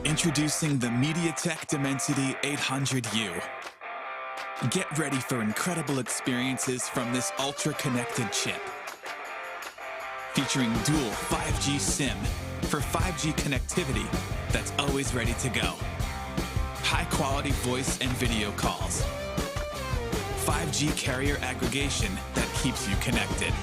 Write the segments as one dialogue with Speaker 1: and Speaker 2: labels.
Speaker 1: Introducing the MediaTek Dimensity 800U. Get ready for incredible experiences from this ultra-connected chip. Featuring dual 5G SIM for 5G connectivity that's always ready to go. High-quality voice and video calls. 5G carrier aggregation that keeps you connected.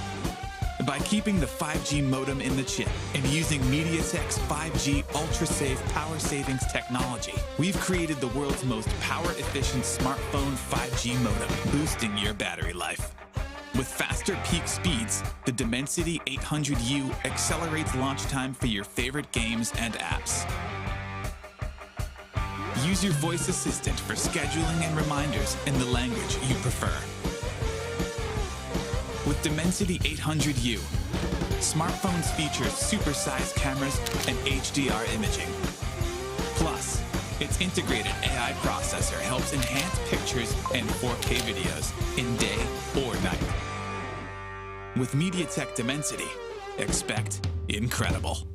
Speaker 1: By keeping the 5G modem in the chip and using MediaTek's 5G ultra-safe power savings technology, we've created the world's most power-efficient smartphone 5G modem, boosting your battery life. With faster peak speeds, the Dimensity 800U accelerates launch time for your favorite games and apps. Use your voice assistant for scheduling and reminders in the language you prefer. With Dimensity 800U, smartphones feature supersized cameras and HDR imaging. Plus, its integrated AI processor helps enhance pictures and 4K videos in day or night. With MediaTek Dimensity, expect incredible.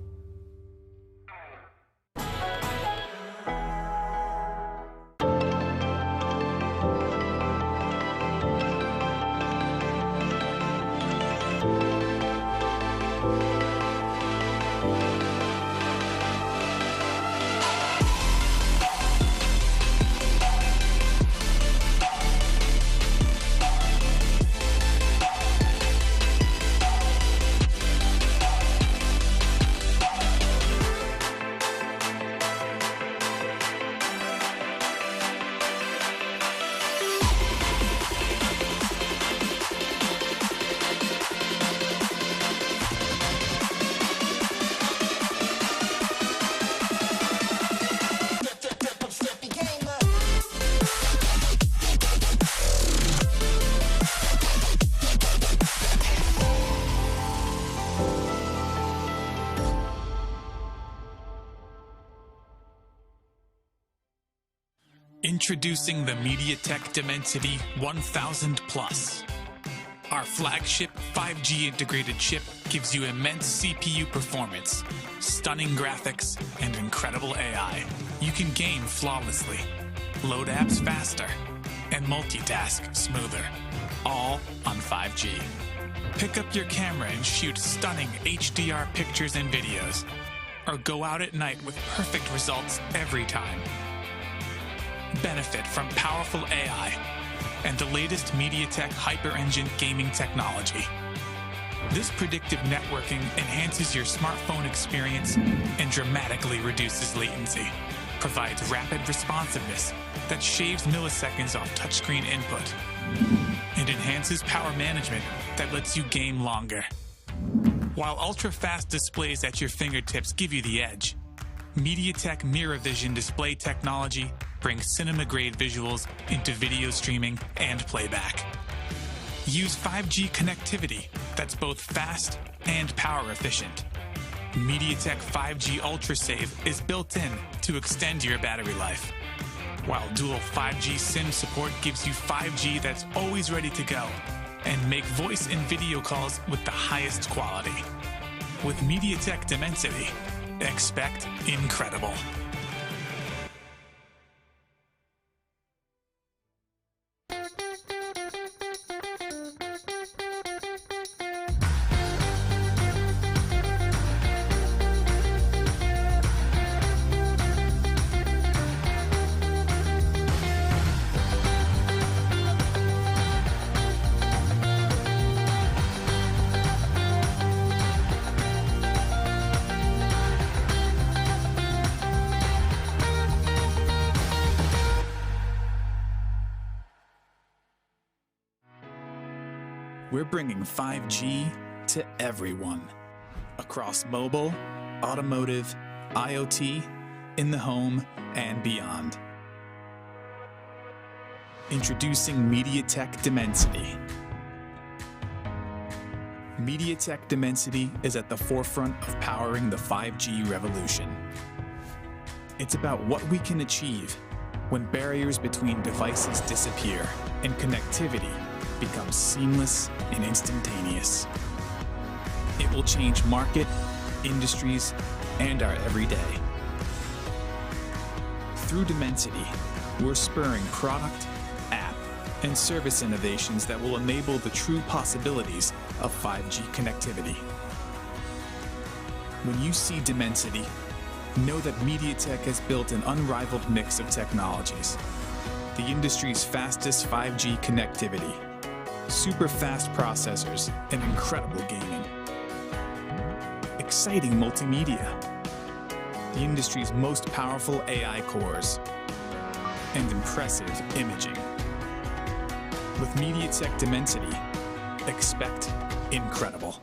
Speaker 1: Introducing the MediaTek Dimensity 1000 Plus. Our flagship 5G integrated chip gives you immense CPU performance, stunning graphics, and incredible AI. You can game flawlessly, load apps faster, and multitask smoother, all on 5G. Pick up your camera and shoot stunning HDR pictures and videos, or go out at night with perfect results every time. Benefit from powerful AI and the latest MediaTek Hyper-Engine gaming technology. This predictive networking enhances your smartphone experience and dramatically reduces latency, provides rapid responsiveness that shaves milliseconds off touchscreen input, and enhances power management that lets you game longer. While ultra-fast displays at your fingertips give you the edge, MediaTek Mirror Vision display technology brings cinema-grade visuals into video streaming and playback. Use 5G connectivity that's both fast and power efficient. MediaTek 5G UltraSave is built in to extend your battery life, while dual 5G SIM support gives you 5G that's always ready to go and make voice and video calls with the highest quality. With MediaTek Dimensity, expect incredible. We're bringing 5G to everyone, across mobile, automotive, IoT, in the home, and beyond. Introducing MediaTek Dimensity. MediaTek Dimensity is at the forefront of powering the 5G revolution. It's about what we can achieve when barriers between devices disappear and connectivity becomes seamless and instantaneous. It will change market, industries, and our everyday.
Speaker 2: Through Dimensity, we're spurring product, app, and service innovations that will enable the true possibilities of 5G connectivity. When you see Dimensity, know that MediaTek has built an unrivaled mix of technologies. The industry's fastest 5G connectivity, super fast processors, and incredible gaming. Exciting multimedia, the industry's most powerful AI cores, and impressive imaging. With MediaTek Dimensity, expect incredible.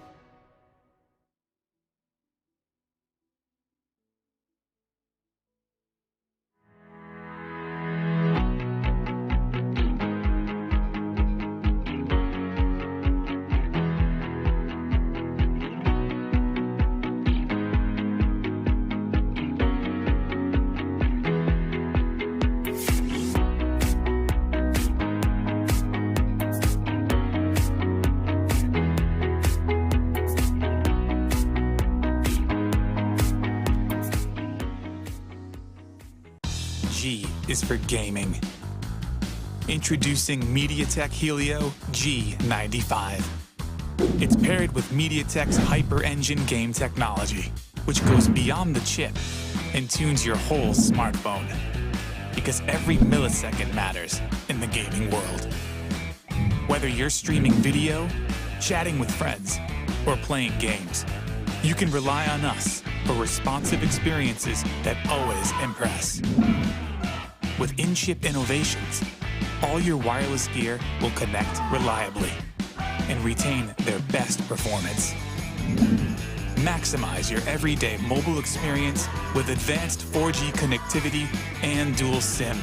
Speaker 1: G is for gaming. Introducing MediaTek Helio G95. It's paired with MediaTek's Hyper Engine game technology, which goes beyond the chip and tunes your whole smartphone. Because every millisecond matters in the gaming world. Whether you're streaming video, chatting with friends, or playing games, you can rely on us for responsive experiences that always impress. With in-chip innovations, all your wireless gear will connect reliably and retain their best performance. Maximize your everyday mobile experience with advanced 4G connectivity and dual SIM.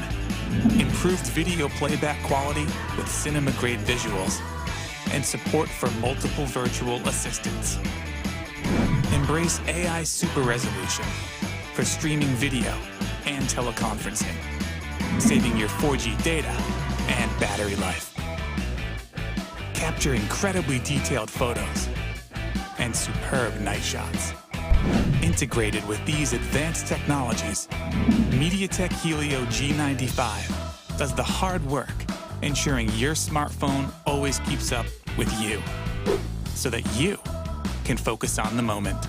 Speaker 1: Improved video playback quality with cinema-grade visuals and support for multiple virtual assistants. Embrace AI super resolution for streaming video and teleconferencing, saving your 4G data and battery life. Capture incredibly detailed photos and superb night shots. Integrated with these advanced technologies, MediaTek Helio G95 does the hard work, ensuring your smartphone always keeps up with you, so that you can focus on the moment.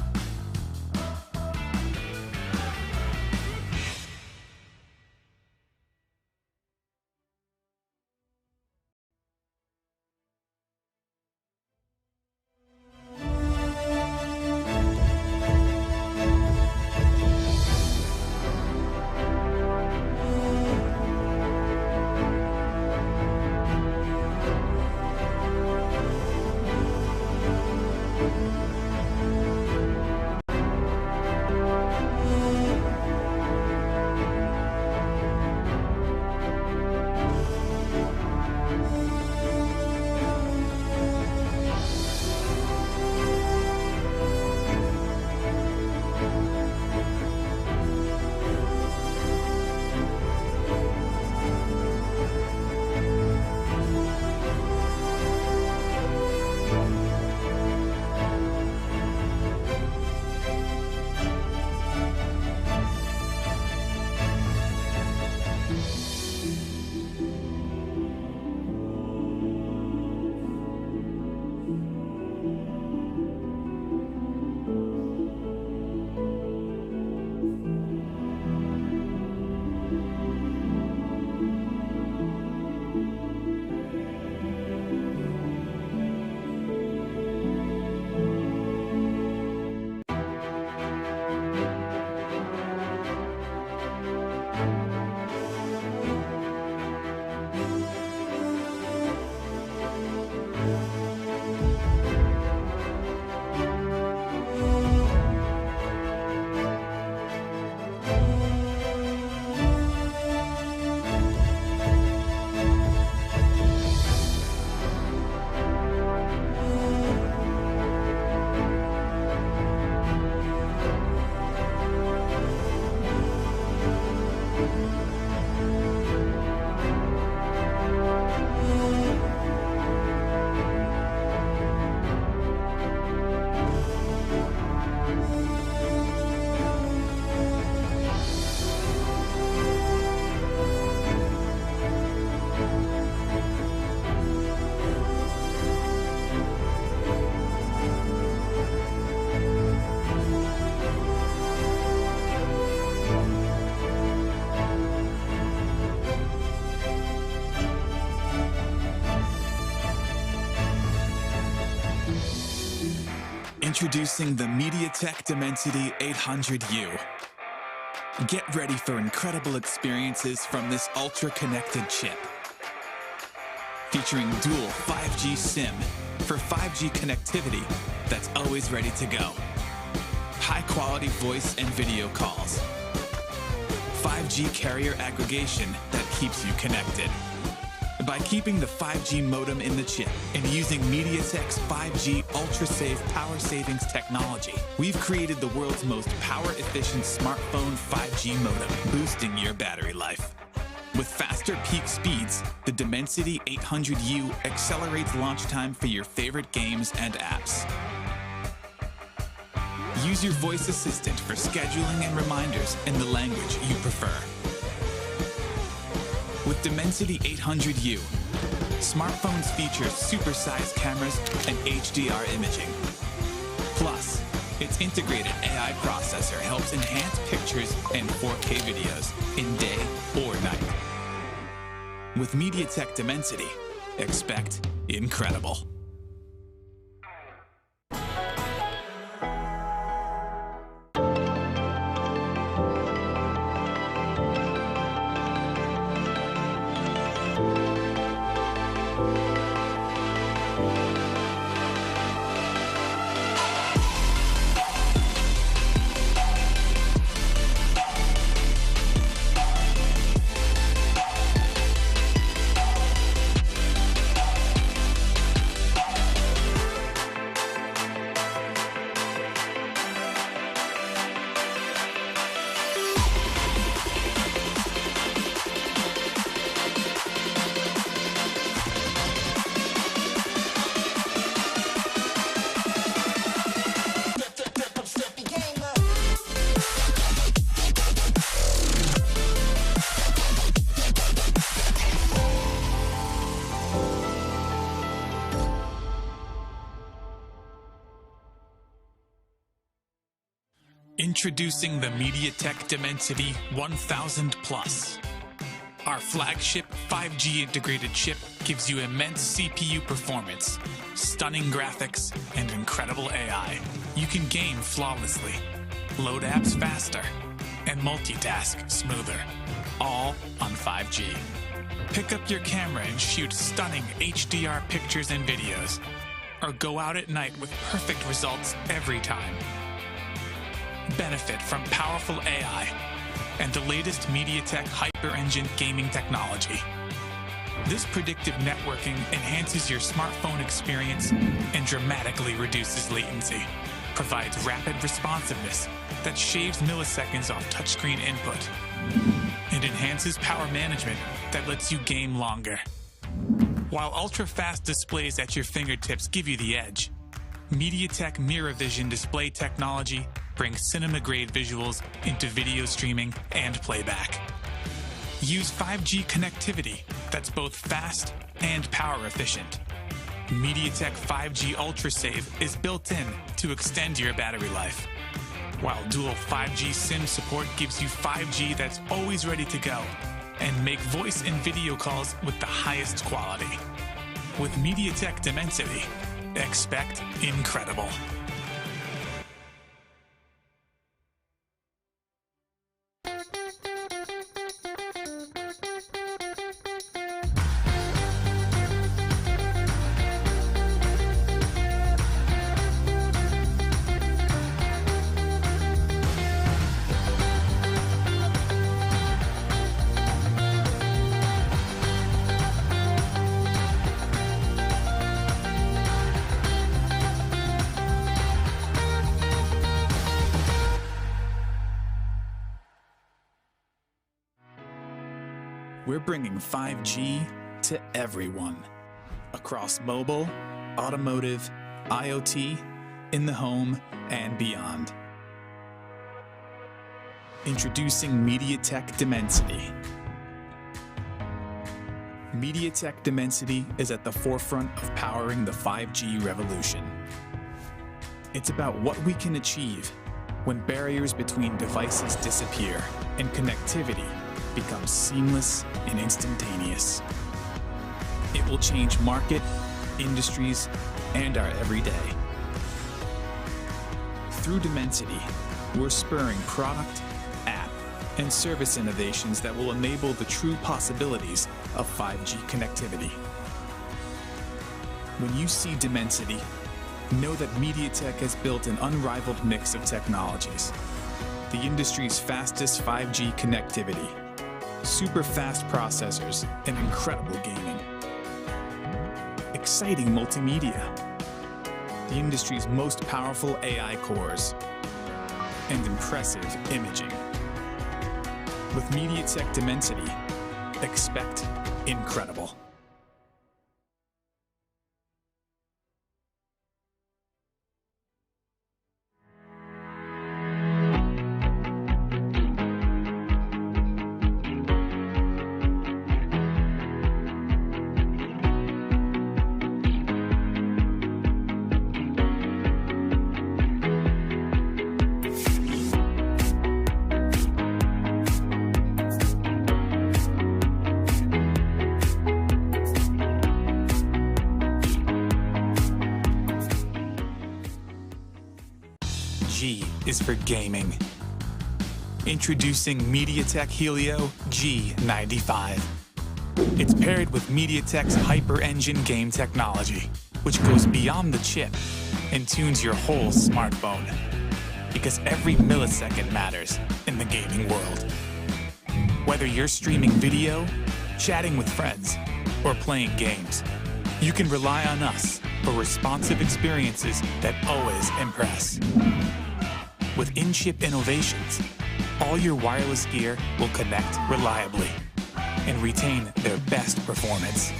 Speaker 2: Introducing the MediaTek Dimensity 800U. Get ready for incredible experiences from this ultra-connected chip. Featuring dual 5G SIM for 5G connectivity that's always ready to go. High-quality voice and video calls. 5G carrier aggregation that keeps you connected. By keeping the 5G modem in the chip and using MediaTek's 5G ultra-safe power savings technology, we've created the world's most power-efficient smartphone 5G modem, boosting your battery life. With faster peak speeds, the Dimensity 800U accelerates launch time for your favorite games and apps. Use your voice assistant for scheduling and reminders in the language you prefer. With Dimensity 800U, smartphones feature supersized cameras and HDR imaging. Plus, its integrated AI processor helps enhance pictures and 4K videos in day or night. With MediaTek Dimensity, expect incredible. Introducing the MediaTek Dimensity 1000 Plus. Our flagship 5G integrated chip gives you immense CPU performance, stunning graphics, and incredible AI. You can game flawlessly, load apps faster, and multitask smoother, all on 5G. Pick up your camera and shoot stunning HDR pictures and videos, or go out at night with perfect results every time. Benefit from powerful AI and the latest MediaTek Hyper-Engine gaming technology. This predictive networking enhances your smartphone experience and dramatically reduces latency, provides rapid responsiveness that shaves milliseconds off touchscreen input, and enhances power management that lets you game longer. While ultra-fast displays at your fingertips give you the edge, MediaTek Mirror Vision display technology brings cinema-grade visuals into video streaming and playback. Use 5G connectivity that's both fast and power efficient. MediaTek 5G UltraSave is built in to extend your battery life, while dual 5G SIM support gives you 5G that's always ready to go and make voice and video calls with the highest quality. With MediaTek Dimensity, expect incredible. We're bringing 5G to everyone, across mobile, automotive, IoT, in the home, and beyond. Introducing MediaTek Dimensity. MediaTek Dimensity is at the forefront of powering the 5G revolution. It's about what we can achieve when barriers between devices disappear and connectivity becomes seamless and instantaneous. It will change market, industries, and our everyday. Through Dimensity, we're spurring product, app, and service innovations that will enable the true possibilities of 5G connectivity. When you see Dimensity, know that MediaTek has built an unrivaled mix of technologies. The industry's fastest 5G connectivity, super fast processors, and incredible gaming. Exciting multimedia, the industry's most powerful AI cores, and impressive imaging. With MediaTek Dimensity, expect incredible.
Speaker 1: G is for gaming. Introducing MediaTek Helio G95. It's paired with MediaTek's Hyper Engine game technology, which goes beyond the chip and tunes your whole smartphone. Because every millisecond matters in the gaming world. Whether you're streaming video, chatting with friends, or playing games, you can rely on us for responsive experiences that always impress. With in-chip innovations, all your wireless gear will connect reliably and retain their best performance.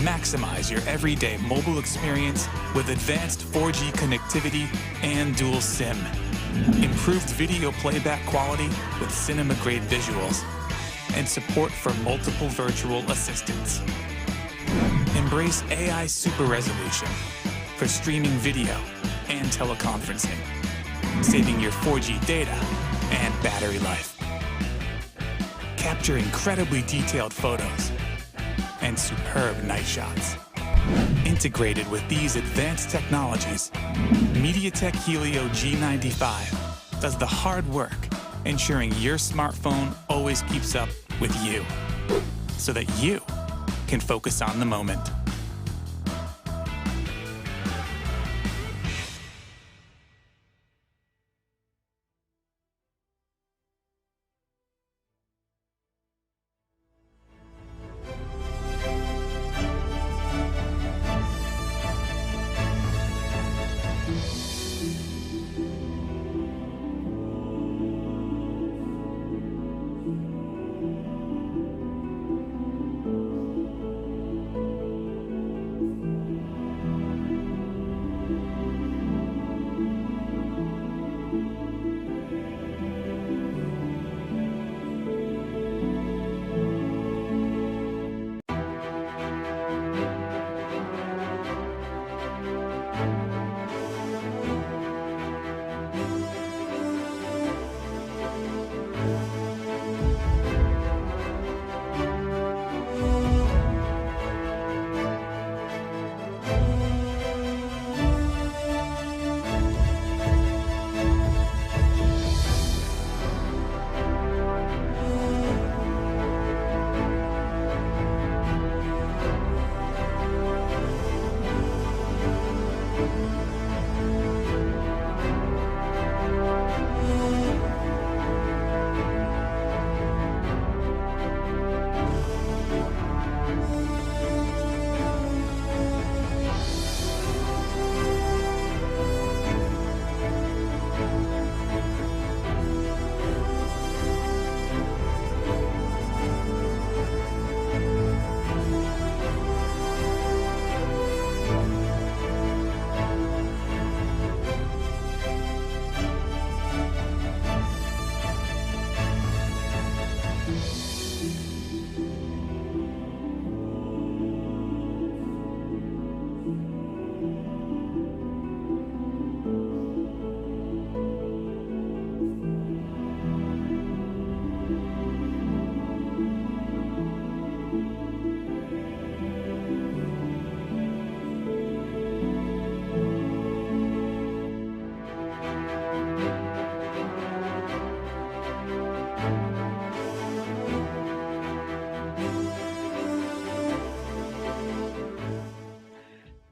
Speaker 1: Maximize your everyday mobile experience with advanced 4G connectivity and dual SIM. Improved video playback quality with cinema-grade visuals and support for multiple virtual assistants. Embrace AI super resolution for streaming video and teleconferencing, saving your 4G data and battery life. Capture incredibly detailed photos and superb night shots. Integrated with these advanced technologies, MediaTek Helio G95 does the hard work, ensuring your smartphone always keeps up with you, so that you can focus on the moment.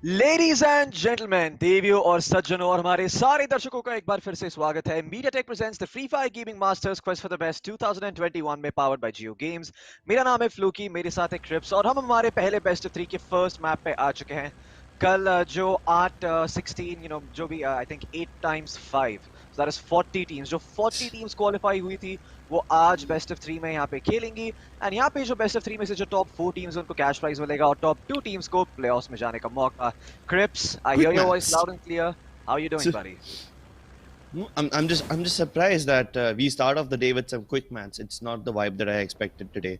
Speaker 3: Ladies and gentleman, देवियों और सज्जनों और हमारे सारे दर्शकों का एक बार फिर से स्वागत है। MediaTek presents the free fire gaming masters quest for the best 2021 में पावर्ड बाय जियो गेम्स। मेरा नाम है फ्लूकी, मेरे साथ है क्रिप्स और हम हमारे पहले बेस्ट ऑफ 3 के फर्स्ट मैप पे आ चुके हैं। कल जो 8 16 जो भी I think 8 times 5 that is 40 teams, जो 40 टीम्स क्वालिफाई हुई थी वो आज बेस्ट ऑफ 3 में यहाँ पे खेलेंगी। एंड यहाँ पे जो बेस्ट ऑफ 3 में से जो टॉप 4 टीम्स उनको कैश प्राइज मिलेगा और टॉप 2 टीम्स को प्लेऑफ्स में जाने का मौका। Crips, I hear
Speaker 4: Quick
Speaker 3: your voice
Speaker 4: maths.
Speaker 3: loud and clear. How are you doing,
Speaker 4: So,
Speaker 3: buddy?
Speaker 4: I'm just surprised that we start off the day with some quick maths. It's not the vibe that I expected today.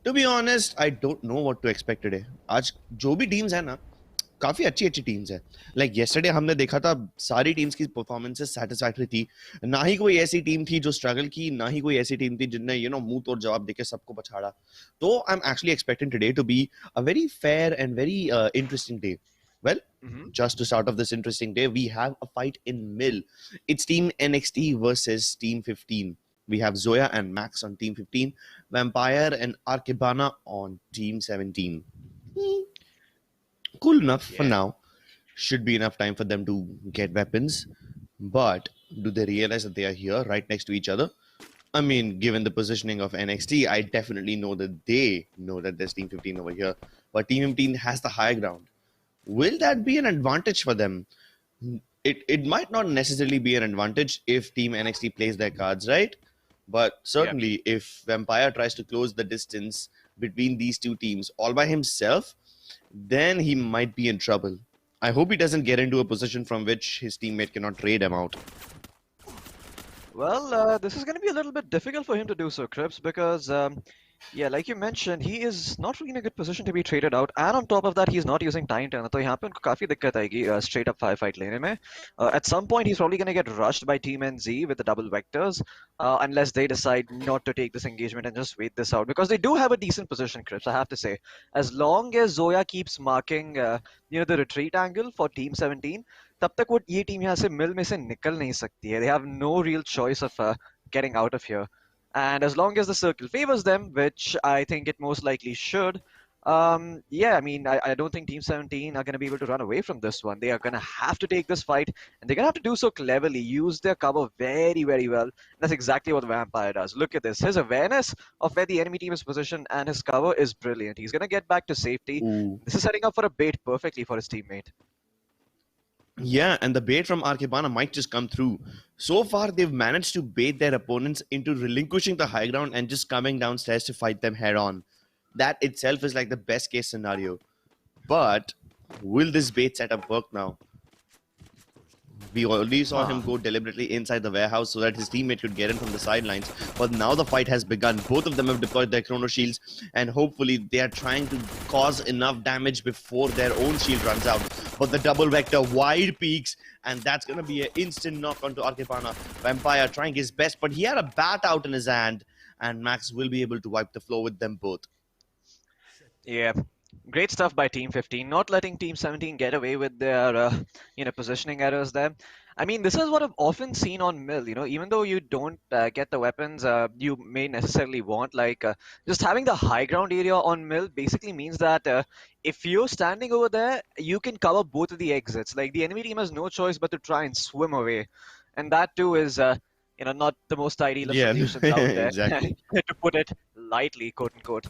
Speaker 4: To be honest, I don't know what to expect today. आज जो भी teams है ना, काफी अच्छी teams है. Like yesterday हमने देखा था सारी टीम्स की परफॉर्मेंसेस सैटिस्फैक्टरी थी. ना ही कोई ऐसी टीम थी जो स्ट्रगल की, ना ही कोई ऐसी टीम थी जिनने मुंह तोड़ जवाब देके सबको पछाड़ा. तो I'm actually expecting today to be a very fair and very interesting day. Well, just to start off this interesting day, we have a fight in Mill. It's Team NXT versus Team 15. We have Zoya and Max on Team 15, Vampire and Arkebana on Team 17. Cool enough for now. Should be enough time for them to get weapons. But do they realize that they are here right next to each other? I mean, given the positioning of NXT, I definitely know that they know that there's Team 15 over here. But Team 15 has the high ground. Will that be an advantage for them? It might not necessarily be an advantage if Team NXT plays their cards right, but certainly if Vampire tries to close the distance between these two teams all by himself, then he might be in trouble. I hope he doesn't get into a position from which his teammate cannot trade him out.
Speaker 3: Well, this is going to be a little bit difficult for him to do so, Crips, because, yeah, like you mentioned, he is not really in a good position to be traded out, and on top of that, he's not using time turner, तो यहाँ पे उनको काफी दिक्कत आएगी straight up firefight लेने में. At some point, he's probably going to get rushed by Team NZ with the double vectors, unless they decide not to take this engagement and just wait this out, because they do have a decent position, Crips, I have to say. As long as Zoya keeps marking, the retreat angle for Team 17, तब तक वो ये team यहाँ से मिल में से निकल नहीं सकती है. They have no real choice of getting out of here. And as long as the circle favors them, which I think it most likely should, yeah, I mean, I don't think Team 17 are going to be able to run away from this one. They are going to have to take this fight, and they're going to have to do so cleverly, use their cover very, very well. And that's exactly what the Vampire does. Look at this. His awareness of where the enemy team is positioned and his cover is brilliant. He's going to get back to safety.
Speaker 4: Ooh.
Speaker 3: This is setting up for a bait perfectly for his teammate.
Speaker 4: Yeah, and the bait from Arkebana might just come through. So far, they've managed to bait their opponents into relinquishing the high ground and just coming downstairs to fight them head on. That itself is like the best case scenario. But will this bait setup work now? We already saw him go deliberately inside the warehouse so that his teammate could get in from the sidelines. But now the fight has begun. Both of them have deployed their chrono shields, and hopefully they are trying to cause enough damage before their own shield runs out. But the double vector wide peaks, and that's going to be an instant knock onto Arkebana. Vampire trying his best, but he had a bat out in his hand, and Max will be able to wipe the floor with them both.
Speaker 3: Yeah. Great stuff by Team 15, not letting Team 17 get away with their, positioning errors there. I mean, this is what I've often seen on Mill, even though you don't get the weapons you may necessarily want, like just having the high ground area on Mill basically means that if you're standing over there, you can cover both of the exits. Like, the enemy team has no choice but to try and swim away. And that too is, not the most ideal of solutions out there,
Speaker 4: exactly.
Speaker 3: to put it lightly, quote unquote.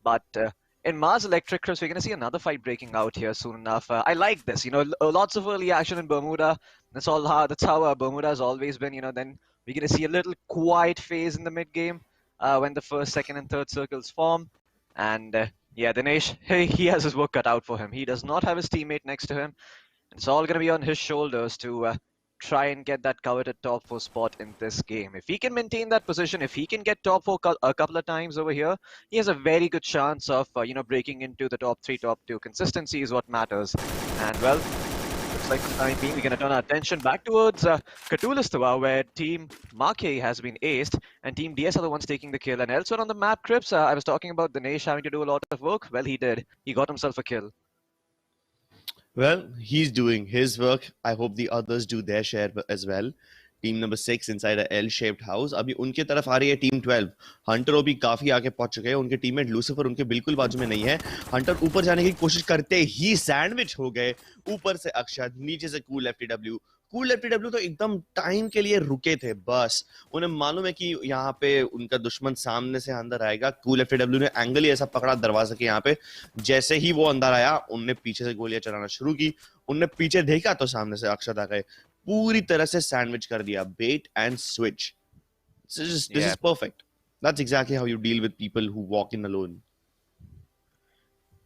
Speaker 3: But in Mars Electric, Chris, we're going to see another fight breaking out here soon enough. I like this. Lots of early action in Bermuda. That's how Bermuda has always been. Then we're going to see a little quiet phase in the mid game when the first, second, and third circles form. And yeah, Dinesh, he has his work cut out for him. He does not have his teammate next to him. It's all going to be on his shoulders to try and get that coveted top 4 spot in this game. If he can maintain that position, if he can get top 4 a couple of times over here, he has a very good chance of breaking into the top 3, top 2. Consistency is what matters. And well, looks like for the time being we're going to turn our attention back towards Katulistawa, where Team Marquet has been aced and Team DS are the ones taking the kill. And elsewhere on the map, Crips, I was talking about Dinesh having to do a lot of work. Well, he did. He got himself a kill.
Speaker 4: Well, he's doing his work. I hope the others do their share as well. Team number 6 inside a L shaped house. अभी उनके तरफ आ रही है team 12. Hunter भी काफी आगे पहुंच चुके हैं. उनके टीममेट लूसीफर उनके बिल्कुल बाजू में नहीं है. हंटर ऊपर जाने की कोशिश करते ही सैंडविच हो गए. ऊपर से अक्षत, नीचे से कूल एफटीडब्ल्यू. कूल एफटीडब्ल्यू तो एकदम टाइम के लिए रुके थे. बस उन्हें मालूम है कि यहाँ पे उनका दुश्मन सामने से अंदर आएगा. कूल एफटीडब्ल्यू ने एंगल ही ऐसा पकड़ा दरवाजे के यहाँ पे. जैसे ही वो अंदर आया, उनने पीछे से गोलियां चलाना शुरू की. उनने पीछे देखा तो सामने से अक्षत आ गए. पूरी तरह से सैंडविच कर दिया. Bait and switch. This is perfect. That's exactly how you deal with people who walk in alone.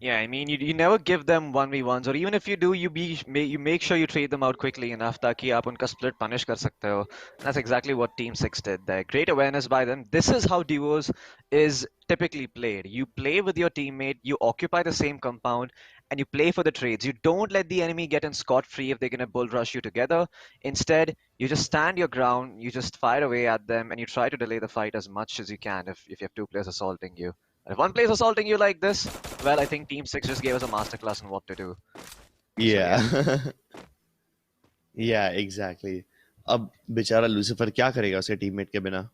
Speaker 3: Yeah, I mean, you never give them 1v1s, or even if you do, you make sure you trade them out quickly enough ताकि आप उनका split punish कर सकते हो. That's exactly what Team 6 did there. Great awareness by them. This is how duos is typically played. You play with your teammate, you occupy the same compound, and you play for the trades. You don't let the enemy get in scot-free if they're going to bull rush you together. Instead, you just stand your ground, you just fire away at them, and you try to delay the fight as much as you can if you have two players assaulting you. And if one player's assaulting you like this, well, I think Team 6 just gave us a masterclass on what to do.
Speaker 4: Yeah. Yeah, exactly. अब बेचारा Lucifer क्या करेगा उसके teammate के बिना.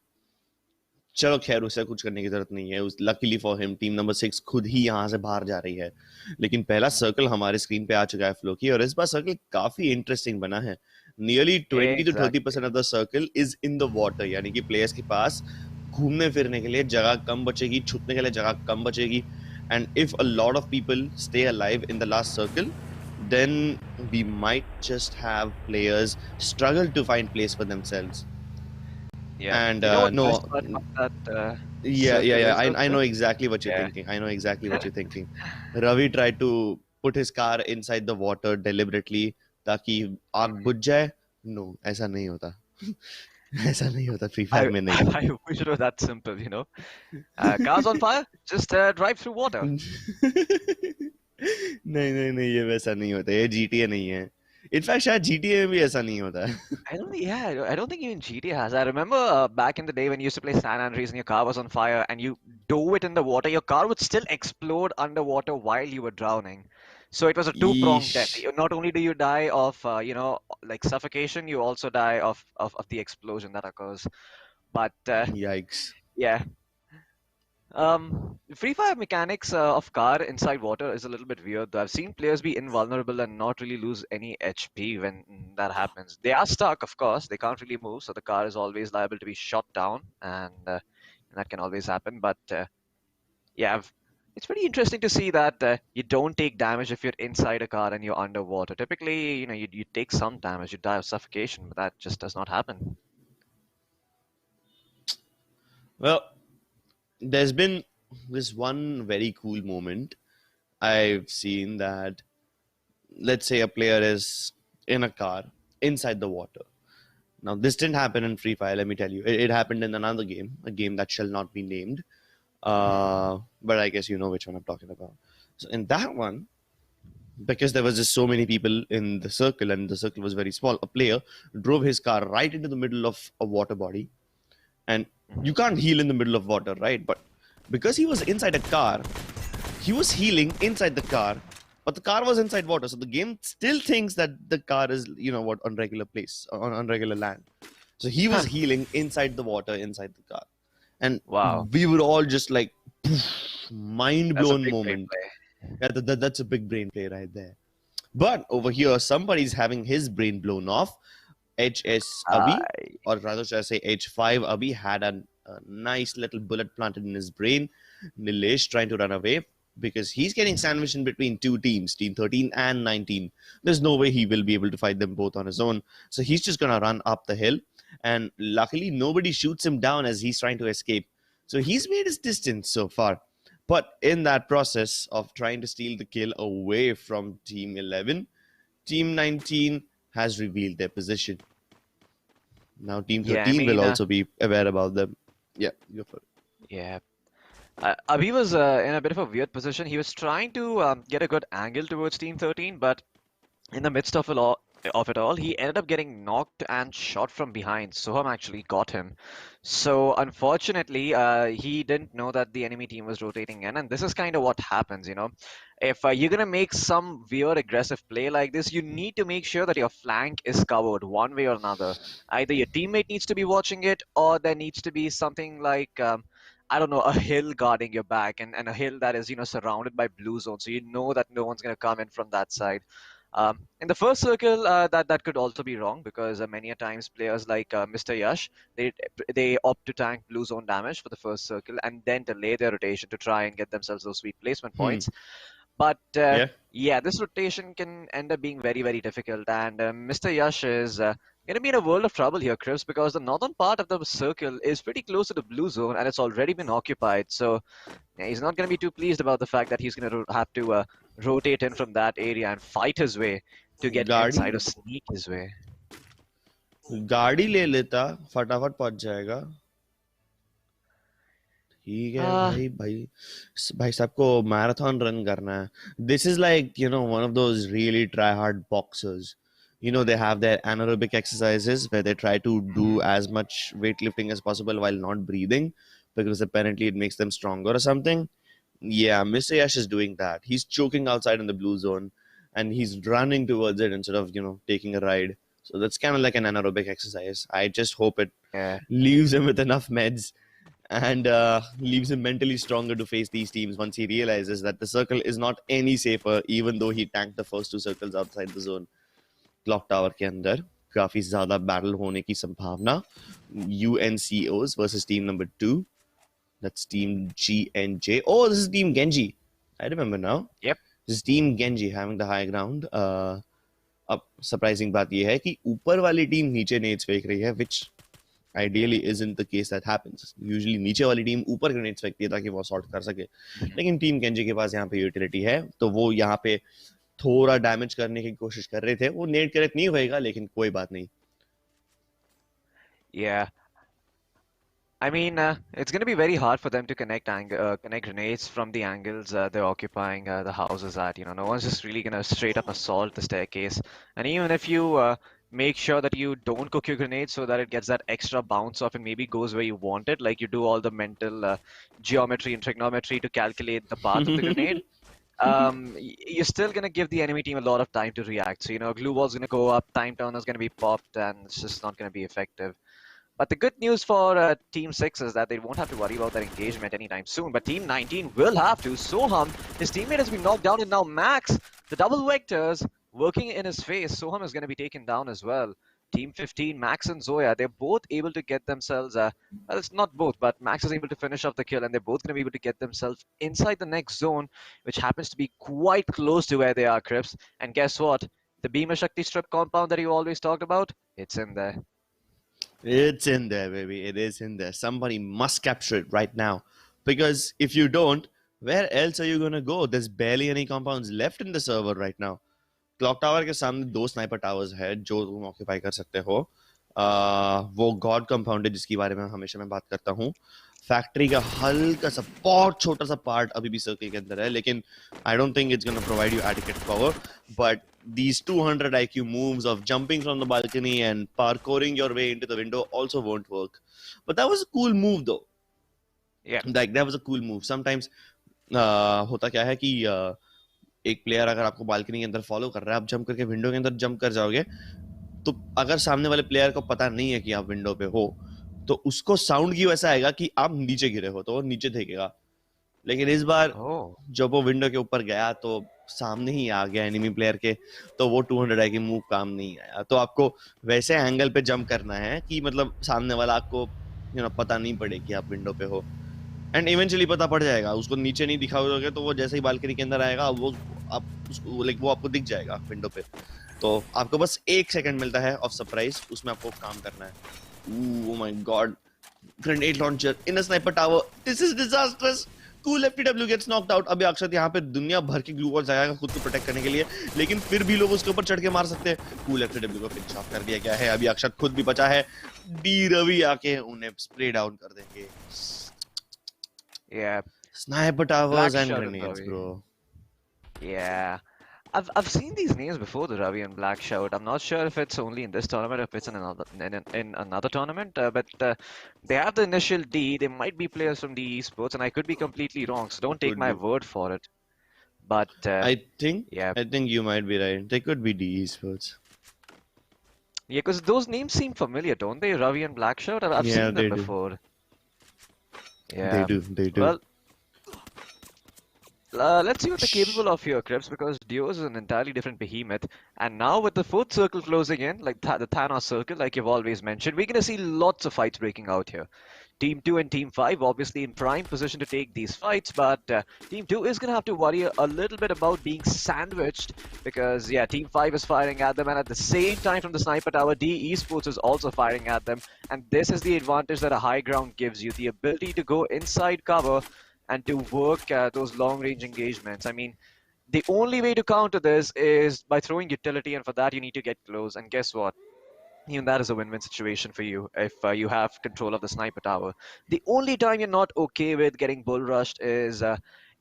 Speaker 4: चलो खैर, उसे कुछ करने की जरूरत नहीं है. Luckily for him team number 6 खुद ही यहाँ से बाहर जा रही है. लेकिन पहला सर्कल हमारे स्क्रीन पे आ चुका है फ्लो की, और इस बार सर्कल काफी इंटरेस्टिंग बना है. Nearly 20 to 30% of the circle is in the water. यानी कि प्लेयर्स के पास घूमने फिरने के लिए जगह कम बचेगी, छुपने के लिए जगह कम बचेगी. And if a lot of people stay alive in the last circle, then we might just have players struggle to find place for themselves.
Speaker 3: Yeah.
Speaker 4: And
Speaker 3: you know what
Speaker 4: no,
Speaker 3: best part about that,
Speaker 4: yeah.
Speaker 3: circle is
Speaker 4: I know
Speaker 3: also?
Speaker 4: exactly what you're
Speaker 3: Yeah.
Speaker 4: thinking. I know exactly what you're thinking. Ravi tried to put his car inside the water deliberately ताकि आग बुझ जाए. No, ऐसा नहीं होता. ऐसा नहीं होता फ्री फायर में. नहीं.
Speaker 3: I wish it was that simple, you know. Cars on fire, just drive through water.
Speaker 4: नहीं, ये वैसा नहीं होता. ये GTA नहीं है. इनफैक्ट शायद GTA में भी ऐसा नहीं होता है.
Speaker 3: I don't think even GTA has. I remember back in the day when you used to play San Andreas and your car was on fire and you dove it in the water, your car would still explode underwater while you were drowning. So it was a two-pronged death.
Speaker 4: Yeesh.
Speaker 3: Not only do you die of, like suffocation, you also die of the explosion that occurs. But
Speaker 4: Yikes.
Speaker 3: yeah. Free Fire mechanics of car inside water is a little bit weird, though. I've seen players be invulnerable and not really lose any HP when that happens. They are stuck, of course. They can't really move, so the car is always liable to be shot down, and that can always happen. But yeah, it's pretty interesting to see that you don't take damage if you're inside a car and you're underwater. Typically, you take some damage, you die of suffocation, but that just does not happen.
Speaker 4: Well, there's been this one very cool moment I've seen that, let's say a player is in a car inside the water. Now, this didn't happen in Free Fire, let me tell you. It happened in another game, a game that shall not be named. But I guess you know which one I'm talking about. So in that one, because there was just so many people in the circle and the circle was very small, a player drove his car right into the middle of a water body. And you can't heal in the middle of water, right? But because he was inside a car, he was healing inside the car, but the car was inside water. So the game still thinks that the car is, on regular place, on regular land. So he was healing inside the water, inside the car. And
Speaker 3: Wow.
Speaker 4: we were all just like, mind blown moment. Yeah, that's a big brain play right there. But over here, somebody's having his brain blown off. HS Abhi, or rather should I say H5 Abhi, had a nice little bullet planted in his brain. Nilesh trying to run away because he's getting sandwiched in between two teams, Team 13 and 19. There's no way he will be able to fight them both on his own. So he's just going to run up the hill. And luckily, nobody shoots him down as he's trying to escape. So he's made his distance so far. But in that process of trying to steal the kill away from Team 11, Team 19 has revealed their position. Now Team 13 will also be aware about them. Yeah, go for it.
Speaker 3: Yeah. Abhi was in a bit of a weird position. He was trying to get a good angle towards Team 13, but in the midst of of it all. He ended up getting knocked and shot from behind. Soham actually got him. So unfortunately, he didn't know that the enemy team was rotating in, and this is kind of what happens, you know. If you're gonna make some weird aggressive play like this, you need to make sure that your flank is covered one way or another. Either your teammate needs to be watching it, or there needs to be something like I don't know, a hill guarding your back, and a hill that is, you know, surrounded by blue zone, so you know that no one's gonna come in from that side. In the first circle, that could also be wrong because many a times players like Mr. Yash, they they opt to tank blue zone damage for the first circle and then delay their rotation to try and get themselves those sweet placement
Speaker 4: Hmm.
Speaker 3: points. But
Speaker 4: Yeah.
Speaker 3: yeah, this rotation can end up being very, very difficult. And Mr. Yash is going to be in a world of trouble here, Chris, because the northern part of the circle is pretty close to the blue zone and it's already been occupied. So yeah, he's not going to be too pleased about the fact that he's going to have to rotate in from that area and fight his way to get
Speaker 4: गाड़ी
Speaker 3: inside or sneak his way.
Speaker 4: गाड़ी ले लेता फटाफट पहुंच जाएगा. ठीक है
Speaker 3: Uh,
Speaker 4: भाई भाई भाई सबको मैराथन रन करना है. This is like, you know, one of those really try hard boxers. You know, they have their anaerobic exercises where they try to do as much weightlifting as possible while not breathing because apparently it makes them stronger or something. Yeah, Mr. Yash is doing that. He's choking outside in the blue zone and he's running towards it instead of, you know, taking a ride. So that's kind of like an anaerobic exercise. I just hope it
Speaker 3: yeah.
Speaker 4: leaves him with enough meds and leaves him mentally stronger to face these teams once he realizes that the circle is not any safer, even though he tanked the first two circles outside the zone. Clock tower के अंदर काफी ज्यादा battle होने की संभावना. UNCOs versus team number 2. That's team GNJ. Oh, this is team Genji. I remember now.
Speaker 3: Yep.
Speaker 4: This is team Genji having the high ground. अब surprising बात ये है कि ऊपर वाली टीम नीचे नेट्स फेंक रही है, which ideally isn't the case that happens. Usually नीचे वाली टीम ऊपर ग्रेनेड्स फेंकती है ताकि वो सॉर्ट कर सके. लेकिन टीम गेंजी के पास यहाँ पे यूटिलिटी है, तो वो यहाँ पे थोड़ा डैमेज करने की कोशिश कर रहे थे. वो नेट करेक्ट नहीं होएगा, लेकिन कोई बात नहीं.
Speaker 3: Yeah. I mean, it's going to be very hard for them to connect grenades from the angles they're occupying the houses at. You know, no one's just really going to straight up assault the staircase. And even if you make sure that you don't cook your grenades so that it gets that extra bounce off and maybe goes where you want it, like you do all the mental geometry and trigonometry to calculate the path of the grenade, you're still going to give the enemy team a lot of time to react. So, you know, glue wall's going to go up, time turner's going to be popped, and it's just not going to be effective. But the good news for Team 6 is that they won't have to worry about that engagement anytime soon. But Team 19 will have to. Soham, his teammate has been knocked down, and now Max, the double vectors, working in his face. Soham is going to be taken down as well. Team 15, Max and Zoya, they're both able to get themselves, well, it's not both, but Max is able to finish off the kill, and they're both going to be able to get themselves inside the next zone, which happens to be quite close to where they are, Crips. And guess what? The Bhima Shakti strip compound that you always talked about, it's in there.
Speaker 4: It's in there, baby. It is in there. Somebody must capture it right now. Because if you don't, where else are you going to go? There's barely any compounds left in the server right now. Clock tower के सामने 2 sniper towers है जो तुम occupy कर सकते हो. वो God compound है जिसके बारे में हमेशा मैं बात करता हूँ. फैक्ट्री का हल्का सा बहुत छोटा सा पार्ट अभी भी सर्कल के अंदर है, लेकिन I don't think it's gonna provide you adequate cover. But these 200 IQ moves of jumping from the balcony and parkouring your way into the window also won't work. But that was a cool move though.
Speaker 3: Yeah.
Speaker 4: Like that was a cool move. Sometimes होता क्या है कि एक player अगर आपको balcony के अंदर follow कर रहा है, आप जंप करके विंडो के अंदर जंप कर जाओगे, तो अगर सामने वाले प्लेयर को पता नहीं है कि आप विंडो पे हो, तो उसको साउंड की वैसा आएगा कि आप नीचे गिरे हो, तो वो नीचे देखेगा. लेकिन इस बार जब वो विंडो के ऊपर गया तो सामने ही आ गया एनिमी प्लेयर के, तो वो 200 आई की मूव काम नहीं आया. तो आपको वैसे एंगल पे जंप करना है कि मतलब सामने वाला आपको पता नहीं पड़े कि आप विंडो पे हो. एंड इवेंचुअली पता पड़ जाएगा. उसको नीचे नहीं दिखाओगे तो वो जैसे ही बालकनी के अंदर आएगा वो आपको दिख जाएगा विंडो पे. तो आपको बस 1 सेकंड मिलता है ऑफ सरप्राइज, उसमें आपको काम करना है. Oh my god, grenade launcher in a sniper tower. This is disastrous. Cool FTW gets knocked out. अभी अक्षत यहाँ पे दुनिया भर की ग्लू वॉल्स लगाएगा खुद को प्रोटेक्ट करने के लिए, लेकिन फिर भी लोग उसके ऊपर चढ़ के मार सकते हैं. कूल FTW को फिनिश ऑफ कर दिया गया है. अभी अक्षत खुद भी बचा है. डी रवि आके उन्हें स्प्रे डाउन कर देंगे.
Speaker 3: Yeah.
Speaker 4: Sniper towers
Speaker 3: Black
Speaker 4: and
Speaker 3: shot
Speaker 4: grenades,
Speaker 3: Ravi.
Speaker 4: bro.
Speaker 3: Yeah. I've seen these names before, the Ravi and Black Shout. I'm not sure if it's only in this tournament or if it's in another tournament. But they have the initial D. They might be players from D Esports, and I could be completely wrong. So don't take
Speaker 4: Could
Speaker 3: my
Speaker 4: be.
Speaker 3: word for it. But
Speaker 4: I think
Speaker 3: yeah,
Speaker 4: I think you might be right. They could be DE sports.
Speaker 3: yeah, because those names seem familiar, don't they? Ravi and Black Shout. I've
Speaker 4: Yeah,
Speaker 3: seen them
Speaker 4: they do.
Speaker 3: before.
Speaker 4: They
Speaker 3: Yeah.
Speaker 4: do. They do.
Speaker 3: Well, let's see what they're capable of here, Krebs, because Duos is an entirely different behemoth. And now with the fourth circle closing in, like the Thanos circle, like you've always mentioned, we're going to see lots of fights breaking out here. Team 2 and Team 5 obviously in prime position to take these fights, but Team 2 is going to have to worry a little bit about being sandwiched because, yeah, Team 5 is firing at them, and at the same time from the Sniper Tower, D Esports is also firing at them. And this is the advantage that a high ground gives you, the ability to go inside cover and to work those long-range engagements. I mean, the only way to counter this is by throwing utility, and for that you need to get close. And guess what? Even that is a win-win situation for you if you have control of the sniper tower. The only time you're not okay with getting bull rushed is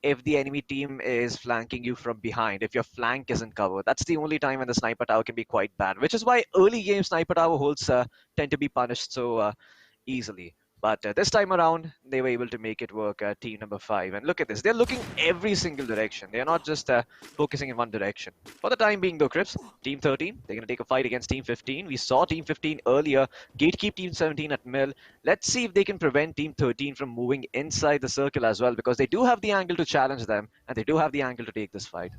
Speaker 3: if the enemy team is flanking you from behind, if your flank isn't covered. That's the only time when the sniper tower can be quite bad, which is why early game sniper tower holds tend to be punished so easily. But this time around, they were able to make it work, team number 5. And look at this. They're looking every single direction. They're not just focusing in one direction. For the time being, though, Crips, Team 13, they're going to take a fight against Team 15. We saw Team 15 earlier gatekeep Team 17 at mill. Let's see if they can prevent Team 13 from moving inside the circle as well, because they do have the angle to challenge them, and they do have the angle to take this fight.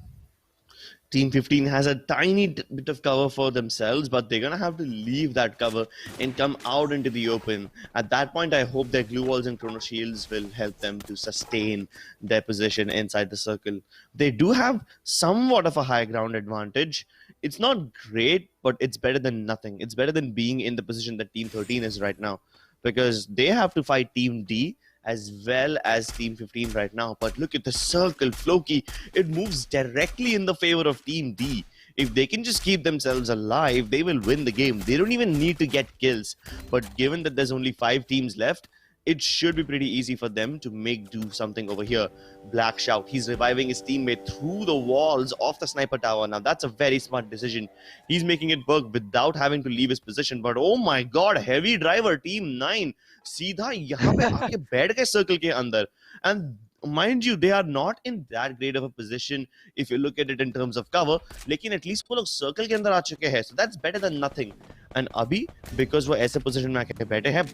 Speaker 4: Team 15 has a tiny bit of cover for themselves, but they're gonna have to leave that cover and come out into the open. At that point, I hope their glue walls and chrono shields will help them to sustain their position inside the circle. They do have somewhat of a high ground advantage. It's not great, but it's better than nothing. It's better than being in the position that Team 13 is right now, because they have to fight Team D as well as Team 15 right now. But look at the circle, Floki. It moves directly in the favor of Team D. If they can just keep themselves alive, they will win the game. They don't even need to get kills. But given that there's only 5 teams left, it should be pretty easy for them to do something over here. Black Shout, he's reviving his teammate through the walls of the sniper tower. Now that's a very smart decision. He's making it work without having to leave his position. But oh my god, heavy driver, Team 9 सीधा यहाँ पे आके बैठ गए circle के अंदर. And mind you, they are not in that great of a position if you look at it in terms of cover. लेकिन at least वो लोग circle के अंदर आ चुके हैं. So that's better than nothing. And अभी because वो ऐसे position में आके बैठे हैं,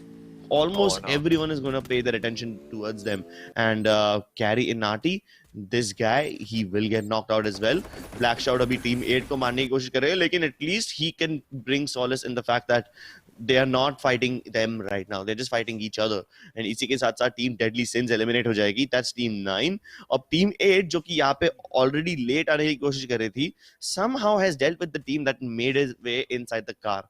Speaker 4: almost everyone is going to pay their attention towards them. And Carry Inati, this guy, he will get knocked out as well. Black Shout abhi team 8 को मारने की कोशिश कर रहे हैं, लेकिन at least he can bring solace in the fact that they are not fighting them right now. They're just fighting each other. And इसी के साथ साथ team Deadly Sins eliminate हो जाएगी. That's team 9. और team 8 जो कि यहाँ पे already late आने की कोशिश कर रही थी, somehow has dealt with the team that made his way inside the car.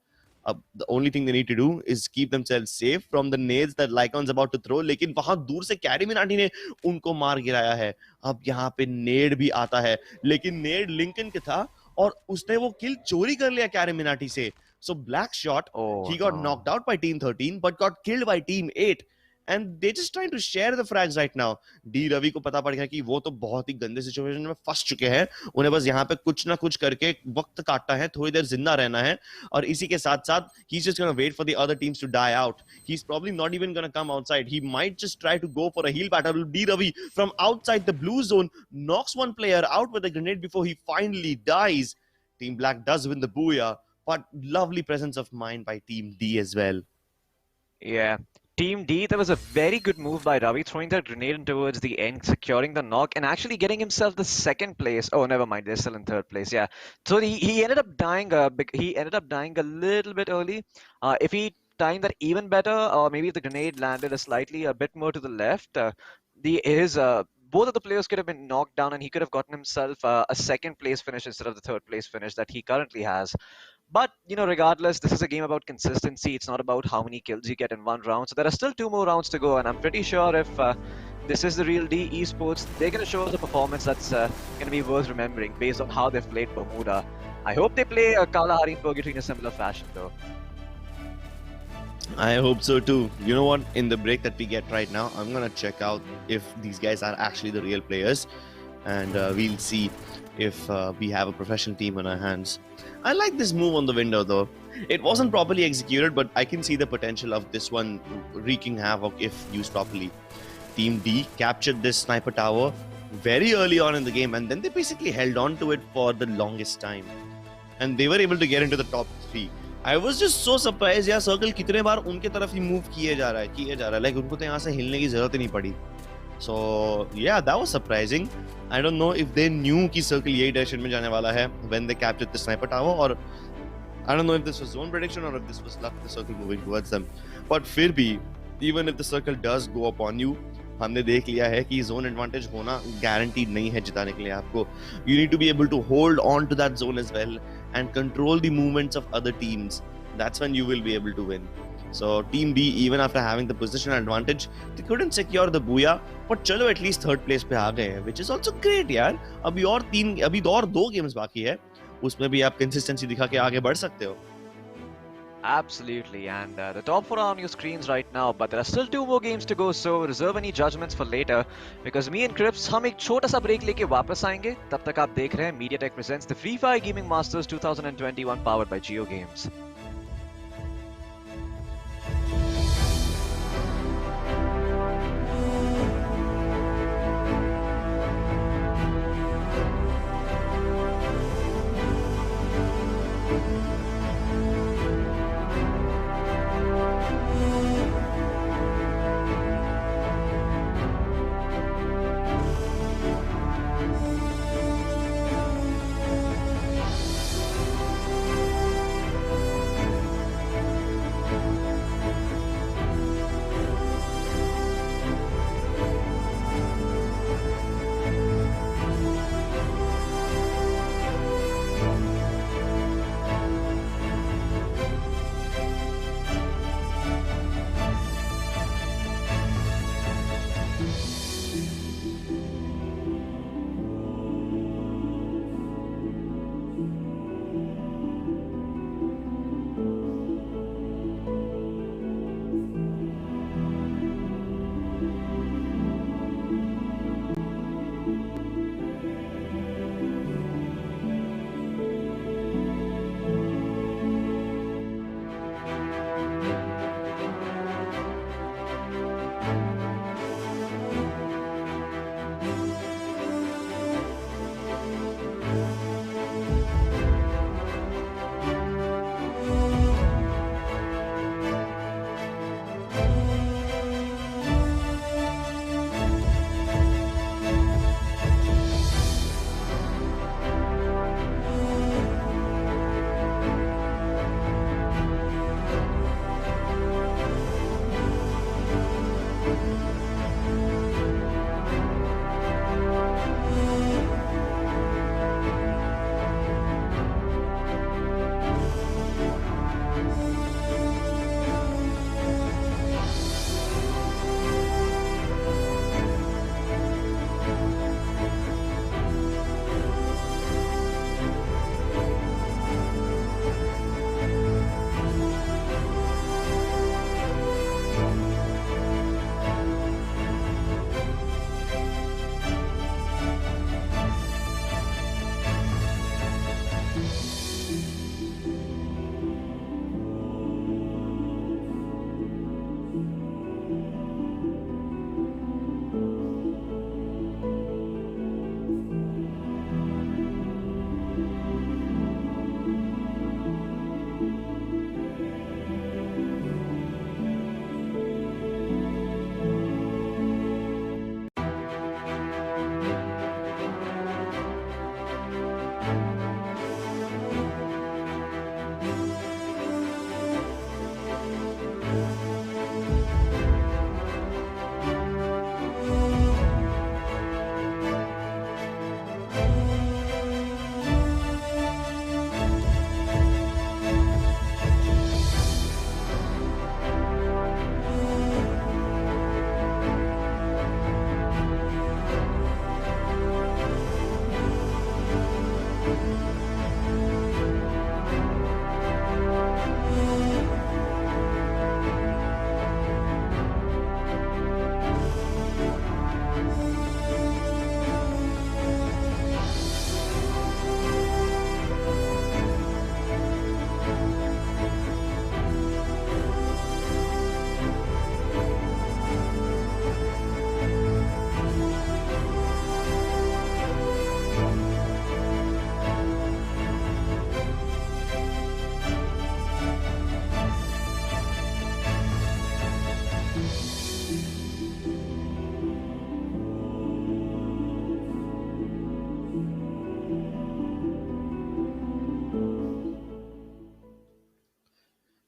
Speaker 4: The only thing they need to do is keep themselves safe from the nades that Lycon's about to throw. लेकिन वहां दूर से carry Minati ने उनको मार गिराया है. अब यहाँ पे नेड भी आता है, लेकिन नेड लिंकन के था और उसने वो किल चोरी कर लिया कैरी मिनाटी से. So Black Shot, he got knocked out by Team 13 but got killed by Team 8. And they're just trying to share the frags right now. D Ravi को पता पड़ गया कि वो तो बहुत ही गंदे सिचुएशन में फंस चुके हैं. उन्हें बस यहाँ पे कुछ ना कुछ करके वक्त काटना है, थोड़ी देर जिंदा रहना है. और इसी के साथ साथ he's just gonna wait for the other teams to die out. He's probably not even gonna come outside. He might just try to go for a heal battle. D Ravi from outside the blue zone knocks one player out with a grenade before he finally dies. Team Black does win the booyah, but lovely presence of mind by Team D as well.
Speaker 3: Yeah. Team D, there was a very good move by Ravi, throwing that grenade in towards the end, securing the knock, and actually getting himself the second place. Oh, never mind, they're still in third place. Yeah, so he ended up dying. He ended up dying a little bit early. If he timed that even better, or maybe if the grenade landed a bit more to the left, both of the players could have been knocked down, and he could have gotten himself a second place finish instead of the third place finish that he currently has. But, regardless, this is a game about consistency. It's not about how many kills you get in one round. So there are still 2 more rounds to go. And I'm pretty sure if this is the real D Esports, they're going to show us a performance that's going to be worth remembering based on how they've played Bermuda. I hope they play Kalahari and Purgatory in a similar fashion, though.
Speaker 4: I hope so too. You know what? In the break that we get right now, I'm going to check out if these guys are actually the real players. and we'll see if we have a professional team on our hands. I like this move on the window though. It wasn't properly executed, but I can see the potential of this one wreaking havoc if used properly. Team D captured this sniper tower very early on in the game, and then they basically held on to it for the longest time. And they were able to get into the top 3. I was just so surprised यार circle कितने बार उनके तरफ ही move किए जा रहा है like उनको तो यहाँ से हिलने की जरूरत ही नहीं पड़ी. So yeah, that was surprising. I don't know if they knew कि circle यही direction में जाने वाला है when they captured the sniper tower, or I don't know if this was zone prediction or if this was luck, the circle moving towards them. But फिर भी, even if the circle does go upon you, हमने देख लिया है कि zone advantage होना guaranteed नहीं है जिताने के लिए आपको. You need to be able to hold on to that zone as well and control the movements of other teams. That's when you will be able to win. So Team D, even after having the position advantage, they couldn't secure the booyah. But चलो at least third place पे आ गए हैं, which is also great यार. अभी और 2 games बाकी है. उसमें भी आप consistency दिखा के आगे बढ़ सकते हो.
Speaker 3: Absolutely, and the top 4 are on your screens right now, but there are still 2 more games to go, so reserve any judgments for later, because me and Crips हम एक छोटा सा break लेके वापस आएंगे. तब तक आप देख रहे हैं MediaTek presents the Free Fire Gaming Masters 2021 powered by JioGames.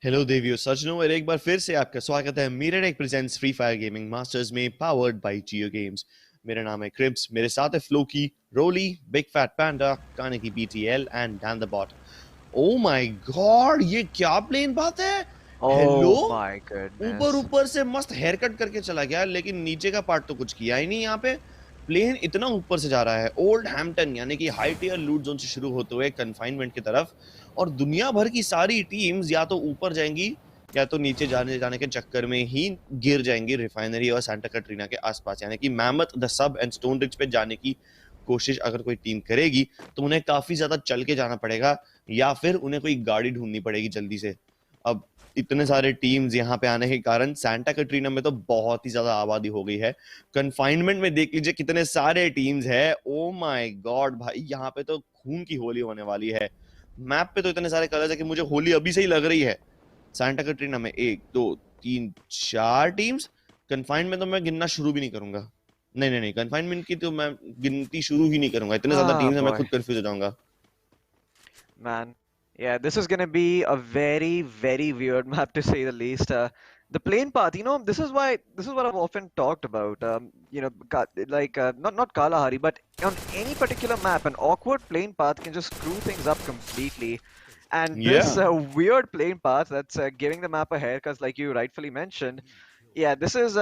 Speaker 4: Hello देवियो सज्जनों और एक बार फिर से आपका स्वागत है MediaTek presents free fire gaming masters में पावर्ड बाय JioGames। मेरा नाम है क्रिब्स, मेरे साथ है Floki, Roli, big fat panda, काने की BTL and Dan the bot. Oh my god, ये क्या प्लेन बात है। हेलो,
Speaker 3: Oh my
Speaker 4: ऊपर
Speaker 3: goodness.
Speaker 4: ऊपर से मस्त हेयर कट करके चला गया, लेकिन नीचे का पार्ट तो कुछ किया ही नहीं। यहाँ पे प्लेन इतना ऊपर से जा रहा है, ओल्ड हैम्पटन यानी कि हाई टियर लूट जोन से शुरू होते हुए कन्फाइनमेंट की तरफ, और दुनिया भर की सारी टीम्स या तो ऊपर जाएंगी या तो नीचे जाने जाने के चक्कर में ही गिर जाएंगी रिफाइनरी और सांता कैटरीना के आसपास। यानी कि mammoth, the sub and stone ridge पे जाने की कोशिश अगर कोई टीम करेगी तो उन्हें काफी ज्यादा चल के जाना पड़ेगा या फिर उन्हें कोई गाड़ी ढूंढनी पड़ेगी जल्दी से। अब इतने सारे टीम्स यहाँ पे आने के कारण सांता कैटरीना में तो बहुत ही ज्यादा आबादी हो गई है। कन्फाइनमेंट में देख लीजिए कितने सारे टीम्स है। ओ माय गॉड भाई, यहाँ पे तो खून की होली होने वाली है। मैप पे तो इतने सारे कलर्स है कि मुझे होली अभी से ही लग रही है। सांता कैटरीना में 1 2 3 4 टीम्स। कन्फाइनमेंट में तो मैं गिनना शुरू भी नहीं करूंगा। नहीं नहीं नहीं, कन्फाइनमेंट की तो मैं गिनती शुरू ही नहीं करूंगा। इतने ज्यादा
Speaker 3: Ah
Speaker 4: टीम्स है, मैं खुद
Speaker 3: boy,
Speaker 4: कंफ्यूज हो जाऊंगा।
Speaker 3: man. Yeah, this is gonna be a very, very weird map to say the least. The plane path, this is what I've often talked about. Not Kalahari, but on any particular map, an awkward plane path can just screw things up completely. And this
Speaker 4: Yeah.
Speaker 3: weird plane path that's giving the map a haircut, like you rightfully mentioned. Yeah, this is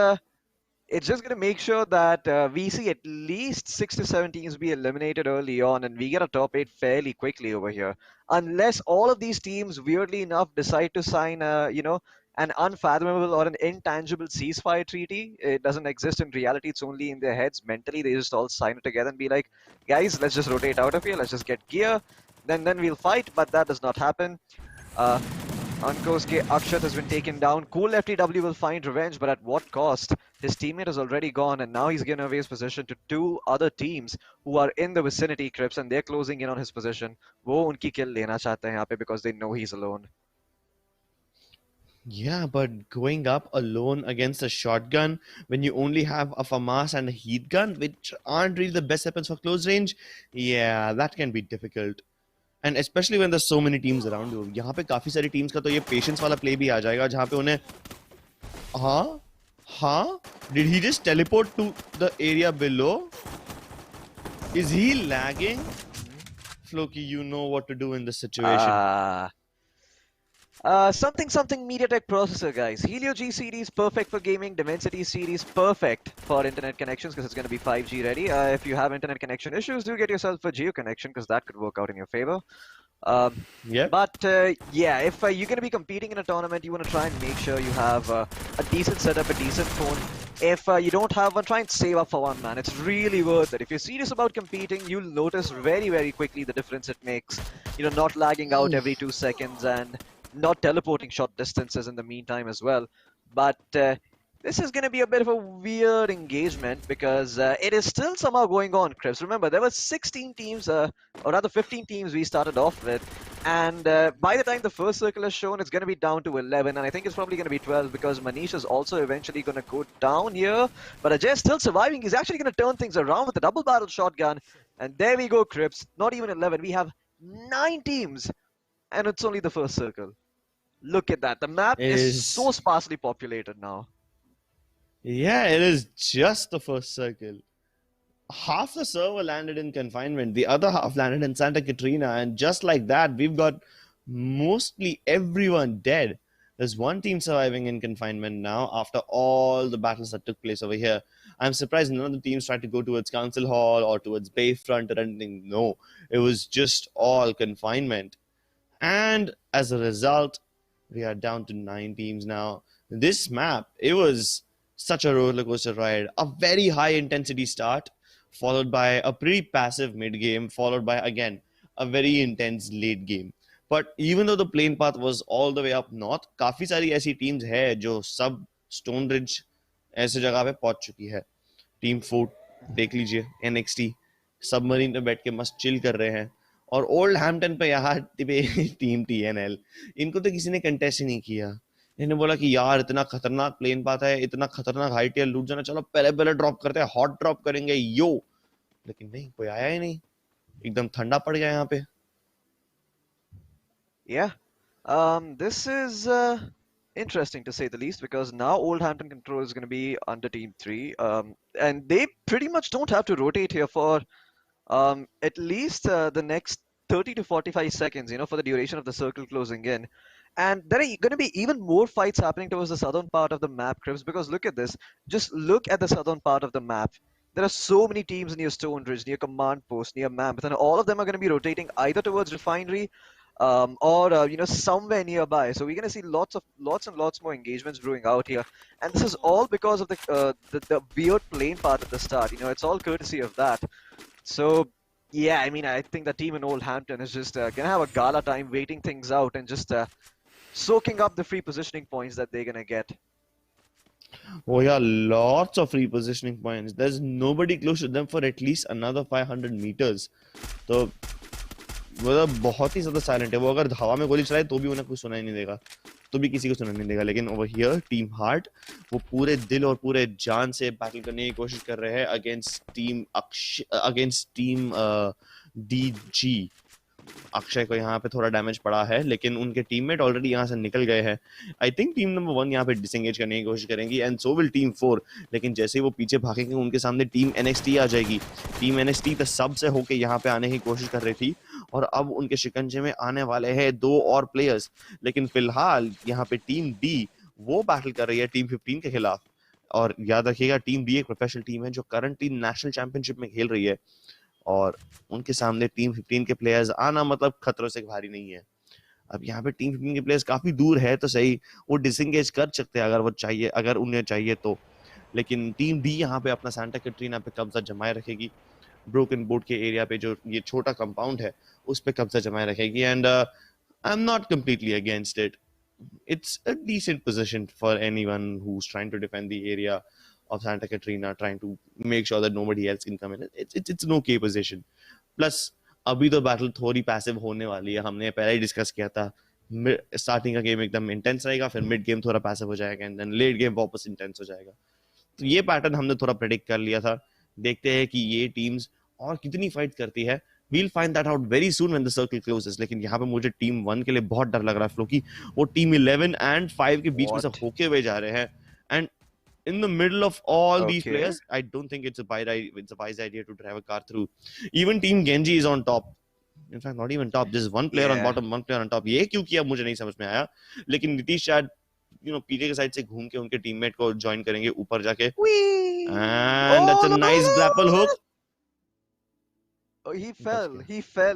Speaker 3: it's just going to make sure that we see at least 6 to 7 teams be eliminated early on, and we get a top 8 fairly quickly over here. Unless all of these teams, weirdly enough, decide to sign an unfathomable or an intangible ceasefire treaty. It doesn't exist in reality, it's only in their heads. Mentally, they just all sign it together and be like, guys, let's just rotate out of here, let's just get gear, then we'll fight, but that does not happen. Uh, Anko's Akshat has been taken down. Cool FTW will find revenge, but at what cost? His teammate is already gone, and now he's given away his position to 2 other teams who are in the vicinity, Crips, and they're closing in on his position. वो उनकी kill लेना चाहते हैं यहाँ पे because they know he's alone.
Speaker 4: Yeah, but going up alone against a shotgun when you only have a FAMAS and a heat gun, which aren't really the best weapons for close range, yeah, that can be difficult. And especially when there's so many teams around you. यहाँ पे काफी सारी teams का तो ये patience वाला play भी आ जाएगा जहाँ पे उन्हें हाँ हाँ did he just teleport to the area below? Is he lagging? Floki, you know what to do in this situation.
Speaker 3: Something MediaTek processor, guys. Helio G series perfect for gaming. Dimensity series perfect for internet connections because it's going to be 5G ready. If you have internet connection issues, do get yourself a Geo connection because that could work out in your favor.
Speaker 4: Yep.
Speaker 3: Yeah, if you're going to be competing in a tournament, you want to try and make sure you have a decent setup, a decent phone. If you don't have one, try and save up for one, man. It's really worth it. If you're serious about competing, you'll notice very, very quickly the difference it makes. Not lagging out every 2 seconds and not teleporting short distances in the meantime as well. But this is going to be a bit of a weird engagement because it is still somehow going on, Chris. Remember, there were 16 teams, or rather 15 teams we started off with. And by the time the first circle is shown, it's going to be down to 11. And I think it's probably going to be 12 because Manish is also eventually going to go down here. But Ajay is still surviving. He's actually going to turn things around with a double-barrel shotgun. And there we go, Crips. Not even 11. We have 9 teams. And it's only the first circle. Look at that. The map is so sparsely populated now.
Speaker 4: Yeah, it is just the first circle. Half the server landed in confinement, the other half landed in Santa Catrina, and just like that, we've got mostly everyone dead. There's one team surviving in confinement now after all the battles that took place over here. I'm surprised none of the teams tried to go towards Council Hall or towards Bayfront or anything. No, it was just all confinement. And as a result, we are down to 9 teams now. This map, it was such a roller coaster ride. A very high intensity start, followed by a pretty passive mid game, followed by again a very intense late game. But even though the plane path was all the way up north, काफी सारी ऐसी teams है जो सब stone ridge ऐसे जगह पे पहुंच चुकी है. टीम 4 देख लीजिए, NXT सबमरीन पे बैठ के मस्त चिल कर रहे हैं. और ओल्ड हैम्पटन पे यहाँ टीम TNL, इनको तो किसी ने कंटेस्ट ही नहीं किया. इन्होंने बोला कि यार इतना खतरनाक प्लेन पाथ है, इतना खतरनाक हाई टियर लूट जाना, चलो पहले पहले ड्रॉप करते हैं, हॉट ड्रॉप करेंगे यो. लेकिन नहीं, कोई आया ही नहीं, एकदम ठंडा पड़ गया यहाँ पे.
Speaker 3: Yeah. This is interesting to say the least because now Oldhampton control is going to be under Team 3, and they pretty much don't have to rotate here for at least the next 30 to 45 seconds, for the duration of the circle closing in. And there are going to be even more fights happening towards the southern part of the map, Cribs, because look at this. Just look at the southern part of the map. There are so many teams near Stone Ridge, near Command Post, near Mammoth, and all of them are going to be rotating either towards Refinery or somewhere nearby. So we're going to see lots and lots more engagements brewing out here, and this is all because of the weird plane path at the start. It's all courtesy of that. So, yeah, I mean, I think the team in Oldhampton is just going to have a gala time waiting things out and just soaking up the free positioning points that they're going to get.
Speaker 4: Oh yeah, lots of free positioning points. There's nobody close to them for at least another 500 meters. तो मतलब बहुत ही ज्यादा silent है वो. अगर हवा में गोली चलाए तो भी उन्हें कुछ सुनाई नहीं देगा, तो भी किसी को सुनाई नहीं देगा. लेकिन ओवर हियर टीम हार्ट वो पूरे दिल और पूरे जान से बैटल करने की कोशिश कर रहे हैं अगेंस्ट टीम डीजी. अक्षय को यहाँ पे थोड़ा डैमेज पड़ा है, लेकिन उनके टीममेट ऑलरेडी यहाँ से निकल गए हैं. आई थिंक टीम नंबर 1 यहाँ पे डिसएंगेज करने की कोशिश करेंगी एंड सो विल टीम 4. लेकिन जैसे ही वो पीछे भागेंगे उनके सामने टीम एनएक्सटी आ जाएगी. टीम एनएक्सटी तो सबसे होके यहाँ पे आने की कोशिश कर रही थी और अब उनके शिकंजे में आने वाले हैं 2 और प्लेयर्स. लेकिन फिलहाल यहाँ पे टीम डी वो बैटल कर रही है टीम 15 के खिलाफ. और याद रखिएगा टीम डी एक प्रोफेशनल टीम है जो करंटली नेशनल चैंपियनशिप में खेल रही है और उनके सामने टीम 15 के प्लेयर्स आना मतलब खतरों से भारी नहीं है. अब यहाँ पे टीम 15 के प्लेयर्स काफी दूर है तो सही, वो डिसएंगेज कर सकते हैं अगर उन्हें चाहिए तो. लेकिन टीम डी यहाँ पे अपना सांता कैटरीना पे कब्जा जमाए रखेगी. ब्रोकन बोर्ड के एरिया पे जो ये छोटा कंपाउंड है उस पे कब्जा जमाए रखेगी. And I am not completely against it. It's a decent position for anyone who's trying to defend the area of Santa Catrina, trying to make sure that nobody else can come in. It's an okay position. Plus, अभी तो battle थोड़ी passive होने वाली है. हमने पहले ही discuss किया था. स्टार्टिंग का गेम एकदम इंटेंस रहेगा, फिर मिड गेम थोड़ा पैसिव हो जाएगा एंड देन लेट गेम वापस इंटेंस हो जाएगा. तो ये पैटर्न हमने थोड़ा प्रेडिक्ट कर लिया था. देखते हैं कि ये टीम्स और कितनी फाइट करती है. We'll find that out very soon when the circle closes. लेकिन यहाँ पे मुझे टीम 1 के लिए बहुत डर लग रहा है क्योंकि वो टीम 11 and 5 के बीच में से होके हुए जा रहे हैं. And in the middle of all these players, I don't think it's a wise idea to drive a car through. Even team Genji is on top. In fact, not even top. Just one player on bottom, one player on top. ये क्यों किया मुझे नहीं समझ में आया. लेकिन नीतीश शायद पीछे के साइड से घूम के उनके टीममेट को ज्वाइन करेंगे ऊपर जाके. And that's a nice grapple hook.
Speaker 3: Oh, he fell.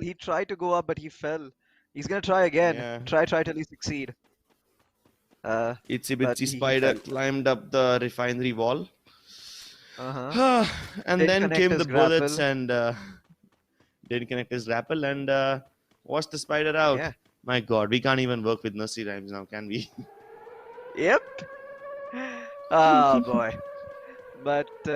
Speaker 3: He tried to go up, but he fell. He's gonna try again. Try till he succeed.
Speaker 4: Itsy Bitsy Spider climbed up the refinery wall. And then came the bullets and didn't connect his grapple and washed the spider out. Yeah. My God, we can't even work with nursery rhymes now, can we?
Speaker 3: Yep. Oh boy. But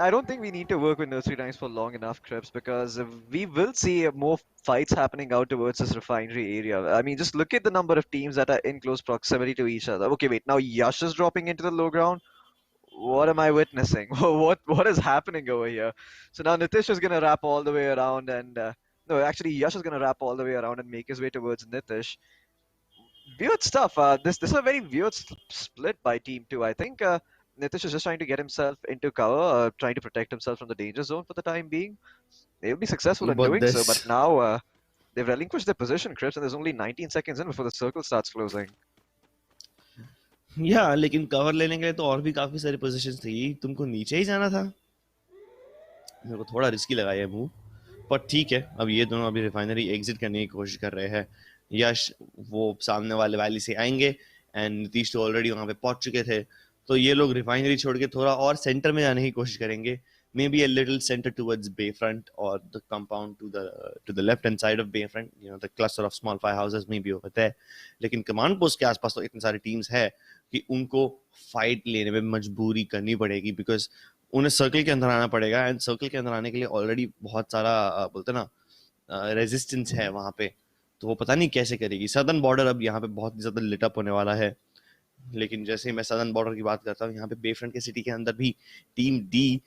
Speaker 3: I don't think we need to work with nursery rhymes for long enough, Crips, because we will see more fights happening out towards this refinery area. I mean, just look at the number of teams that are in close proximity to each other. Okay, wait, now Yash is dropping into the low ground. What am I witnessing? What is happening over here? So now Nitish is going to wrap all the way around and... no, actually, Yash is going to wrap all the way around and make his way towards Nitish. Weird stuff. This is a very weird split by Team 2. I think... Nitish is just trying to get himself into cover, trying to protect himself from the danger zone for the time being. They'll be successful in doing so, but now they've relinquished their position, Crips, and there's only 19 seconds in before the circle starts closing.
Speaker 4: Yeah, लेकिन cover लेने के लिए तो और भी काफी सारी positions थी. तुमको नीचे ही जाना था. मेरे को थोड़ा रिस्की लगा ये मूव, पर ठीक है. अब ये दोनों अभी रिफाइनरी एग्जिट करने की कोशिश कर रहे हैं. यश वो सामने वाले वैली से आएंगे एंड नीतीश तो ऑलरेडी वहां पे पहुंच चुके थे. तो ये लोग रिफाइनरी छोड़ के थोड़ा और सेंटर में जाने की कोशिश करेंगे. Maybe a little center towards Bayfront or the compound to the left hand side of Bayfront. The cluster of small firehouses may be over there. लेकिन कमांड पोस्ट के आसपास तो इतनी सारी टीम्स है कि उनको फाइट लेने में मजबूरी करनी पड़ेगी, बिकॉज उन्हें सर्कल के अंदर आना पड़ेगा. एंड सर्कल के अंदर आने के लिए ऑलरेडी बहुत सारा बोलते ना रेजिस्टेंस है वहां पे. तो वो पता नहीं कैसे करेगी. सदर्न बॉर्डर अब यहाँ पे बहुत ज्यादा लिट अप होने वाला है. लेकिन जैसे ही मैं सदर्न बॉर्डर की बात करता हूँ, यहाँ पे बेफ्रंट के सिटी के अंदर भी टीम डी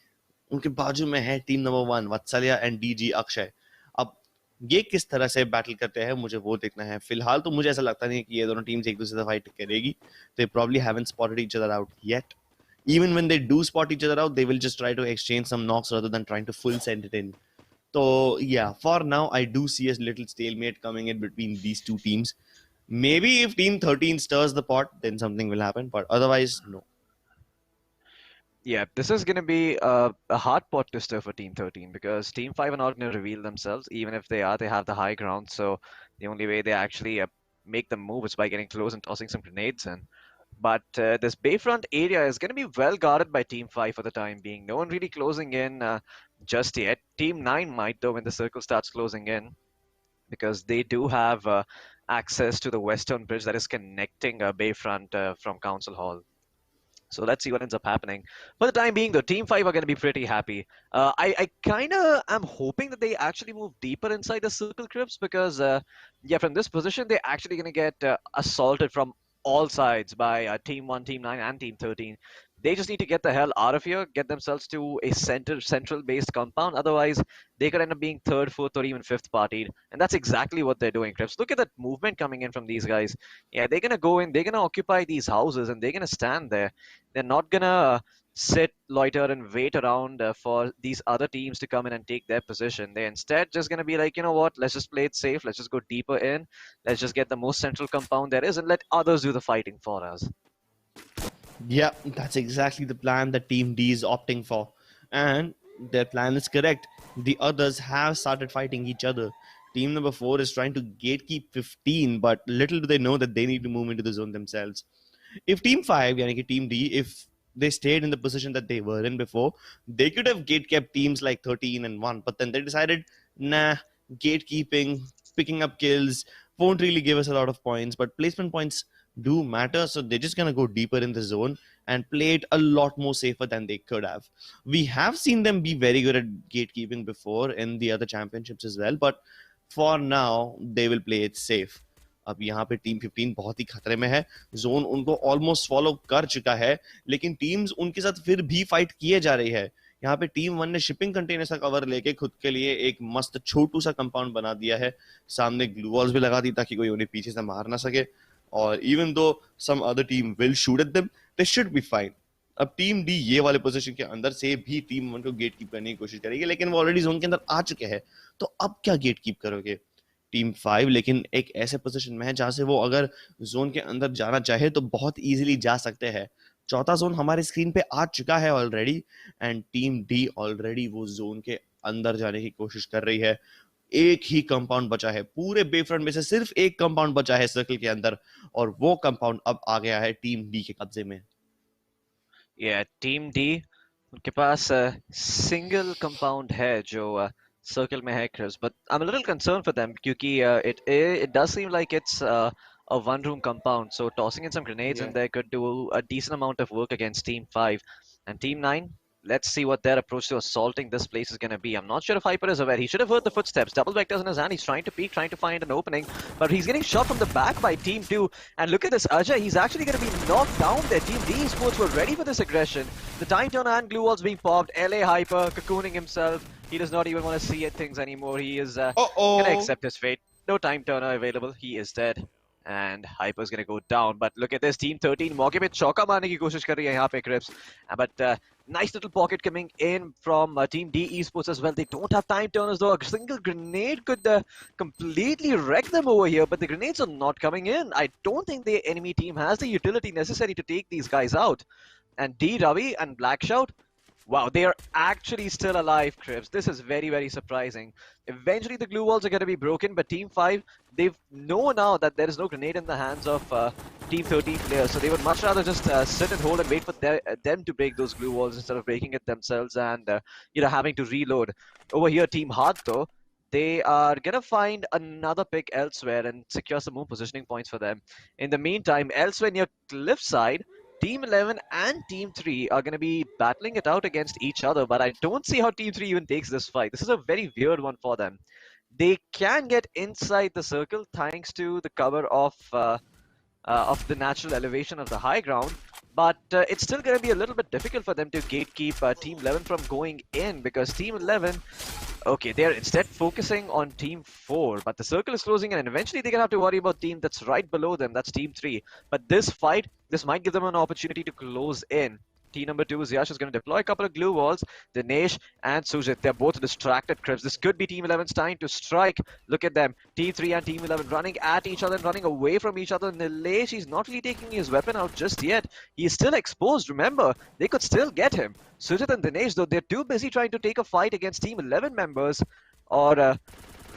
Speaker 4: उनके बाजू में है team number 1 Vatsalya and DG Akshay. अब ये किस तरह से बैटल करते हैं मुझे वो देखना है। फिलहाल तो मुझे ऐसा लगता नहीं है कि ये दोनों टीम्स एक दूसरे से फाइट करेगी। They probably haven't spotted each other out yet. Even when they do spot each other out, they will just try to exchange some knocks rather than trying to full send it in. So yeah, for now I do see a little stalemate coming in between these two teams. Maybe if Team 13 stirs the pot, then something will happen. But otherwise, no.
Speaker 3: Yeah, this is going to be a hard pot to stir for Team 13 because Team 5 are not going to reveal themselves. Even if they are, they have the high ground. So the only way they actually make the move is by getting close and tossing some grenades in. But this Bayfront area is going to be well guarded by Team 5 for the time being. No one really closing in just yet. Team 9 might, though, when the circle starts closing in, because they do have access to the western bridge that is connecting Bayfront from Council Hall. So let's see what ends up happening. For the time being, though, Team 5 are going to be pretty happy. I kind of am hoping that they actually move deeper inside the circle crypts because, yeah, from this position, they're actually going to get assaulted from all sides by Team 1, Team 9, and Team 13. They just need to get the hell out of here, get themselves to a central-based compound. Otherwise, they could end up being third, fourth, or even fifth partied. And that's exactly what they're doing, Crips. Look at that movement coming in from these guys. Yeah, they're going to go in, they're going to occupy these houses, and they're going to stand there. They're not gonna sit, loiter, and wait around for these other teams to come in and take their position. They're instead just gonna be like, you know what? Let's just play it safe. Let's just go deeper in. Let's just get the most central compound there is, and let others do the fighting for us.
Speaker 4: Yeah, that's exactly the plan that Team D is opting for. And their plan is correct. The others have started fighting each other. Team number 4 is trying to gatekeep 15, but little do they know that they need to move into the zone themselves. If Team 5, yani ki Team D, if they stayed in the position that they were in before, they could have gatekept teams like 13 and 1, but then they decided, nah, gatekeeping, picking up kills won't really give us a lot of points, but placement points do matter, so they're just gonna go deeper in the zone and play it a lot more safer than they could have. We have seen them be very good at gatekeeping before in the other championships as well, but for now they will play it safe. अब यहाँ पे team 15 बहुत ही खतरे में है, zone उनको almost follow कर चुका है, लेकिन टीम्स उनके साथ फिर भी फाइट किए जा रही है। यहाँ पे टीम 1 ने शिपिंग कंटेनर्स का कवर लेके खुद के लिए एक मस्त छोटू सा कंपाउंड बना दिया है, सामने ग्लू वॉल्स भी लगा दी ताकि कोई उन्हें पीछे से मार ना सके, और even though some other team will shoot at them, they should be fine. अब टीम डी ये वाले पोजीशन के अंदर से भी टीम 1 को गेट कीप करने की कोशिश करेगी, लेकिन वो ऑलरेडी जोन के अंदर आ चुके हैं, तो अब क्या गेट कीप करोगे? टीम 5 लेकिन एक ऐसे पोजीशन में है जहां से वो अगर जोन के अंदर जाना चाहे तो बहुत इजीली जा सकते हैं। चौथा जोन हमारे स्क्रीन पे आ चुका है already, and team D already वो जोन के अंदर जाने की कोशिश कर रही है। एक ही कंपाउंड बचा है, पूरे बेफ्रंट में से सिर्फ एक कंपाउंड बचा है सर्कल के अंदर, और वो कंपाउंड अब आ गया है टीम डी के कब्जे में।
Speaker 3: टीम डी उनके पास सिंगल कंपाउंड है जो circle में है, Chris, but I'm a little concerned for them क्योंकि it does seem like it's a one-room compound, so tossing in some grenades in there could do a decent amount of work against Team 5. And Team 9, let's see what their approach to assaulting this place is going to be. I'm not sure if Hyper is aware. He should have heard the footsteps. Double vectors in his hand. He's trying to peek, trying to find an opening, but he's getting shot from the back by Team 2. And look at this Ajay. He's actually going to be knocked down there. Team D Sports were ready for this aggression. The time turner and glue walls being popped. LA Hyper cocooning himself. He does not even want to see things anymore. He is going to accept his fate. No time turner available. He is dead. And Hyper's going to go down. But look at this. Team 13 मौके पे चौका मारने की कोशिश कर रही है यहाँ पे Crips. But nice little pocket coming in from Team D Esports as well. They don't have time turners though. A single grenade could completely wreck them over here. But the grenades are not coming in. I don't think the enemy team has the utility necessary to take these guys out. And D Ravi and Blackshout, wow, they are actually still alive, Crips. This is very, very surprising. Eventually, the glue walls are going to be broken, but Team 5, they know now that there is no grenade in the hands of Team 13 players, so they would much rather just sit and hold and wait for them to break those glue walls instead of breaking it themselves and having to reload. Over here, Team Heart, though, they are going to find another pick elsewhere and secure some more positioning points for them. In the meantime, elsewhere near Cliffside, Team 11 and Team 3 are going to be battling it out against each other, but I don't see how Team 3 even takes this fight. This is a very weird one for them. They can get inside the circle thanks to the cover of the natural elevation of the high ground, But it's still going to be a little bit difficult for them to gatekeep Team 11 from going in, because Team 11, okay, they're instead focusing on Team 4, but the circle is closing in, and eventually they're going to have to worry about team that's right below them, that's Team 3. But this fight, this might give them an opportunity to close in. Team number 2, Yash, is going to deploy a couple of glue walls. Dinesh and Sujit, they're both distracted, Crips. This could be Team 11's time to strike. Look at them. Team 3 and Team 11 running at each other and running away from each other. Nilesh, he's not really taking his weapon out just yet. He's still exposed, remember. They could still get him. Sujit and Dinesh, though, they're too busy trying to take a fight against Team 11 members. Or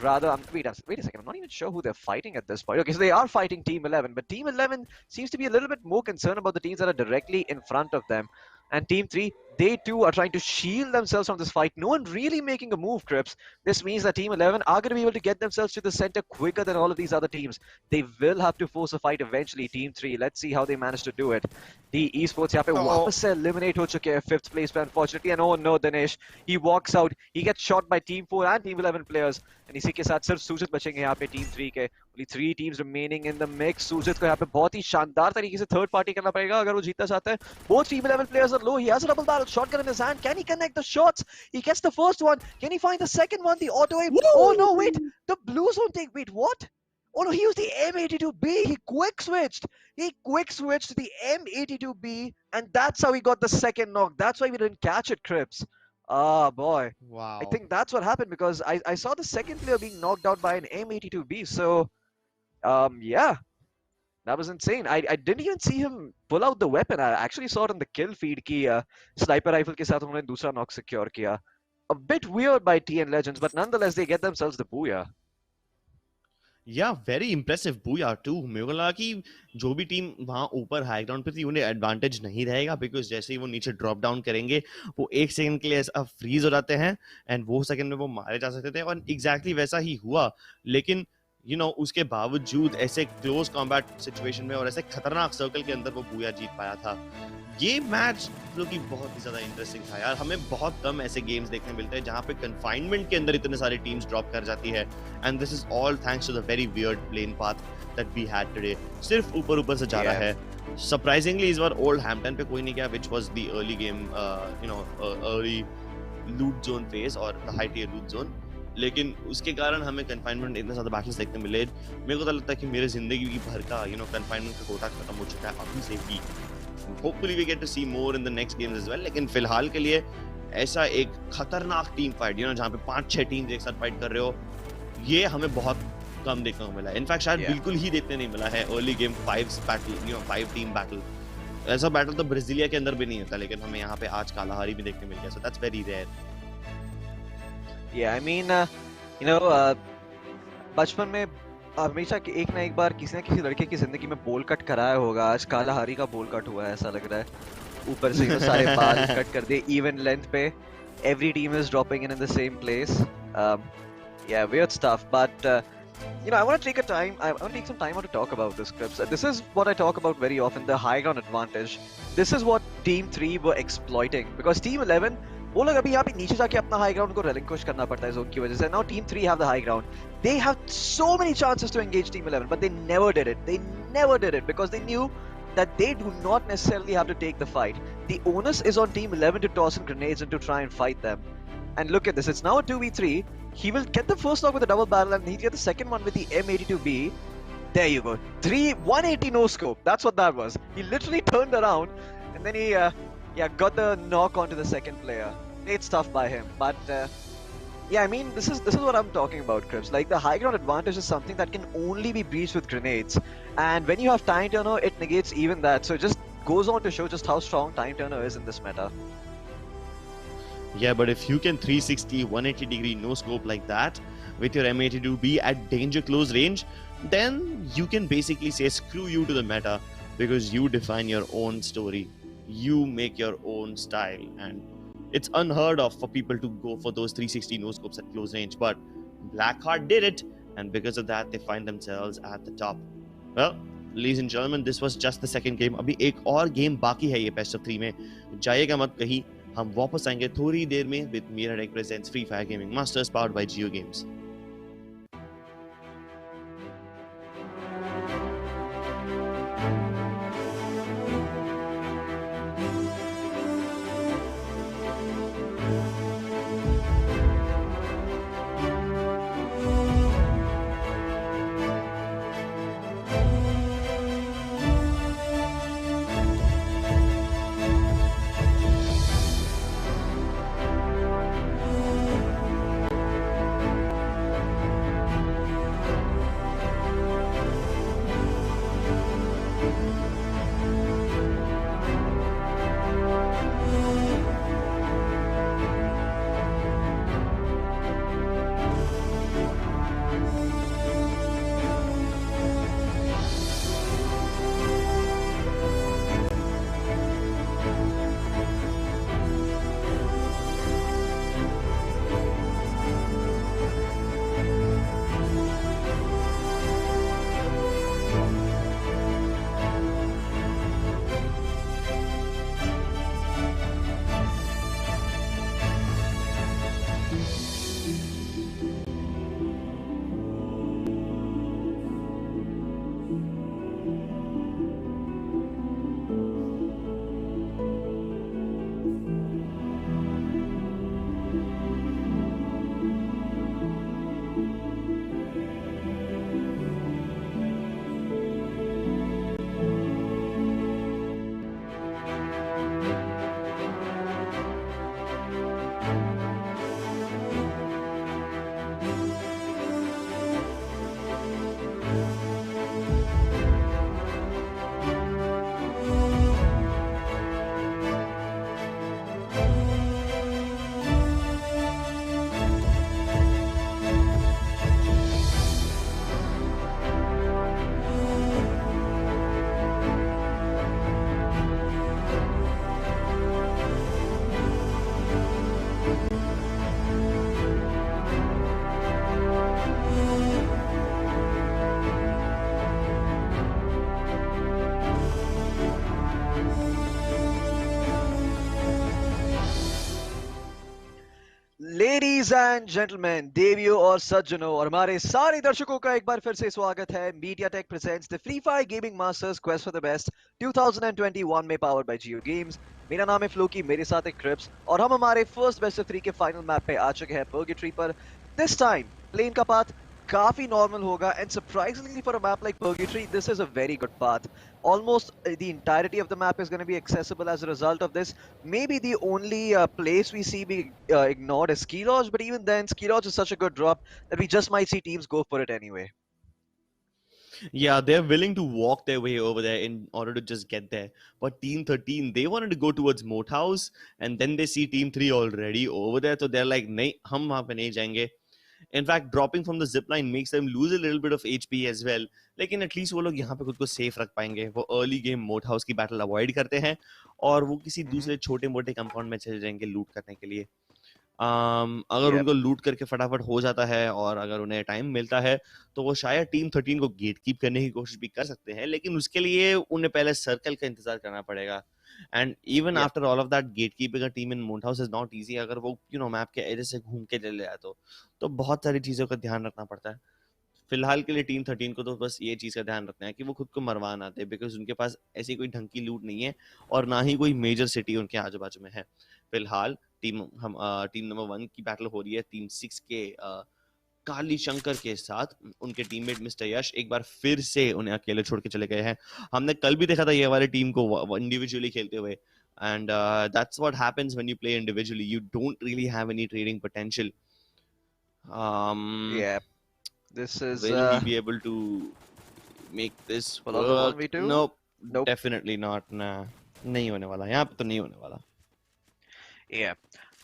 Speaker 3: rather, wait a second, I'm not even sure who they're fighting at this point. Okay, so they are fighting Team 11, but Team 11 seems to be a little bit more concerned about the teams that are directly in front of them. And Team 3, they too are trying to shield themselves from this fight. No one really making a move, Crips. This means that Team 11 are going to be able to get themselves to the center quicker than all of these other teams. They will have to force a fight eventually, Team 3. Let's see how they manage to do it. The esports यहाँ पे वापस से eliminate हो चुके हैं 5th place पे unfortunately. And oh no, Dinesh, he walks out. He gets shot by Team 4 and Team 11 players. And इसी के साथ सिर्फ सूजित बचेंगे यहाँ पे Team 3 के. Only 3 teams remaining in the mix. सूजित को यहाँ पे बहुत ही शानदार तरीके से थर्ड पार्टी करना पड़ेगा अगर वो जीतना चाहता है. Both Team 11 players are low. He has a double barrel shotgun in his hand. Can he connect the shots? He gets the first one. Can he find the second one? The auto aim. Oh no, wait. The blues won't take. Wait, what? Oh no, he used the M82B. He quick switched. He quick switched to the M82B, and that's how he got the second knock. That's why we didn't catch it, Crips. Ah, boy.
Speaker 4: Wow.
Speaker 3: I think that's what happened, because I saw the second player being knocked out by an M82B. So, yeah. That was insane. I didn't even see him pull out the weapon. I actually saw it on the kill feed कि sniper rifle के साथ उन्होंने दूसरा knock secure किया. A bit weird by TN Legends, but nonetheless they get themselves the booyah.
Speaker 4: या very impressive booyah to. मेरे को लगा कि जो भी टीम वहां ऊपर हाई ग्राउंड पे थी उन्हें एडवांटेज नहीं रहेगा, बिकॉज जैसे ही वो नीचे ड्रॉप डाउन करेंगे वो 1 सेकंड के लिए ऐसा फ्रीज हो जाते हैं एंड वो सेकंड में वो मारे जा सकते थे, और एग्जैक्टली वैसा ही हुआ. लेकिन उसके बावजूद ऐसे क्लोज कॉम्बैट सिचुएशन में और ऐसे खतरनाक सर्कल के अंदर वो बूया जीत पाया था. ये मैच जो कि बहुत ही ज्यादा इंटरेस्टिंग था यार. हमें बहुत कम ऐसे गेम्स देखने मिलते हैं जहां पे कन्फाइनमेंट के अंदर इतने सारे टीम्स ड्रॉप कर जाती है, and this is all thanks to the very weird plane path that we had today. सिर्फ ऊपर ऊपर से जा रहा है. सरप्राइजिंगली इस बार ओल्ड हैम्पटन पे कोई नहीं गया, which was the early game early लूट जोन फेज और द हाई टियर लूट जोन. लेकिन उसके कारण हमें कन्फाइनमेंट इतने ज्यादा बैटल्स देखने मिले. मेरे को तो लगता है कि मेरे जिंदगी की भर का कन्फाइनमेंट का कोटा खत्म हो चुका है अभी से ही. Hopefully we get to see more in the next games as well. लेकिन फिलहाल के लिए ऐसा एक खतरनाक टीम फाइट जहाँ पे 5-6 टीम्स एक साथ फाइट कर रहे हो, ये हमें बहुत कम देखने को मिला है. इनफैक्ट शायद बिल्कुल ही देखने नहीं मिला है early game 5 battle 5 team battle. ऐसा बैटल तो ब्राजीलिया के अंदर भी नहीं होता, लेकिन हमें यहाँ पे आज कालाहारी भी देखने मिल गया. So that's very rare.
Speaker 3: Yeah, I mean, बचपन में हमेशा एक ना एक बार किसी न किसी लड़के की जिंदगी में बोल कट कराया होगा. आज कालाहारी का बोल कट हुआ है ऐसा लग रहा है. ऊपर से सारे बाल कट कर दिए इवन लेंथ पे. Every team is dropping in the same place. Yeah, weird stuff. But I want to take some time out to talk about this, Crips. This is what I talk about very often: the high ground advantage. This is what Team 3 were exploiting, because Team 11 वो लोग अभी यहाँ पे नीचे जाके अपना high ground को relinquish करना पड़ता है जोन की वजह से. Now Team 3 have the high ground. They have so many chances to engage Team 11, but they never did it. They never did it because they knew that they do not necessarily have to take the fight. The onus is on Team 11 to toss in grenades and to try and fight them. And look at this. It's now a 2v3. He will get the first knock with a double barrel, and he'll get the second one with the M82B. There you go. 180 no scope. That's what that was. He literally turned around, and then he got the knock onto the second player. It's tough by him, but yeah, I mean, this is what I'm talking about, Crips. Like, the high ground advantage is something that can only be breached with grenades, and when you have time turner, it negates even that. So it just goes on to show just how strong time turner is in this meta.
Speaker 4: Yeah, but if you can 360 180 degree no scope like that with your M82B at danger close range, then you can basically say screw you to the meta, because you define your own story, you make your own style, and it's unheard of for people to go for those 360 no scopes at close range, but Blackheart did it, and because of that they find themselves at the top. Well, ladies and gentlemen, this was just the second game. अभी एक और game बाकी है ये best of 3 में. जाइएगा मत कहीं. हम वापस आएंगे थोड़ी देर में with MediaTek presents Free Fire Gaming Masters powered by JioGames.
Speaker 3: Ladies and gentleman, देवियों और सज्जनों और हमारे सारे दर्शकों का एक बार फिर से स्वागत है। MediaTek presents the free fire gaming masters quest for the best 2021 में पावर्ड बाय जियो गेम्स। मेरा नाम है फ्लोकी, मेरे साथ है क्रिप्स और हम हमारे फर्स्ट बेस्ट ऑफ 3 के फाइनल मैप पे आ चुके हैं पर्गेट्री पर। दिस टाइम प्लेन का पाथ काफी नॉर्मल होगा and surprisingly for a map like purgatory this is a very good path. Almost the entirety of the map is going to be accessible as a result of this. Maybe the only place we see being ignored is Ski Lodge, but even then, Ski Lodge is such a good drop that we just might see teams go for it anyway.
Speaker 4: Yeah, they're willing to walk their way over there in order to just get there. But Team 13, they wanted to go towards Moat House, and then they see Team 3 already over there, so they're like, "Nahi, hum wahan pe nahi jayenge." In fact, dropping from the zip line makes them lose a little bit of HP as well. लेकिन at least वो लोग यहाँ पे खुद को safe रख पाएंगे. वो अर्ली गेम मोट हाउस की बैटल अवॉइड करते हैं और वो किसी दूसरे छोटे मोटे कंपाउंड में चले जाएंगे लूट करने के लिए. अगर उनको लूट करके फटाफट हो जाता है और अगर उन्हें टाइम मिलता है तो वो शायद टीम 13 को गेट कीप करने की कोशिश भी कर सकते हैं, लेकिन उसके लिए उन्हें पहले सर्कल का इंतजार करना पड़ेगा. And even after all of that gatekeeping a team in moat house is not easy. अगर वो मैप के एज से घूम के चले जाए तो बहुत सारी चीजों का ध्यान रखना पड़ता है. फिलहाल के लिए टीम 13 को तो बस ये चीज का ध्यान रखना है कि वो खुद को मरवा ना दे, बिकॉज उनके पास ऐसी कोई ढंग की लूट नहीं है और ना ही कोई मेजर सिटी उनके आजू बाजू में है. फिलहाल टीम नंबर 1 की बैटल हो रही है टीम 6 के काली शंकर के साथ. उनके टीममेट मिस्टर यश एक बार फिर से उन्हें अकेले छोड़ के चले गए हैं. हमने कल भी देखा था ये वाले टीम को इंडिविजुअली खेलते हुए, and that's what happens when you play individually. You don't really have any trading potential.
Speaker 3: Yeah, this is
Speaker 4: will we be able to make this
Speaker 3: work? 1v2?
Speaker 4: Nope,
Speaker 3: definitely
Speaker 4: not. Nah, नहीं होने वाला यहाँ पे, तो नहीं होने वाला.
Speaker 3: Yeah.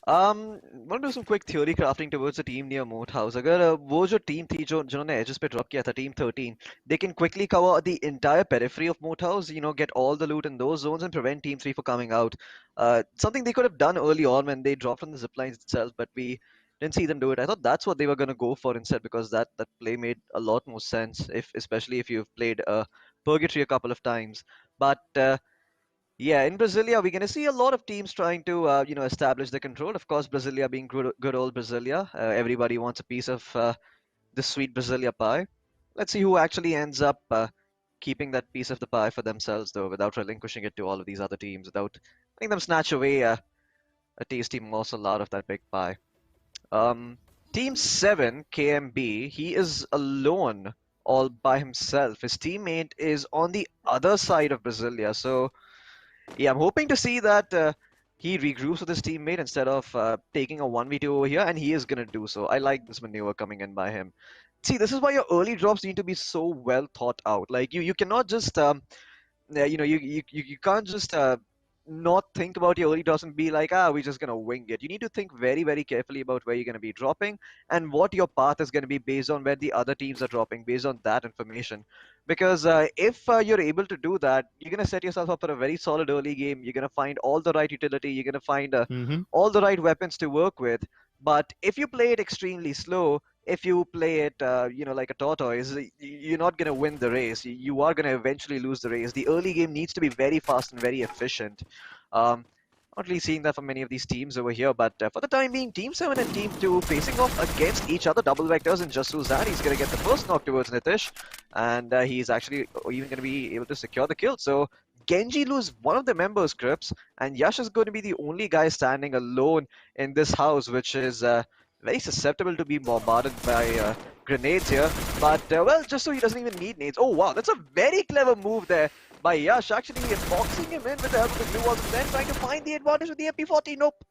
Speaker 3: Want to do some quick theory crafting towards the team near Moat House. अगर वो जो टीम थी जिन्होंने edges पे drop किया था, team 13, they can quickly cover the entire periphery of Moat House, get all the loot in those zones and prevent team 3 from coming out. Something they could have done early on when they dropped from the zip lines itself, but we didn't see them do it. I thought that's what they were going to go for instead, because that play made a lot more sense, especially if you've played Purgatory a couple of times. But yeah, in Brasilia, we're going to see a lot of teams trying to, establish the control. Of course, Brasilia being good old Brasilia, everybody wants a piece of the sweet Brasilia pie. Let's see who actually ends up keeping that piece of the pie for themselves, though, without relinquishing it to all of these other teams, without letting them snatch away a tasty morsel out of that big pie. Team 7, KMB, he is alone, all by himself. His teammate is on the other side of Brasilia, so yeah, I'm hoping to see that he regroups with his teammate instead of taking a 1v2 over here, and he is going to do so. I like this maneuver coming in by him. See, this is why your early drops need to be so well thought out. Like, you cannot just, you can't just not think about your early drops and be like, we're just going to wing it. You need to think very, very carefully about where you're going to be dropping and what your path is going to be based on where the other teams are dropping, based on that information. Because if you're able to do that, you're going to set yourself up for a very solid early game. You're going to find all the right utility. You're going to find all the right weapons to work with. But if you play it extremely slow, if you play it, like a tortoise, you're not going to win the race. You are going to eventually lose the race. The early game needs to be very fast and very efficient. Not really seeing that for many of these teams over here, but for the time being, Team 7 and Team 2 facing off against each other. Double vectors in Jasu's hand. He's going to get the first knock towards Nitish, and he's actually even going to be able to secure the kill. So Genji lose one of the members, Crips, and Yash is going to be the only guy standing alone in this house, which is very susceptible to be bombarded by grenades here. But, well, just so he doesn't even need nades. Oh, wow, that's a very clever move there by Yash, actually boxing him in with the help of the glue walls and then trying to find the advantage with the MP40. Nope.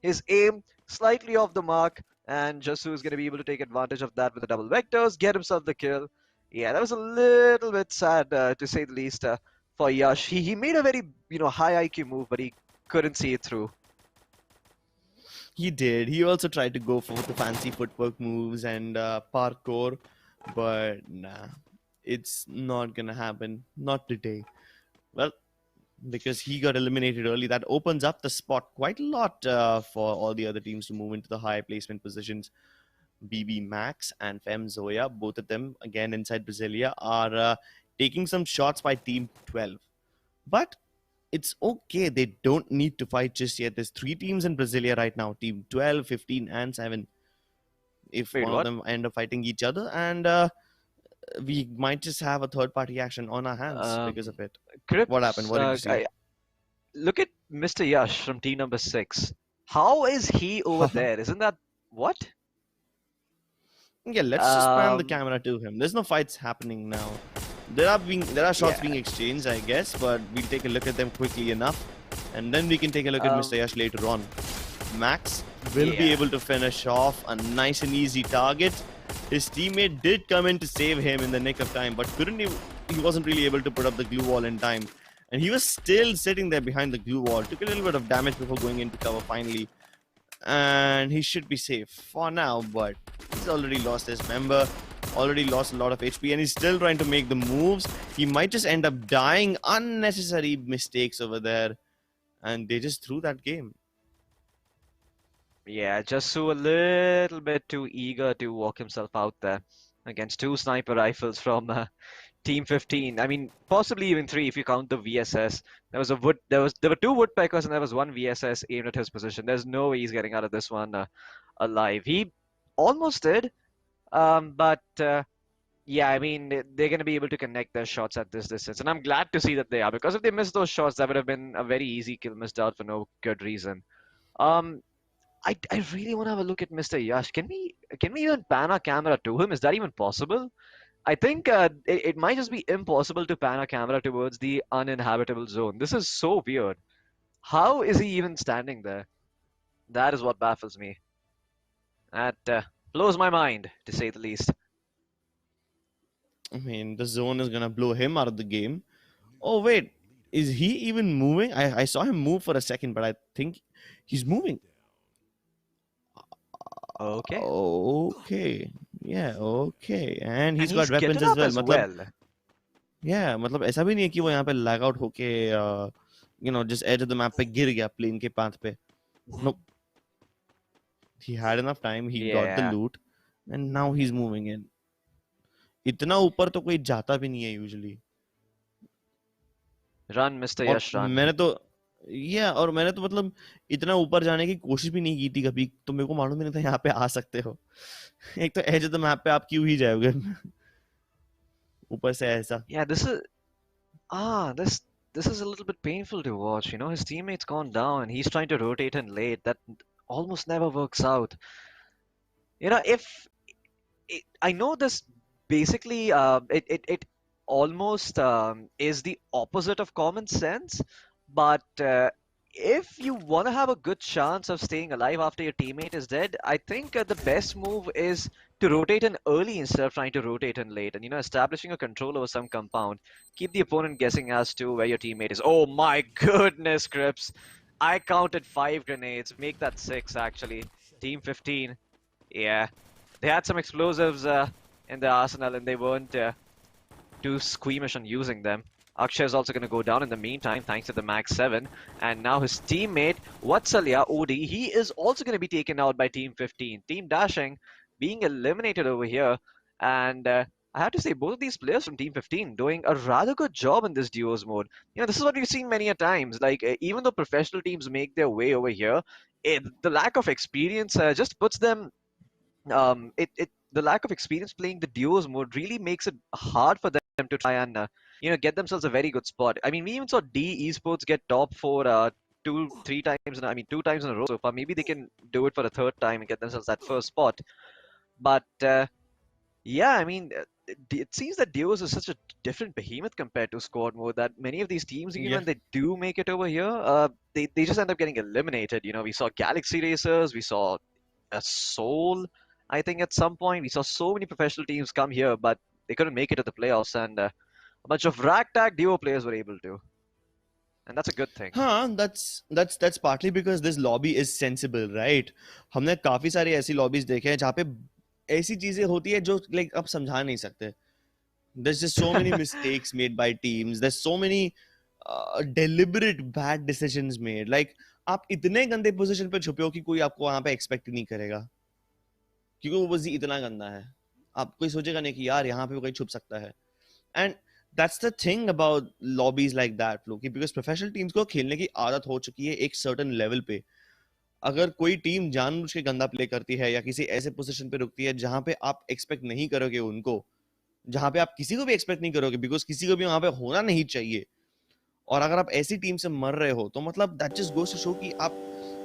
Speaker 3: His aim slightly off the mark, and Jasu is going to be able to take advantage of that with the double vectors, get himself the kill. Yeah, that was a little bit sad, to say the least, for Yash. He made a very, high IQ move, but he couldn't see it through.
Speaker 4: He did. He also tried to go for the fancy footwork moves and parkour, but nah, it's not gonna happen. Not today. Well, because he got eliminated early, that opens up the spot quite a lot for all the other teams to move into the high placement positions. BB Max and Fem Zoya, both of them again inside Brasilia, are taking some shots by Team 12. But it's okay. They don't need to fight just yet. There's 3 teams in Brasilia right now. Team 12, 15, and 7. If
Speaker 3: Wait,
Speaker 4: one
Speaker 3: what?
Speaker 4: of them end up fighting each other, and we might just have a third-party action on our hands because of it.
Speaker 3: Crips,
Speaker 4: What happened? What did you see?
Speaker 3: Look at Mr. Yash from team number 6. How is he over there? Isn't that... What?
Speaker 4: Yeah, let's just pan the camera to him. There's no fights happening now. There are shots being exchanged, I guess, but we'll take a look at them quickly enough, and then we can take a look at Mr. Yash later on. Max will be able to finish off a nice and easy target. His teammate did come in to save him in the nick of time, but he wasn't really able to put up the glue wall in time. And he was still sitting there behind the glue wall. Took a little bit of damage before going into cover finally. And he should be safe for now, but he's already lost his member. Already lost a lot of HP, and he's still trying to make the moves. He might just end up dying. Unnecessary mistakes over there. And they just threw that game.
Speaker 3: Yeah, Jasu a little bit too eager to walk himself out there against 2 sniper rifles from Team 15. I mean, possibly even 3 if you count the VSS. There were 2 woodpeckers and there was 1 VSS aimed at his position. There's no way he's getting out of this one alive. He almost did, but yeah, I mean, they're going to be able to connect their shots at this distance, and I'm glad to see that they are, because if they missed those shots, that would have been a very easy kill missed out for no good reason. I really want to have a look at Mr. Yash. Can we even pan our camera to him? Is that even possible? I think it might just be impossible to pan our camera towards the uninhabitable zone. This is so weird. How is he even standing there? That is what baffles me. That blows my mind, to say the least.
Speaker 4: I mean, the zone is gonna blow him out of the game. Oh wait, is he even moving? I saw him move for a second, but I think he's moving.
Speaker 3: Okay.
Speaker 4: Okay. Yeah, okay. And he's
Speaker 3: And
Speaker 4: got weapons
Speaker 3: kitted up
Speaker 4: as well.
Speaker 3: well.
Speaker 4: Yeah, मतलब ऐसा भी नहीं है कि वो यहाँ पे lag out होके just edge of the map पे गिर गया plane के path पे. Nope. He had enough time. He got the loot, and now he's moving in. इतना ऊपर तो कोई जाता भी नहीं है usually.
Speaker 3: Run, Mr. Yash, run.
Speaker 4: और मैंने तो मतलब इतना ऊपर जाने की कोशिश भी नहीं की थी कभी, तो मेरे को मालूम ही नहीं था यहाँ पे आ सकते हो. एक तो एज ऑफ द मैप पे आप क्यों ही जाओगे ऊपर से ऐसा.
Speaker 3: Yeah, this is a little bit painful to watch. His teammate's gone down and he's trying to rotate in late. That almost never works out. I know this basically it almost is the opposite of common sense, but if you want to have a good chance of staying alive after your teammate is dead, I think the best move is to rotate in early instead of trying to rotate in late, and establishing a control over some compound. Keep the opponent guessing as to where your teammate is. Oh my goodness, Crips. I counted 5 grenades. Make that 6 actually. Team 15. Yeah. They had some explosives in their arsenal and they weren't too squeamish on using them. Akshay is also going to go down in the meantime thanks to the Max 7. And now his teammate, Vatsalya Odi, he is also going to be taken out by Team 15. Team Dashing being eliminated over here. And I have to say, both of these players from Team 15 doing a rather good job in this duos mode. This is what we've seen many a times. Like, even though professional teams make their way over here, the lack of experience just puts them. The lack of experience playing the duos mode really makes it hard for them to try and get themselves a very good spot. I mean, we even saw D Esports get top four 2 times in, I mean 2 times in a row so far. Maybe they can do it for the third time and get themselves that first spot. But yeah, I mean, it seems that duos is such a different behemoth compared to squad mode that many of these teams, even
Speaker 4: Yeah.
Speaker 3: when they do make it over here, they just end up getting eliminated. We saw Galaxy Racers, we saw a Soul, I think at some point. We saw so many professional teams come here, but they couldn't make it to the playoffs, and a bunch of ragtag duo players were able to, and that's a good thing.
Speaker 4: That's partly because this lobby is sensible, right? हमने काफी सारी ऐसी lobbies देखे हैं जहाँ पे ऐसी चीजें होती है जो like आप समझा नहीं सकते. There's just so many mistakes made by teams. There's so many deliberate bad decisions made. Like आप इतने गंदे पोजीशन पे छुपे हो कि कोई आपको वहां पे एक्सपेक्ट नहीं करेगा, क्योंकि वो बस इतना गंदा है. आप कोई सोचेगा नहीं कि यार यहाँ पे कोई छुप सकता है. And that's the thing about lobbies like that, Loki, because professional teams को खेलने की आदत हो चुकी है एक certain level पे. अगर कोई टीम जानबूझ के गंदा प्ले करती है या किसी ऐसे पोजीशन पे रुकती है जहां पे आप एक्सपेक्ट नहीं करोगे उनको, जहां पे आप किसी को भी एक्सपेक्ट नहीं करोगे, बिकॉज किसी को भी वहां पे होना नहीं चाहिए, और अगर आप ऐसी टीम से मर रहे हो तो मतलब that just goes to show कि आप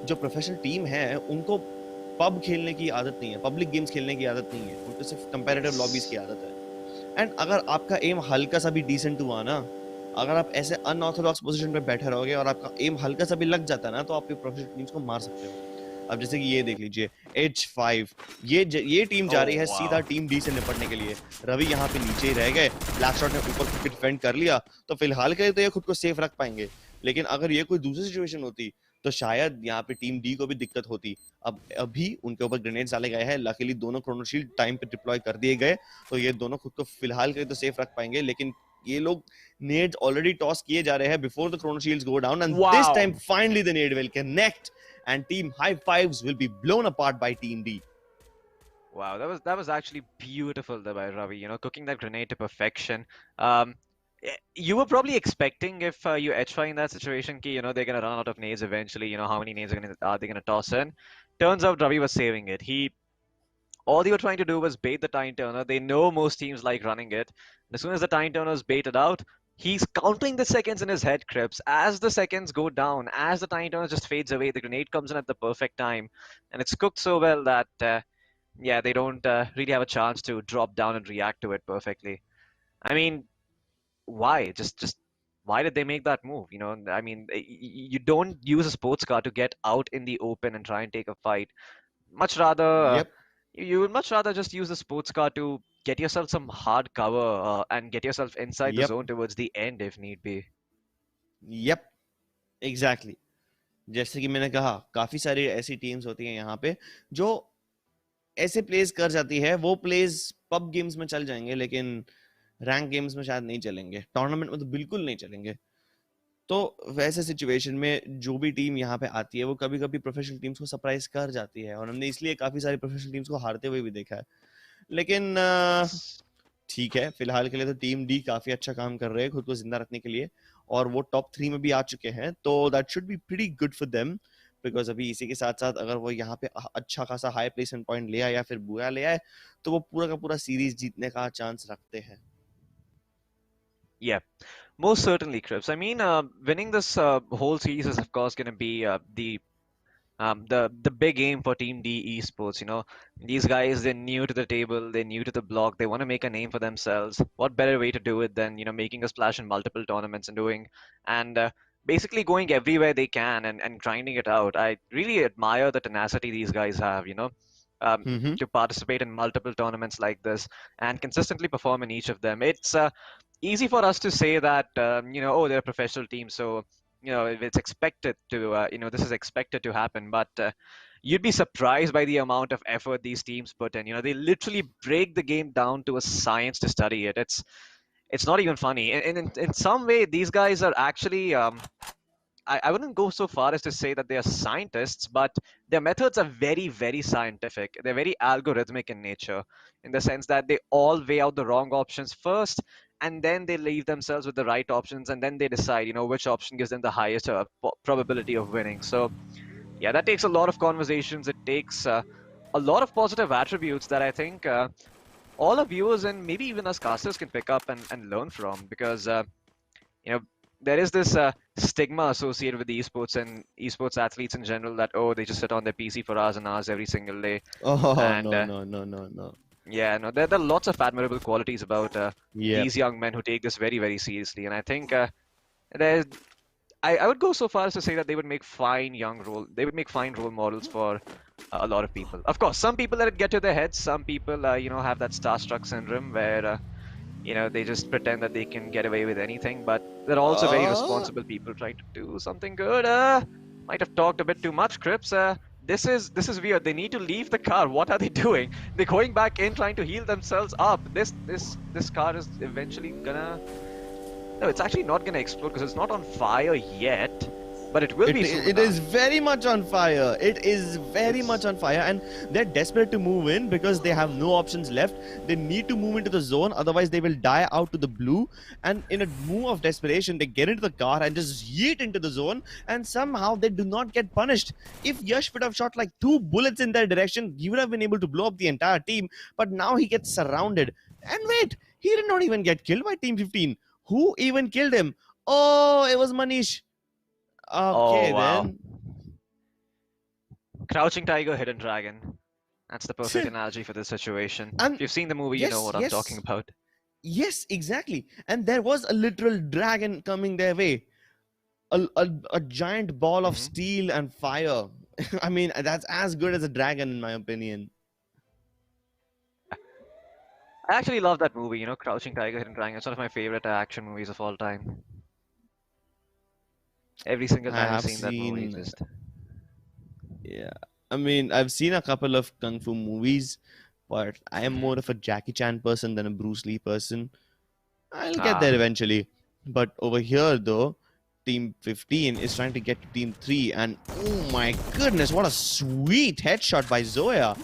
Speaker 4: जो प्रोफेशनल टीम है उनको पब खेलने की आदत नहीं है, पब्लिक गेम्स खेलने की आदत नहीं है, उनको सिर्फ कंपैरेटिव लॉबीज की आदत है. एंड अगर आपका एम हल्का सा भी डिसेंट हुआ ना, अगर आप ऐसे अनऑर्थोडॉक्स पोजीशन पे बैठे रहोगे और आपका एम हल्का सा भी लग जाता है ना, तो आप प्रोफेशनल टीम्स को मार सकते हो. अब जैसे कि ये देख लीजिए H5, ये टीम जा रही है सीधा टीम डी से निपटने के लिए. रवि यहाँ पे नीचे ही रह गए, ब्लैक शॉट ने ऊपर खुद डिफेंड कर लिया, तो फिलहाल के लिए तो ये खुद को सेफ रख पाएंगे. लेकिन अगर ये कोई दूसरी सिचुएशन होती तो शायद यहाँ पे टीम डी को भी दिक्कत होती. अब अभी उनके ऊपर ग्रेनेड्स डाले गए हैं, लकीली दोनों क्रोनोशील्ड टाइम पे डिप्लॉय कर दिए गए, तो ये दोनों खुद को फिलहाल के लिए तो सेफ रख पाएंगे. लेकिन ये लोग नेड्स ऑलरेडी टॉस किए जा रहे हैं before the chronoshields go down, and this time finally the Ned will connect and team high fives will be blown apart by team D.
Speaker 3: Wow, that was actually beautiful there by Ravi, cooking that grenade to perfection. You were probably expecting, if you H5 in that situation, ki, they're gonna run out of nades eventually. How many nades are they gonna toss in? Turns out Ravi was saving it. All they were trying to do was bait the Time Turner. They know most teams like running it. As soon as the Time Turner is baited out, he's counting the seconds in his head, Crips. As the seconds go down, as the Time Turner just fades away, the grenade comes in at the perfect time. And it's cooked so well that, they don't really have a chance to drop down and react to it perfectly. I mean, why? Just why did they make that move? I mean, you don't use a sports car to get out in the open and try and take a fight. Much rather...
Speaker 4: Yep.
Speaker 3: You would much rather just use the sports car to get yourself some hard cover and get yourself inside the zone towards the end if need be.
Speaker 4: Yep, exactly. जैसे कि मैंने कहा, काफी सारी ऐसी teams होती हैं यहाँ पे जो ऐसे प्लेस कर जाती है. वो प्लेस पब गेम्स में चल जाएंगे, लेकिन रैंक गेम्स में शायद नहीं चलेंगे, टूर्नामेंट में तो बिल्कुल नहीं चलेंगे. तो वैसे सिचुएशन में जो भी टीम यहाँ पे आती है वो कभी कभी प्रोफेशनल टीम्स को सरप्राइज कर जाती है, और हमने इसलिए काफी सारी प्रोफेशनल टीम्स को हारते हुए भी देखा है. लेकिन ठीक है, फिलहाल के लिए तो टीम डी काफी अच्छा काम कर रहे हैं खुद को जिंदा रखने के लिए, और वो टॉप 3 में भी आ चुके हैं, तो that should be pretty good for them. Because अभी इसी के साथ साथ अगर वो यहाँ पे अच्छा खासा हाई प्लेसमेंट पॉइंट ले आए या फिर बुरा ले आए, तो वो पूरा का पूरा सीरीज जीतने का चांस रखते हैं.
Speaker 3: Yeah, most certainly, Crips. I mean, winning this whole series is, of course, going to be the big aim for Team D Esports. These guys, they're new to the table, they're new to the block, they want to make a name for themselves. What better way to do it than making a splash in multiple tournaments and basically going everywhere they can and grinding it out. I really admire the tenacity these guys have. To participate in multiple tournaments like this and consistently perform in each of them. It's easy for us to say that they're a professional team, so it's expected to this is expected to happen, but you'd be surprised by the amount of effort these teams put in. They literally break the game down to a science to study it. It's not even funny. In some way, these guys are actually I wouldn't go so far as to say that they are scientists, but their methods are very, very scientific. They're very algorithmic in nature, in the sense that they all weigh out the wrong options first, and then they leave themselves with the right options, and then they decide, which option gives them the highest probability of winning. So, yeah, that takes a lot of conversations. It takes a lot of positive attributes that I think all our viewers and maybe even us casters can pick up and learn from, because you know there is this stigma associated with esports and esports athletes in general, that they just sit on their PC for hours and hours every single day.
Speaker 4: Oh,
Speaker 3: And
Speaker 4: no, no, no, no, no.
Speaker 3: yeah, no, there are lots of admirable qualities about
Speaker 4: Yep.
Speaker 3: these young men who take this very, very seriously. And I think there's I would go so far as to say that they would make fine role models for a lot of people. Of course, some people let it get to their heads. Some people, have that starstruck syndrome where, they just pretend that they can get away with anything. But there are also very responsible people trying to do something good. Might have talked a bit too much, Crips. This is weird. They need to leave the car. What are they doing? They're going back in, trying to heal themselves up. This car is eventually gonna. No, it's actually not gonna explode because it's not on fire yet, but it will be soon
Speaker 4: It
Speaker 3: enough.
Speaker 4: is very much on fire. It is very much on fire, and they're desperate to move in because they have no options left. They need to move into the zone, otherwise they will die out to the blue. And in a move of desperation, they get into the car and just yeet into the zone, and somehow they do not get punished. If Yash would have shot like 2 bullets in their direction, he would have been able to blow up the entire team. But now he gets surrounded. And wait, he did not even get killed by Team 15. Who even killed him? Oh, it was Manish. Okay,
Speaker 3: Oh wow.
Speaker 4: then.
Speaker 3: Crouching Tiger, Hidden Dragon. That's the perfect analogy for this situation.
Speaker 4: And
Speaker 3: If you've seen the movie, you know
Speaker 4: yes,
Speaker 3: what I'm talking
Speaker 4: yes,
Speaker 3: about.
Speaker 4: yes, exactly. And there was a literal dragon coming their way. A giant ball of
Speaker 3: Hmm.
Speaker 4: steel and fire. I mean, that's as good as a dragon, in my opinion.
Speaker 3: I actually love that movie, Crouching Tiger, Hidden Dragon. It's one of my favorite action movies of all time. Every single
Speaker 4: I
Speaker 3: time I've
Speaker 4: have
Speaker 3: seen that movie,
Speaker 4: seen,
Speaker 3: just.
Speaker 4: yeah. I mean, I've seen a couple of kung fu movies, but I am
Speaker 3: Mhm.
Speaker 4: more of a Jackie Chan person than a Bruce Lee person. I'll get
Speaker 3: Ah,
Speaker 4: there eventually. But over here, though, Team 15 is trying to get to Team 3, and oh my goodness, what a sweet headshot by Zoya!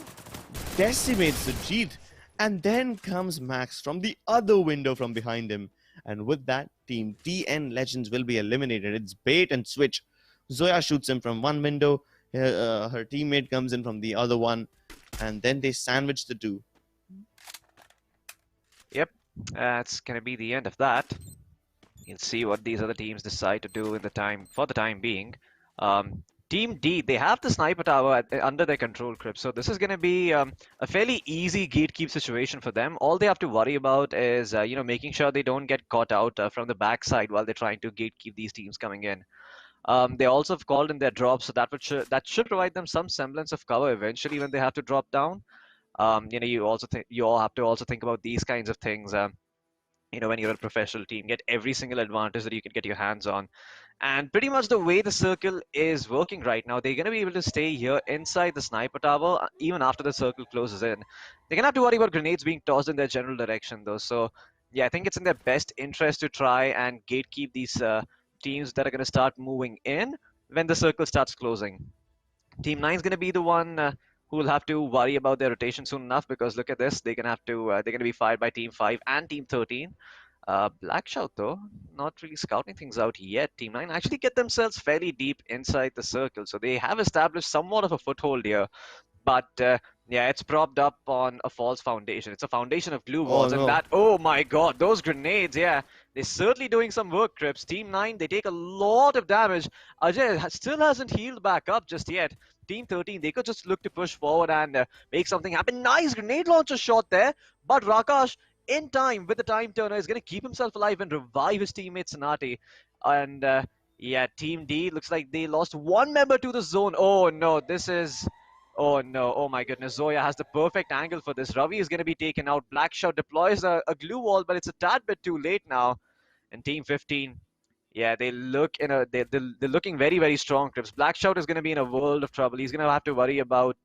Speaker 4: Decimates the Jeet, and then comes Max from the other window from behind him. And with that, Team TN Legends will be eliminated. It's bait and switch. Zoya shoots him from one window, her teammate comes in from the other one, and then they sandwich the two.
Speaker 3: yep. That's gonna be the end of that. You'll see what these other teams decide to do for the time being. Team D, they have the sniper tower under their control, Crip. So this is going to be a fairly easy gatekeep situation for them. All they have to worry about is, making sure they don't get caught out from the backside while they're trying to gatekeep these teams coming in. They also have called in their drops, so that should provide them some semblance of cover eventually when they have to drop down. You all have to also think about these kinds of things. When you're a professional team, get every single advantage that you can get your hands on. And pretty much the way the circle is working right now, they're going to be able to stay here inside the sniper tower even after the circle closes in. They're going to have to worry about grenades being tossed in their general direction, though. So, yeah, I think it's in their best interest to try and gatekeep these teams that are going to start moving in when the circle starts closing. Team 9 is going to be the one who will have to worry about their rotation soon enough, because look at this. They're going to be fired by Team 5 and Team 13. Black Shout, though, not really scouting things out yet. Team 9 actually get themselves fairly deep inside the circle, so they have established somewhat of a foothold here. But yeah, it's propped up on a false foundation. It's a foundation of glue
Speaker 4: Oh
Speaker 3: walls, and
Speaker 4: no.
Speaker 3: that, oh my god, those grenades, yeah, they're certainly doing some work, Crips. Team 9, they take a lot of damage. Ajay still hasn't healed back up just yet. Team 13, they could just look to push forward and make something happen. Nice grenade launcher shot there, but Rakash, in time, with the time turner, is going to keep himself alive and revive his teammate Sonati. And yeah, Team D looks like they lost one member to the zone. Oh no, this is. Oh no, oh my goodness. Zoya has the perfect angle for this. Ravi is going to be taken out. Blackshot deploys a glue wall, but it's a tad bit too late now. And Team 15, yeah, they're looking very, very strong, Crips. Blackshout is going to be in a world of trouble. He's going to have to worry about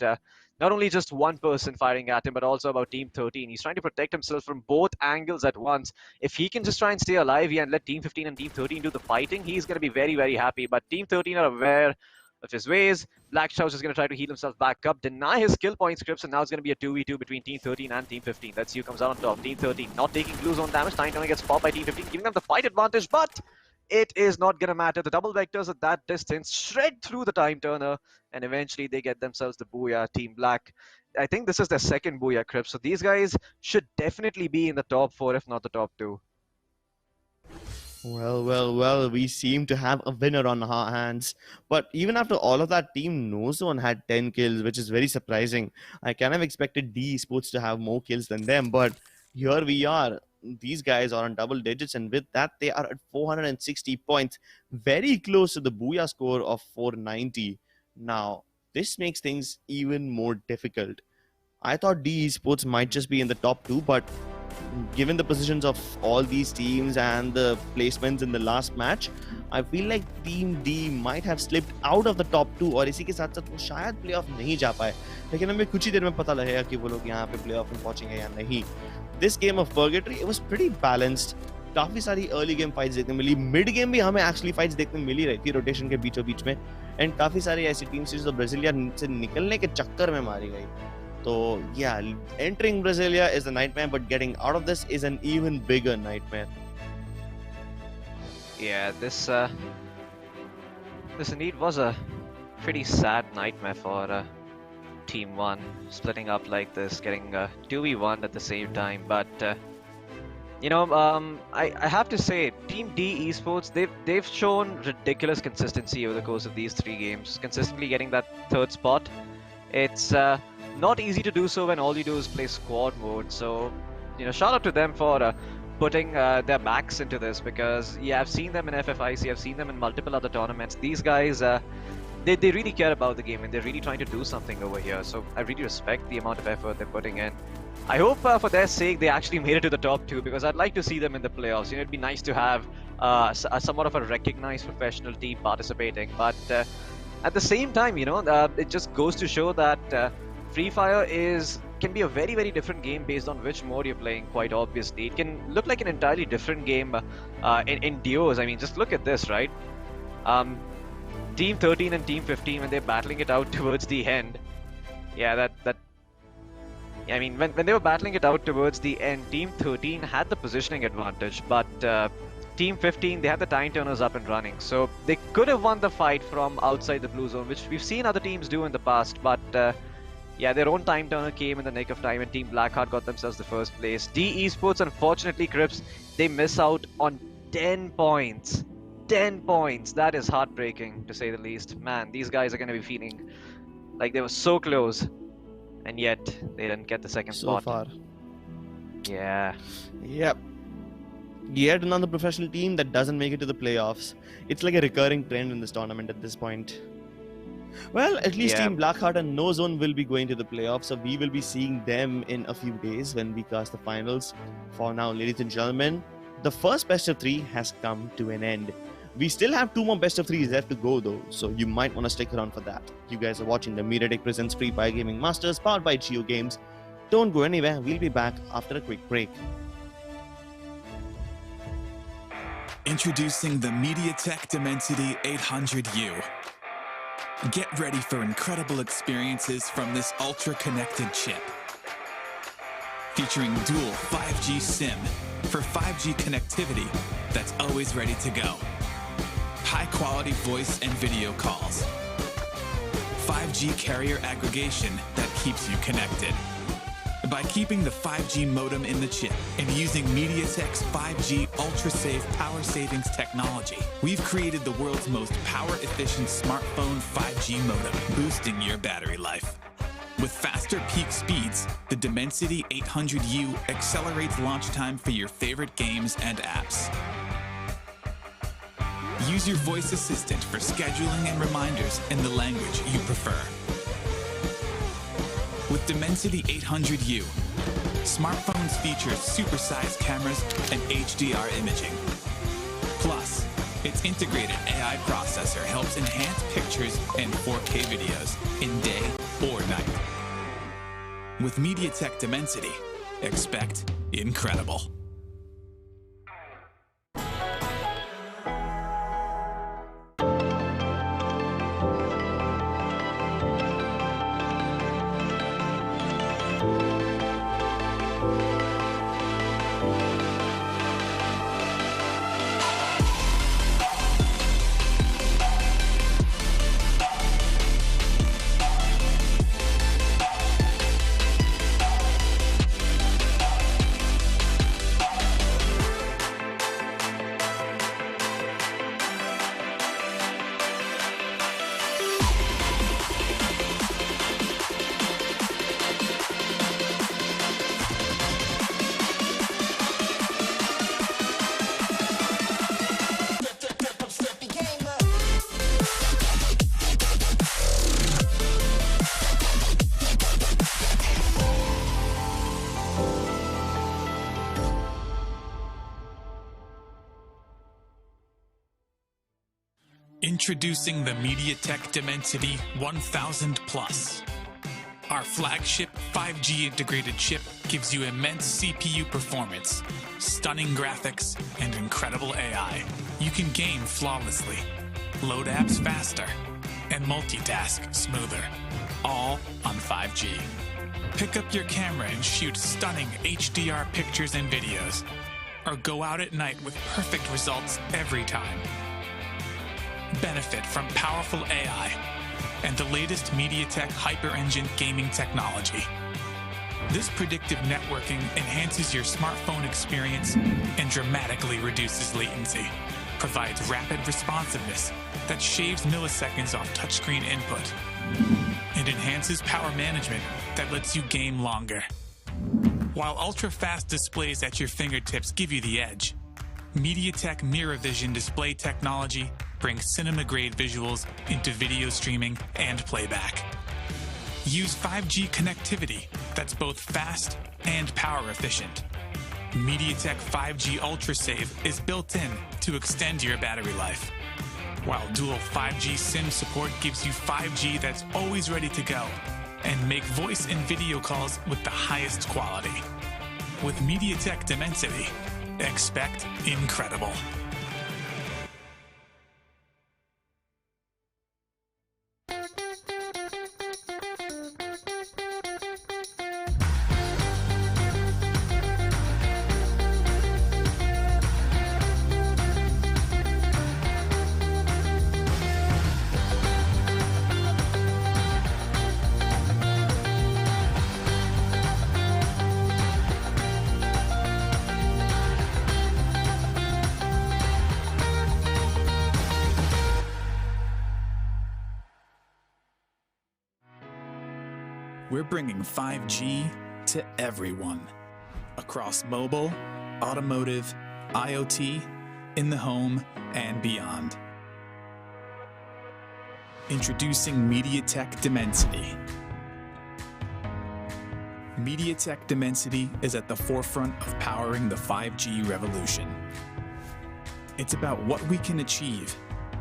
Speaker 3: not only just one person firing at him, but also about Team 13. He's trying to protect himself from both angles at once. If he can just try and stay alive here and let Team 15 and Team 13 do the fighting, he's going to be very, very happy. But Team 13 are aware of his ways. Black Strauss is going to try to heal himself back up, deny his skill point scripts, and now it's going to be a 2v2 between Team 13 and Team 15. Let's see who comes out on top. Team 13 not taking blue zone damage. Time Turner gets popped by Team 15, giving them the fight advantage, but it is not going to matter. The double vectors at that distance shred through the Time Turner, and eventually they get themselves the booyah. Team Black, I think this is their second booyah crib, so these guys should definitely be in the top 4, if not the top 2.
Speaker 4: Well, we seem to have a winner on our hands. But even after all of that, Team No Zone had 10 kills, which is very surprising. I kind of expected D Sports to have more kills than them, but here we are. These guys are on double digits, and with that, they are at 460 points, very close to the Booyah score of 490. Now, this makes things even more difficult. I thought D Sports might just be in the top 2, but given the positions of all these teams and the placements in the last match, I feel like Team D might have slipped out of the top 2 और इसी के साथ साथ वो शायद playoff नहीं जा पाए, लेकिन हमें कुछ ही देर में पता लगेगा कि वो लोग यहाँ पे प्लेऑफ में पहुंचेंगे या नहीं. This game of Purgatory, it was pretty balanced. काफी सारी अर्ली गेम फाइट्स देखने मिली, मिड गेम भी हमें एक्चुअली फाइट्स देखने मिली रही थी रोटेशन के बीचों बीच में, एंड काफी सारी ऐसी टीम्स जो ब्राजीलिया से निकलने के चक्कर में मारी गई. So yeah, entering Brasilia is a nightmare, but getting out of this is an even bigger nightmare.
Speaker 3: Yeah, this indeed was a pretty sad nightmare for Team 1, splitting up like this, getting 2v1 at the same time. But I have to say, Team D Esports, they've shown ridiculous consistency over the course of these 3 games, consistently getting that 3rd spot. It's not easy to do so when all you do is play squad mode. So, shout out to them for putting their backs into this, because yeah, I've seen them in FFIC, I've seen them in multiple other tournaments. These guys, they really care about the game and they're really trying to do something over here. So I really respect the amount of effort they're putting in. I hope for their sake they actually made it to the top 2, because I'd like to see them in the playoffs. It'd be nice to have somewhat of a recognized professional team participating. But at the same time, it just goes to show that Free Fire can be a very, very different game based on which mode you're playing, quite obviously. It can look like an entirely different game in duos. I mean, just look at this, right? Team 13 and Team 15, when they're battling it out towards the end. Yeah, I mean, when they were battling it out towards the end, Team 13 had the positioning advantage, but Team 15, they had the Time Turners up and running. So they could have won the fight from outside the blue zone, which we've seen other teams do in the past, but yeah, their own Time Turner came in the nick of time and Team Blackheart got themselves the first place. D Esports, unfortunately, Crips, they miss out on 10 points. 10 points. That is heartbreaking, to say the least. Man, these guys are going to be feeling like they were so close, and yet they didn't get the second spot.
Speaker 4: So far.
Speaker 3: Yeah.
Speaker 4: Yep. Yet another professional team that doesn't make it to the playoffs. It's like a recurring trend in this tournament at this point. Well, at least Team Blackheart and No Zone will be going to the playoffs, so we will be seeing them in a few days when we cast the finals. For now, ladies and gentlemen, the first best of 3 has come to an end. We still have 2 more best of 3s left to go though, so you might want to stick around for that. You guys are watching the MediaTek Presents Free Fire Gaming Masters powered by JioGames. Don't go anywhere, we'll be back after a quick break.
Speaker 2: Introducing the MediaTek Dimensity 800U. Get ready for incredible experiences from this ultra-connected chip. Featuring dual 5G SIM for 5G connectivity that's always ready to go. High-quality voice and video calls. 5G carrier aggregation that keeps you connected. By keeping the 5G modem in the chip and using MediaTek's 5G ultra-safe power savings technology, we've created the world's most power-efficient smartphone 5G modem, boosting your battery life. With faster peak speeds, the Dimensity 800U accelerates launch time for your favorite games and apps. Use your voice assistant for scheduling and reminders in the language you prefer. With Dimensity 800U, smartphones feature supersized cameras and HDR imaging. Plus, its integrated AI processor helps enhance pictures and 4K videos in day or night. With MediaTek Dimensity, expect incredible. Introducing the MediaTek Dimensity 1000 Plus. Our flagship 5G integrated chip gives you immense CPU performance, stunning graphics, and incredible AI. You can game flawlessly, load apps faster, and multitask smoother, all on 5G. Pick up your camera and shoot stunning HDR pictures and videos, or go out at night with perfect results every time. Benefit from powerful AI and the latest MediaTek hyper-engine gaming technology. This predictive networking enhances your smartphone experience and dramatically reduces latency, provides rapid responsiveness that shaves milliseconds off touchscreen input, and enhances power management that lets you game longer. While ultra-fast displays at your fingertips give you the edge, MediaTek Mirror Vision display technology brings cinema-grade visuals into video streaming and playback. Use 5G connectivity that's both fast and power efficient. MediaTek 5G UltraSave is built in to extend your battery life, while dual 5G SIM support gives you 5G that's always ready to go and make voice and video calls with the highest quality. With MediaTek Dimensity, expect incredible. We're bringing 5G to everyone, across mobile, automotive, IoT, in the home, and beyond. Introducing MediaTek Dimensity. MediaTek Dimensity is at the forefront of powering the 5G revolution. It's about what we can achieve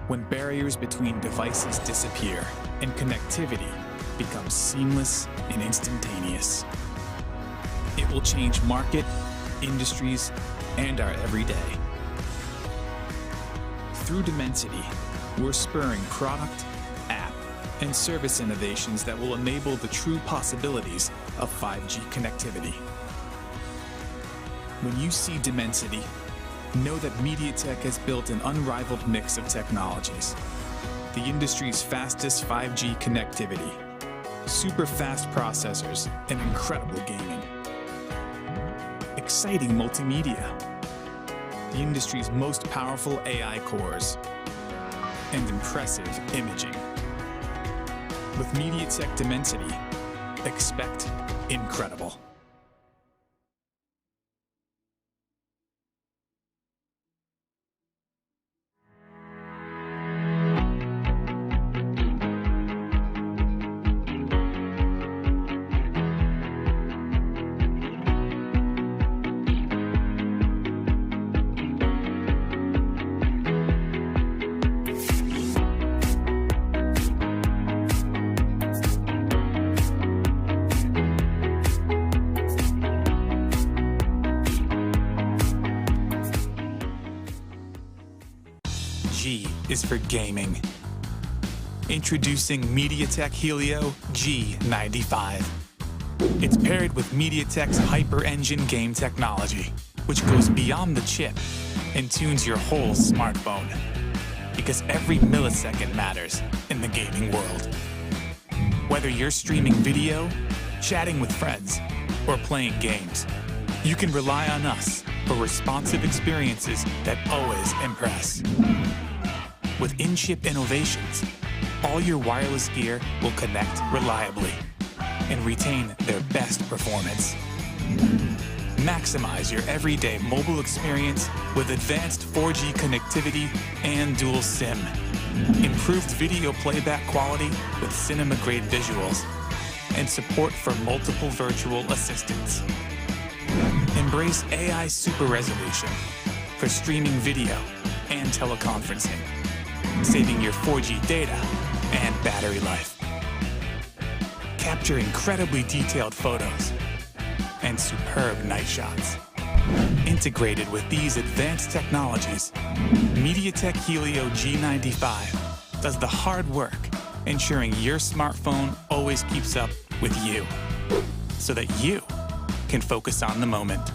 Speaker 2: when barriers between devices disappear and connectivity becomes seamless and instantaneous. It will change market, industries, and our everyday. Through Dimensity, we're spurring product, app, and service innovations that will enable the true possibilities of 5G connectivity. When you see Dimensity, know that MediaTek has built an unrivaled mix of technologies. The industry's fastest 5G connectivity, super fast processors, and incredible gaming. Exciting multimedia, the industry's most powerful AI cores, and impressive imaging. With MediaTek Dimensity, expect incredible.
Speaker 1: G is for gaming. Introducing MediaTek Helio G95. It's paired with MediaTek's Hyper Engine game technology, which goes beyond the chip and tunes your whole smartphone. Because every millisecond matters in the gaming world. Whether you're streaming video, chatting with friends, or playing games, you can rely on us for responsive experiences that always impress. With in-chip innovations, all your wireless gear will connect reliably and retain their best performance. Maximize your everyday mobile experience with advanced 4G connectivity and dual SIM. Improved video playback quality with cinema-grade visuals and support for multiple virtual assistants. Embrace AI super resolution for streaming video and teleconferencing, saving your 4G data and battery life. Capture incredibly detailed photos and superb night shots. Integrated with these advanced technologies, MediaTek Helio G95 does the hard work, ensuring your smartphone always keeps up with you, so that you can focus on the moment.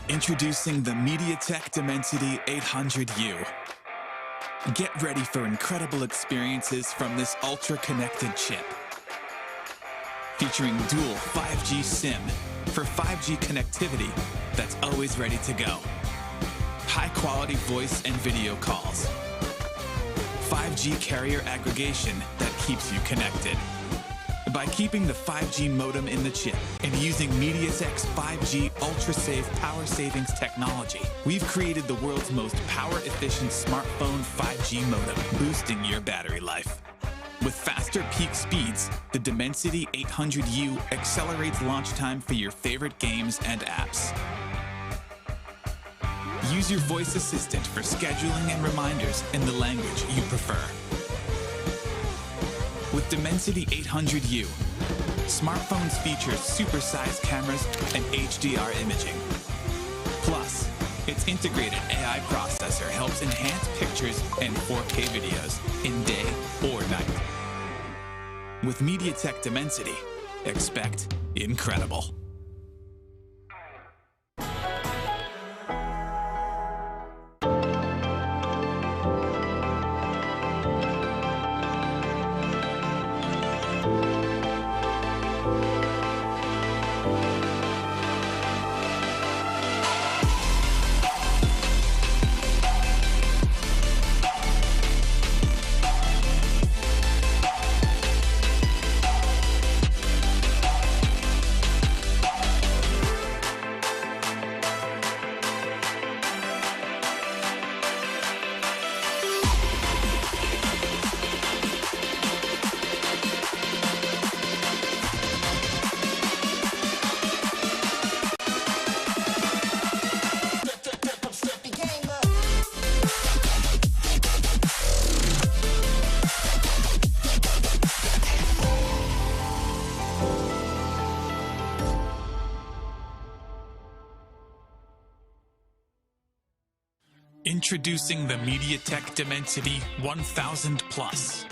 Speaker 2: Introducing the MediaTek Dimensity 800U. Get ready for incredible experiences from this ultra-connected chip. Featuring dual 5G SIM for 5G connectivity that's always ready to go. High-quality voice and video calls. 5G carrier aggregation that keeps you connected. By keeping the 5G modem in the chip and using MediaTek's 5G ultra-safe power savings technology, we've created the world's most power-efficient smartphone 5G modem, boosting your battery life. With faster peak speeds, the Dimensity 800U accelerates launch time for your favorite games and apps. Use your voice assistant for scheduling and reminders in the language you prefer. With Dimensity 800U, smartphones feature supersized cameras and HDR imaging. Plus, its integrated AI processor helps enhance pictures and 4K videos in day or night. With MediaTek Dimensity, expect incredible. Introducing the MediaTek Dimensity 1000 Plus.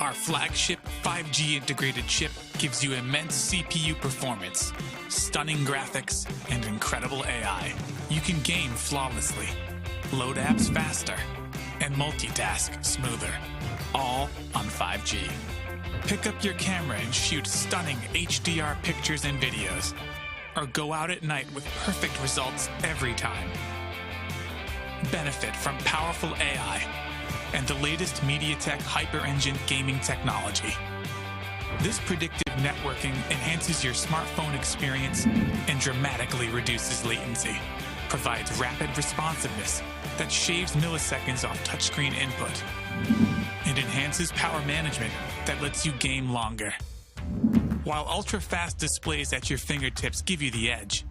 Speaker 2: Our flagship 5G integrated chip gives you immense CPU performance, stunning graphics, and incredible AI. You can game flawlessly, load apps faster, and multitask smoother, all on 5G. Pick up your camera and shoot stunning HDR pictures and videos, or go out at night with perfect results every time. Benefit from powerful AI and the latest MediaTek hyper-engine gaming technology. This predictive networking enhances your smartphone experience and dramatically reduces latency, provides rapid responsiveness that shaves milliseconds off touchscreen input, and enhances power management that lets you game longer. While ultra-fast displays at your fingertips give you the edge,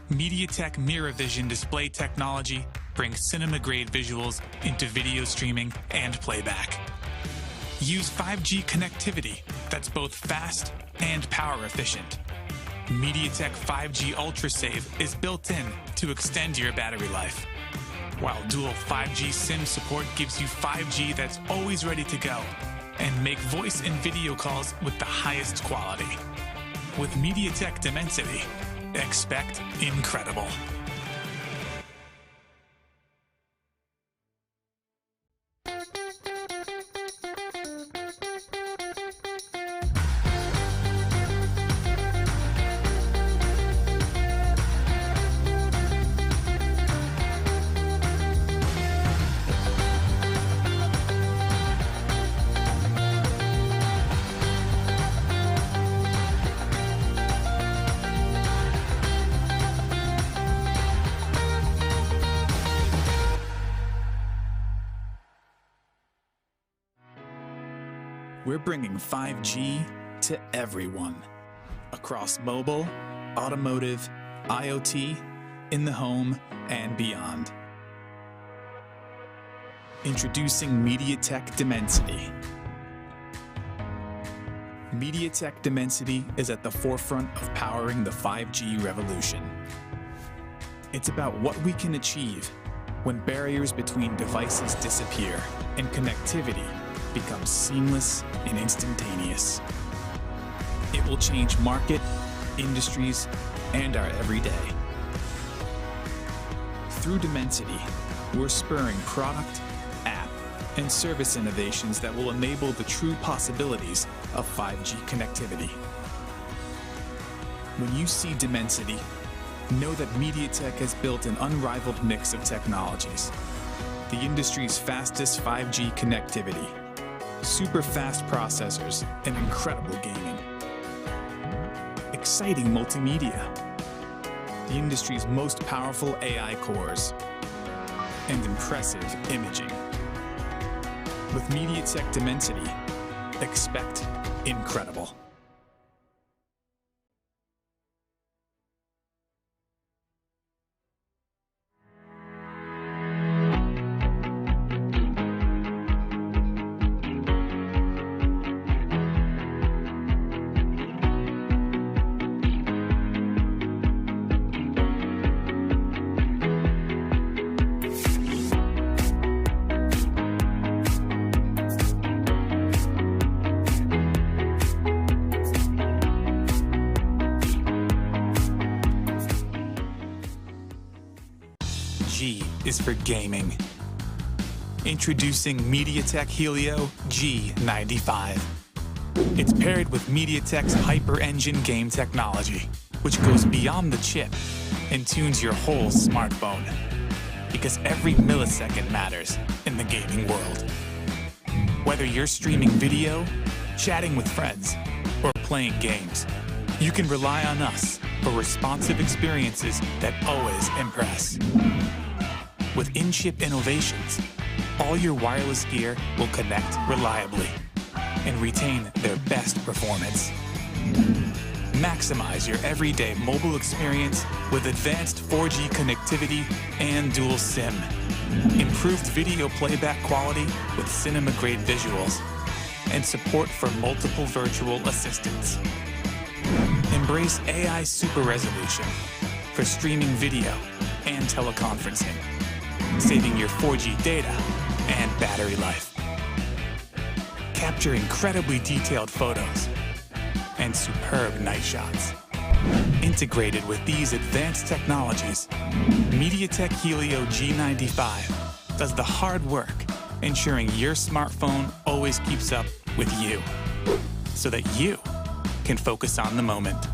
Speaker 2: MediaTek Mirror Vision display technology brings cinema-grade visuals into video streaming and playback. Use 5G connectivity that's both fast and power efficient. MediaTek 5G UltraSave is built in to extend your battery life, while dual 5G SIM support gives you 5G that's always ready to go and make voice and video calls with the highest quality. With MediaTek Dimensity, expect incredible. We're bringing 5G to everyone, across mobile, automotive, IoT, in the home, and beyond. Introducing MediaTek Dimensity. MediaTek Dimensity is at the forefront of powering the 5G revolution. It's about what we can achieve when barriers between devices disappear and connectivity becomes seamless and instantaneous. It will change market, industries, and our everyday. Through Dimensity, we're spurring product, app, and service innovations that will enable the true possibilities of 5G connectivity. When you see Dimensity, know that MediaTek has built an unrivaled mix of technologies. The industry's fastest 5G connectivity, super fast processors, and incredible gaming. Exciting multimedia, the industry's most powerful AI cores, and impressive imaging. With MediaTek Dimensity, expect incredible. G is for gaming. Introducing MediaTek Helio G95. It's paired with MediaTek's Hyper Engine game technology, which goes beyond the chip and tunes your whole smartphone. Because every millisecond matters in the gaming world. Whether you're streaming video, chatting with friends, or playing games, you can rely on us for responsive experiences that always impress. With in-chip innovations, all your wireless gear will connect reliably and retain their best performance. Maximize your everyday mobile experience with advanced 4G connectivity and dual SIM. Improved video playback quality with cinema-grade visuals and support for multiple virtual assistants. Embrace AI super resolution for streaming video and teleconferencing, saving your 4G data and battery life. Capture incredibly detailed photos and superb night shots. Integrated with these advanced technologies, MediaTek Helio G95 does the hard work, ensuring your smartphone always keeps up with you, so that you can focus on the moment.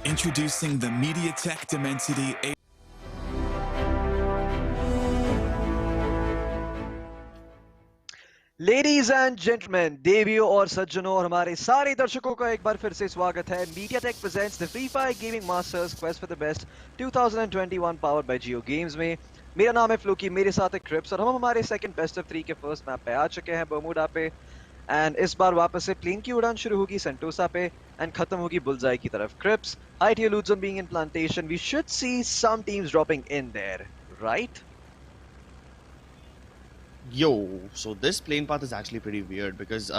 Speaker 2: Introducing the MediaTek Dimensity 8.
Speaker 3: Ladies and gentleman, देवियों और सज्जनों और हमारे सारे दर्शकों का एक बार फिर से स्वागत है। MediaTek presents the Free Fire Gaming Masters Quest for the Best 2021 powered by JioGames में। मेरा नाम है फ्लूकी, मेरे साथ है क्रिप्स और हम हमारे सेकंड बेस्ट ऑफ 3 के फर्स्ट मैप पे आ चुके हैं, बर्मुडा पे। एंड इस बार वापस से प्लेन की उड़ान शुरू होगी सेंटोसा पे एंड खत्म होगी बुलजाई की तरफ। Cribs, IT alludes on being in plantation. We should see some teams dropping in there, right?
Speaker 4: Yo, so this plane path is actually pretty weird because,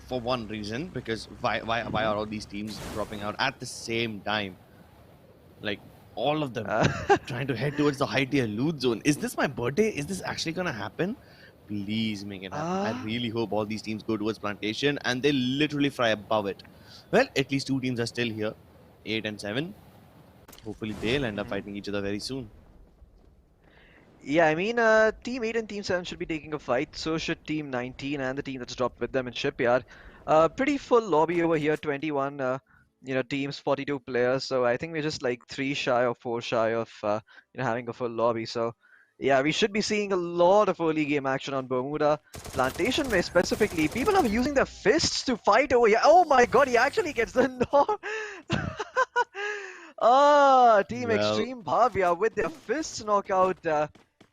Speaker 4: for one reason, because why are all these teams dropping out at the same time? Like, All of them trying to head towards the high tier loot zone. Is this my birthday? Is this actually gonna happen? Please make it happen. I really hope all these teams go towards plantation and they literally fly above it. Well, at least 2 teams are still here, 8 and 7. Hopefully they'll end up fighting each other very soon.
Speaker 3: Yeah, I mean, Team 8 and Team 7 should be taking a fight. So should Team 19 and the team that's dropped with them in Shipyard. Pretty full lobby over here, 21, teams, 42 players. So I think we're just like 3 shy or 4 shy of, having a full lobby. So yeah, we should be seeing a lot of early game action on Bermuda. Plantation Way specifically. People are using their fists to fight over here. Oh my god, he actually gets the knock. Team
Speaker 4: Well,
Speaker 3: Extreme Bhavya with their fists knock out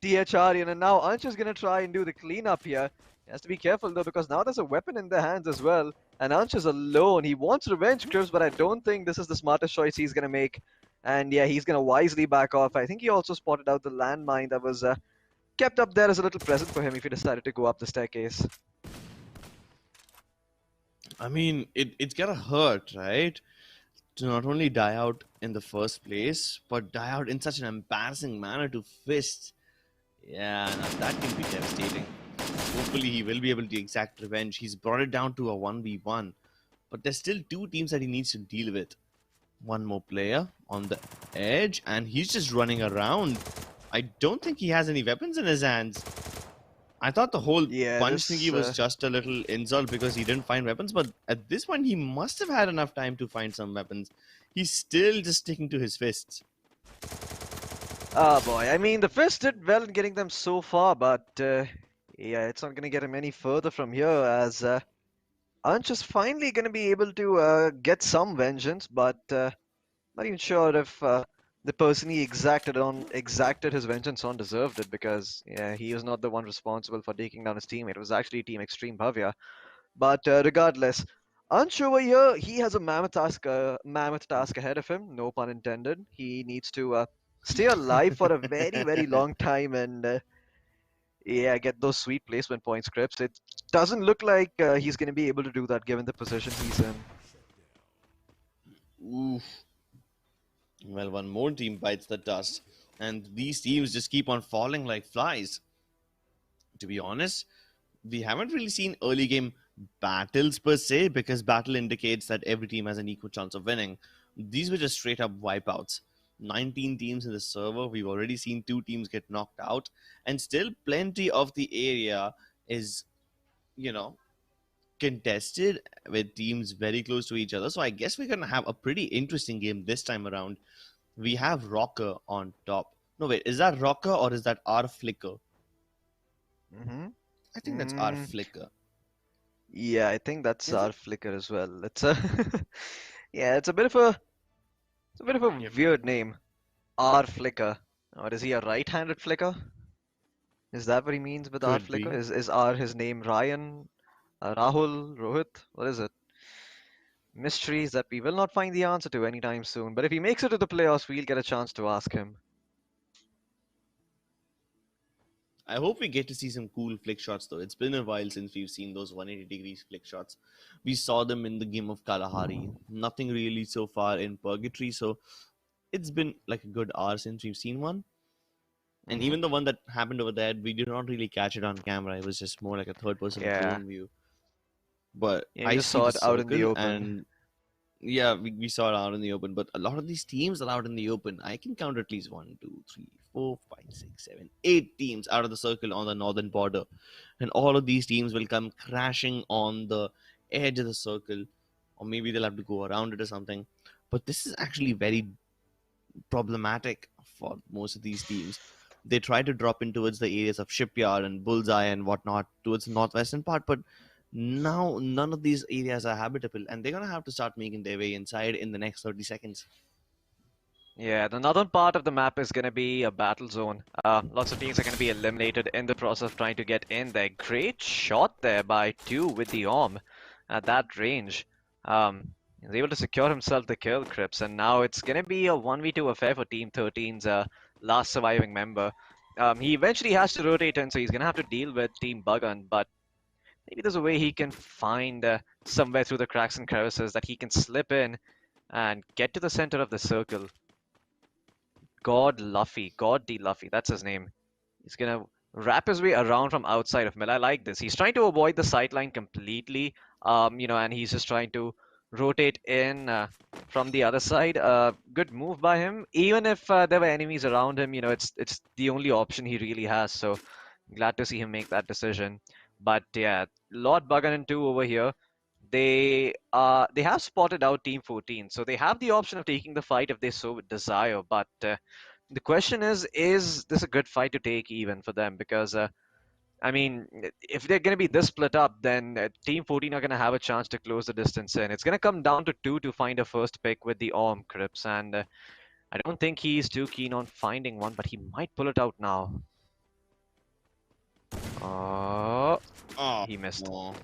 Speaker 3: THRian, and now Ansh is gonna try and do the cleanup here. He has to be careful though, because now there's a weapon in their hands as well, and Ansh is alone. He wants revenge, Chris, but I don't think this is the smartest choice he's gonna make. And yeah, he's gonna wisely back off. I think he also spotted out the landmine that was kept up there as a little present for him if he decided to go up the staircase.
Speaker 4: I mean, it's gonna hurt, right? To not only die out in the first place, but die out in such an embarrassing manner to Fist. Yeah, now that can be devastating. Hopefully he will be able to exact revenge. He's brought it down to a 1v1. But there's still 2 teams that he needs to deal with. One more player on the edge, and he's just running around. I don't think he has any weapons in his hands. I thought the whole punch thingy was just a little insult because he didn't find weapons, but at this point he must have had enough time to find some weapons. He's still just sticking to his fists.
Speaker 3: Oh boy, I mean, the fist did well in getting them so far, but yeah, it's not going to get him any further from here, as Ansh is finally going to be able to get some vengeance, but not even sure if the person he exacted his vengeance on deserved it, because yeah, he was not the one responsible for taking down his teammate. It was actually Team Extreme Bhavya. But regardless, Ansh over here, he has a mammoth task ahead of him, no pun intended. He needs to stay alive for a very, very long time and yeah, get those sweet placement points, Crips. It doesn't look like he's going to be able to do that given the position he's in.
Speaker 4: Oof. Well, one more team bites the dust, and these teams just keep on falling like flies. To be honest, we haven't really seen early game battles per se, because battle indicates that every team has an equal chance of winning. These were just straight up wipeouts. 19 teams in the server. We've already seen 2 teams get knocked out, and still plenty of the area is, contested with teams very close to each other. So I guess we're going to have a pretty interesting game this time around. We have Rocker on top. No, wait, is that Rocker or is that R Flicker? I think that's R Flicker.
Speaker 3: Yeah, I think that's R Flicker as well. It's a yeah, it's a bit of a weird name. R Flicker. Or is he a right-handed flicker? Is that what he means with R Flicker? Is R his name Ryan? Rahul? Rohit? What is it? Mysteries that we will not find the answer to anytime soon. But if he makes it to the playoffs, we'll get a chance to ask him.
Speaker 4: I hope we get to see some cool flick shots though. It's been a while since we've seen those 180 degrees flick shots. We saw them in the game of Kalahari. Nothing really so far in Purgatory, so it's been like a good hour since we've seen one. And even the one that happened over there, we did not really catch it on camera. It was just more like a third-person drone view. But
Speaker 3: I just saw it out in the open.
Speaker 4: And yeah, we saw it out in the open. But a lot of these teams are out in the open. I can count at least 1, 2, 3, 4, 5, 6, 7, 8 teams out of the circle on the northern border. And all of these teams will come crashing on the edge of the circle. Or maybe they'll have to go around it or something. But this is actually very problematic for most of these teams. They try to drop in towards the areas of Shipyard and Bullseye and whatnot towards the northwestern part, but now none of these areas are habitable, and they're going to have to start making their way inside in the next 30 seconds.
Speaker 3: Yeah, the northern part of the map is going to be a battle zone. Lots of teams are going to be eliminated in the process of trying to get in there. Great shot there by 2 with the Orm at that range. He's able to secure himself the kill, Crips, and now it's going to be a 1v2 affair for Team 13's last surviving member. He eventually has to rotate in, so he's going to have to deal with Team Buggun, but maybe there's a way he can find somewhere through the cracks and crevices that he can slip in and get to the center of the circle. God Luffy, God D Luffy, that's his name. He's gonna wrap his way around from outside of mid. I like this. He's trying to avoid the sideline completely, and he's just trying to rotate in from the other side. Good move by him. Even if there were enemies around him, it's the only option he really has. So glad to see him make that decision. But yeah, Lord Bugganin 2 over here. They have spotted out Team 14, so they have the option of taking the fight if they so desire. But the question is this a good fight to take even for them? Because I mean, if they're going to be this split up, then Team 14 are going to have a chance to close the distance in. It's going to come down to two to find a first pick with the Orm Crips, and I don't think he's too keen on finding one, but he might pull it out now. Oh, he missed.
Speaker 4: No.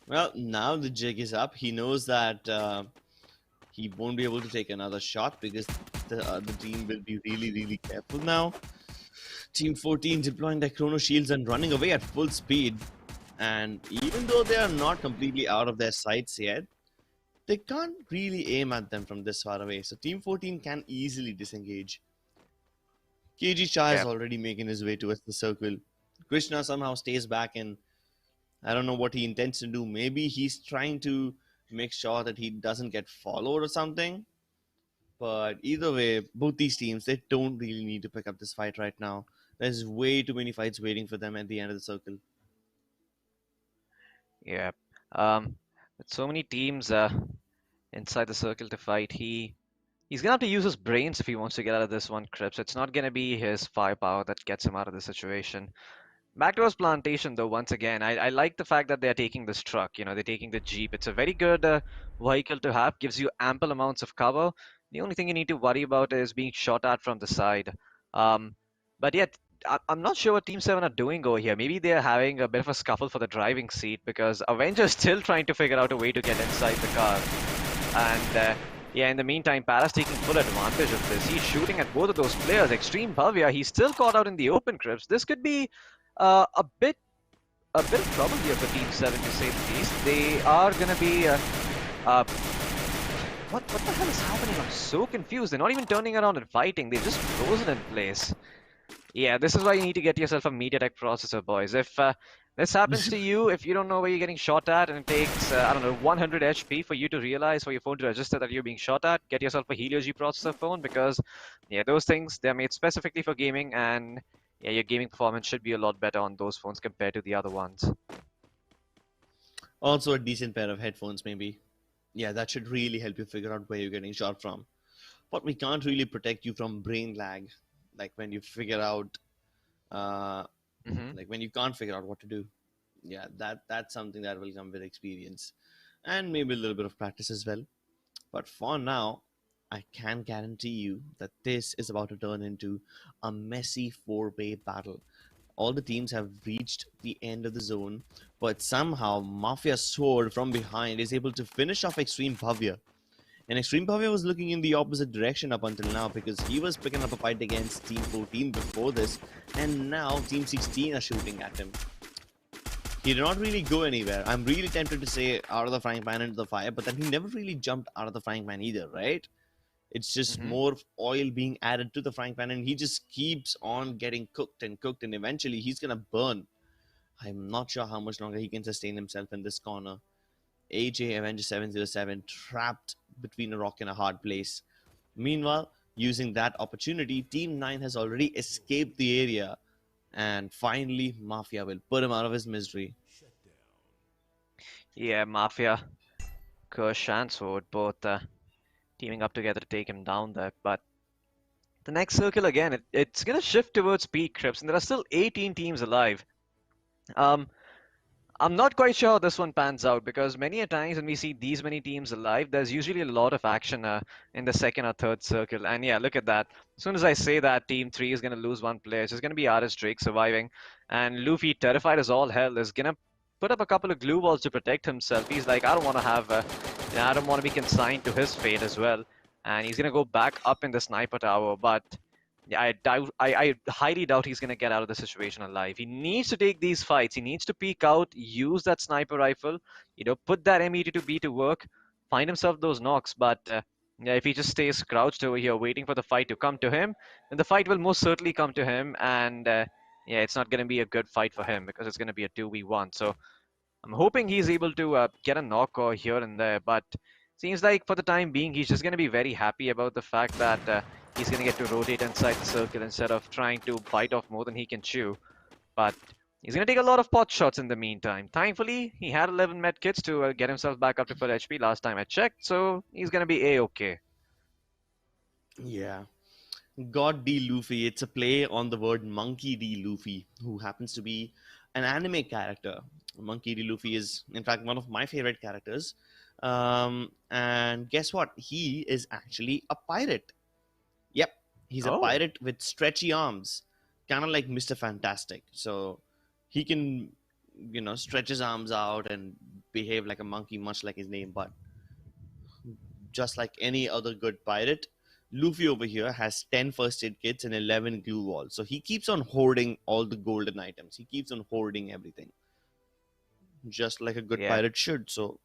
Speaker 4: Well, now the jig is up. He knows that he won't be able to take another shot because the other team will be really, really careful now. Team 14 deploying their chrono shields and running away at full speed. And even though they are not completely out of their sights yet, they can't really aim at them from this far away. So Team 14 can easily disengage. KG Shah is already making his way towards the circle. Krishna somehow stays back, and I don't know what he intends to do. Maybe he's trying to make sure that he doesn't get followed or something. But either way, both these teams, they don't really need to pick up this fight right now. There's way too many fights waiting for them at the end of the circle.
Speaker 3: Yeah. With so many teams inside the circle to fight, he's gonna have to use his brains if he wants to get out of this one, Crips. It's not gonna be his firepower that gets him out of the situation. Back to his plantation, though, once again, I like the fact that they're taking this truck, they're taking the Jeep. It's a very good vehicle to have, gives you ample amounts of cover. The only thing you need to worry about is being shot at from the side. But yet, I'm not sure what Team 7 are doing over here. Maybe they're having a bit of a scuffle for the driving seat because Avenger's still trying to figure out a way to get inside the car. And yeah, in the meantime, Paras taking full advantage of this. He's shooting at both of those players. Extreme Bhavya, he's still caught out in the open, Crips. This could be a bit of trouble here for Team 7, to say the least. They are going to be... what the hell is happening? I'm so confused. They're not even turning around and fighting. They're just frozen in place. Yeah, this is why you need to get yourself a MediaTek processor, boys. If this happens to you, if you don't know where you're getting shot at, and it takes, I don't know, 100 HP for you to realize, for your phone to register that you're being shot at, get yourself a Helio G processor phone, because, yeah, those things, they're made specifically for gaming, and yeah, your gaming performance should be a lot better on those phones compared to the other ones.
Speaker 4: Also, a decent pair of headphones, maybe. Yeah, that should really help you figure out where you're getting shot from. But we can't really protect you from brain lag, like when you figure out, like when you can't figure out what to do. Yeah, that's something that will come with experience, and maybe a little bit of practice as well. But for now, I can guarantee you that this is about to turn into a messy four-way battle. All the teams have reached the end of the zone, but somehow Mafia Sword from behind is able to finish off Extreme Bhavya. And Extreme Bhavya was looking in the opposite direction up until now because he was picking up a fight against Team 14 before this, and now Team 16 are shooting at him. He did not really go anywhere. I'm really tempted to say out of the frying pan into the fire, but then he never really jumped out of the frying pan either, right? It's just more oil being added to the frying pan, and he just keeps on getting cooked, and eventually he's gonna burn. I'm not sure how much longer he can sustain himself in this corner. AJ Avenger 707 trapped between a rock and a hard place. Meanwhile, using that opportunity, Team 9 has already escaped the area, and finally Mafia will put him out of his misery.
Speaker 3: Yeah, Mafia, Kursh and Sword both teaming up together to take him down there. But the next circle again, it's gonna shift towards speed, Crips, and there are still 18 teams alive. I'm not quite sure how this one pans out because many a times when we see these many teams alive, there's usually a lot of action in the second or third circle. And yeah, look at that. As soon as I say that Team 3 is going to lose one player, it's just going to be RS Drake surviving. And Luffy, terrified as all hell, is going to put up a couple of glue walls to protect himself. He's like, I don't want to have, I don't want to be consigned to his fate as well. And he's going to go back up in the sniper tower. But yeah, I highly doubt he's going to get out of the situation alive. He needs to take these fights. He needs to peek out, use that sniper rifle, put that M82B to work, find himself those knocks. But Yeah, if he just stays crouched over here waiting for the fight to come to him, then the fight will most certainly come to him. And yeah, it's not going to be a good fight for him because it's going to be a 2v1. So I'm hoping he's able to get a knock or here and there. But seems like for the time being, he's just going to be very happy about the fact that he's going to get to rotate inside the circle instead of trying to bite off more than he can chew. But he's going to take a lot of pot shots in the meantime. Thankfully, he had 11 med kits to get himself back up to full HP last time I checked, so he's going to be A-okay.
Speaker 4: Yeah. God D. Luffy. It's a play on the word Monkey D. Luffy, who happens to be an anime character. Monkey D. Luffy is, in fact, one of my favorite characters. And guess what? He is actually a pirate. Yep, he's a
Speaker 3: Oh,
Speaker 4: pirate with stretchy arms, kind of like Mr. Fantastic. So he can, stretch his arms out and behave like a monkey, much like his name. But just like any other good pirate, Luffy over here has 10 first aid kits and 11 glue walls. So he keeps on hoarding all the golden items. He keeps on hoarding everything, just like a good
Speaker 3: yeah.
Speaker 4: pirate should. So,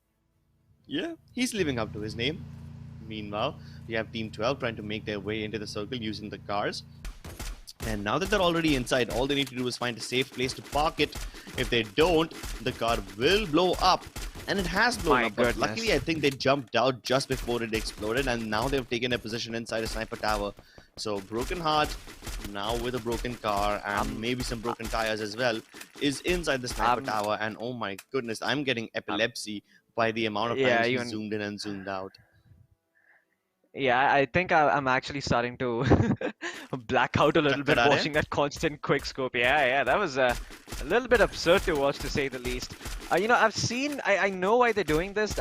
Speaker 4: yeah, he's living up to his name. Meanwhile, we have Team 12 trying to make their way into the circle using the cars. And now that they're already inside, all they need to do is find a safe place to park it. If they don't, the car will blow up. And it has blown
Speaker 3: My
Speaker 4: up, but
Speaker 3: goodness.
Speaker 4: luckily I think they jumped out just before it exploded, and now they've taken a position inside a sniper tower. So Broken Heart, now with a broken car and maybe some broken tires as well, is inside the sniper tower. And oh my goodness, I'm getting epilepsy by the amount of
Speaker 3: Yeah,
Speaker 4: times he
Speaker 3: even
Speaker 4: zoomed in and zoomed out.
Speaker 3: yeah, I think I'm actually starting to black out a little bit
Speaker 4: Chakkar aa rahe
Speaker 3: watching that constant quick scope. Yeah, that was a little bit absurd to watch, to say the least. I know why they're doing this.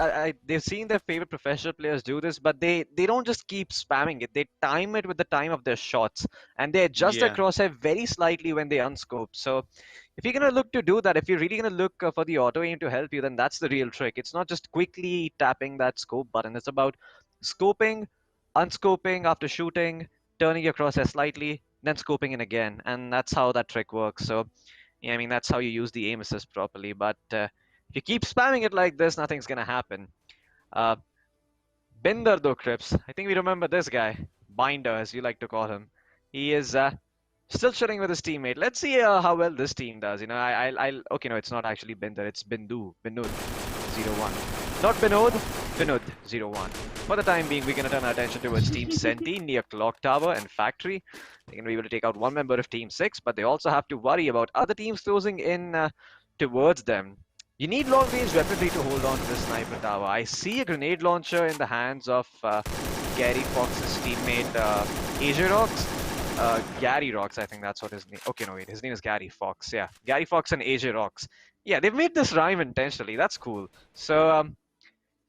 Speaker 3: They've seen their favorite professional players do this, but they don't just keep spamming it. They time it with the time of their shots, and they adjust their
Speaker 4: Yeah.
Speaker 3: crosshair very slightly when they unscope. So if you're gonna look to do that, if you're really gonna look for the auto aim to help you, then that's the real trick. It's not just quickly tapping that scope button. It's about scoping, unscoping after shooting, turning your crosshair slightly, then scoping in again, and that's how that trick works. So, yeah, I mean that's how you use the aim assist properly. But if you keep spamming it like this, nothing's gonna happen. Uh, Binder though, Crips. I think we remember this guy, Binder, as you like to call him. He is still chilling with his teammate. Let's see how well this team does. Okay, no, it's not actually Binder. It's Binud 01. Not Binod 01. For the time being, we're going to turn our attention towards Team Senti near Clock Tower and Factory. They're going to be able to take out one member of Team 6, but they also have to worry about other teams closing in towards them. You need long-range weaponry to hold on to the sniper tower. I see a grenade launcher in the hands of Gary Fox's teammate AJ Rocks. Gary Rocks, I think that's what his name. Okay, no wait, his name is Gary Fox. Yeah, Gary Fox and AJ Rocks. Yeah, they've made this rhyme intentionally. That's cool. So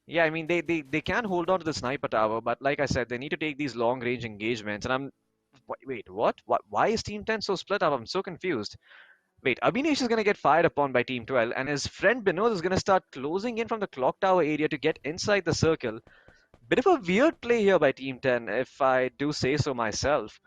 Speaker 3: yeah, I mean they can hold on to the sniper tower, but like I said, they need to take these long-range engagements. And wait, what? Why is Team 10 so split up? I'm so confused. Wait, Abhinesh is going to get fired upon by Team 12, and his friend Binod is going to start closing in from the clock tower area to get inside the circle. Bit of a weird play here by Team 10, if I do say so myself.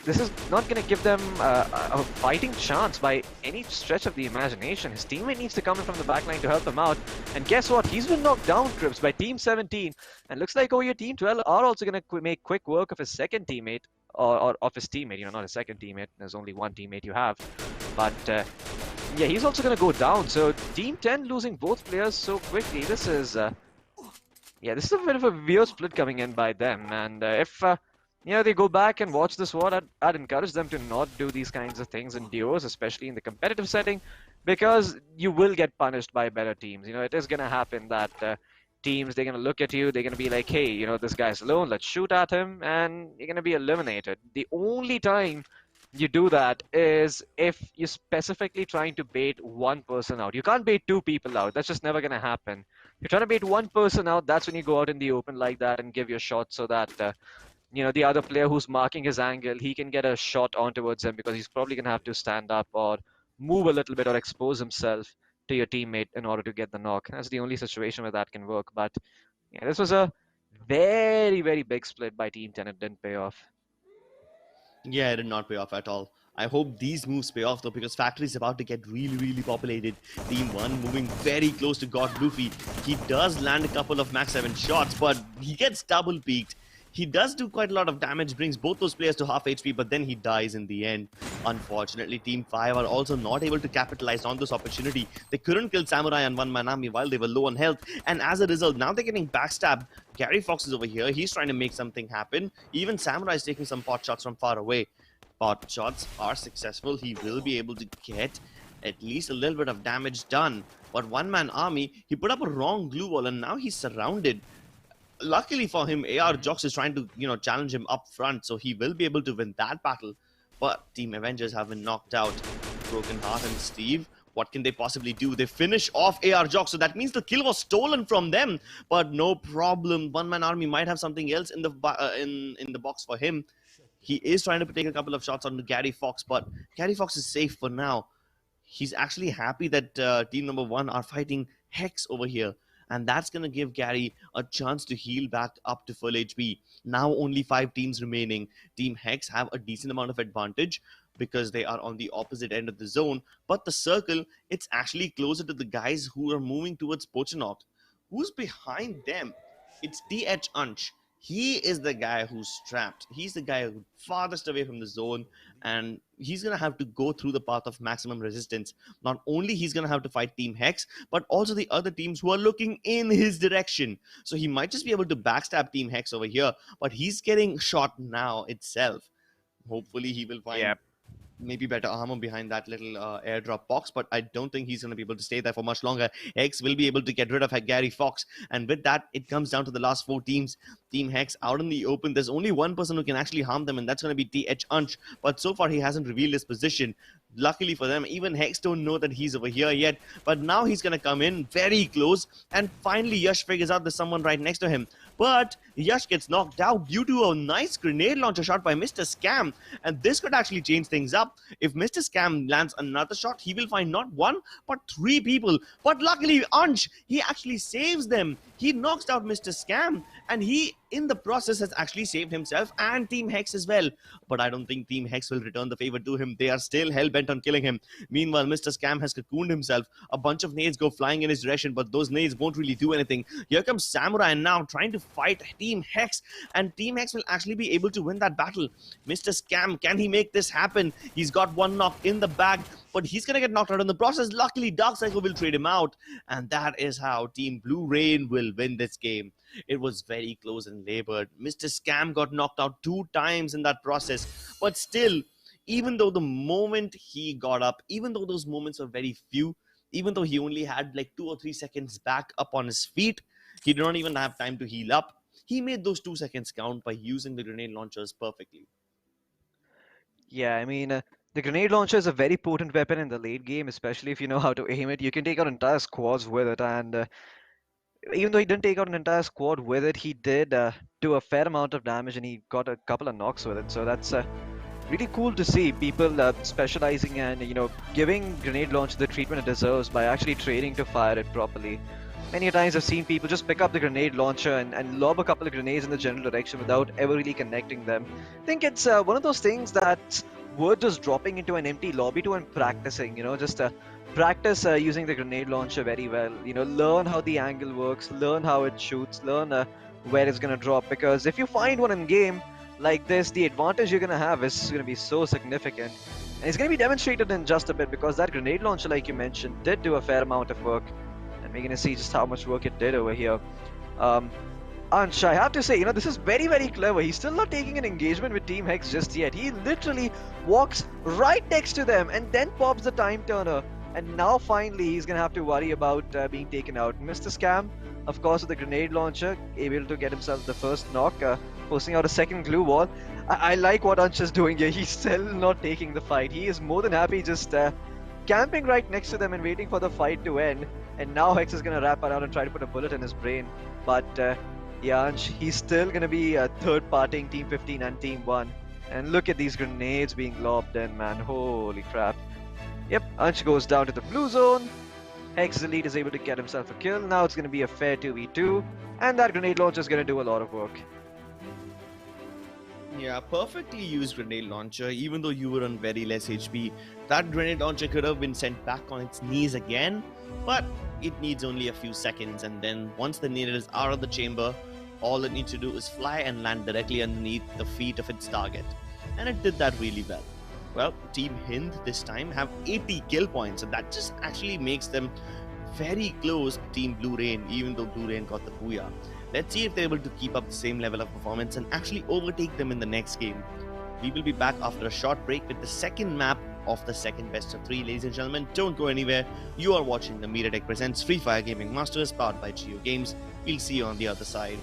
Speaker 3: This is not going to give them a fighting chance by any stretch of the imagination. His teammate needs to come in from the backline to help him out. And guess what? He's been knocked down, Crips, by Team 17. And looks like over here, Team 12 are also going to make quick work of his second teammate, or of his teammate, not his second teammate. There's only one teammate you have. But yeah, he's also going to go down. So Team 10 losing both players so quickly. This is a bit of a weird split coming in by them. And if they go back and watch this war, I'd encourage them to not do these kinds of things in duos, especially in the competitive setting, because you will get punished by better teams. It is going to happen that teams, they're going to look at you, they're going to be like, hey, this guy's alone, let's shoot at him, and you're going to be eliminated. The only time you do that is if you're specifically trying to bait one person out. You can't bait two people out. That's just never going to happen. If you're trying to bait one person out, that's when you go out in the open like that and give your shot so that the other player who's marking his angle, he can get a shot on towards him because he's probably going to have to stand up or move a little bit or expose himself to your teammate in order to get the knock. That's the only situation where that can work. But yeah, this was a very, very big split by Team 10. It didn't pay off.
Speaker 4: Yeah, it did not pay off at all. I hope these moves pay off though, because Factory is about to get really populated. Team 1 moving very close to God Luffy. He does land a couple of Max 7 shots, but he gets double peaked. He does do quite a lot of damage, brings both those players to half HP, but then he dies in the end. Unfortunately, Team 5 are also not able to capitalize on this opportunity. They couldn't kill Samurai and one-man army while they were low on health, and as a result, now they're getting backstabbed. Gary Fox is over here. He's trying to make something happen. Even Samurai is taking some pot shots from far away. Pot shots are successful. He will be able to get at least a little bit of damage done. But one-man army, he put up a wrong glue wall, and now he's surrounded. Luckily for him, AR Jox is trying to, challenge him up front, so he will be able to win that battle. But Team Avengers have been knocked out. Broken Heart and Steve, what can they possibly do? They finish off AR Jox, so that means the kill was stolen from them. But no problem. One-man army might have something else in the in the box for him. He is trying to take a couple of shots on Gary Fox, but Gary Fox is safe for now. He's actually happy that team number 1 are fighting Hex over here. And that's going to give Gary a chance to heal back up to full HP. Now only 5 teams remaining. Team Hex have a decent amount of advantage because they are on the opposite end of the zone. But the circle, it's actually closer to the guys who are moving towards Pochinok. Who's behind them? It's TH Unch. He is the guy who's trapped. He's the guy who's farthest away from the zone, and he's going to have to go through the path of maximum resistance. Not only he's going to have to fight Team Hex, but also the other teams who are looking in his direction. So he might just be able to backstab Team Hex over here, but he's getting shot now itself. Hopefully he will find maybe better armor behind that little airdrop box, but I don't think he's going to be able to stay there for much longer. Hex will be able to get rid of Gary Fox, and with that, it comes down to the last 4 teams. Team Hex out in the open. There's only one person who can actually harm them, and that's going to be TH Unch, but so far he hasn't revealed his position. Luckily for them, even Hex don't know that he's over here yet, but now he's going to come in very close, and finally Yash figures out there's someone right next to him. But Yash gets knocked out due to a nice grenade launcher shot by Mr. Scam, and this could actually change things up. If Mr. Scam lands another shot, he will find not 1, but 3 people. But luckily, Unch, he actually saves them. He knocks out Mr. Scam, and he, in the process, has actually saved himself and Team Hex as well. But I don't think Team Hex will return the favor to him. They are still hell-bent on killing him. Meanwhile, Mr. Scam has cocooned himself. A bunch of nades go flying in his direction, but those nades won't really do anything. Here comes Samurai now trying to fight Team Hex, and Team Hex will actually be able to win that battle. Mr. Scam, can he make this happen? He's got 1 knock in the bag, but he's going to get knocked out in the process. Luckily, Darkcycle will trade him out, and that is how Team Blue Rain will win this game. It was very close and labored. Mr. Scam got knocked out 2 times in that process, but still, even though the moment he got up, even though those moments were very few, even though he only had like 2 or 3 seconds back up on his feet, he did not even have time to heal up. He made those 2 seconds count by using the grenade launchers perfectly.
Speaker 3: Yeah, I mean, the grenade launcher is a very potent weapon in the late game, especially if you know how to aim it. You can take out entire squads with it, and even though he didn't take out an entire squad with it, he did do a fair amount of damage, and he got a couple of knocks with it. So that's really cool to see people specializing and giving grenade launcher the treatment it deserves by actually training to fire it properly. Many times I've seen people just pick up the grenade launcher and lob a couple of grenades in the general direction without ever really connecting them. I think it's one of those things that's worth just dropping into an empty lobby to and practicing, just practice using the grenade launcher very well. Learn how the angle works, learn how it shoots, learn where it's going to drop, because if you find one in game like this, the advantage you're going to have is going to be so significant. And it's going to be demonstrated in just a bit, because that grenade launcher, like you mentioned, did do a fair amount of work. And we're going to see just how much work it did over here. Ansh, I have to say, this is very, very clever. He's still not taking an engagement with Team Hex just yet. He literally walks right next to them and then pops the time turner. And now finally he's going to have to worry about being taken out. Mr. Scam, of course, with the grenade launcher, able to get himself the first knock, posting out a second glue wall. I like what Ansh is doing here. He's still not taking the fight. He is more than happy just camping right next to them and waiting for the fight to end. And now Hex is going to wrap around and try to put a bullet in his brain. But yeah, Ansh, he's still going to be third-partying Team 15 and Team 1. And look at these grenades being lobbed in, man. Holy crap. Yep, Ansh goes down to the blue zone. Hex Elite is able to get himself a kill. Now it's going to be a fair 2v2. And that grenade launcher is going to do a lot of work.
Speaker 4: Yeah, perfectly used grenade launcher. Even though you were on very less HP, that grenade launcher could have been sent back on its knees again, but it needs only a few seconds, and then once the grenade is out of the chamber, all it needs to do is fly and land directly underneath the feet of its target. And it did that really well. Well, Team Hind this time have 80 kill points, and that just actually makes them very close to Team Blue Rain, even though Blue Rain got the booyah. Let's see if they're able to keep up the same level of performance and actually overtake them in the next game. We will be back after a short break with the second map of the second best of 3, ladies and gentlemen. Don't go anywhere. You are watching the MediaTek Presents Free Fire Gaming Masters powered by JioGames. We'll see you on the other side.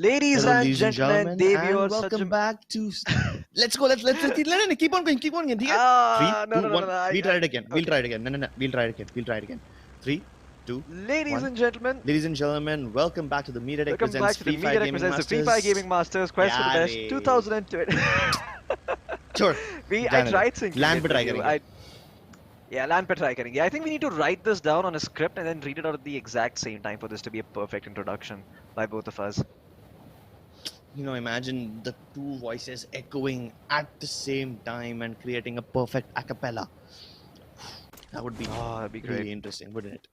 Speaker 3: Ladies
Speaker 4: Hello,
Speaker 3: and
Speaker 4: ladies and
Speaker 3: gentlemen,
Speaker 4: gentlemen,
Speaker 3: Devi
Speaker 4: and
Speaker 3: और सच
Speaker 4: welcome
Speaker 3: में
Speaker 4: back to. Let's go. Let's keep on going. Keep on going. ठीक है?
Speaker 3: no,
Speaker 4: 3, 2,
Speaker 3: no, no,
Speaker 4: 1.
Speaker 3: no,
Speaker 4: We'll try it again. We'll
Speaker 3: okay.
Speaker 4: try it again. No, no, no. We'll try it again. We'll try it again. 3, 2,
Speaker 3: Ladies
Speaker 4: 1.
Speaker 3: and gentlemen,
Speaker 4: Ladies and gentlemen, welcome back to the MediaTek
Speaker 3: welcome back
Speaker 4: Presents
Speaker 3: to the
Speaker 4: Free Fire
Speaker 3: MediaTek
Speaker 4: Gaming
Speaker 3: presents the Free
Speaker 4: Masters.
Speaker 3: Fire Gaming Masters Quest for the Best
Speaker 4: यारे.
Speaker 3: 2020.
Speaker 4: Sure.
Speaker 3: I tried syncing
Speaker 4: Land
Speaker 3: it
Speaker 4: पे try
Speaker 3: with you.
Speaker 4: करेंगे.
Speaker 3: Yeah, land पे try करेंगे. I think we need to write this down on a script and then read it out at the exact same time for this to be a perfect introduction by both of us.
Speaker 4: imagine the two voices echoing at the same time and creating a perfect a cappella. That would be
Speaker 3: that'd be great.
Speaker 4: really interesting, wouldn't it?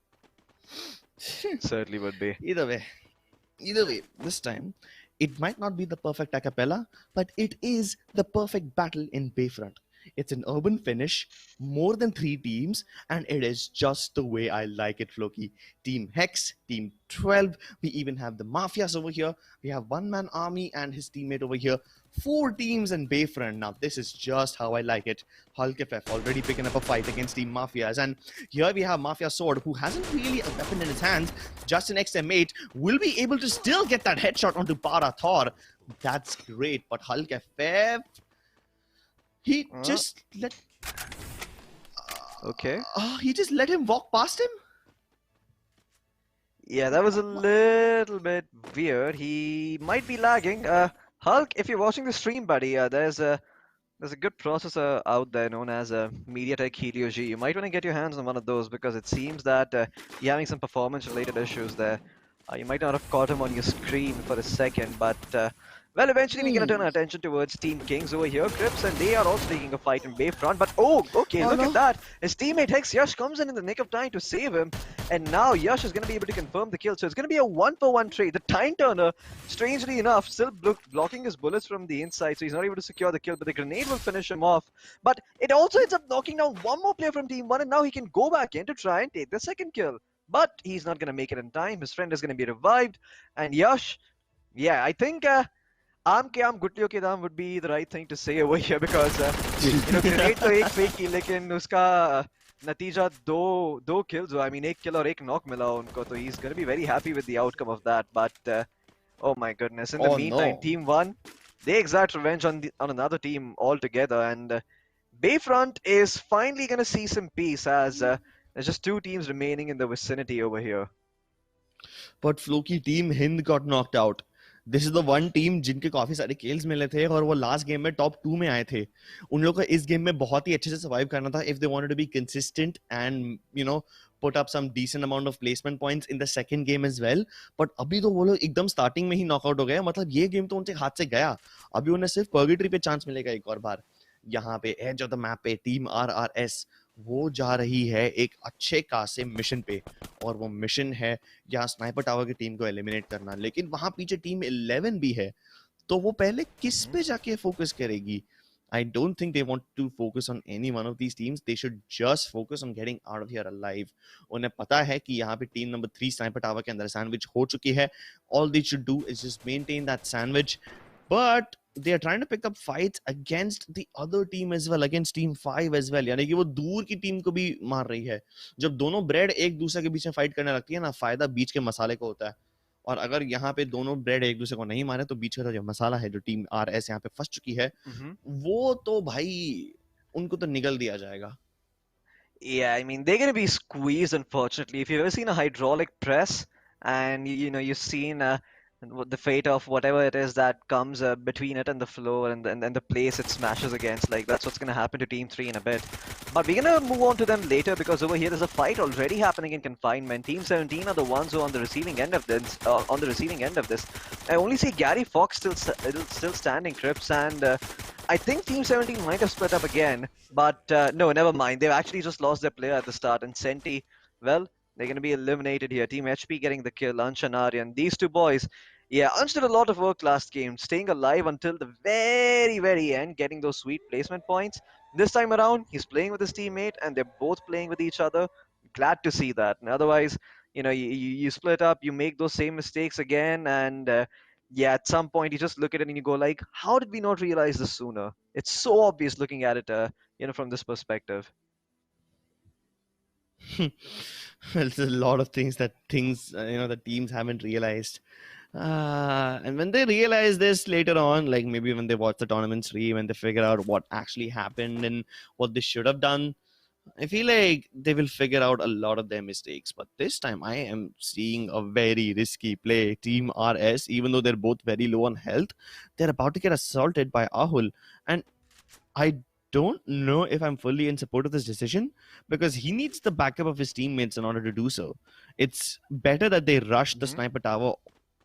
Speaker 3: Certainly would be.
Speaker 4: Either way, this time, it might not be the perfect a cappella, but it is the perfect battle in Bayfront. It's an urban finish, more than 3 teams, and it is just the way I like it, Floki. Team Hex, Team 12, we even have the Mafias over here. We have One Man Army and his teammate over here. 4 teams in Bayfront. Now, this is just how I like it. Hulk FF already picking up a fight against Team Mafias. And here we have Mafia Sword, who hasn't really a weapon in his hands. Just an XM8 will be able to still get that headshot onto Para Thor. That's great. But Hulk FF, he just let...
Speaker 3: Okay.
Speaker 4: he just let him walk past him?
Speaker 3: Yeah, that was a little bit weird. He might be lagging. Hulk, if you're watching the stream, buddy, there's a good processor out there known as a MediaTek Helio G. You might want to get your hands on one of those because it seems that you're having some performance-related issues there. You might not have caught him on your screen for a second, but well, eventually we're gonna turn our attention towards Team Kings over here, Crips, and they are also taking a fight in Bayfront. But okay, look at that! His teammate Hex Yash comes in the nick of time to save him, and now Yash is gonna be able to confirm the kill. So it's gonna be a 1-for-1 trade. The Time Turner, strangely enough, still blocking his bullets from the inside, so he's not able to secure the kill. But the grenade will finish him off. But it also ends up knocking down one more player from Team 1, and now he can go back in to try and take the second kill. But he's not going to make it in time. His friend is going to be revived. And Yash, yeah, I think Aam ke aam gutliyon ke daam would be the right thing to say over here because, grenade to ek fake ki, lekin uska natija do kills हुआ. I mean, एक kill और एक knock मिला उनको. So he's going to be very happy with the outcome of that. But, oh my goodness. In the meantime, Team 1, they exact revenge on another team altogether. And Bayfront is finally going to see some peace as... there's just 2 teams remaining in the vicinity over here.
Speaker 4: But Floki, Team Hind got knocked out. This is the one team जिनके काफी सारे kills मिले थे और वो last game में top 2 में आए थे. उन लोगों को इस game में बहुत ही अच्छे से survive करना था if they wanted to be consistent and put up some decent amount of placement points in the second game as well. But अभी तो वो लोग एकदम starting में ही knockout हो गए. मतलब ये game तो उनसे हाथ से गया. अभी उन्हें सिर्फ purgatory पे chance मिलेगा एक और बार. यहाँ पे edge of the map पे Team RRS वो जा रही है एक अच्छे खासे मिशन पे और वो मिशन है यहाँ स्नाइपर टावर की टीम को एलिमिनेट करना. लेकिन वहां पीछे टीम 11 भी है तो वो पहले किस पे जाके फोकस करेगी? I don't think they want to focus on any one of these teams. They should just focus on getting out of here alive. उन्हें पता है कि यहाँ पे टीम नंबर 3 स्नाइपर टावर के अंदर सैंडविच हो चुकी है. All they should do is just maintain that sandwich. But they are trying to pick up fights against the other team as well, against team 5 as well. यानी कि वो दूर की टीम को भी मार रही है. जब दोनों ब्रेड एक दूसरे के बीच में फाइट करने लगती है ना, फायदा बीच के मसाले को होता है. और अगर यहाँ पे दोनों ब्रेड एक दूसरे को नहीं मारे तो बीच का जो मसाला है जो टीम आरएस यहाँ पे फंस चुकी है वो तो भाई उनको तो निगल दिया जाएगा.
Speaker 3: Yeah, I mean, they're going to be squeezed, unfortunately. If you've ever seen a hydraulic press and, you've seen the fate of whatever it is that comes between it and the floor and the place it smashes against, like, that's what's going to happen to Team 3 in a bit. But we're going to move on to them later because over here there's a fight already happening in confinement. Team 17 are the ones who are on the receiving end of this. I only see Gary Fox still standing, Crips, and I think Team 17 might have split up again, but no, never mind. They've actually just lost their player at the start, and Senti, well, they're going to be eliminated here. Team HP getting the kill, Ansh and Aryan. These two boys, yeah, Ansh did a lot of work last game, staying alive until the very, very end, getting those sweet placement points. This time around, he's playing with his teammate, and they're both playing with each other. Glad to see that. And otherwise, you split up, you make those same mistakes again, and yeah, at some point you just look at it and you go like, how did we not realize this sooner? It's so obvious looking at it, from this perspective.
Speaker 4: There's a lot of things that the teams haven't realized. And when they realize this later on, like maybe when they watch the tournament stream and they figure out what actually happened and what they should have done, I feel like they will figure out a lot of their mistakes. But this time I am seeing a very risky play. Team RS, even though they're both very low on health, they're about to get assaulted by Ahul. And I don't know if I'm fully in support of this decision because he needs the backup of his teammates in order to do so. It's better that they rush the sniper tower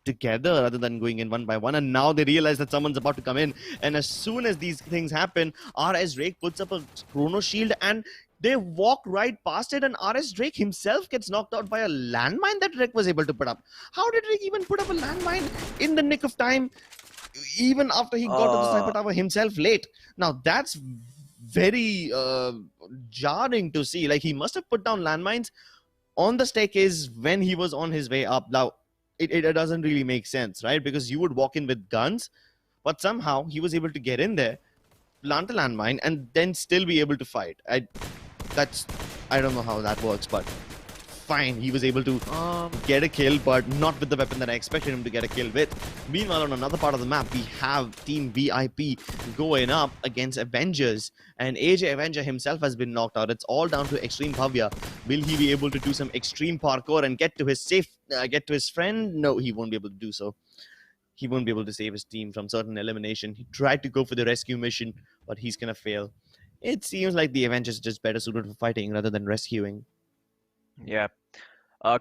Speaker 4: together rather than going in one by one. And now they realize that someone's about to come in. And as soon as these things happen, RS Drake puts up a chrono shield and they walk right past it, and RS Drake himself gets knocked out by a landmine that Drake was able to put up. How did Drake even put up a landmine in the nick of time, even after he got to the sniper tower himself late? Now that's very jarring to see. Like, he must have put down landmines on the staircase when he was on his way up. Now, it doesn't really make sense, right? Because you would walk in with guns, but somehow he was able to get in there, plant a landmine, and then still be able to fight. I don't know how that works, but fine. He was able to get a kill, but not with the weapon that I expected him to get a kill with. Meanwhile, on another part of the map, we have Team VIP going up against Avengers, and AJ Avenger himself has been knocked out. It's all down to Extreme Bhavya. Will he be able to do some extreme parkour and get to his friend? No, he won't be able to do so. He won't be able to save his team from certain elimination. He tried to go for the rescue mission, but he's gonna fail. It seems like the Avengers are just better suited for fighting rather than rescuing.
Speaker 3: Yeah.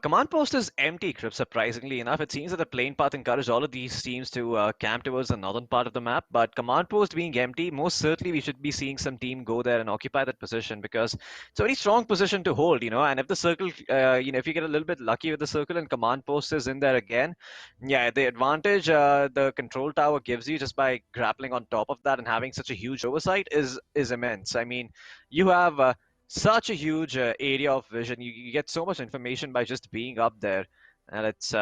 Speaker 3: Command post is empty, Crip, surprisingly enough. It seems that the playing path encouraged all of these teams to camp towards the northern part of the map, but command post being empty, most certainly we should be seeing some team go there and occupy that position, because it's a very strong position to hold, and if the circle, if you get a little bit lucky with the circle and command post is in there again, yeah, the advantage the control tower gives you just by grappling on top of that and having such a huge oversight is immense. I mean, you have such a huge area of vision. You get so much information by just being up there, and it's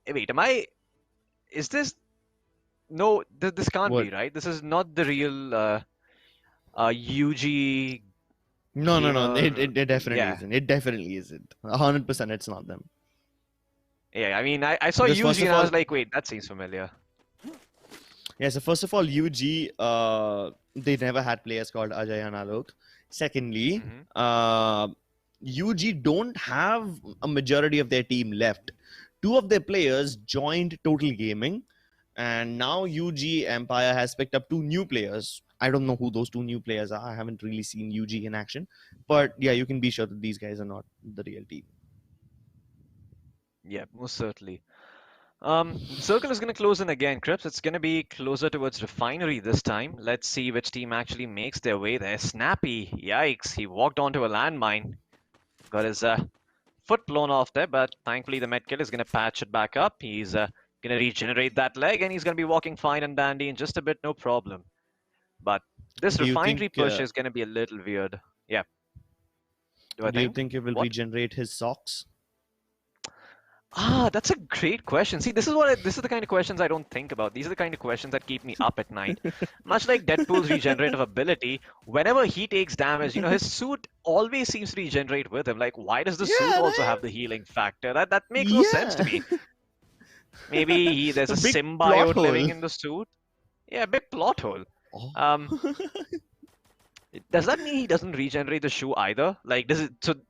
Speaker 3: wait, is this, no, this can't
Speaker 4: What?
Speaker 3: be right. This is not the real UG
Speaker 4: No.
Speaker 3: gamer.
Speaker 4: It definitely
Speaker 3: Yeah.
Speaker 4: isn't. It definitely isn't. 100% it's not them.
Speaker 3: Yeah, I mean, I saw
Speaker 4: Because
Speaker 3: UG
Speaker 4: first of
Speaker 3: and I was
Speaker 4: all-
Speaker 3: like, wait, that seems familiar.
Speaker 4: Yeah, so first of all, UG, they never had players called Ajay and Alok. Secondly, UG don't have a majority of their team left. Two of their players joined Total Gaming, and now UG Empire has picked up two new players. I don't know who those two new players are. I haven't really seen UG in action. But yeah, you can be sure that these guys are not the real team.
Speaker 3: Yeah, most certainly. Circle is going to close in again, Crips. It's going to be closer towards Refinery this time. Let's see which team actually makes their way there. Snappy, yikes, he walked onto a landmine. Got his foot blown off there, but thankfully the medkit is going to patch it back up. He's going to regenerate that leg, and he's going to be walking fine and dandy in just a bit, no problem. But this
Speaker 4: Do you
Speaker 3: Refinery
Speaker 4: think,
Speaker 3: push is going to be a little weird. Yeah.
Speaker 4: Do you think it will
Speaker 3: What?
Speaker 4: regenerate his socks?
Speaker 3: Ah, that's a great question. See, this is the kind of questions I don't think about. These are the kind of questions that keep me up at night. Much like Deadpool's regenerative ability, whenever he takes damage, his suit always seems to regenerate with him. Like, why does the suit
Speaker 4: Yeah,
Speaker 3: also
Speaker 4: right?
Speaker 3: have the healing factor? That makes no sense to me. Maybe there's a
Speaker 4: It's a big plot
Speaker 3: symbiote living
Speaker 4: hole.
Speaker 3: in the suit. Yeah, big plot hole.
Speaker 4: Oh.
Speaker 3: Does that mean he doesn't regenerate the shoe either? Like, does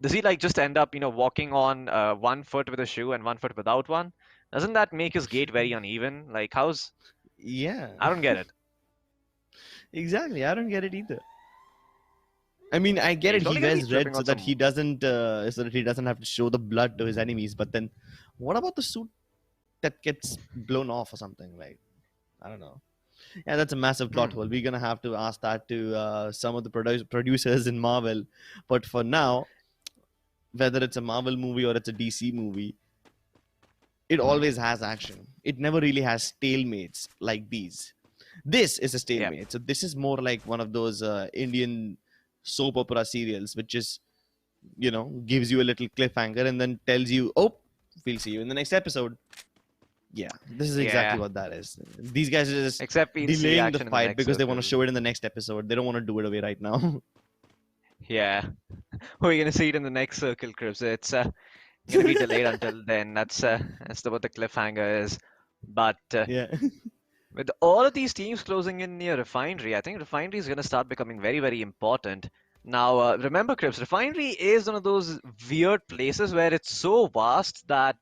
Speaker 3: he like just end up, walking on 1 foot with a shoe and 1 foot without one? Doesn't that make his gait very uneven? Like,
Speaker 4: Yeah.
Speaker 3: I don't get it.
Speaker 4: Exactly. I don't get it either. I mean, I get
Speaker 3: He's
Speaker 4: it. He
Speaker 3: only gonna be
Speaker 4: wears
Speaker 3: tripping
Speaker 4: red so
Speaker 3: on
Speaker 4: that
Speaker 3: some-
Speaker 4: so that he doesn't have to show the blood to his enemies. But then, what about the suit that gets blown off or something? Like, I don't know. Yeah, that's a massive plot hole. We're gonna have to ask that to some of the producers in Marvel. But for now, whether it's a Marvel movie or it's a DC movie, it always has action. It never really has stalemates like these. This is a stalemate. So this is more like one of those Indian soap opera serials, which is, gives you a little cliffhanger and then tells you, oh, we'll see you in the next episode. Yeah, this is exactly
Speaker 3: Yeah.
Speaker 4: what that is. These guys are just
Speaker 3: Except we'll see
Speaker 4: delaying
Speaker 3: action
Speaker 4: the
Speaker 3: in the
Speaker 4: fight
Speaker 3: next
Speaker 4: because they want to
Speaker 3: circle.
Speaker 4: show it in the next episode. They don't want to do it away right now.
Speaker 3: Yeah. We're gonna see it in the next circle, Crips. It's gonna be delayed until then. That's what the cliffhanger is. But
Speaker 4: Yeah.
Speaker 3: with all of these teams closing in near Refinery, I think Refinery is going to start becoming very, very important. Now, remember, Crips, Refinery is one of those weird places where it's so vast that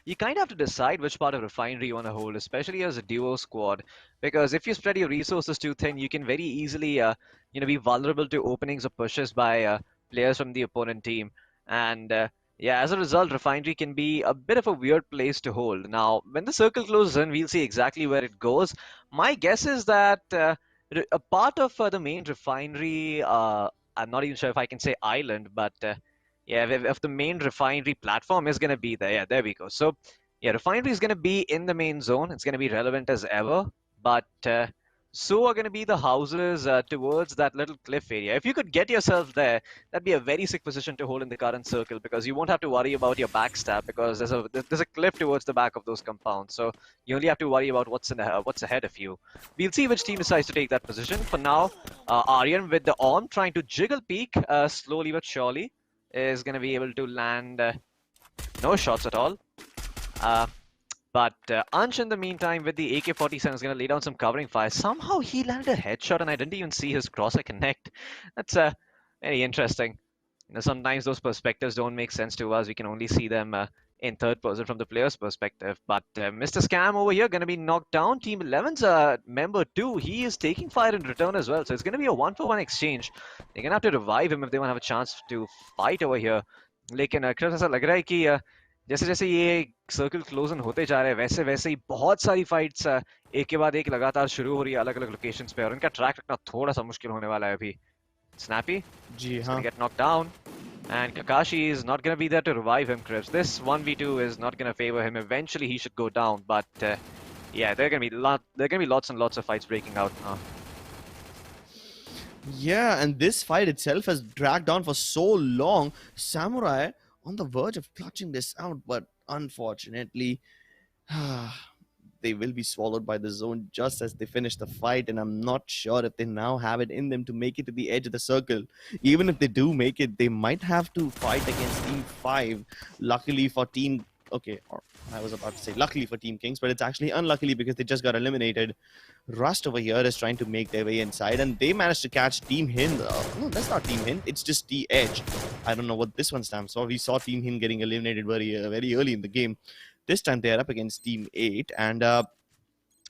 Speaker 3: you kind of have to decide which part of Refinery you want to hold, especially as a duo squad. Because if you spread your resources too thin, you can very easily, be vulnerable to openings or pushes by players from the opponent team. And Yeah, as a result, Refinery can be a bit of a weird place to hold. Now, when the circle closes in, we'll see exactly where it goes. My guess is that a part of the main Refinery, I'm not even sure if I can say island, but yeah, if the main Refinery platform is going to be there, yeah, there we go. So, yeah, Refinery is going to be in the main zone. It's going to be relevant as ever, but so are going to be the houses towards that little cliff area. If you could get yourself there, that'd be a very sick position to hold in the current circle because you won't have to worry about your backstab because there's a cliff towards the back of those compounds. So you only have to worry about what's ahead of you. We'll see which team decides to take that position. For now, Aryan with the arm trying to jiggle peek slowly but surely is going to be able to land no shots at all. But Ansh, in the meantime, with the AK-47, is going to lay down some covering fire. Somehow he landed a headshot, and I didn't even see his crosshair connect. That's very interesting. You know, sometimes those perspectives don't make sense to us. We can only see them in third person from the player's perspective. But Mr. Scam over here going to be knocked down. Team 11's member 2, he is taking fire in return as well. So it's going to be a 1-for-1 exchange. They're going to have to revive him if they want to have a chance to fight over here. लेकिन Chris ऐसा लग रहा है कि जैसे जैसे ये circle close in होते जा रहे हैं वैसे वैसे ही बहुत सारी फाइट्स एक के बाद एक लगातार शुरू हो रही है अलग अलग लोकेशंस पे और इनका ट्रैक रखना थोड़ा सा मुश्किल होने वाला है अभी Snappy
Speaker 4: जी हाँ
Speaker 3: get knocked down and Kakashi is not going to be there to revive him, Chris. This 1v2 is not going to favor him. Eventually he should go down, but yeah, there are going to be lots and lots of fights breaking out now.
Speaker 4: Yeah, and this fight itself has dragged on for so long. Samurai on the verge of clutching this out, but unfortunately, they will be swallowed by the zone just as they finish the fight, and I'm not sure if they now have it in them to make it to the edge of the circle. Even if they do make it, they might have to fight against Team 5. Luckily for Team... Okay, or I was about to say luckily for Team Kings, but it's actually unluckily because they just got eliminated. Rust over here is trying to make their way inside, and they managed to catch Team Hind. No, that's not Team Hind. It's just the Edge. I don't know what this one stands for. We saw Team Hind getting eliminated very early in the game. This time they are up against Team 8, and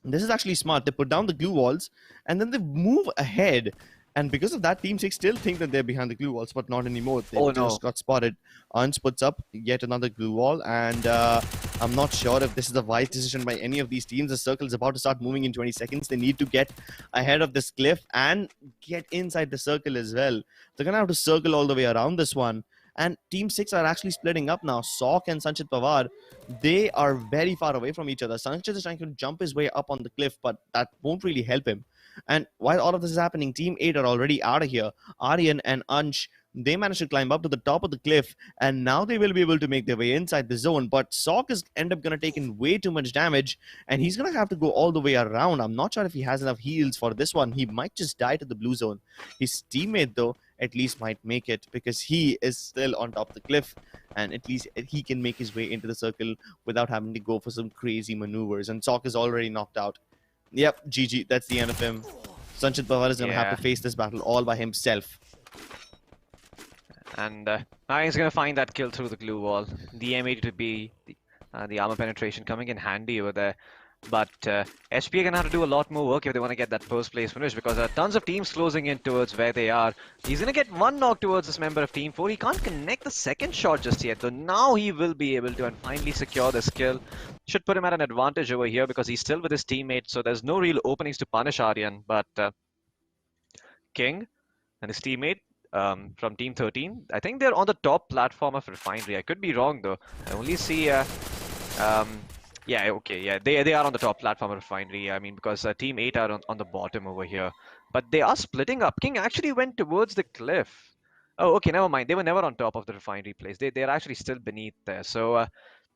Speaker 4: this is actually smart. They put down the glue walls, and then they move ahead. And because of that, Team 6 still think that they're behind the glue walls, but not anymore. They just got spotted. Ans puts up yet another glue wall, and I'm not sure if this is a wise decision by any of these teams. The circle is about to start moving in 20 seconds. They need to get ahead of this cliff and get inside the circle as well. They're going to have to circle all the way around this one. And Team 6 are actually splitting up now. Sok and Sanchit Pawar, they are very far away from each other. Sanchit is trying to jump his way up on the cliff, but that won't really help him. And while all of this is happening, Team 8 are already out of here. Aryan and Ansh, they managed to climb up to the top of the cliff, and now they will be able to make their way inside the zone. But Sok is end up going to take in way too much damage, and he's going to have to go all the way around. I'm not sure if he has enough heals for this one. He might just die to the blue zone. His teammate, though, at least might make it because he is still on top of the cliff, and at least he can make his way into the circle without having to go for some crazy maneuvers. And Sok is already knocked out. Yep, GG. That's the end of him. Sanchit Pawar is going to have to face this battle all by himself.
Speaker 3: And now he's going to find that kill through the glue wall. The M80 the armor penetration coming in handy over there. But HP are going to have to do a lot more work if they want to get that first place finish because there are tons of teams closing in towards where they are. He's going to get one knock towards this member of Team 4. He can't connect the second shot just yet, though now he will be able to and finally secure this kill. Should put him at an advantage over here because he's still with his teammate, so there's no real openings to punish Aryan. But King and his teammate from Team 13, I think they're on the top platform of Refinery. I could be wrong, though. I only see... yeah, okay, yeah, they are on the top platform of Refinery. I mean, because Team 8 are on the bottom over here. But they are splitting up. King actually went towards the cliff. Oh, okay, never mind. They were never on top of the Refinery place. They're actually still beneath there. So,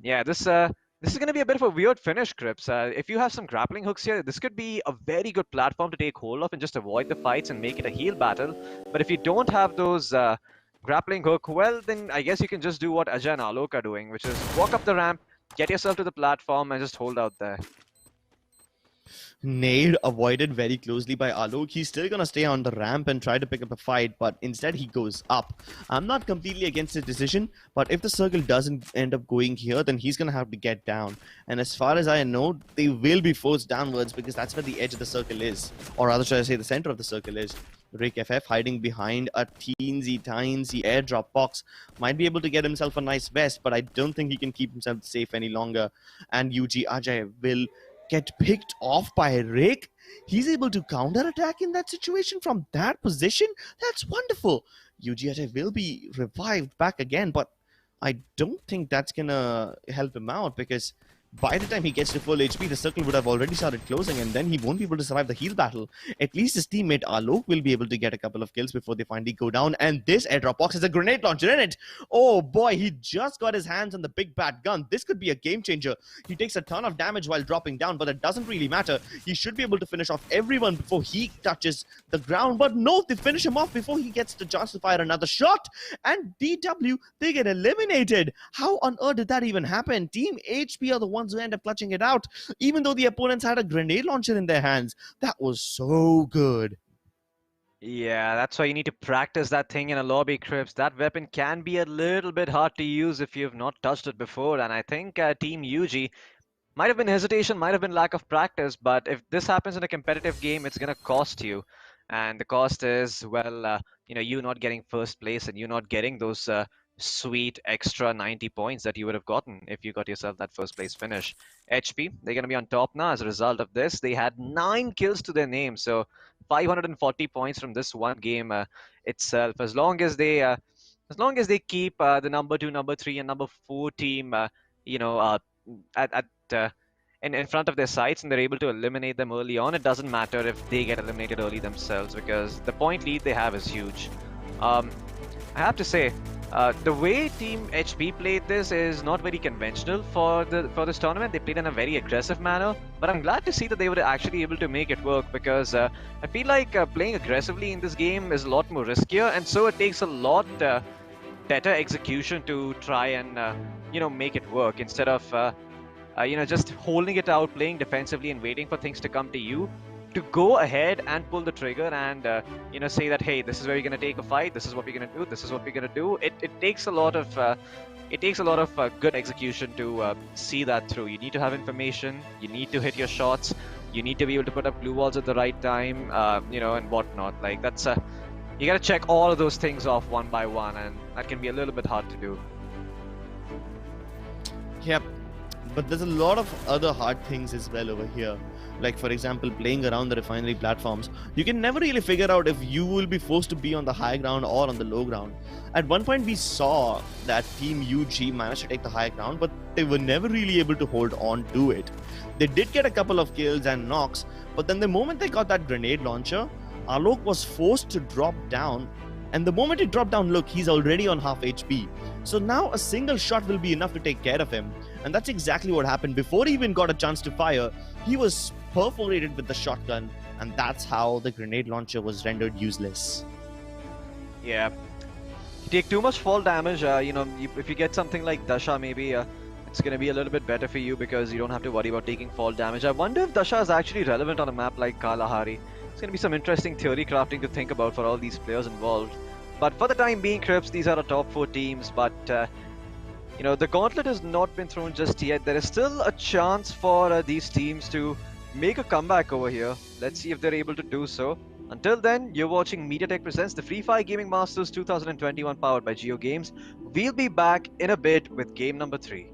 Speaker 3: yeah, this is going to be a bit of a weird finish, Crips. If you have some grappling hooks here, this could be a very good platform to take hold of and just avoid the fights and make it a heal battle. But if you don't have those grappling hook, well, then I guess you can just do what Ajay and Alok are doing, which is walk up the ramp, get yourself to the platform and just hold out there.
Speaker 4: Nade avoided very closely by Alok. He's still going to stay on the ramp and try to pick up a fight, but instead he goes up. I'm not completely against his decision, but if the circle doesn't end up going here, then he's going to have to get down. And as far as I know, they will be forced downwards because that's where the edge of the circle is. Or rather, should I say the center of the circle is. Rick FF hiding behind a teensy airdrop box might be able to get himself a nice vest, but I don't think he can keep himself safe any longer. And UG Ajay will get picked off by Rick. He's able to counter-attack in that situation from that position. That's wonderful. UG Ajay will be revived back again, but I don't think that's gonna help him out, because by the time he gets to full HP, the circle would have already started closing, and then he won't be able to survive the heal battle. At least his teammate Alok will be able to get a couple of kills before they finally go down. And this airdrop box has a grenade launcher in it. Oh boy, he just got his hands on the big bad gun. This could be a game changer. He takes a ton of damage while dropping down, but it doesn't really matter. He should be able to finish off everyone before he touches the ground. But no, they finish him off before he gets the chance to fire another shot. And DW, they get eliminated. How on earth did that even happen? Team HP are the ones who end up clutching it out, even though the opponents had a grenade launcher in their hands. That was so good.
Speaker 3: Yeah, that's why you need to practice that thing in a lobby, Crips. That weapon can be a little bit hard to use if you've not touched it before, and I think Team UG might have been hesitation, might have been lack of practice, but if this happens in a competitive game, it's going to cost you. And the cost is, well, you not getting first place and you not getting those sweet extra 90 points that you would have gotten if you got yourself that first place finish. HP, they're going to be on top now as a result of this. They had 9 kills to their name, so 540 points from this one game itself. As long as they keep the number 2, number 3, and number 4 team, in front of their sights, and they're able to eliminate them early on, it doesn't matter if they get eliminated early themselves, because the point lead they have is huge. I have to say, the way Team HP played this is not very conventional for this tournament. They played in a very aggressive manner, but I'm glad to see that they were actually able to make it work, because I feel like playing aggressively in this game is a lot more riskier, and so it takes a lot better execution to try and make it work, instead of just holding it out, playing defensively and waiting for things to come to you. To go ahead and pull the trigger and say that, hey, this is where you're gonna take a fight, this is what we're gonna do, this is what we're gonna do. It takes a lot of good execution to see that through. You need to have information, you need to hit your shots, you need to be able to put up blue walls at the right time, and whatnot. Like, that's you gotta check all of those things off one by one, and that can be a little bit hard to do.
Speaker 4: Yep, but there's a lot of other hard things as well over here. Like, for example, playing around the refinery platforms, you can never really figure out if you will be forced to be on the high ground or on the low ground. At one point we saw that Team UG managed to take the high ground, but they were never really able to hold on to it. They did get a couple of kills and knocks, but then the moment they got that grenade launcher, Alok was forced to drop down, and the moment he dropped down, look, he's already on half HP. So now a single shot will be enough to take care of him, and that's exactly what happened. Before he even got a chance to fire, he was perforated with the shotgun, and that's how the grenade launcher was rendered useless.
Speaker 3: Yeah, you take too much fall damage. If you get something like Dasha, maybe it's gonna be a little bit better for you, because you don't have to worry about taking fall damage. I wonder if Dasha is actually relevant on a map like Kalahari. It's gonna be some interesting theory crafting to think about for all these players involved. But for the time being, Crips, these are the top 4 teams, but the gauntlet has not been thrown just yet. There is still a chance for these teams to make a comeback over here. Let's see if they're able to do so. Until then, you're watching MediaTek presents the Free Fire Gaming Masters 2021 powered by JioGames. We'll be back in a bit with game number 3.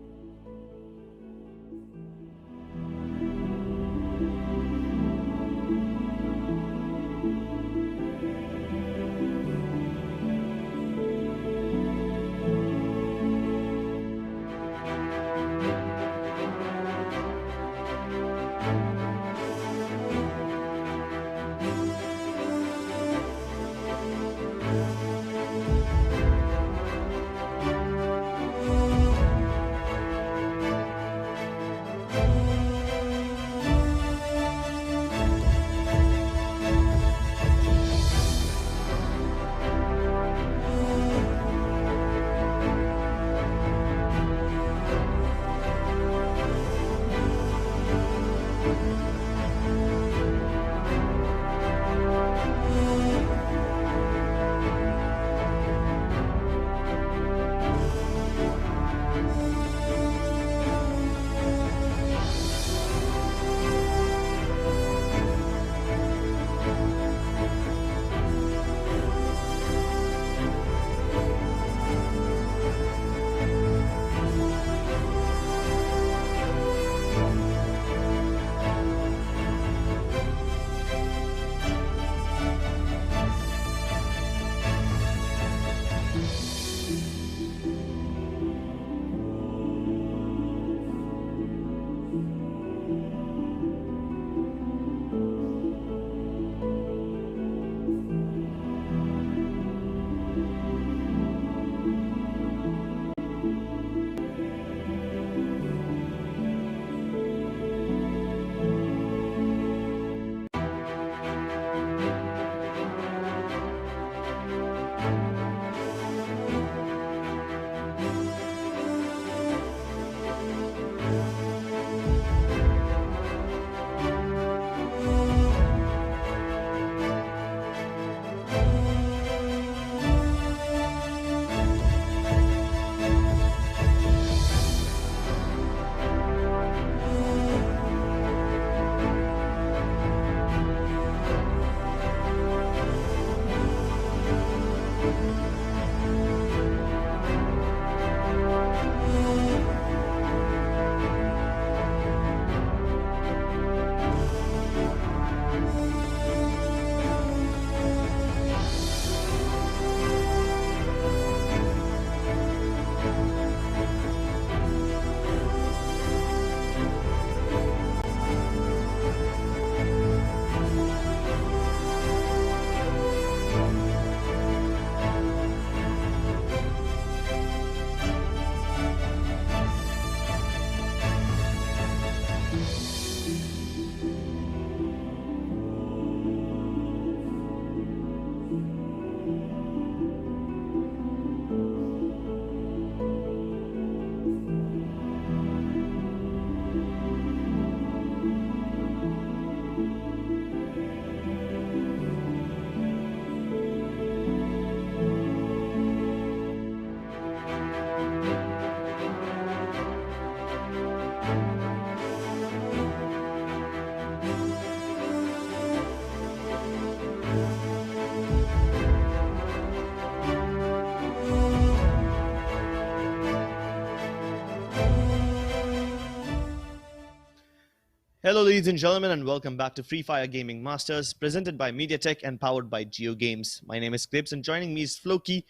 Speaker 4: Hello, ladies and gentlemen, and welcome back to Free Fire Gaming Masters, presented by MediaTek and powered by JioGames. My name is Clips, and joining me is Floki.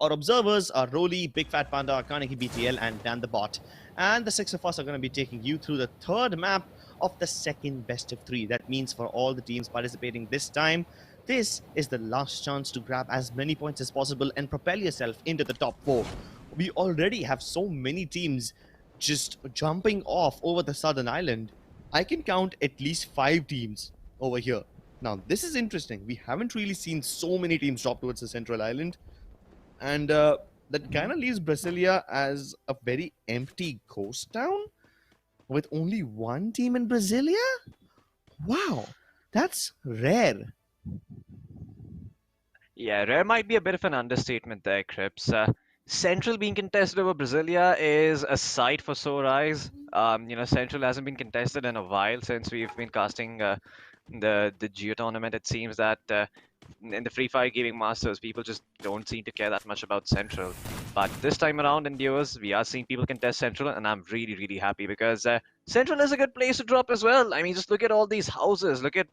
Speaker 4: Our observers are Rolly, Big Fat Panda, Carnegie BTL, and Dan the Bot. And the six of us are going to be taking you through the third map of the second best of three. That means for all the teams participating this time, this is the last chance to grab as many points as possible and propel yourself into the top four. We already have so many teams just jumping off over the southern island. I can count at least 5 teams over here. Now, this is interesting. We haven't really seen so many teams drop towards the central island. And that kind of leaves Brasilia as a very empty ghost town with only one team in Brasilia? Wow, that's rare.
Speaker 3: Yeah, rare might be a bit of an understatement there, Crips. Central being contested over Brasilia is a sight for sore eyes. Central hasn't been contested in a while since we've been casting the Geo tournament. It seems that in the Free Fire Gaming Masters, people just don't seem to care that much about Central. But this time around in viewers, we are seeing people contest Central, and I'm really, really happy because Central is a good place to drop as well. I mean, just look at all these houses. Look at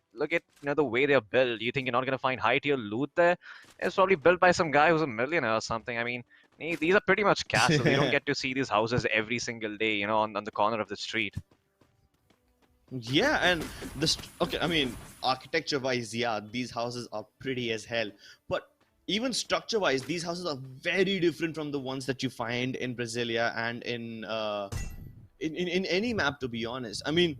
Speaker 3: the way they're built. You think you're not gonna find high tier loot there? It's probably built by some guy who's a millionaire or something. I mean, these are pretty much castles. You don't get to see these houses every single day, on the corner of the street.
Speaker 4: Yeah, and okay, I mean, architecture-wise, yeah, these houses are pretty as hell. But even structure-wise, these houses are very different from the ones that you find in Brasilia and in any map, to be honest. I mean,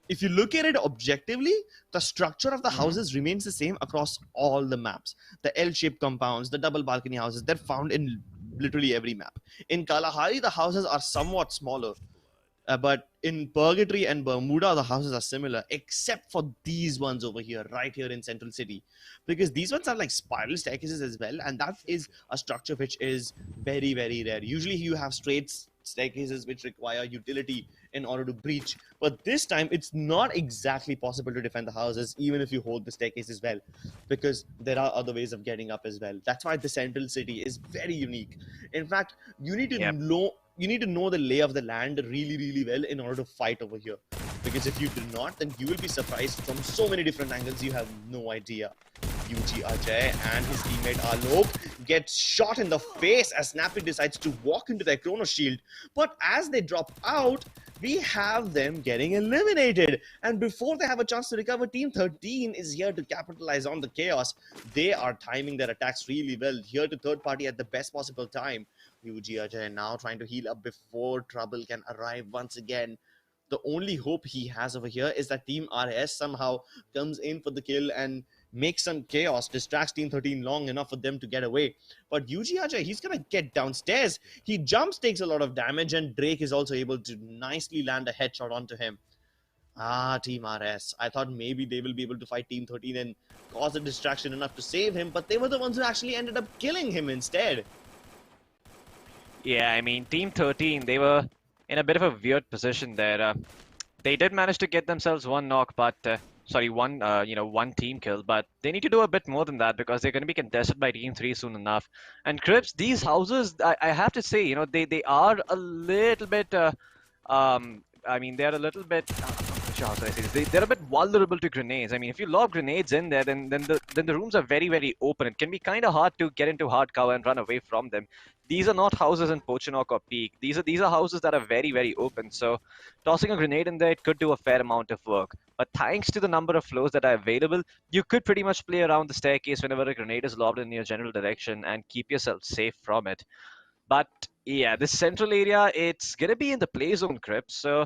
Speaker 4: if you look at it objectively, the structure of the houses remains the same across all the maps. The L-shaped compounds, the double balcony houses, they're found in literally every map. In Kalahari, the houses are somewhat smaller. But in Purgatory and Bermuda, the houses are similar, except for these ones over here, right here in Central City. Because these ones are like spiral staircases as well, and that is a structure which is very, very rare. Usually you have straight staircases which require utility in order to breach. But this time, it's not exactly possible to defend the houses, even if you hold the staircase as well. Because there are other ways of getting up as well. That's why the Central City is very unique. In fact, you need to know... You need to know the lay of the land really, really well in order to fight over here. Because if you do not, then you will be surprised from so many different angles you have no idea. UG Ajay and his teammate Alok get shot in the face as Snappy decides to walk into their Chrono Shield. But as they drop out, we have them getting eliminated. And before they have a chance to recover, Team 13 is here to capitalize on the chaos. They are timing their attacks really well, here to third party at the best possible time. UG Ajay now trying to heal up before trouble can arrive once again. The only hope he has over here is that Team RS somehow comes in for the kill and makes some chaos, distracts Team 13 long enough for them to get away. But UG Ajay, he's gonna get downstairs. He jumps, takes a lot of damage, and Drake is also able to nicely land a headshot onto him. Team RS. I thought maybe they will be able to fight Team 13 and cause a distraction enough to save him, but they were the ones who actually ended up killing him instead.
Speaker 3: Yeah, I mean, Team 13, they were in a bit of a weird position there. They did manage to get themselves one knock, but one team kill. But they need to do a bit more than that because they're going to be contested by Team 3 soon enough. And Crips, these houses, I have to say, they are a little bit. They're a little bit. How should I say this? They're a bit vulnerable to grenades. I mean, if you lob grenades in there, then the rooms are very, very open. It can be kind of hard to get into hard cover and run away from them. These are not houses in Pochinok or Peak. These are houses that are very, very open. So tossing a grenade in there, it could do a fair amount of work. But thanks to the number of floors that are available, you could pretty much play around the staircase whenever a grenade is lobbed in your general direction and keep yourself safe from it. But yeah, this central area, it's going to be in the play zone, Crips. So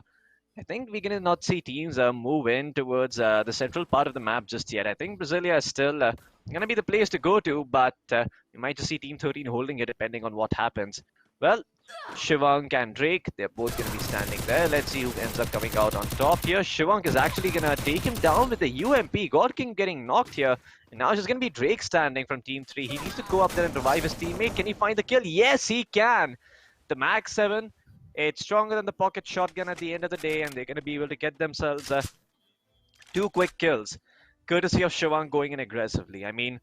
Speaker 3: I think we're going to not see teams move in towards the central part of the map just yet. I think Brasilia is still going to be the place to go to, but you might just see Team 13 holding it depending on what happens. Well, Shivank and Drake, they're both going to be standing there. Let's see who ends up coming out on top here. Shivank is actually going to take him down with the UMP. God King getting knocked here. And now it's just going to be Drake standing from Team 3. He needs to go up there and revive his teammate. Can he find the kill? Yes, he can. The Mag 7. It's stronger than the pocket shotgun at the end of the day, and they're going to be able to get themselves 2 quick kills, courtesy of Shivank going in aggressively. I mean,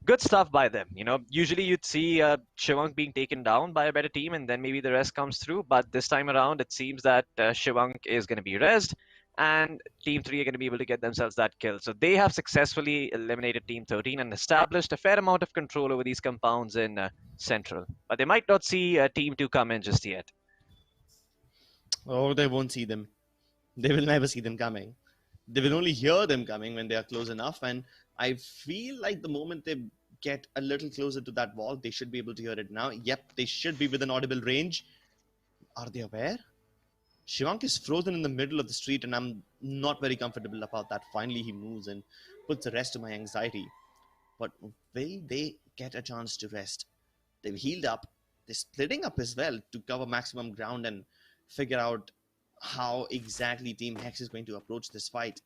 Speaker 3: good stuff by them. Usually you'd see Shivank being taken down by a better team, and then maybe the rest comes through. But this time around, it seems that Shivank is going to be rezzed, and Team 3 are going to be able to get themselves that kill. So they have successfully eliminated Team 13 and established a fair amount of control over these compounds in Central. But they might not see Team 2 come in just yet.
Speaker 4: Oh, they won't see them. They will never see them coming. They will only hear them coming when they are close enough. And I feel like the moment they get a little closer to that wall, they should be able to hear it now. Yep, they should be within audible range. Are they aware? Shivank is frozen in the middle of the street, and I'm not very comfortable about that. Finally, he moves and puts the rest of my anxiety. But will they get a chance to rest? They've healed up. They're splitting up as well to cover maximum ground and figure out how exactly Team Hex is going to approach this fight.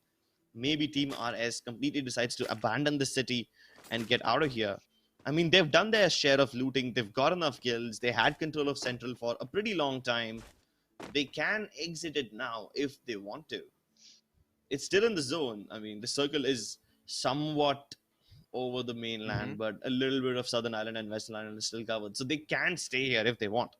Speaker 4: Maybe Team RS completely decides to abandon the city and get out of here. I mean, they've done their share of looting. They've got enough kills. They had control of Central for a pretty long time. They can exit it now if they want to. It's still in the zone. I mean, the circle is somewhat over the mainland, but a little bit of Southern Island and Western Island is still covered. So they can stay here if they want.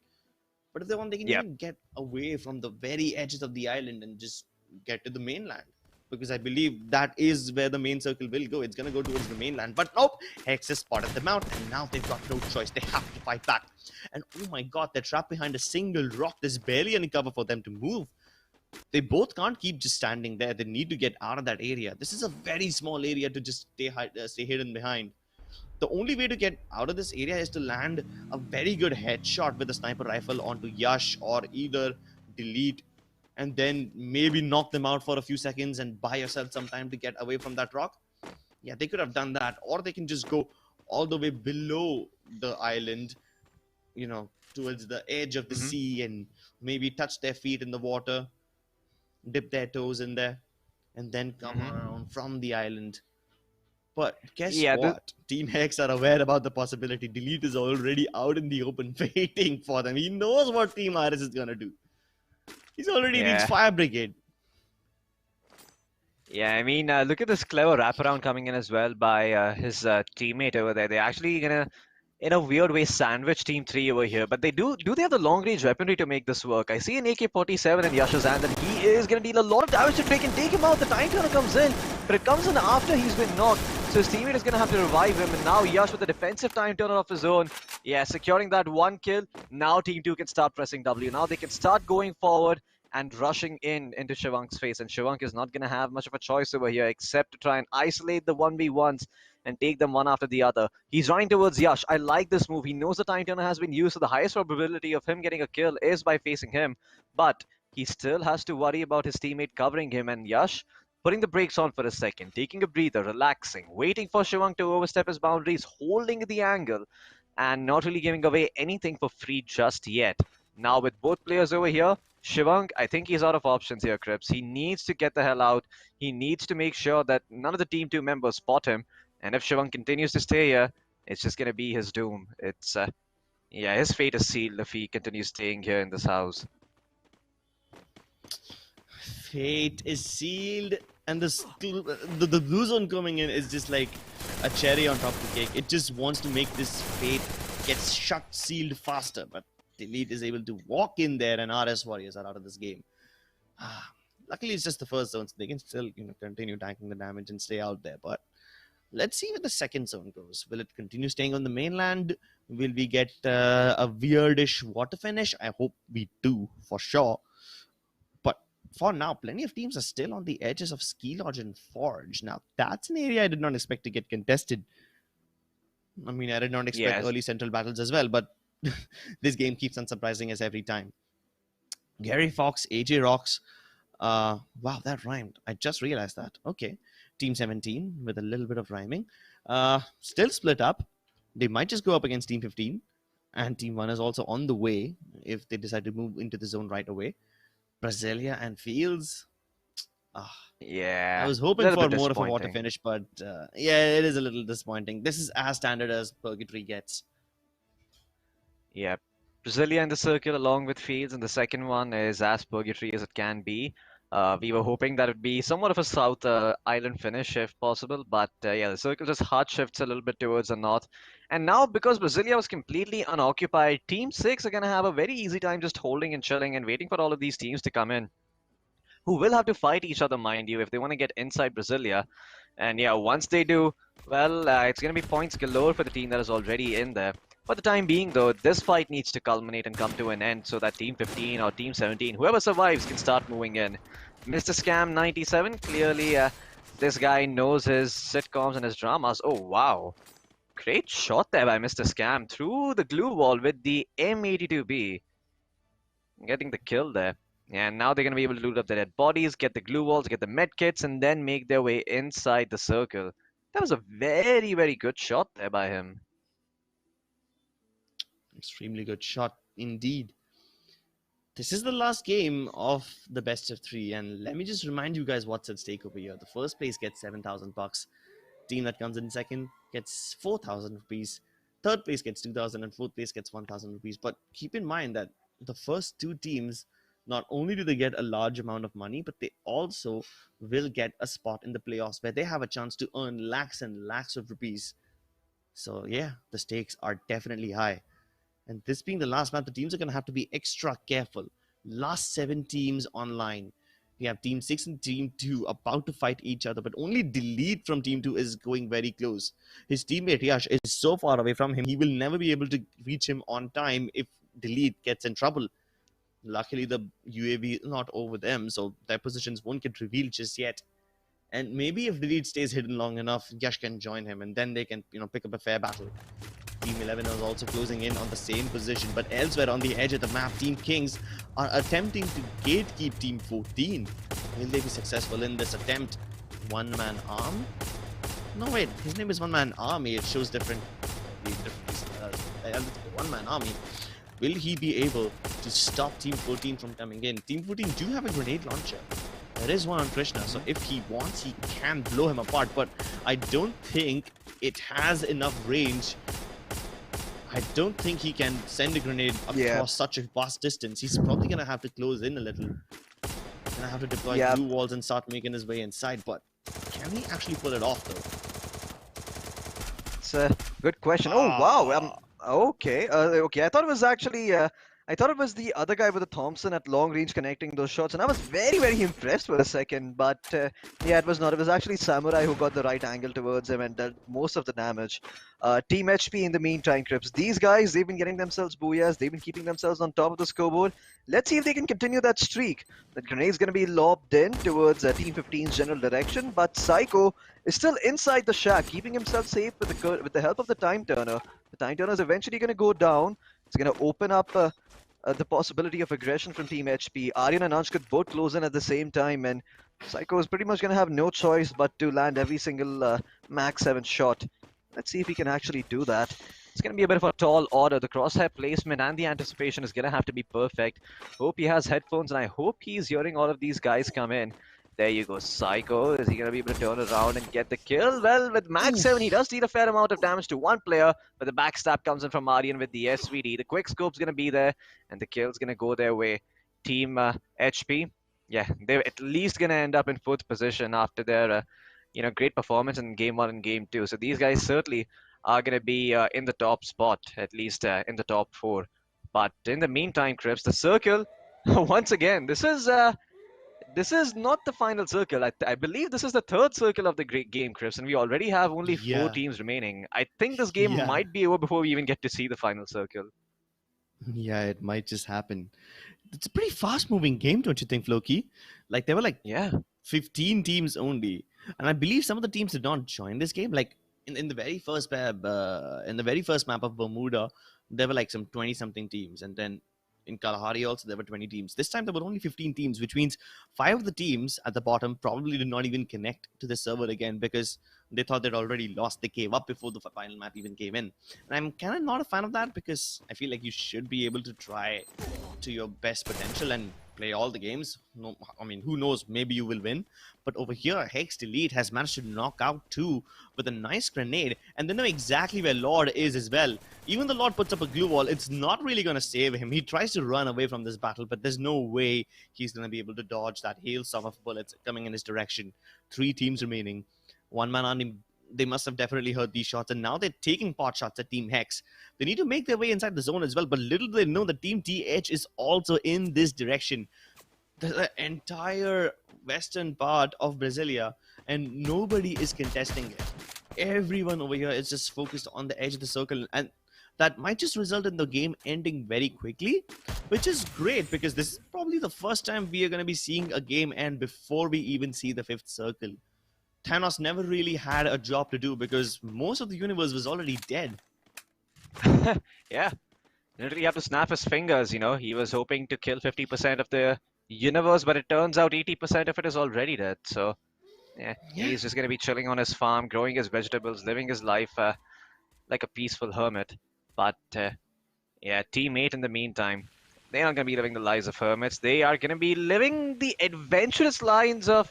Speaker 4: But if they want, they can even get away from the very edges of the island and just get to the mainland. Because I believe that is where the main circle will go. It's going to go towards the mainland. But nope, Hex has spotted them out, and now they've got no choice. They have to fight back. And oh my god, they're trapped behind a single rock. There's barely any cover for them to move. They both can't keep just standing there. They need to get out of that area. This is a very small area to just stay hidden behind. The only way to get out of this area is to land a very good headshot with a sniper rifle onto Yash, or either delete and then maybe knock them out for a few seconds and buy yourself some time to get away from that rock. Yeah, they could have done that. Or they can just go all the way below the island, you know, towards the edge of the sea, and maybe touch their feet in the water, dip their toes in there, and then come around from the island. But guess what? Team Hex are aware about the possibility. Delete is already out in the open waiting for them. He knows what Team RS is going to do. He's already reached Fire Brigade.
Speaker 3: Yeah, I mean, look at this clever wraparound coming in as well by his teammate over there. They're actually going to, in a weird way, sandwich Team 3 over here. But they do they have the long-range weaponry to make this work? I see an AK-47 in Yash's hand, and he is going to deal a lot of damage to Drake and take him out. The time turner comes in, but it comes in after he's been knocked. So his teammate is going to have to revive him, and now Yash with a defensive time turner of his own. Yeah, securing that one kill. Now Team 2 can start pressing W. Now they can start going forward and rushing into Shivank's face. And Shivank is not going to have much of a choice over here except to try and isolate the 1v1s and take them one after the other. He's running towards Yash. I like this move. He knows the time turner has been used, so the highest probability of him getting a kill is by facing him. But he still has to worry about his teammate covering him, and Yash putting the brakes on for a second, taking a breather, relaxing, waiting for Shivank to overstep his boundaries, holding the angle, and not really giving away anything for free just yet. Now with both players over here, Shivank, I think he's out of options here, Crips. He needs to get the hell out. He needs to make sure that none of the Team 2 members spot him. And if Shivank continues to stay here, it's just going to be his doom. It's, yeah, his fate is sealed if he continues staying here in this house.
Speaker 4: Fate is sealed, and the blue zone coming in is just like a cherry on top of the cake. It just wants to make this fate get shut, sealed faster, but Delete is able to walk in there, and RS Warriors are out of this game. Luckily, it's just the first zone, so they can still continue tanking the damage and stay out there. But let's see where the second zone goes. Will it continue staying on the mainland? Will we get a weirdish water finish? I hope we do, for sure. But for now, plenty of teams are still on the edges of Ski Lodge and Forge. Now, that's an area I did not expect to get contested. I mean, I did not expect early central battles as well, but this game keeps on surprising us every time. Gary Fox, AJ Rocks. Wow, that rhymed. I just realized that. Okay. Team 17 with a little bit of rhyming. Still split up. They might just go up against Team 15. And Team 1 is also on the way if they decide to move into the zone right away. Brasilia and Fields.
Speaker 3: Yeah.
Speaker 4: I was hoping for more of a water finish, but yeah, it is a little disappointing. This is as standard as Purgatory gets.
Speaker 3: Yeah, Brasilia in the circle along with Fields, and the second one is as Purgatory as it can be. We were hoping that it would be somewhat of a South Island finish if possible, but yeah, the circle just hard shifts a little bit towards the north. And now, because Brasilia was completely unoccupied, Team 6 are going to have a very easy time just holding and chilling and waiting for all of these teams to come in. who will have to fight each other, mind you, if they want to get inside Brasilia. And yeah, once they do, well, it's going to be points galore for the team that is already in there. For the time being, though, this fight needs to culminate and come to an end so that Team 15 or Team 17, whoever survives, can start moving in. Mr. Scam 97, clearly this guy knows his sitcoms and his dramas. Oh, wow. Great shot there by Mr. Scam through the glue wall with the M82B. Getting the kill there. And now they're going to be able to loot up the dead bodies, get the glue walls, get the med kits, and then make their way inside the circle. That was a very, very good shot there by him.
Speaker 4: Extremely good shot indeed. This is the last game of the best of 3, and let me just remind you guys what's at stake over here. The first place gets 7,000 bucks. Team that comes in second gets 4,000 rupees. Third place gets 2,000, and fourth place gets 1,000 rupees. But keep in mind that the first two teams, not only do they get a large amount of money, but they also will get a spot in the playoffs where they have a chance to earn lakhs and lakhs of rupees. So yeah, the stakes are definitely high. And this being the last map, the teams are going to have to be extra careful. Last 7 teams online. We have Team 6 and Team 2 about to fight each other, but only Delete from Team 2 is going very close. His teammate Yash is so far away from him, he will never be able to reach him on time if Delete gets in trouble. Luckily, the UAV is not over them, so their positions won't get revealed just yet. And maybe if Delete stays hidden long enough, Yash can join him, and then they can, pick up a fair battle. Team 11 is also closing in on the same position, but elsewhere on the edge of the map, Team Kings are attempting to gatekeep Team 14. Will they be successful in this attempt? One-man arm? No, wait, his name is One-Man Army. It shows different One-Man Army. Will he be able to stop Team 14 from coming in? Team 14 do have a grenade launcher. There is one on Krishna, so if he wants, he can blow him apart, but I don't think it has enough range. I don't think he can send a grenade across such a vast distance. He's probably going to have to close in a little. Going to have to deploy blue walls and start making his way inside, but can he actually pull it off, though?
Speaker 3: It's a good question. Oh, wow. Okay. Okay. I thought it was actually... I thought it was the other guy with the Thompson at long range connecting those shots, and I was very, very impressed for a second. But yeah, it was not. It was actually Samurai who got the right angle towards him and dealt most of the damage. Team HP in the meantime, Crips. These guys, they've been getting themselves booyahs. They've been keeping themselves on top of the scoreboard. Let's see if they can continue that streak. The grenade's going to be lobbed in towards Team 15's general direction, but Psycho is still inside the shack, keeping himself safe with the help of the Time Turner. The Time Turner is eventually going to go down. It's going to open up the possibility of aggression from Team HP. Aryan and Ansh could both close in at the same time, and Psycho is pretty much going to have no choice but to land every single Max 7 shot. Let's see if he can actually do that. It's going to be a bit of a tall order. The crosshair placement and the anticipation is going to have to be perfect. Hope he has headphones, and I hope he's hearing all of these guys come in. There you go, Psycho. Is he going to be able to turn around and get the kill? Well, with Max 7, he does deal a fair amount of damage to one player, but the backstab comes in from Aryan with the SVD. The quick scope's going to be there, and the kill's going to go their way. Team HP, yeah, they're at least going to end up in 4th position after their great performance in Game 1 and Game 2. So these guys certainly are going to be in the top spot, at least in the top 4. But in the meantime, Crips, the circle, once again, this is not the final circle. I believe this is the 3rd circle of the great game, Chris, and we already have only 4 teams remaining. I think this game might be over before we even get to see the final circle.
Speaker 4: Yeah, it might just happen. It's a pretty fast-moving game, don't you think, Floki? Like, there were 15 teams only, and I believe some of the teams did not join this game. Like in the very first map, of Bermuda, there were some 20-something teams, and then in Kalahari also there were 20 teams. This time there were only 15 teams, which means 5 of the teams at the bottom probably did not even connect to the server again because they thought they'd already lost. They gave up before the final map even came in. And I'm kind of not a fan of that because I feel like you should be able to try to your best potential and play all the games. No, I mean, who knows? Maybe you will win. But over here, Hex Delete has managed to knock out 2 with a nice grenade, and they know exactly where Lord is as well. Even the Lord puts up a glue wall, it's not really going to save him. He tries to run away from this battle, but there's no way he's going to be able to dodge that hailstorm of bullets coming in his direction. 3 teams remaining. One man on him. They must have definitely heard these shots, and now they're taking pot shots at Team Hex. They need to make their way inside the zone as well, but little do they know that Team TH is also in this direction. the entire western part of Brasilia, and nobody is contesting it. Everyone over here is just focused on the edge of the circle, and that might just result in the game ending very quickly, which is great because this is probably the first time we are going to be seeing a game end before we even see the fifth circle. Thanos never really had a job to do because most of the universe was already dead.
Speaker 3: Yeah, literally have to snap his fingers, He was hoping to kill 50% of the universe, but it turns out 80% of it is already dead. So, yeah, he's just going to be chilling on his farm, growing his vegetables, living his life like a peaceful hermit. But, yeah, Team 8 in the meantime, they're not going to be living the lives of hermits. They are going to be living the adventurous lines of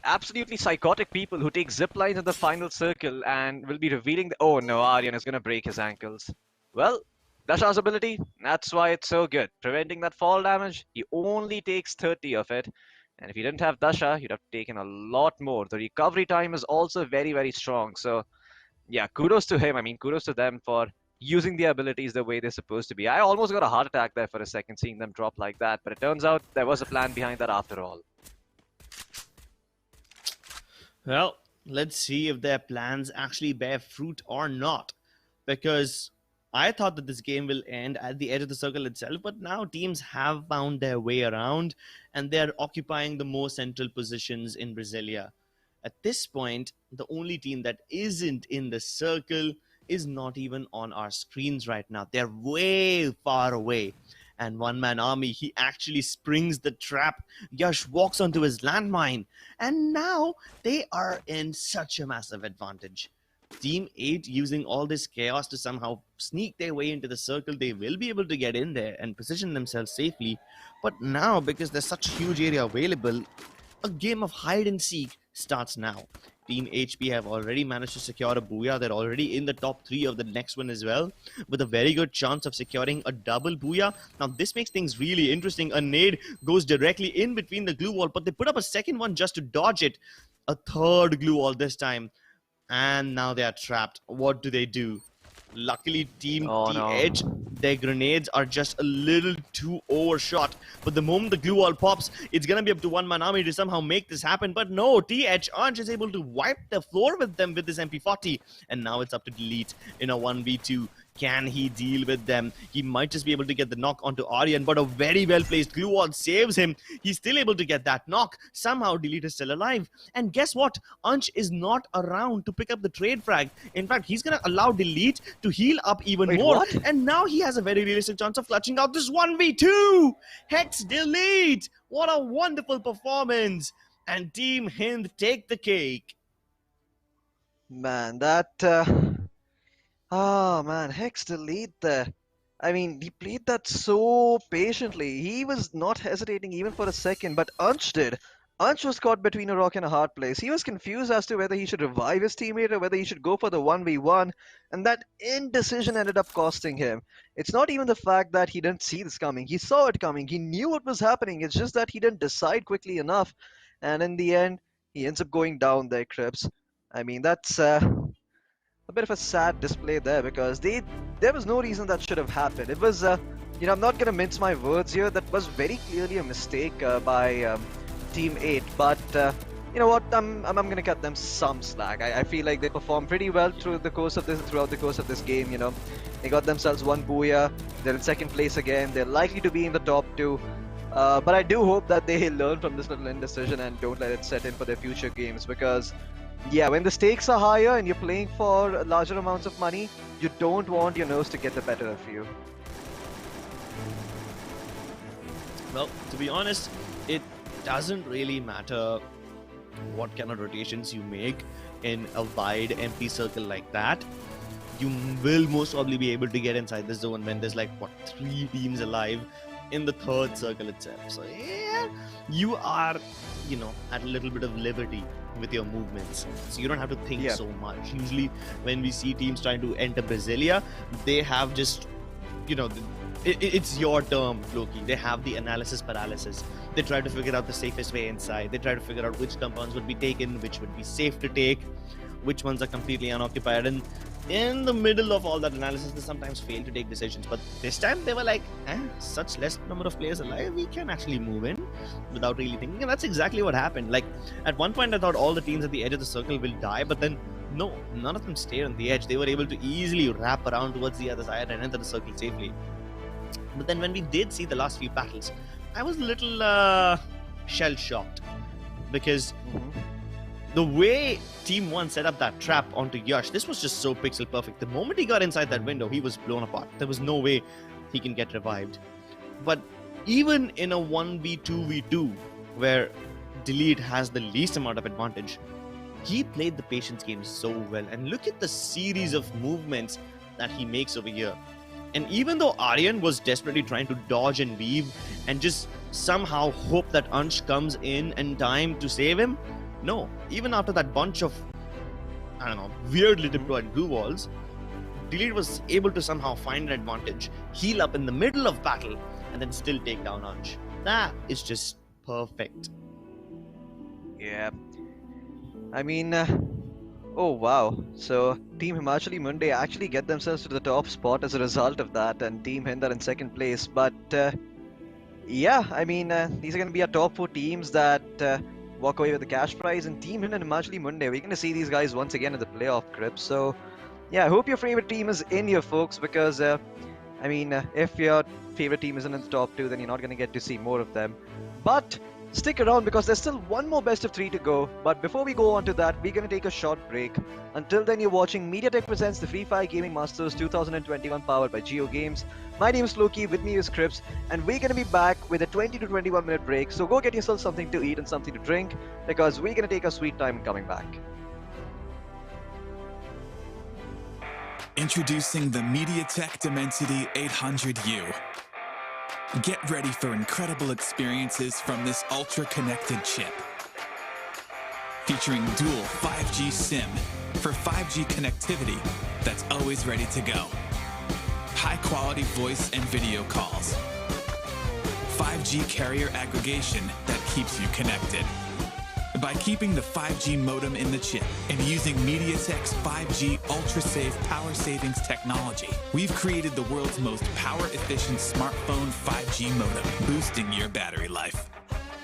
Speaker 3: absolutely psychotic people who take zip lines in the final circle and will be revealing the— oh no, Aryan is going to break his ankles. Well, Dasha's ability, that's why it's so good. Preventing that fall damage, he only takes 30 of it. And if you didn't have Dasha, you'd have taken a lot more. The recovery time is also very, very strong. So, yeah, kudos to him. I mean, kudos to them for using the abilities the way they're supposed to be. I almost got a heart attack there for a second, seeing them drop like that. But it turns out there was a plan behind that after all.
Speaker 4: Well, let's see if their plans actually bear fruit or not. Because I thought that this game will end at the edge of the circle itself, but now teams have found their way around and they're occupying the more central positions in Brasilia. At this point, the only team that isn't in the circle is not even on our screens right now. They're way far away. And one-man army, he actually springs the trap. Yash walks onto his landmine. And now they are in such a massive advantage. Team 8 using all this chaos to somehow sneak their way into the circle. They will be able to get in there and position themselves safely. But now, because there's such a huge area available, a game of hide and seek starts now. Team HP have already managed to secure a booyah. They're already in the top 3 of the next one as well, with a very good chance of securing a double booyah. Now this makes things really interesting. A nade goes directly in between the glue wall, but they put up a second one just to dodge it. A third glue wall this time. And now they are trapped. What do? Luckily, Team Edge, their grenades are just a little too overshot. But the moment the glue wall pops, it's going to be up to one-man army to somehow make this happen. But no, T-Edge Anj is able to wipe the floor with them with this MP40. And now it's up to Delete in a 1v2. Can he deal with them? He might just be able to get the knock onto Aryan, but a very well-placed glue wall saves him. He's still able to get that knock. Somehow, Delete is still alive. And guess what? Ansh is not around to pick up the trade frag. In fact, he's going to allow Delete to heal up even more.
Speaker 3: What?
Speaker 4: And now he has a very realistic chance of clutching out this 1v2. Hex Delete. What a wonderful performance. And Team Hind take the cake.
Speaker 3: Man, that... Oh man, Hex Delete there. I mean, he played that so patiently. He was not hesitating even for a second, but Ansh did. Ansh was caught between a rock and a hard place. He was confused as to whether he should revive his teammate or whether he should go for the 1v1, and that indecision ended up costing him. It's not even the fact that he didn't see this coming. He saw it coming. He knew what was happening. It's just that he didn't decide quickly enough, and in the end, he ends up going down there, Crips. I mean, that's... a bit of a sad display there because there was no reason that should have happened. It was, I'm not going to mince my words here. That was very clearly a mistake by Team 8. But you know what? I'm going to cut them some slack. I feel like they performed pretty well throughout the course of this game. They got themselves one booyah. They're in second place again. They're likely to be in the top 2. But I do hope that they learn from this little indecision and don't let it set in for their future games because. Yeah, when the stakes are higher and you're playing for larger amounts of money, you don't want your nose to get the better of you.
Speaker 4: Well, to be honest, it doesn't really matter what kind of rotations you make in a wide empty circle like that. You will most probably be able to get inside the zone when there's 3 teams alive in the third circle itself. So yeah, you are, at a little bit of liberty with your movements, so you don't have to think so much. Usually when we see teams trying to enter Brasilia, they have just, it's your term, Loki. They have the analysis paralysis. They try to figure out the safest way inside. They try to figure out which compounds would be taken, which would be safe to take, which ones are completely unoccupied, and in the middle of all that analysis, they sometimes fail to take decisions. But this time they were like, such less number of players alive, we can actually move in without really thinking. And that's exactly what happened. Like, at one point I thought all the teams at the edge of the circle will die, but then no, none of them stayed on the edge. They were able to easily wrap around towards the other side and enter the circle safely. But then when we did see the last few battles, I was a little shell-shocked, because the way Team 1 set up that trap onto Yash, this was just so pixel perfect. The moment he got inside that window, he was blown apart. There was no way he can get revived. But even in a 1v2v2, where Delete has the least amount of advantage, he played the patience game so well. And look at the series of movements that he makes over here. And even though Aryan was desperately trying to dodge and weave and just somehow hope that Ansh comes in time to save him, no, even after that bunch of, I don't know, weirdly deployed glue walls, Delete was able to somehow find an advantage, heal up in the middle of battle, and then still take down Ansh. That is just perfect.
Speaker 3: Yeah. I mean, oh wow. So Team Himachali Munde actually get themselves to the top spot as a result of that, and Team Hind are in second place. But yeah, I mean, these are going to be our top 4 teams that walk away with the cash prize. And Team Hind and Himachali Munde, we're going to see these guys once again in the playoff grip. So yeah, I hope your favorite team is in here, folks, because I mean, if your favorite team isn't in the top 2, then you're not going to get to see more of them. But stick around, because there's still one more best of 3 to go. But before we go on to that, we're going to take a short break. Until then, you're watching MediaTek presents the Free Fire Gaming Masters 2021, powered by JioGames. My name is Loki, with me is Crips, and we're going to be back with a 20 to 21 minute break. So go get yourself something to eat and something to drink, because we're going to take a sweet time coming back.
Speaker 2: Introducing the MediaTek Dimensity 800U. Get ready for incredible experiences from this ultra-connected chip. Featuring dual 5G SIM for 5G connectivity that's always ready to go. High-quality voice and video calls. 5G carrier aggregation that keeps you connected. By keeping the 5G modem in the chip and using MediaTek's 5G ultra-safe power savings technology, we've created the world's most power-efficient smartphone 5G modem, boosting your battery life.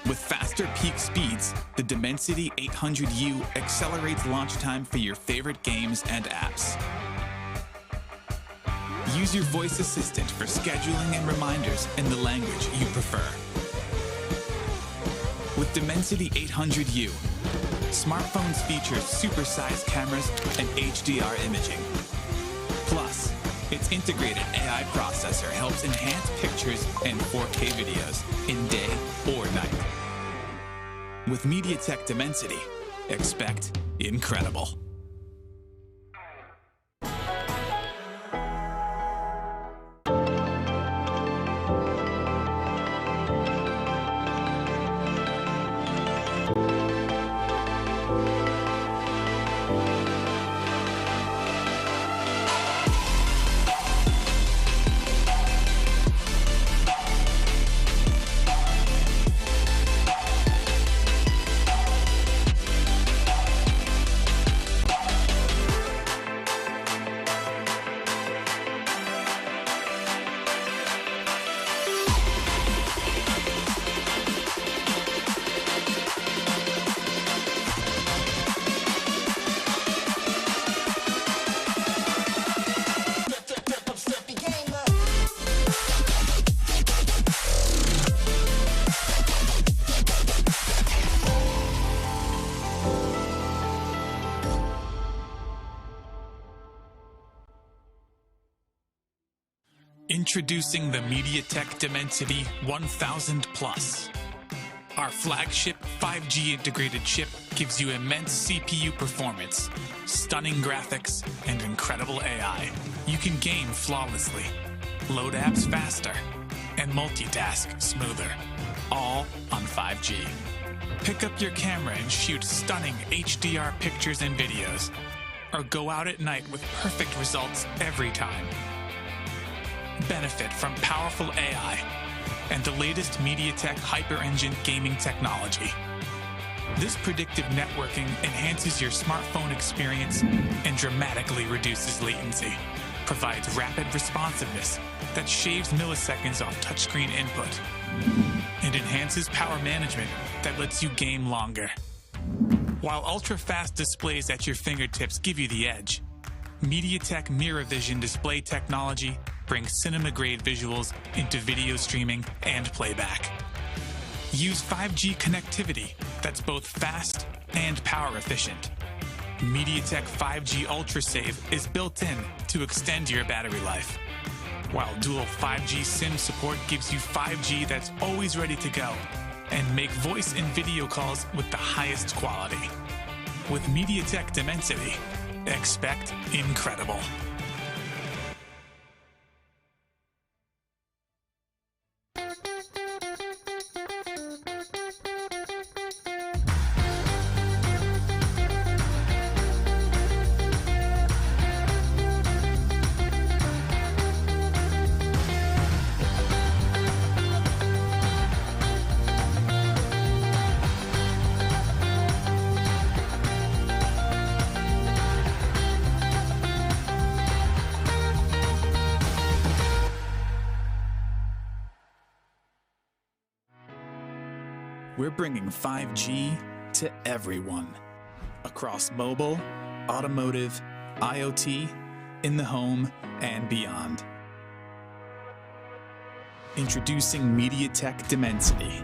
Speaker 2: With faster peak speeds, the Dimensity 800U accelerates launch time for your favorite games and apps. Use your voice assistant for scheduling and reminders in the language you prefer. With Dimensity 800U, smartphones feature supersized cameras and HDR imaging. Plus, its integrated AI processor helps enhance pictures and 4K videos in day or night. With MediaTek Dimensity, expect incredible. Introducing the MediaTek Dimensity 1000 Plus. Our flagship 5G integrated chip gives you immense CPU performance, stunning graphics, and incredible AI. You can game flawlessly, load apps faster, and multitask smoother, all on 5G. Pick up your camera and shoot stunning HDR pictures and videos, or go out at night with perfect results every time. Benefit from powerful AI and the latest MediaTek Hyper Engine gaming technology.
Speaker 1: This predictive networking enhances your smartphone experience and dramatically reduces latency, provides rapid responsiveness that shaves milliseconds off touchscreen input, and enhances power management that lets you game longer. While ultra-fast displays at your fingertips give you the edge, MediaTek Mirror Vision display technology brings cinema-grade visuals into video streaming and playback. Use 5G connectivity that's both fast and power efficient. MediaTek 5G UltraSave is built in to extend your battery life, while dual 5G SIM support gives you 5G that's always ready to go and make voice and video calls with the highest quality. With MediaTek Dimensity, expect incredible.
Speaker 2: We're bringing 5G to everyone. Across mobile, automotive, IoT, in the home, and beyond. Introducing MediaTek Dimensity.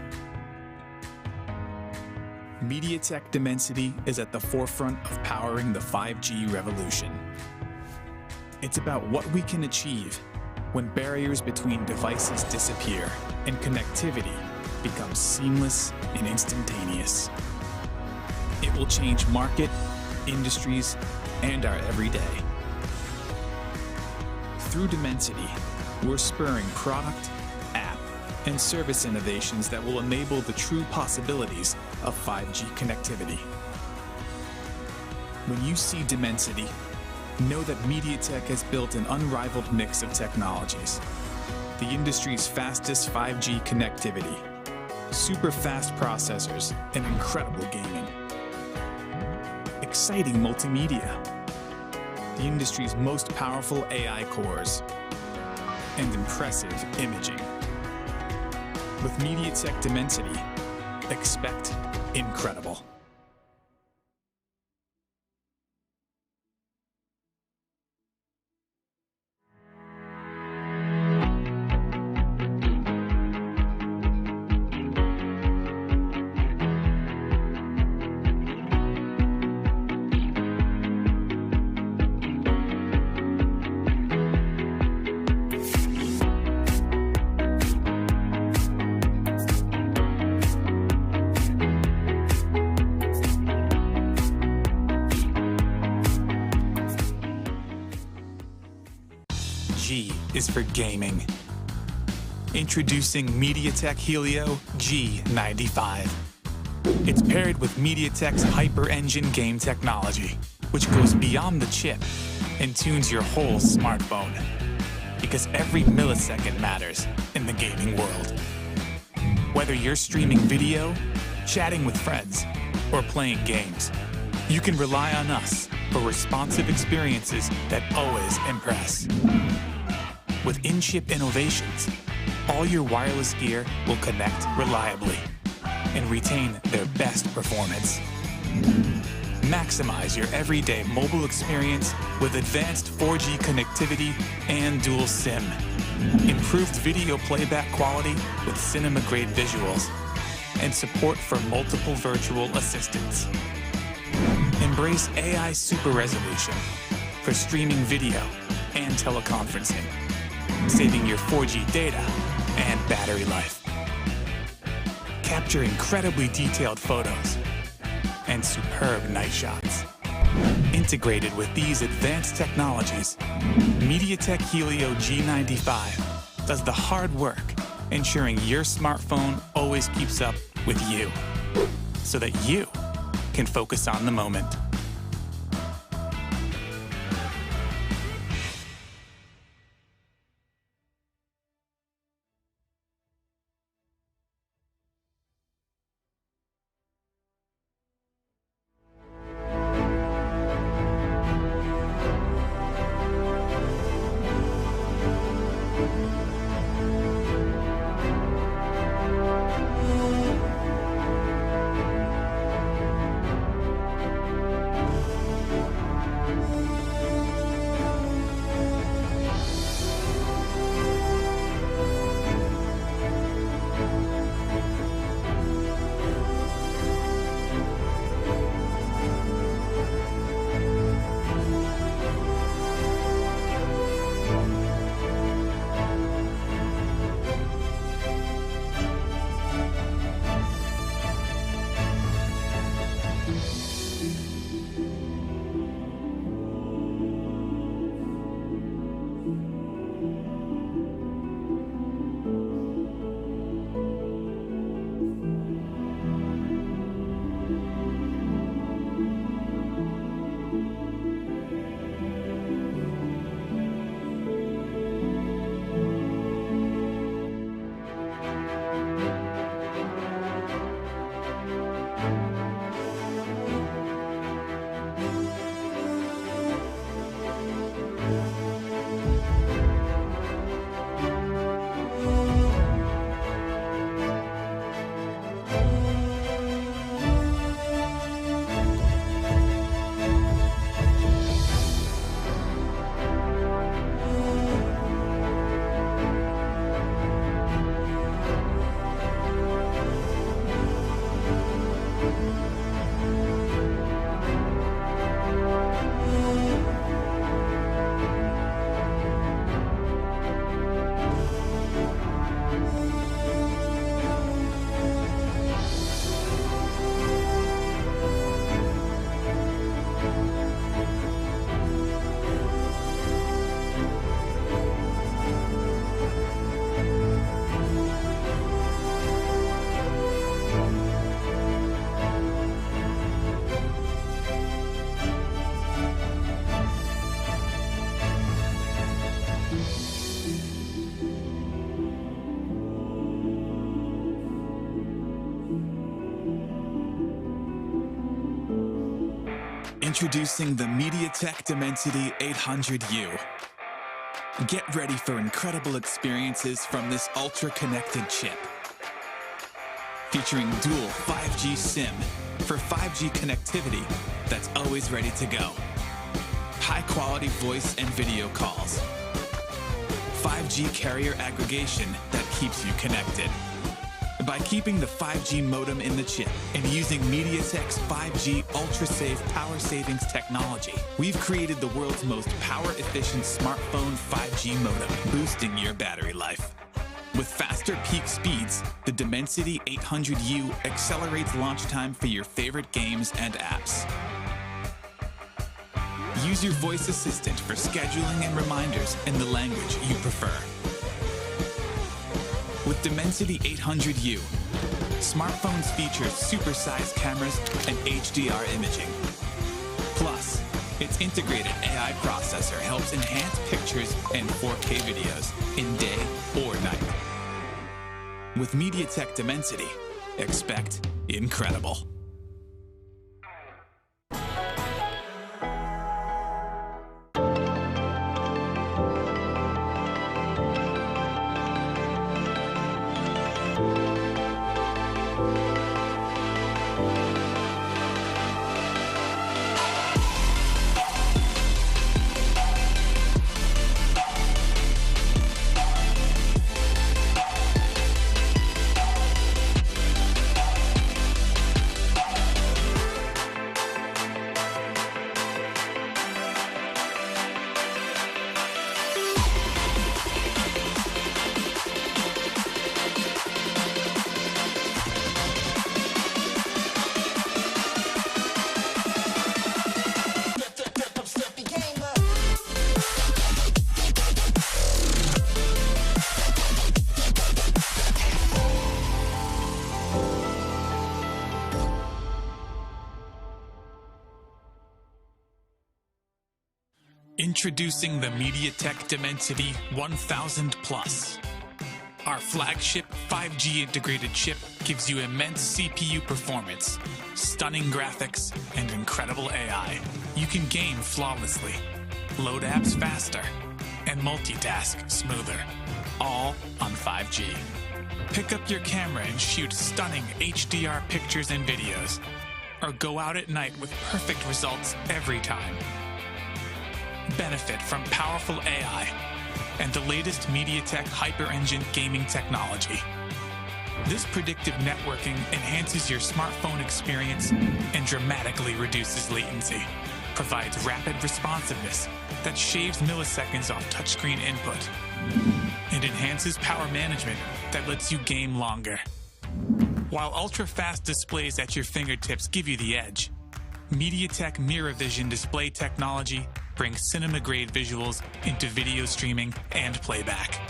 Speaker 2: MediaTek Dimensity is at the forefront of powering the 5G revolution. It's about what we can achieve when barriers between devices disappear and connectivity becomes seamless and instantaneous. It will change market, industries, and our everyday. Through Dimensity, we're spurring product, app, and service innovations that will enable the true possibilities of 5G connectivity. When you see Dimensity, know that MediaTek has built an unrivaled mix of technologies. The industry's fastest 5G connectivity, super fast processors, and incredible gaming. Exciting multimedia, the industry's most powerful AI cores, and impressive imaging. With MediaTek Dimensity, expect incredible. G is for gaming. Introducing MediaTek Helio G95. It's paired with MediaTek's Hyper Engine game technology, which goes beyond the chip and tunes your whole smartphone. Because every millisecond matters in the gaming world. Whether you're streaming video, chatting with friends, or playing games, you can rely on us for responsive experiences that always impress. With in-chip innovations, all your wireless gear will connect reliably and retain their best performance. Maximize your everyday mobile experience with advanced 4G connectivity and dual SIM. Improved video playback quality with cinema-grade visuals and support for multiple virtual assistants. Embrace AI super resolution for streaming video and teleconferencing, saving your 4G data and battery life. Capture incredibly detailed photos and superb night shots. Integrated with these advanced technologies, MediaTek Helio G95 does the hard work, ensuring your smartphone always keeps up with you, so that you can focus on the moment. Introducing the MediaTek Dimensity 800U. Get ready for incredible experiences from this ultra-connected chip. Featuring dual 5G SIM for 5G connectivity that's always ready to go. High-quality voice and video calls. 5G carrier aggregation that keeps you connected. By keeping the 5G modem in the chip and using MediaTek's 5G ultra-safe power savings technology, we've created the world's most power-efficient smartphone 5G modem, boosting your battery life. With faster peak speeds, the Dimensity 800U accelerates launch time for your favorite games and apps. Use your voice assistant for scheduling and reminders in the language you prefer. With Dimensity 800U, smartphones feature supersized cameras and HDR imaging. Plus, its integrated AI processor helps enhance pictures and 4K videos in day or night. With MediaTek Dimensity, expect incredible. Introducing the MediaTek Dimensity 1000 Plus. Our flagship 5G integrated chip gives you immense CPU performance, stunning graphics, and incredible AI. You can game flawlessly, load apps faster, and multitask smoother, all on 5G. Pick up your camera and shoot stunning HDR pictures and videos, or go out at night with perfect results every time. Benefit from powerful AI and the latest MediaTek hyper-engine gaming technology. This predictive networking enhances your smartphone experience and dramatically reduces latency, provides rapid responsiveness that shaves milliseconds off touchscreen input, and enhances power management that lets you game longer. While ultra-fast displays at your fingertips give you the edge, MediaTek Mirror Vision display technology brings cinema-grade visuals into video streaming and playback.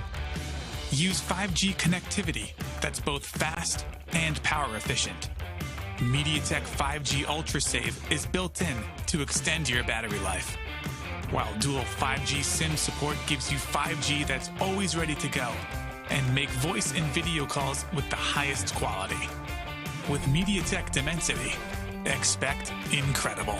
Speaker 2: Use 5G connectivity that's both fast and power efficient. MediaTek 5G UltraSave is built in to extend your battery life, while dual 5G SIM support gives you 5G that's always ready to go and make voice and video calls with the highest quality. With MediaTek Dimensity, expect incredible.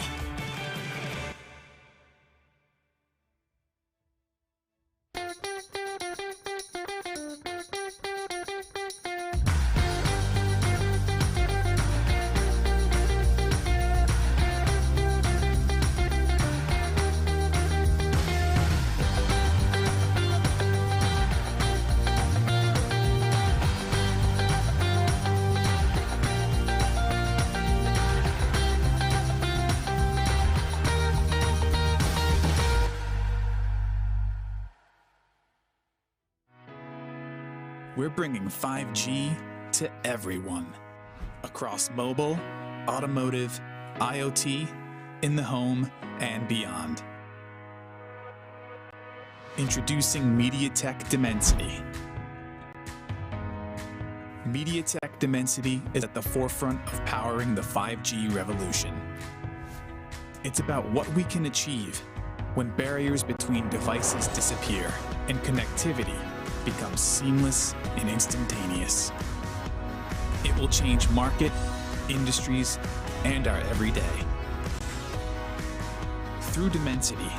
Speaker 2: We're bringing 5G to everyone, across mobile, automotive, IoT, in the home, and beyond. Introducing MediaTek Dimensity. MediaTek Dimensity is at the forefront of powering the 5G revolution. It's about what we can achieve when barriers between devices disappear and connectivity becomes seamless and instantaneous. It will change market, industries, and our everyday. Through Dimensity,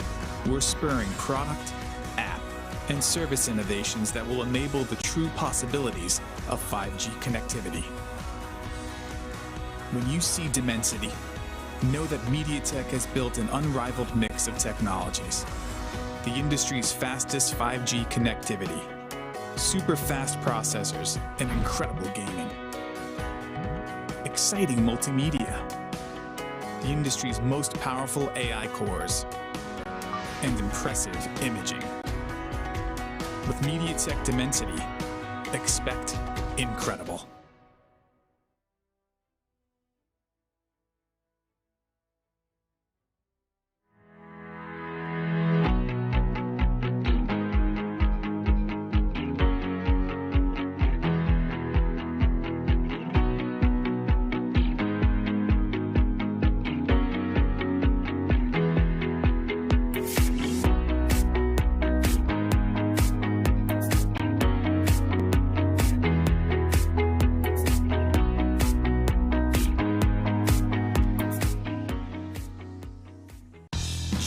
Speaker 2: we're spurring product, app, and service innovations that will enable the true possibilities of 5G connectivity. When you see Dimensity, know that MediaTek has built an unrivaled mix of technologies. The industry's fastest 5G connectivity, super fast processors, and incredible gaming. Exciting multimedia, the industry's most powerful AI cores, and impressive imaging. With MediaTek Dimensity, expect incredible.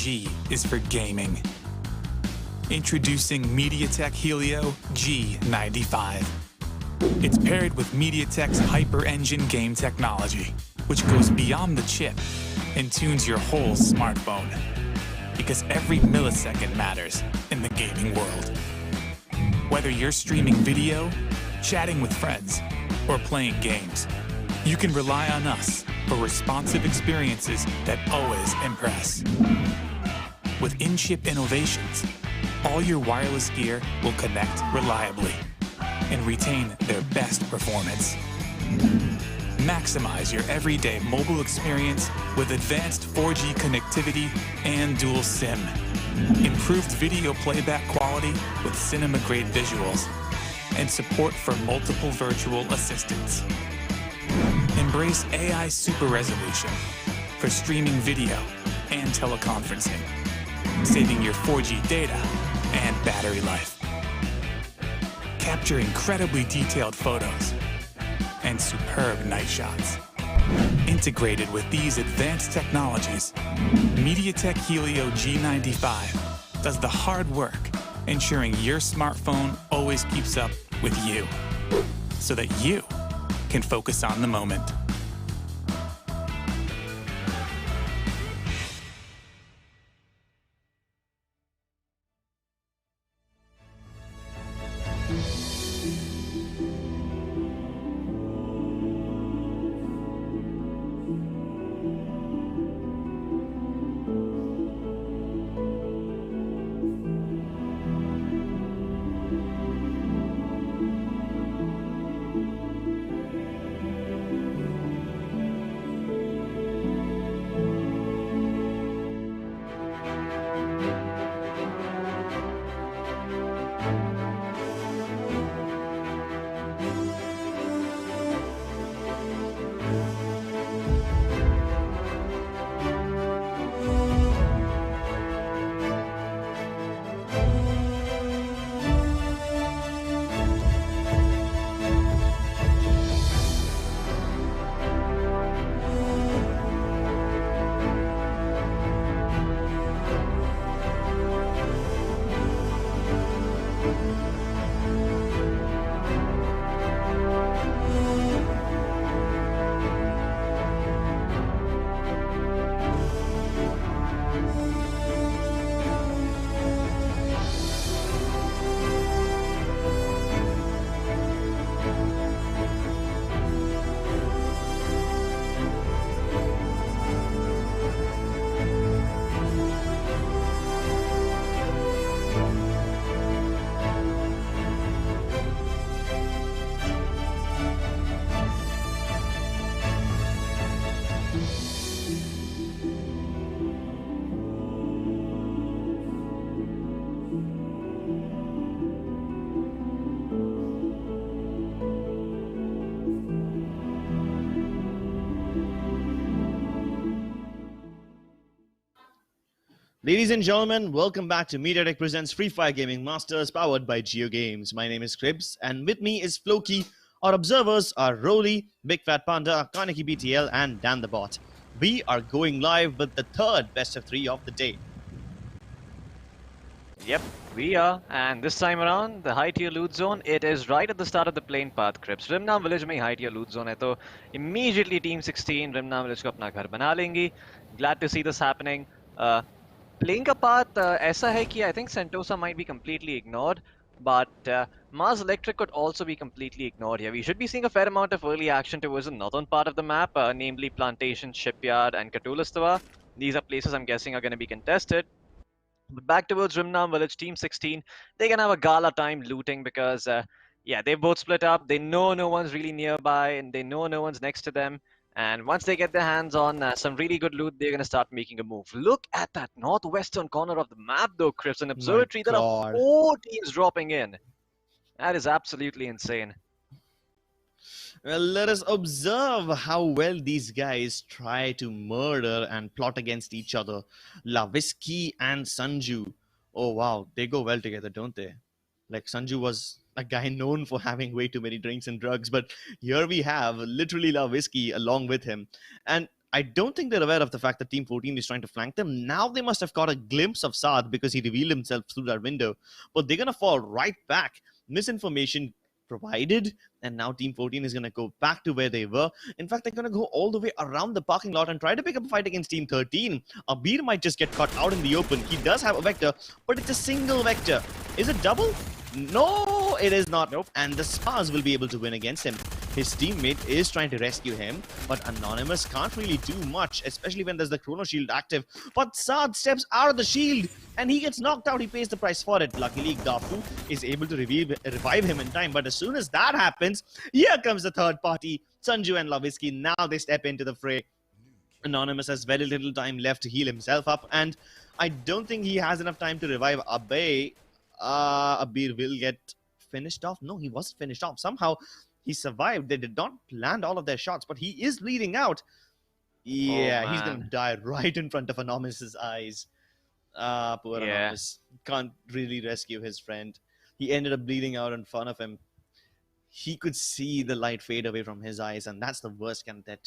Speaker 1: G is for gaming. Introducing MediaTek Helio G95. It's paired with MediaTek's Hyper Engine game technology, which goes beyond the chip and tunes your whole smartphone. Because every millisecond matters in the gaming world. Whether you're streaming video, chatting with friends, or playing games, you can rely on us for responsive experiences that always impress. With in-chip innovations, all your wireless gear will connect reliably and retain their best performance. Maximize your everyday mobile experience with advanced 4G connectivity and dual SIM. Improved video playback quality with cinema-grade visuals and support for multiple virtual assistants. Embrace AI super resolution for streaming video and teleconferencing, saving your 4G data and battery life. Capture incredibly detailed photos and superb night shots. Integrated with these advanced technologies, MediaTek Helio G95 does the hard work, ensuring your smartphone always keeps up with you, so that you can focus on the moment.
Speaker 4: Ladies and gentlemen, welcome back to MediaTek Presents Free Fire Gaming Masters powered by JioGames. My name is Cribs and with me is Floki. Our observers are Rolly, Big Fat Panda, Kaneki BTL and Dan the Bot. we are going live with the third best of 3 of the day.
Speaker 3: Yep, we are. And this time around, the high tier loot zone, it is right at the start of the plane path, Crips. Rimnam village में high tier loot zone है, तो immediately team 16 Rimnam village को अपना घर बना लेंगी. Glad to see this happening. Playing का path ऐसा है कि I think Sentosa might be completely ignored, but Mars Electric could also be completely ignored here. We should be seeing a fair amount of early action towards the northern part of the map, namely Plantation, Shipyard, and Katulastawa. These are places I'm guessing are going to be contested. But back towards Rimnam Village, Team 16, they can have a gala time looting because, yeah, they both split up. They know no one's really nearby and they know no one's next to them. And once they get their hands on some really good loot, they're going to start making a move. Look at that northwestern corner of the map, though, Chris. An observatory. There are 4 teams dropping in. That is absolutely insane.
Speaker 4: Well, let us observe how well these guys try to murder and plot against each other. Lavisky and Sanju. Oh, wow. They go well together, don't they? Like, Sanju was a guy known for having way too many drinks and drugs, but here we have literally Lavisky along with him. And I don't think they're aware of the fact that Team 14 is trying to flank them. Now they must have caught a glimpse of Saad because he revealed himself through that window. But they're going to fall right back. Misinformation provided, and now Team 14 is going to go back to where they were. In fact, they're going to go all the way around the parking lot and try to pick up a fight against Team 13. Abir might just get caught out in the open. He does have a vector, but it's a single vector. Is it double? No, it is not.
Speaker 3: Nope.
Speaker 4: And the Spars will be able to win against him. His teammate is trying to rescue him, but Anonymous can't really do much, especially when there's the Chrono Shield active. But Saad steps out of the shield, and he gets knocked out. He pays the price for it. Luckily, Gafu is able to revive him in time. But as soon as that happens, here comes the third party, Sanju and Lavisky. Now they step into the fray. Anonymous has very little time left to heal himself up, and I don't think he has enough time to revive Abe. Abir will get finished off. No, he wasn't finished off. Somehow he survived. They did not land all of their shots, but he is bleeding out. Yeah, he's going to die right in front of Anonymous's eyes. Poor Anonymous. Can't really rescue his friend. He ended up bleeding out in front of him. He could see the light fade away from his eyes, and that's the worst kind of death.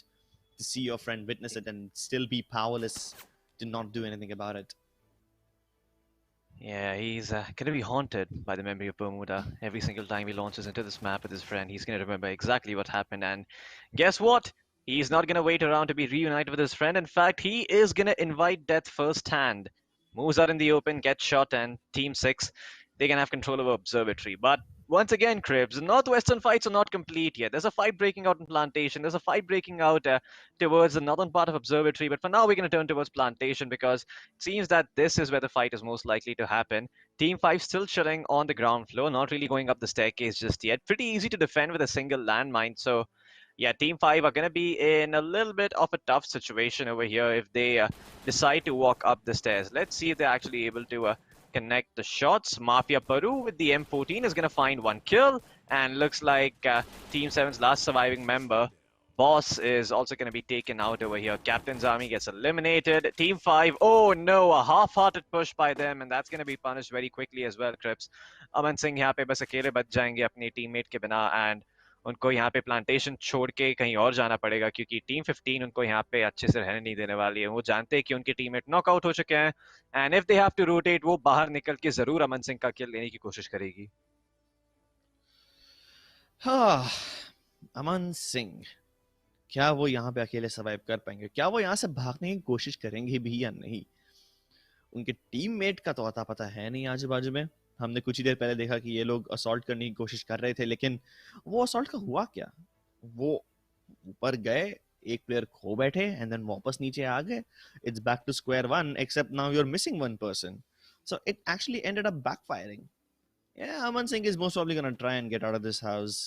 Speaker 4: To see your friend witness it and still be powerless to not do anything about it.
Speaker 3: Yeah, he's going to be haunted by the memory of Bermuda. Every single time he launches into this map with his friend, he's going to remember exactly what happened. And guess what? He's not going to wait around to be reunited with his friend. In fact, he is going to invite death firsthand. Moves out in the open, gets shot, and Team 6, they can have control over Observatory. But once again, Cribs, the Northwestern fights are not complete yet. There's a fight breaking out in Plantation. There's a fight breaking out towards the northern part of Observatory. But for now, we're going to turn towards Plantation because it seems that this is where the fight is most likely to happen. Team 5 still chilling on the ground floor, not really going up the staircase just yet. Pretty easy to defend with a single landmine. So, yeah, Team 5 are going to be in a little bit of a tough situation over here if they decide to walk up the stairs. Let's see if they're actually able to connect the shots. Mafia Peru with the M14 is going to find 1 kill, and looks like Team 7's last surviving member, Boss, is also going to be taken out over here. Captain's Army gets eliminated. Team 5, oh no, a half-hearted push by them, and that's going to be punished very quickly as well, Crips. Aman Singh यहाँ पे बस अकेले बच जाएंगे अपनी teammate के बिना, and उनको यहाँ पे प्लांटेशन छोड़ के कहीं और जाना पड़ेगा क्योंकि टीम 15 उनको यहाँ पे अच्छे से रहने नहीं देने वाली है. वो जानते हैं कि उनके टीममेट नॉकआउट हो चुके हैं, and if they have to rotate, वो बाहर निकल के जरूर अमन सिंह का किल लेने की कोशिश करेगी.
Speaker 4: अमन सिंह, क्या वो यहाँ पे अकेले सर्वाइव कर पाएंगे? क्या वो यहाँ से भागने की कोशिश करेंगे भी या नहीं? उनके टीममेट का तो अता पता है नहीं आजू बाजू में. हमने कुछ ही देर पहले देखा कि ये लोग असॉल्ट करने की कोशिश कर रहे थे, लेकिन वो असॉल्ट का हुआ क्या? वो ऊपर गए, एक प्लेयर खो बैठे, एंड देन वापस नीचे आ गए. It's back to square one, except now you are missing one person. So it actually ended up backfiring. Yeah, Aman Singh is most probably going to try and get out of this house,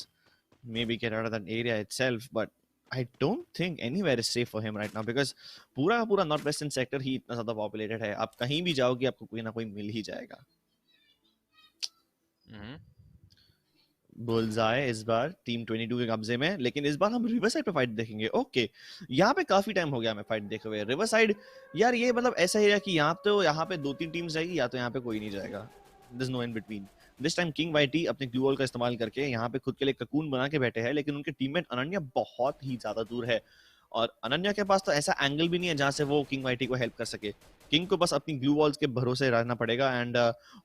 Speaker 4: maybe get out of that area itself, but I don't think anywhere is safe for him right now because पूरा पूरा north western sector ही इतना ज्यादा populated है. आप कहीं भी जाओगे आपको कोई ना कोई मिल ही जाएगा. बुलजाए इस बार टीम 22 के कब्जे में, लेकिन इस बार हम रिवर साइड पे फाइट देखेंगे. ओके, यहाँ पे काफी टाइम हो गया हमें फाइट देखे हुए. रिवर साइड यार ये मतलब ऐसा ही है कि यहाँ पे 2-3 टीम्स जाएगी, या तो यहाँ पे कोई नहीं जाएगा. There's no in between. This time King YT अपने ग्लू वॉल का इस्तेमाल करके यहाँ पे खुद के लिए ककून बना के बैठे हैं, लेकिन उनके टीममेट अनन्या बहुत ही ज्यादा दूर है. और अनन्या के पास तो ऐसा एंगल भी नहीं है जहां से वो किंग वाइटी को हेल्प कर सके. किंग को बस अपनी ग्लू वॉल्स के भरोसे रहना पड़ेगा एंड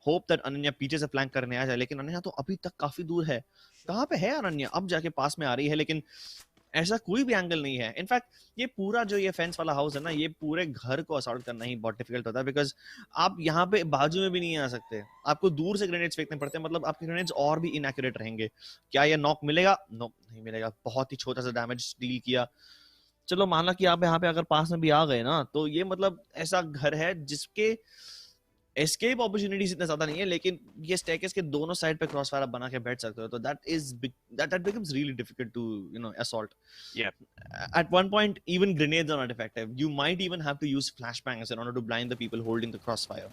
Speaker 4: होप दैट अनन्या पीछे से फ्लैंक करने आ जाए. लेकिन अनन्या तो अभी तक काफी दूर है. कहाँ पे है अनन्या? अब जाके पास में आ रही है, लेकिन ऐसा कोई भी एंगल नहीं है. इनफैक्ट ये पूरा जो ये फेंस वाला हाउस है ना, ये पूरे घर को असॉल्ट करना ही बहुत डिफिकल्ट होता है, बिकॉज आप यहाँ पे बाजू में भी नहीं आ सकते. आपको दूर से ग्रेनेड्स फेंकने पड़ते हैं. मतलब आपके ग्रेनेड्स और भी इनएक्यूरेट रहेंगे. क्या ये नॉक मिलेगा? नो, नहीं मिलेगा. बहुत ही छोटा सा डैमेज डील किया. चलो माना कि आप यहाँ पे अगर पास में भी आ गए ना, तो ये मतलब ऐसा घर है जिसके एस्केप अपॉर्चुनिटीज इतने ज्यादा नहीं है, लेकिन ये स्टेयरकेस के दोनों साइड पे क्रॉस फायर बना के बैठ सकते हो, तो that becomes really difficult to assault.
Speaker 3: Yeah.
Speaker 4: At one point even grenades are not effective. You might even have to use flashbangs in order to blind the people holding the crossfire,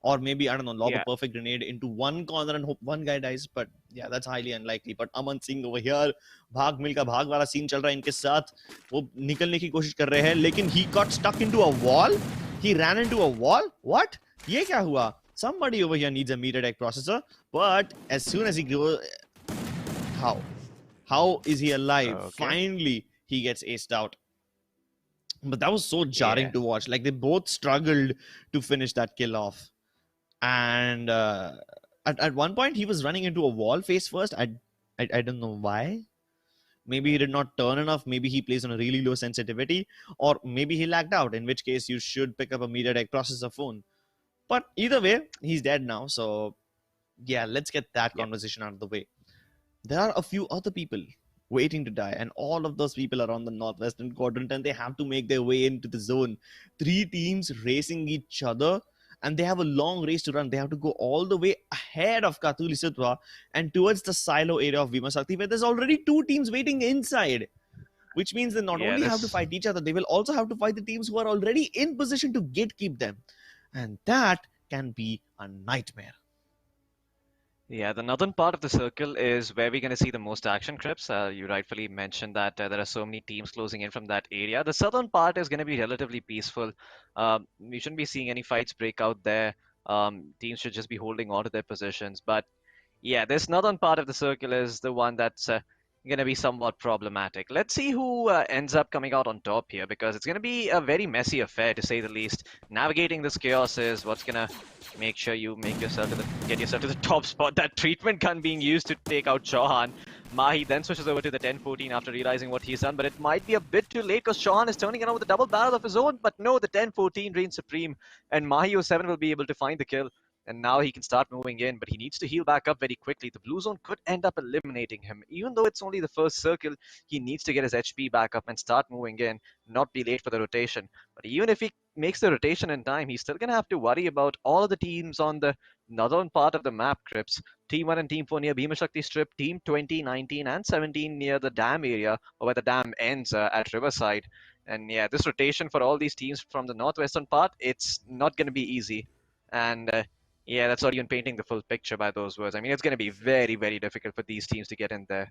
Speaker 4: or maybe I don't know, lob a perfect grenade into one corner and hope one guy dies, but yeah, that's highly unlikely. But Aman Singh over here, भाग मिलका भाग वाला scene चल रहा है इनके साथ. वो निकलने की कोशिश कर रहे हैं, लेकिन he got stuck into a wall. He ran into a wall. What? ये क्या हुआ? Somebody over here needs a MediaTek processor, but as soon as he goes, how is he alive?
Speaker 3: Okay.
Speaker 4: Finally he gets aced out. But that was so jarring to watch. Like, they both struggled to finish that kill off. And at one point he was running into a wall face first. I don't know why. Maybe he did not turn enough. Maybe he plays on a really low sensitivity, or maybe he lagged out, in which case you should pick up a MediaTek processor phone. But either way, he's dead now. So yeah, let's get that conversation out of the way. There are a few other people waiting to die, and all of those people are on the northwestern quadrant, and they have to make their way into the zone. 3 teams racing each other, and they have a long race to run. They have to go all the way ahead of Katuli Sutwa and towards the silo area of Vimasakti, where there's already 2 teams waiting inside. Which means they not only have to fight each other, they will also have to fight the teams who are already in position to gatekeep them. And that can be a nightmare.
Speaker 3: Yeah, the northern part of the circle is where we're going to see the most action, Crips. You rightfully mentioned that there are so many teams closing in from that area. The southern part is going to be relatively peaceful. We shouldn't be seeing any fights break out there. Teams should just be holding on to their positions. But yeah, this northern part of the circle is the one that's going to be somewhat problematic. Let's see who ends up coming out on top here, because it's going to be a very messy affair, to say the least. Navigating this chaos is what's going to make sure you get yourself to the top spot. That treatment gun being used to take out Chauhan. Mahi then switches over to the 1014 after realizing what he's done, but it might be a bit too late because Chauhan is turning around with a double barrel of his own. But no, the 1014 reigns supreme, and Mahi 07 will be able to find the kill. And now he can start moving in, but he needs to heal back up very quickly. The blue zone could end up eliminating him. Even though it's only the first circle, he needs to get his HP back up and start moving in, not be late for the rotation. But even if he makes the rotation in time, he's still going to have to worry about all of the teams on the northern part of the map, Crips. Team 1 and Team 4 near Bhimashakti Strip, Team 20, 19, and 17 near the dam area, or where the dam ends at Riverside. And yeah, this rotation for all these teams from the northwestern part, it's not going to be easy. And yeah, that's not even painting the full picture by those words. I mean, it's going to be very, very difficult for these teams to get in there.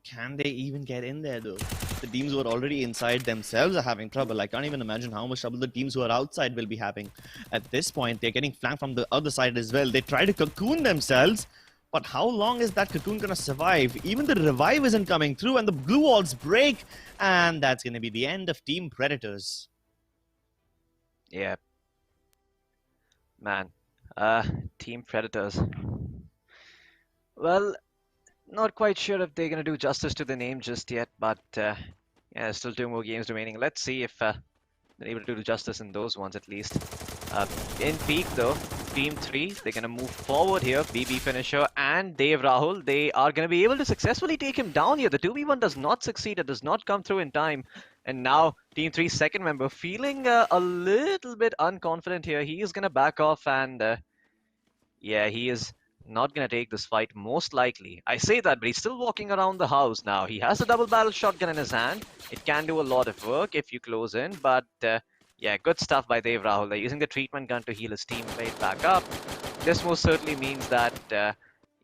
Speaker 4: Can they even get in there, though? The teams who are already inside themselves are having trouble. I can't even imagine how much trouble the teams who are outside will be having. At this point, they're getting flanked from the other side as well. They try to cocoon themselves, but how long is that cocoon going to survive? Even the revive isn't coming through, and the blue walls break, and that's going to be the end of Team Predators.
Speaker 3: Yeah. Man. Team Predators. Well, not quite sure if they're going to do justice to the name just yet, but yeah, still 2 more games remaining. Let's see if they're able to do justice in those ones at least. In peak though, Team 3, they're going to move forward here. BB Finisher and Dev Rahul, they are going to be able to successfully take him down here. The 2v1 does not succeed, it does not come through in time. And now Team 3's second member feeling a little bit unconfident here. He is going to back off, and yeah, he is not going to take this fight most likely. I say that, but he's still walking around the house now. He has a double barrel shotgun in his hand. It can do a lot of work if you close in, but yeah, good stuff by Dev Rahul. They're using the treatment gun to heal his teammate back up. This most certainly means that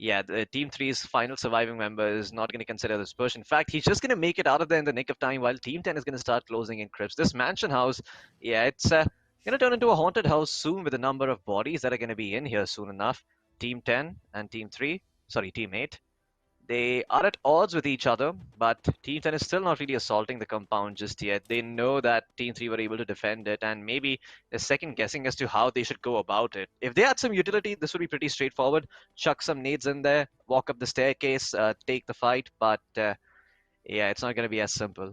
Speaker 3: yeah, the Team 3's final surviving member is not going to consider this push. In fact, he's just going to make it out of there in the nick of time while Team 10 is going to start closing in Crips. This mansion house, yeah, it's going to turn into a haunted house soon with a number of bodies that are going to be in here soon enough. Team 10 and Team 3, sorry, Team 8, They are at odds with each other, but Team 10 is still not really assaulting the compound just yet. They know that Team 3 were able to defend it, and maybe they're second guessing as to how they should go about it. If they had some utility, this would be pretty straightforward. Chuck some nades in there, walk up the staircase, take the fight, but yeah, it's not going to be as simple.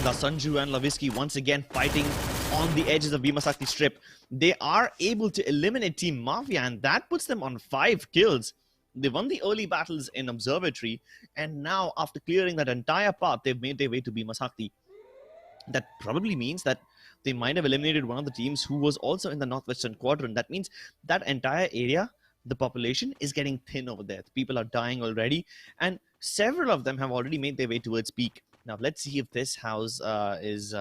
Speaker 4: Sanju and Lavisky once again fighting on the edges of Bhimasakti Strip. They are able to eliminate Team Mafia, and that puts them on 5 kills. They won the early battles in Observatory, and now after clearing that entire path, they've made their way to Bhimasakti. That probably means that they might have eliminated one of the teams who was also in the northwestern quadrant. That means that entire area, the population is getting thin over there. People are dying already, and several of them have already made their way towards peak. Now let's see if this house is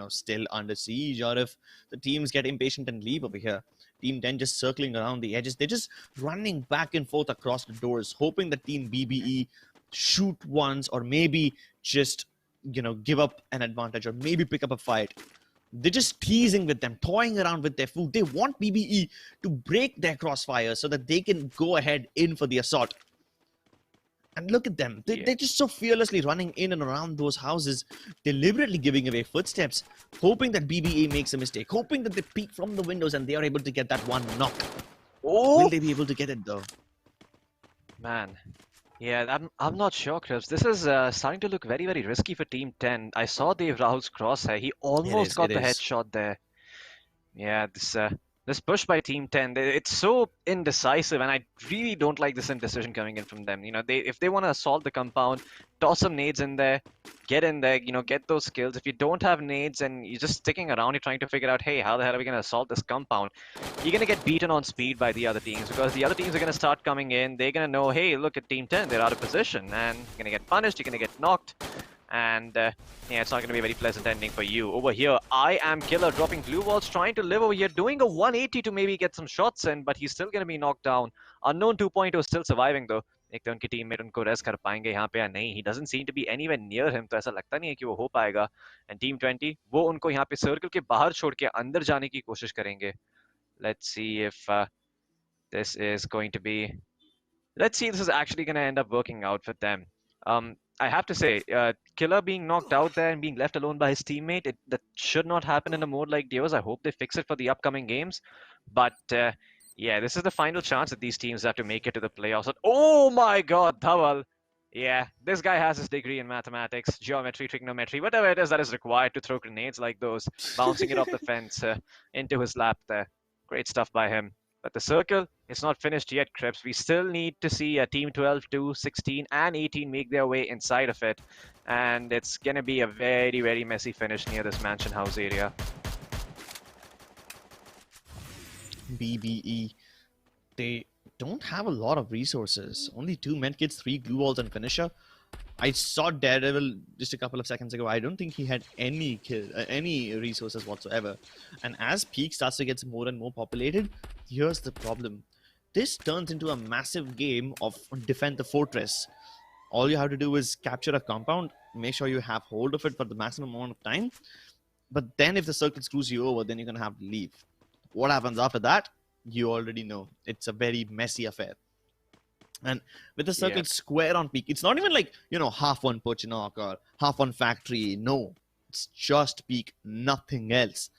Speaker 4: still under siege, or if the teams get impatient and leave over here. Team 10 just circling around the edges. They're just running back and forth across the doors, hoping that Team BBE shoot once, or maybe just give up an advantage, or maybe pick up a fight. They're just teasing with them, toying around with their food. They want BBE to break their crossfire so that they can go ahead in for the assault. And look at them. They're just so fearlessly running in and around those houses, deliberately giving away footsteps, hoping that BBE makes a mistake, hoping that they peek from the windows and they are able to get that one knock. Oh! Will they be able to get it, though?
Speaker 3: Man. Yeah, I'm not sure, Chris. This is starting to look very, very risky for Team 10. I saw Dave Rahul's crosshair. He almost got the headshot there. Yeah, this push by Team 10, it's so indecisive, and I really don't like this indecision coming in from them. If they want to assault the compound, toss some nades in there, get in there, get those kills. If you don't have nades and you're just sticking around, you're trying to figure out, hey, how the hell are we going to assault this compound? You're going to get beaten on speed by the other teams, because the other teams are going to start coming in. They're going to know, hey, look at Team 10, they're out of position, and you're going to get punished, you're going to get knocked. And yeah, it's not going to be a very pleasant ending for you. Over here, I am Killer dropping blue walls, trying to live over here, doing a 180 to maybe get some shots in, but he's still going to be knocked down. Unknown 2.0 still surviving though. एक तो उनकी teammate उनको rest कर पाएंगे यहाँ पे या नहीं. He doesn't seem to be anywhere near him, तो ऐसा लगता नहीं है कि वो हो पाएगा. And Team 20 वो उनको यहाँ पे सर्कल के बाहर छोड़ के अंदर जाने की कोशिश करेंगे. Let's see if this is going to be. Let's see if this is actually going to end up working out for them. I have to say, Killer being knocked out there and being left alone by his teammate, that should not happen in a mode like Dios. I hope they fix it for the upcoming games. But yeah, this is the final chance that these teams have to make it to the playoffs. Oh my god, Dhawal. Yeah, this guy has his degree in mathematics, geometry, trigonometry, whatever it is that is required to throw grenades like those, bouncing it off the fence into his lap there. Great stuff by him. But the circle is not finished yet, Krebs. We still need to see Team 12, 2, 16, and 18 make their way inside of it. And it's going to be a very, very messy finish near this mansion house area.
Speaker 4: BBE, they don't have a lot of resources. Only 2 medkits, 3 glue walls, and finisher. I saw Daredevil just a couple of seconds ago. I don't think he had any resources whatsoever. And as Peak starts to get more and more populated, here's the problem. This turns into a massive game of defend the fortress. All you have to do is capture a compound, make sure you have hold of it for the maximum amount of time. But then if the circle screws you over, then you're going to have to leave. What happens after that? You already know. It's a very messy affair. And with the circle square on Peak, it's not even like, half one Pochinok or half one Factory. No, it's just Peak, nothing else.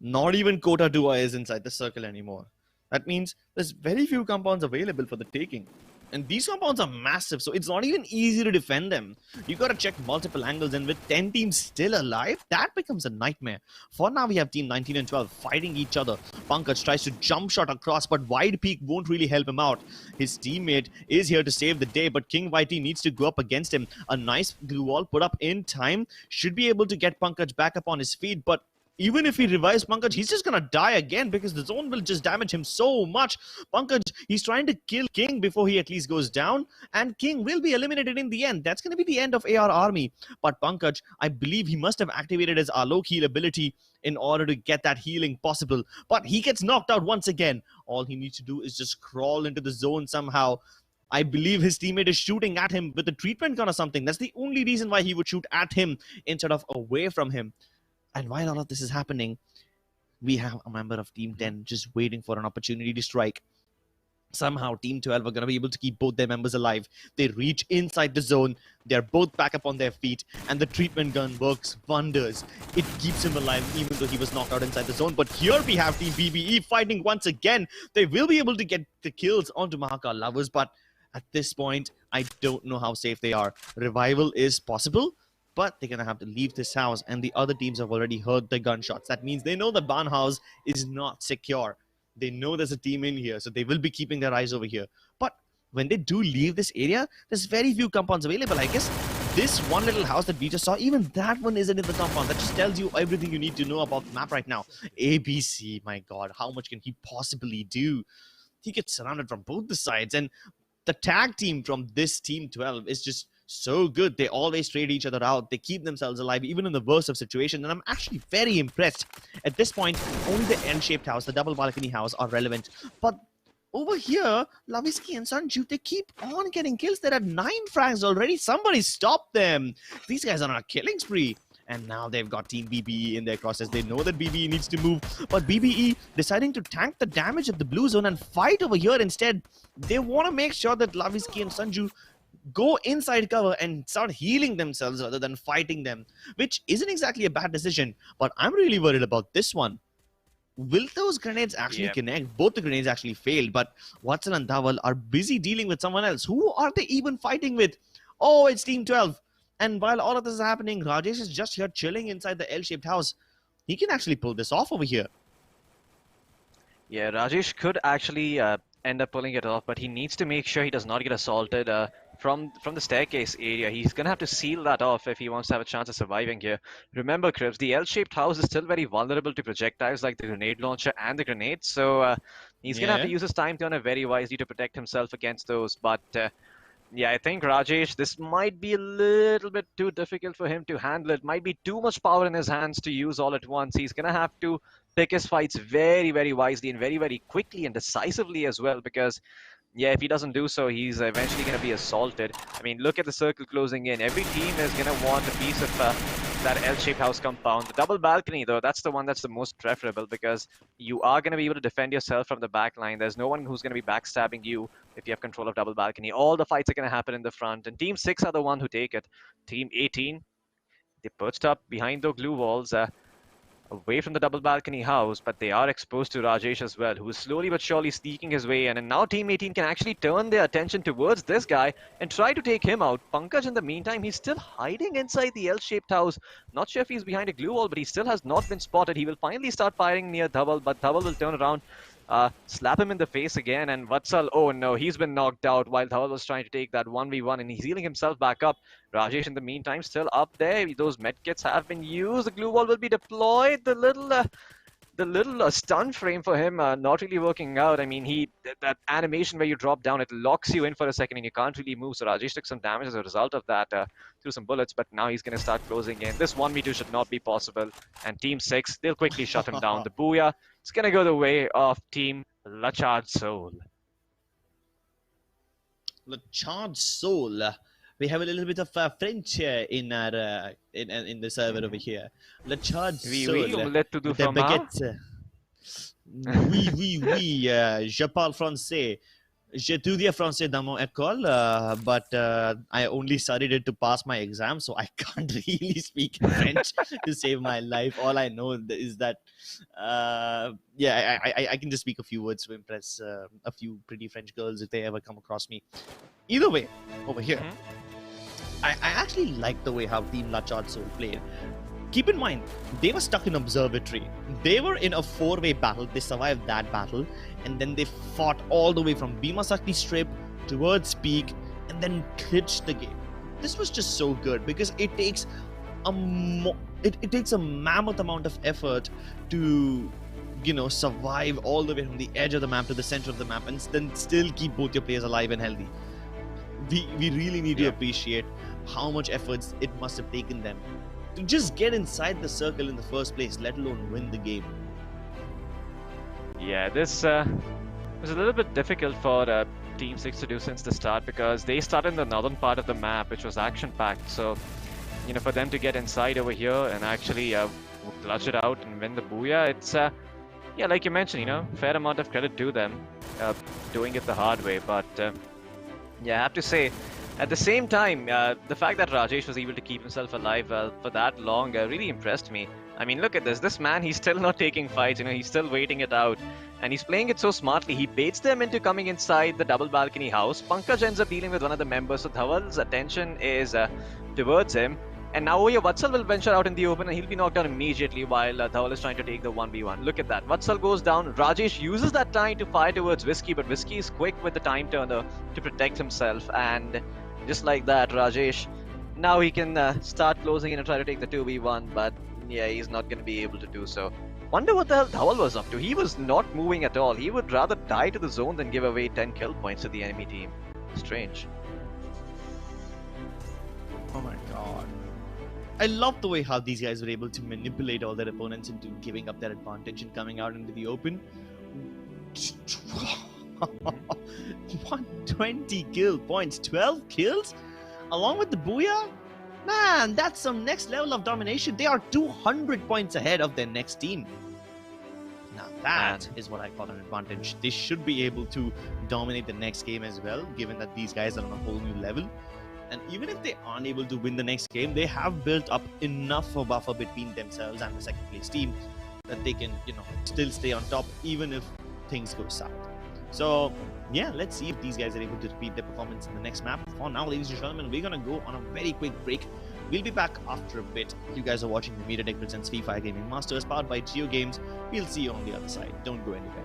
Speaker 4: Not even Kota Dua is inside the circle anymore. That means there's very few compounds available for the taking. And these compounds are massive, so it's not even easy to defend them. You gotta check multiple angles, and with 10 teams still alive, that becomes a nightmare. For now, we have Team 19 and 12 fighting each other. Pankaj tries to jump shot across, but Wide Peak won't really help him out. His teammate is here to save the day, but King YT needs to go up against him. A nice glue wall put up in time should be able to get Pankaj back up on his feet, but even if he revives Pankaj, he's just gonna die again because the zone will just damage him so much. Pankaj, he's trying to kill King before he at least goes down, and King will be eliminated in the end. That's gonna be the end of AR Army. But Pankaj, I believe he must have activated his Alok heal ability in order to get that healing possible. But he gets knocked out once again. All he needs to do is just crawl into the zone somehow. I believe his teammate is shooting at him with a treatment gun or something. That's the only reason why he would shoot at him instead of away from him. And while all of this is happening, we have a member of Team 10 just waiting for an opportunity to strike. Somehow, Team 12 are going to be able to keep both their members alive. They reach inside the zone. They're both back up on their feet. And the treatment gun works wonders. It keeps him alive even though he was knocked out inside the zone. But here we have Team BBE fighting once again. They will be able to get the kills onto Mahakal Lovers. But at this point, I don't know how safe they are. Revival is possible, but they're going to have to leave this house. And the other teams have already heard the gunshots. That means they know the barn house is not secure. They know there's a team in here, so they will be keeping their eyes over here. But when they do leave this area, there's very few compounds available. I guess this one little house that we just saw, even that one isn't in the compound. That just tells you everything you need to know about the map right now. ABC, my god, how much can he possibly do? He gets surrounded from both the sides, and the tag team from this Team 12 is just so good. They always trade each other out. They keep themselves alive, even in the worst of situations. And I'm actually very impressed. At this point, only the L-shaped house, the double balcony house, are relevant. But over here, Lavisky and Sanju, they keep on getting kills. They're at 9 frags already. Somebody stop them. These guys are on a killing spree. And now they've got Team BBE in their crosses. They know that BBE needs to move. But BBE deciding to tank the damage at the blue zone and fight over here instead. They want to make sure that Lavisky and Sanju go inside cover and start healing themselves rather than fighting them, which isn't exactly a bad decision. But I'm really worried about this one. Will those grenades actually connect? Both the grenades actually failed, but Watson and Dhaval are busy dealing with someone else. Who are they even fighting with? Oh, it's Team 12. And while all of this is happening, Rajesh is just here chilling inside the L-shaped house. He can actually pull this off over here.
Speaker 3: Yeah, Rajesh could actually end up pulling it off, but he needs to make sure he does not get assaulted from the staircase area. He's going to have to seal that off if he wants to have a chance of surviving here. Remember, Cribs, the L-shaped house is still very vulnerable to projectiles like the grenade launcher and the grenades, so he's going to have to use his time turner very wisely to protect himself against those. But yeah, I think Rajesh, this might be a little bit too difficult for him to handle. It might be too much power in his hands to use all at once. He's going to have to pick his fights very, very wisely and very, very quickly and decisively as well, because yeah, if he doesn't do so, he's eventually going to be assaulted. I mean, look at the circle closing in. Every team is going to want a piece of that L-shaped house compound. The double balcony, though, that's the one that's the most preferable, because you are going to be able to defend yourself from the back line. There's no one who's going to be backstabbing you if you have control of double balcony. All the fights are going to happen in the front, and Team 6 are the one who take it. Team 18, they perched up behind the glue walls, away from the double balcony house, but they are exposed to Rajesh as well, who is slowly but surely sneaking his way in. And now Team 18 can actually turn their attention towards this guy and try to take him out. Pankaj, in the meantime, he's still hiding inside the L-shaped house. Not sure if he's behind a glue wall, but he still has not been spotted. He will finally start firing near Dhaval, but Dhaval will turn around, slap him in the face again, and Vatsal, oh no, he's been knocked out while Dhaval was trying to take that 1v1, and he's healing himself back up. Rajesh, in the meantime, still up there. Those medkits have been used. The glue wall will be deployed. The little stun frame for him not really working out. I mean, that animation where you drop down, it locks you in for a second and you can't really move. So Rajesh took some damage as a result of that through some bullets, but now he's going to start closing in. This 1v2 should not be possible. And Team 6, they'll quickly shut him down. The Booyah, it's going to go the way of Team Lachard Soul.
Speaker 4: Lachard Soul. We have a little bit of French in our in the server over here. Lachard Soul.
Speaker 3: Oui, omelette tout
Speaker 4: The baguette. Oui, je parle français. J'étudie français dans mon école, but I only studied it to pass my exam, so I can't really speak French to save my life. All I know is that, yeah, I can just speak a few words to impress a few pretty French girls if they ever come across me. Either way, over here, I actually like the way how Team Lachard Soul played. Keep in mind, they were stuck in Observatory. They were in a 4-way battle. They survived that battle. And then they fought all the way from Bhima Sakti Strip towards Peak and then clinched the game. This was just so good because it takes it takes a mammoth amount of effort to, you know, survive all the way from the edge of the map to the center of the map and then still keep both your players alive and healthy. We really need to appreciate how much efforts it must have taken them to just get inside the circle in the first place, let alone win the game.
Speaker 3: Yeah, this was a little bit difficult for Team 6 to do since the start because they started in the northern part of the map, which was action-packed. So, you know, for them to get inside over here and actually clutch it out and win the Booyah, it's, yeah, like you mentioned, you know, fair amount of credit to them. doing it the hard way. But yeah, I have to say, at the same time, the fact that Rajesh was able to keep himself alive for that long really impressed me. I mean, look at this. This man, he's still not taking fights. He's still waiting it out. And he's playing it so smartly. He baits them into coming inside the double balcony house. Pankaj ends up dealing with one of the members. So Dhawal's attention is towards him. And now over here, Vatsal will venture out in the open and he'll be knocked down immediately while Dhawal is trying to take the 1v1. Look at that. Vatsal goes down. Rajesh uses that time to fire towards Whiskey, but Whiskey is quick with the time turner to protect himself. And just like that, Rajesh, now he can start closing in and try to take the 2v1, but yeah, he's not going to be able to do so. Wonder what the hell Dhawal was up to. He was not moving at all. He would rather die to the zone than give away 10 kill points to the enemy team. Strange.
Speaker 4: Oh my god. I love the way how these guys were able to manipulate all their opponents into giving up their advantage and coming out into the open. 120 kill points, 12 kills? Along with the Booyah? Man, that's some next level of domination. They are 200 points ahead of their next team. Now that is what I call an advantage. They should be able to dominate the next game as well, given that these guys are on a whole new level. And even if they aren't able to win the next game, they have built up enough of a buffer between themselves and the second place team that they can, still stay on top even if things go south. So yeah, let's see if these guys are able to repeat their performance in the next map. For now, ladies and gentlemen, we're gonna go on a very quick break. We'll be back after a bit. You guys are watching the MediaTek presents Free Fire Gaming Masters powered by JioGames. We'll see you on the other side. Don't go anywhere.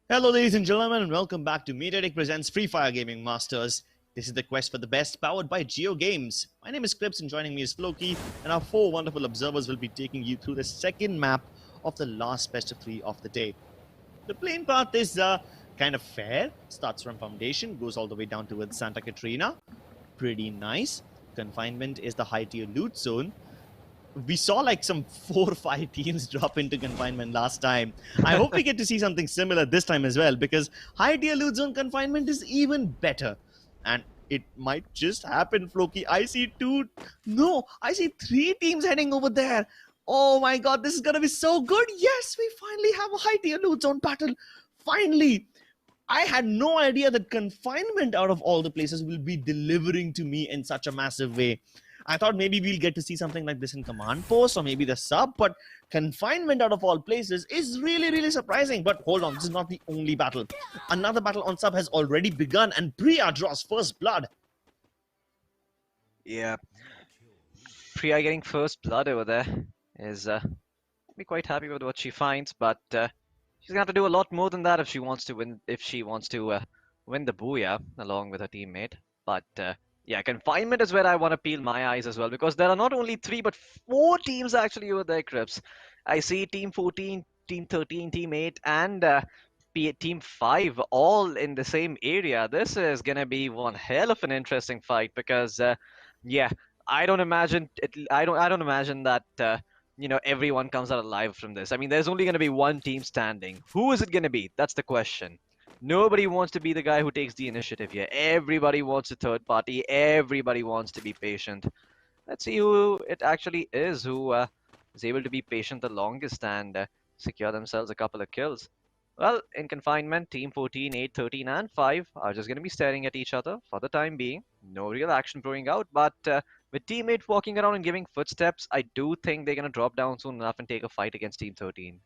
Speaker 4: Hello ladies and gentlemen, and welcome back to MediaTek presents Free Fire Gaming Masters. This is the quest for the best, powered by JioGames. My name is Crips, and joining me is Floki, and our 4 wonderful observers will be taking you through the second map of the last best of 3 of the day. The playing path is kind of fair. Starts from Foundation, goes all the way down towards Santa Catrina. Pretty nice. Confinement is the high-tier loot zone. We saw like some 4 or 5 teams drop into confinement last time. I hope we get to see something similar this time as well, because high-tier loot zone confinement is even better. And it might just happen, Floki. I see 3 teams heading over there. Oh my god, this is gonna be so good. Yes, we finally have a high-tier loot zone battle. Finally. I had no idea that confinement out of all the places will be delivering to me in such a massive way. I thought maybe we'll get to see something like this in Command Post or maybe the sub, but confinement out of all places is really, really surprising. But hold on, this is not the only battle. Another battle on sub has already begun, and Priya draws first blood.
Speaker 3: Yeah, Priya getting first blood over there is be quite happy with what she finds, but she's gonna have to do a lot more than that if she wants to win. If she wants to win the booyah along with her teammate, but. Yeah, confinement is where I want to peel my eyes as well, because there are not only 3 but 4 teams actually over there, Crips. I see Team 14, Team 13, Team 8, and Team 5 all in the same area. This is gonna be one hell of an interesting fight because, yeah, I don't imagine I don't imagine that everyone comes out alive from this. I mean, there's only gonna be one team standing. Who is it gonna be? That's the question. Nobody wants to be the guy who takes the initiative here. Everybody wants a third party. Everybody wants to be patient. Let's see who it actually is who is able to be patient the longest and secure themselves a couple of kills. Well, in confinement, Team 14, 8, 13, and 5 are just going to be staring at each other for the time being. No real action throwing out, but with Team 8 walking around and giving footsteps, I do think they're going to drop down soon enough and take a fight against Team 13.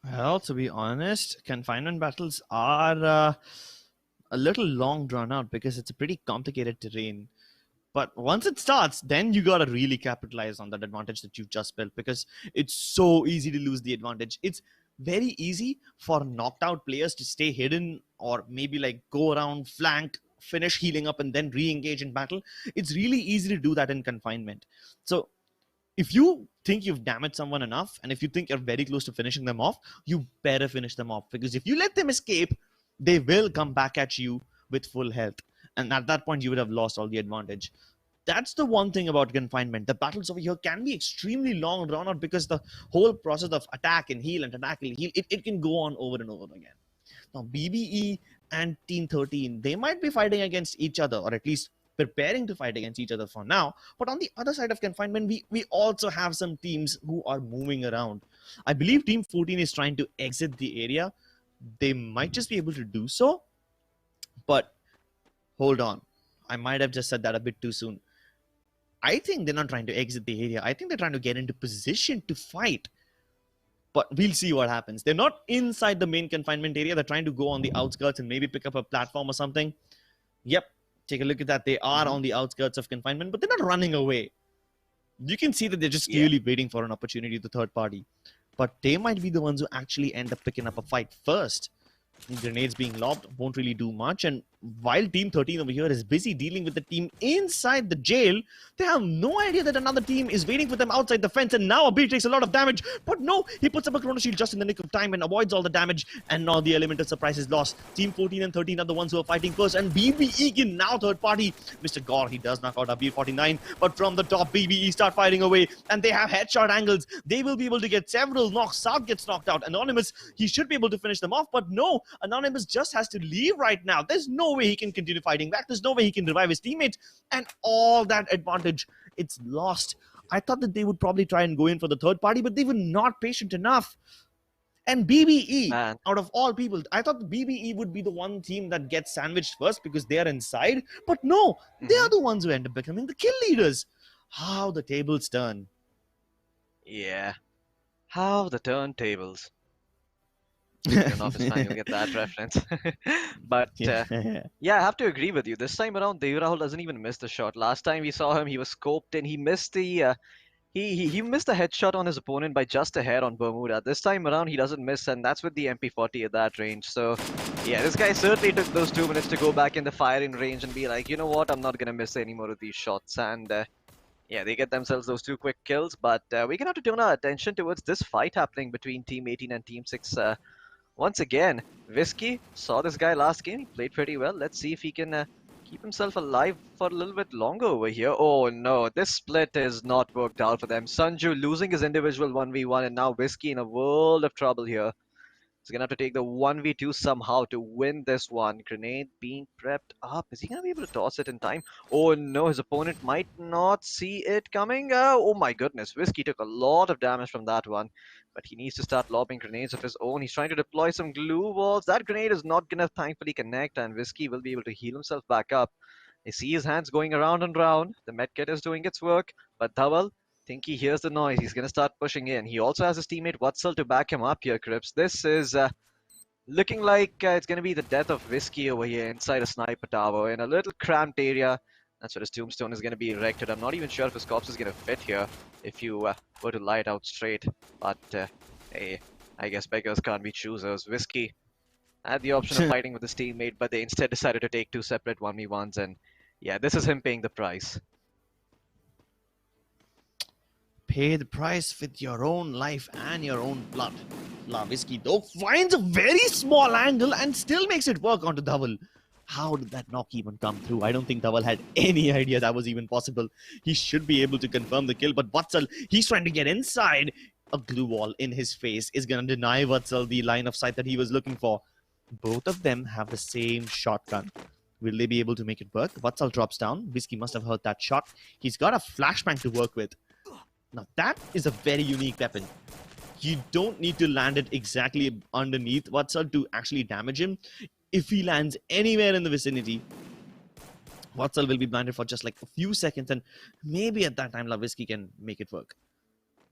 Speaker 4: Well, to be honest, confinement battles are a little long drawn out because it's a pretty complicated terrain. But once it starts, then you gotta really capitalize on that advantage that you've just built, because it's so easy to lose the advantage. It's very easy for knocked out players to stay hidden or maybe like go around, flank, finish healing up, and then re-engage in battle. It's really easy to do that in confinement. So if you think you've damaged someone enough, and if you think you're very close to finishing them off, you better finish them off, because if you let them escape, they will come back at you with full health, and at that point you would have lost all the advantage. That's the one thing about confinement. The battles over here can be extremely long drawn out, because the whole process of attack and heal and attack and heal, it can go on over and over again. Now BBE and Team 13, they might be fighting against each other, or at least preparing to fight against each other for now. But on the other side of confinement, we also have some teams who are moving around. I believe Team 14 is trying to exit the area. They might just be able to do so. But hold on. I might have just said that a bit too soon. I think they're not trying to exit the area. I think they're trying to get into position to fight. But we'll see what happens. They're not inside the main confinement area. They're trying to go on the outskirts and maybe pick up a platform or something. Yep. Take a look at that. They are on the outskirts of confinement, but they're not running away. You can see that they're just clearly waiting for an opportunity, the third party. But they might be the ones who actually end up picking up a fight first. Grenades being lobbed won't really do much, and while Team 13 over here is busy dealing with the team inside the jail, they have no idea that another team is waiting for them outside the fence, and now Abir takes a lot of damage. But no, he puts up a chrono shield just in the nick of time and avoids all the damage, and now the element of surprise is lost. Team 14 and 13 are the ones who are fighting first, and BBE can now third party. Mr. Gore, he does knock out Abir 49, but from the top, BBE start fighting away, and they have headshot angles. They will be able to get several knocks. South gets knocked out. Anonymous, he should be able to finish them off, but no, Anonymous just has to leave right now. There's no way he can continue fighting back. There's no way he can revive his teammates, and all that advantage, it's lost. I thought that they would probably try and go in for the third party, but they were not patient enough. And BBE, out of all people, I thought the BBE would be the one team that gets sandwiched first because they are inside, but no, they are the ones who end up becoming the kill leaders. How the tables turn.
Speaker 3: Yeah, how the turntables. You're not a fan, you'll get that reference. But yeah, I have to agree with you. This time around, Devrahul doesn't even miss the shot. Last time we saw him, he was scoped in. He missed the He missed a headshot on his opponent by just a hair on Bermuda. This time around, he doesn't miss, and that's with the MP40 at that range. So, yeah, this guy certainly took those 2 minutes to go back in the firing range and be like, you know what, I'm not gonna miss any more of these shots. And yeah, they get themselves those 2 quick kills. But we're gonna have to turn our attention towards this fight happening between Team 18 and Team 6. Once again, Whiskey saw this guy last game. He played pretty well. Let's see if he can keep himself alive for a little bit longer over here. Oh no, this split is not worked out for them. Sanju losing his individual 1v1, and now Whiskey in a world of trouble here. He's gonna have to take the 1v2 somehow to win this one. Grenade being prepped up. Is he gonna be able to toss it in time? Oh no, his opponent might not see it coming. Oh my goodness, Whiskey took a lot of damage from that one. But he needs to start lobbing grenades of his own. He's trying to deploy some glue walls. That grenade is not gonna thankfully connect, and Whiskey will be able to heal himself back up. I see his hands going around and round. The medkit is doing its work, but Dhawal, think he hears the noise. He's going to start pushing in. He also has his teammate Watsal to back him up here, Crips. This is looking like it's going to be the death of Whiskey over here inside a sniper tower in a little cramped area. That's where his tombstone is going to be erected. I'm not even sure if his corpse is going to fit here if you were to lie it out straight. But hey, I guess beggars can't be choosers. Whiskey had the option of fighting with his teammate, but they instead decided to take 2 separate 1v1s. And yeah, this is him paying the price.
Speaker 4: Pay the price with your own life and your own blood. Whiskey though finds a very small angle and still makes it work onto Dhawal. How did that knock even come through? I don't think Dhawal had any idea that was even possible. He should be able to confirm the kill, but Vatsal, he's trying to get inside. A glue wall in his face is going to deny Vatsal the line of sight that he was looking for. Both of them have the same shotgun. Will they be able to make it work? Vatsal drops down. Whiskey must have heard that shot. He's got a flashbang to work with. Now that is a very unique weapon. You don't need to land it exactly underneath Vatsal to actually damage him. If he lands anywhere in the vicinity, Vatsal will be blinded for just like a few seconds, and maybe at that time Whiskey can make it work.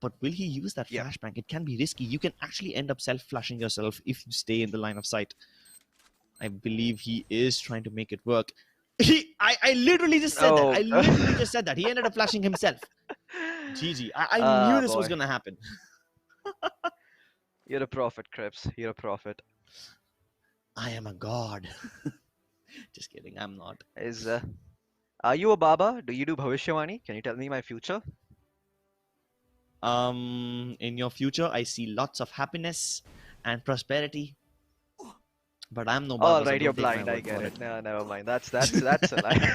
Speaker 4: But will he use that flashbang? It can be risky. You can actually end up self-flashing yourself if you stay in the line of sight. I believe he is trying to make it work. I literally just said that. I literally just said that. He ended up flashing himself. GG. I knew this was going to happen.
Speaker 3: You're a prophet, Krebs. You're a prophet.
Speaker 4: I am a god. Just kidding. I'm not.
Speaker 3: Are you a Baba? Do you do Bhavishyavani? Can you tell me my future?
Speaker 4: In your future, I see lots of happiness and prosperity. But I'm no Baba.
Speaker 3: Oh, right, you're blind. I get it. No, never mind. That's a lie.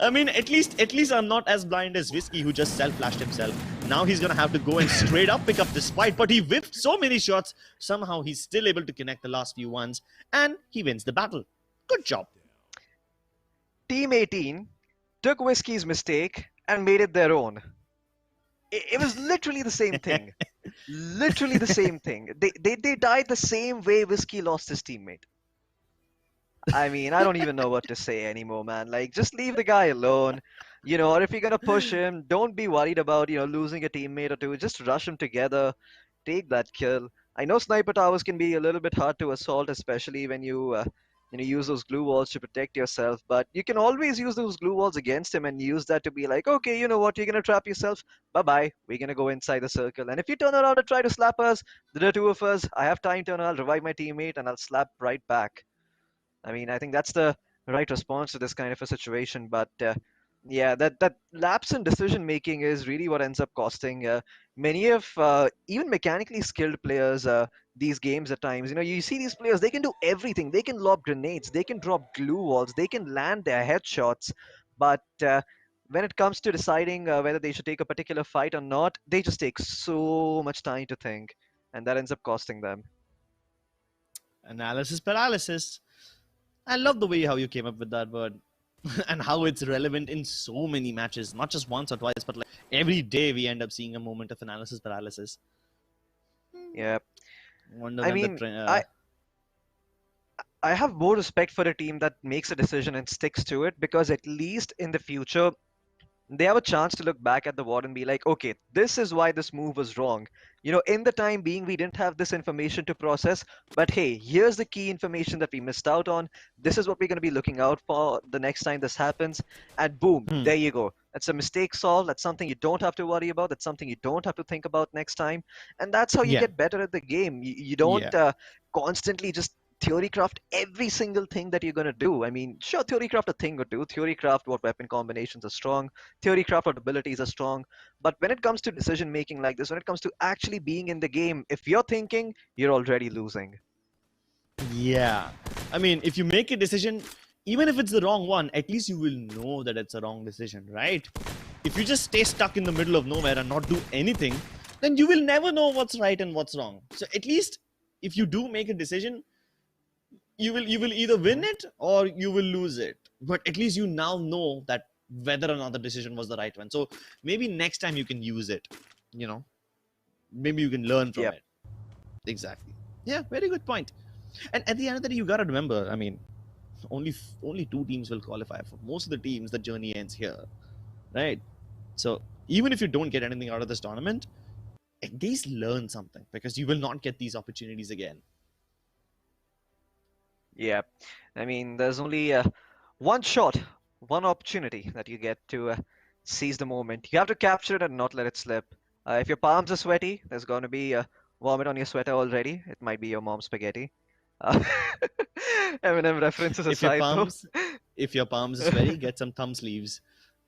Speaker 4: I mean, at least I'm not as blind as Whiskey, who just self-flashed himself. Now he's gonna have to go and straight up pick up this fight, but he whiffed so many shots. Somehow he's still able to connect the last few ones, and he wins the battle. Good job.
Speaker 3: Team 18 took Whiskey's mistake and made it their own. It was literally the same thing. Literally the same thing. They died the same way Whiskey lost his teammate. I mean, I don't even know what to say anymore, man. Like, just leave the guy alone, or if you're gonna push him, don't be worried about, losing a teammate or two. Just rush him together, take that kill. I know sniper towers can be a little bit hard to assault, especially when you use those glue walls to protect yourself, but you can always use those glue walls against him and use that to be like, okay, you know what, you're gonna trap yourself, bye-bye, we're gonna go inside the circle. And if you turn around and try to slap us, there are two of us, I have time turn, I'll revive my teammate and I'll slap right back. I mean, I think that's the right response to this kind of a situation, but yeah, that lapse in decision making is really what ends up costing many of even mechanically skilled players these games at times. You see these players, they can do everything. They can lob grenades, they can drop glue walls, they can land their headshots, but when it comes to deciding whether they should take a particular fight or not, they just take so much time to think, and that ends up costing them.
Speaker 4: Analysis paralysis. I love the way how you came up with that word. And how it's relevant in so many matches, not just once or twice, but like every day we end up seeing a moment of analysis paralysis.
Speaker 3: Yeah. I mean, I have more respect for a team that makes a decision and sticks to it, because at least in the future, they have a chance to look back at the war and be like, okay, this is why this move was wrong. In the time being, we didn't have this information to process, but hey, here's the key information that we missed out on. This is what we're going to be looking out for the next time this happens. And boom,
Speaker 4: Hmm.
Speaker 3: there you go. That's a mistake solved. That's something you don't have to worry about. That's something you don't have to think about next time. And that's how you
Speaker 4: Yeah.
Speaker 3: get better at the game. You
Speaker 4: Yeah.
Speaker 3: don't constantly just theorycraft every single thing that you're going to do. I mean, sure, theorycraft a thing or two, theorycraft what weapon combinations are strong, theorycraft what abilities are strong. But when it comes to decision making like this, when it comes to actually being in the game, if you're thinking, you're already losing.
Speaker 4: Yeah. I mean, if you make a decision, even if it's the wrong one, at least you will know that it's a wrong decision, right? If you just stay stuck in the middle of nowhere and not do anything, then you will never know what's right and what's wrong. So at least if you do make a decision, you will either win it or you will lose it. But at least you now know that whether or not the decision was the right one. So maybe next time you can use it, you know. Maybe you can learn from
Speaker 3: Yep.
Speaker 4: it. Exactly. Yeah, very good point. And at the end of the day, you gotta remember, I mean, only two teams will qualify. For most of the teams, the journey ends here, right? So even if you don't get anything out of this tournament, at least learn something because you will not get these opportunities again.
Speaker 3: Yeah. I mean, there's only one shot, one opportunity that you get to seize the moment. You have to capture it and not let it slip. If your palms are sweaty, there's going to be vomit on your sweater already. It might be your mom's spaghetti. Uh, Eminem references
Speaker 4: If your
Speaker 3: aside, though.
Speaker 4: palms, if your palms is sweaty, get some thumb sleeves.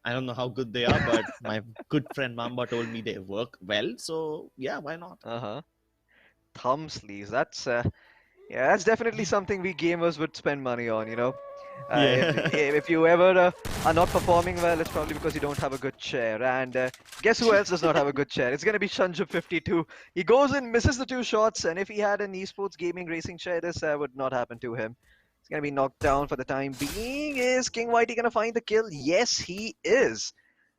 Speaker 4: I don't know how good they are, but my good friend Mamba told me they work well. So yeah, why not?
Speaker 3: Uh-huh. Thumb sleeves. Yeah, that's definitely something we gamers would spend money on.
Speaker 4: Yeah.
Speaker 3: If you ever are not performing well, it's probably because you don't have a good chair. And guess who else does not have a good chair? It's going to be Shanju52. He goes in, misses the two shots, and if he had an esports gaming racing chair, this would not happen to him. He's going to be knocked down for the time being. Is King Whitey going to find the kill? Yes, he is.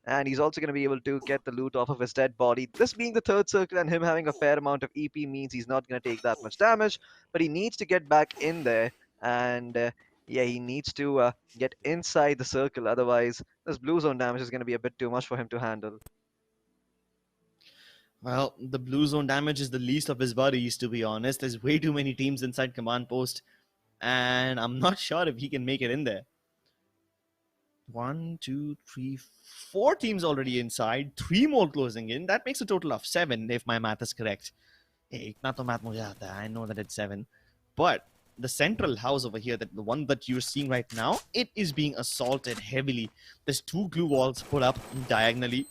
Speaker 3: And he's also going to be able to get the loot off of his dead body. This being the third circle and him having a fair amount of EP means he's not going to take that much damage, but he needs to get back in there. And yeah, he needs to get inside the circle. Otherwise, this blue zone damage is going to be a bit too much for him to handle.
Speaker 4: Well, the blue zone damage is the least of his worries, to be honest. There's way too many teams inside command post, and I'm not sure if he can make it in there. 1, 2, 3, 4 teams already inside, 3 more closing in. That makes a total of 7, if my math is correct. Hey, itna to math mujhe aata hai. I know that it's 7. But the central house over here, the one that you're seeing right now, it is being assaulted heavily. There's 2 glue walls put up diagonally.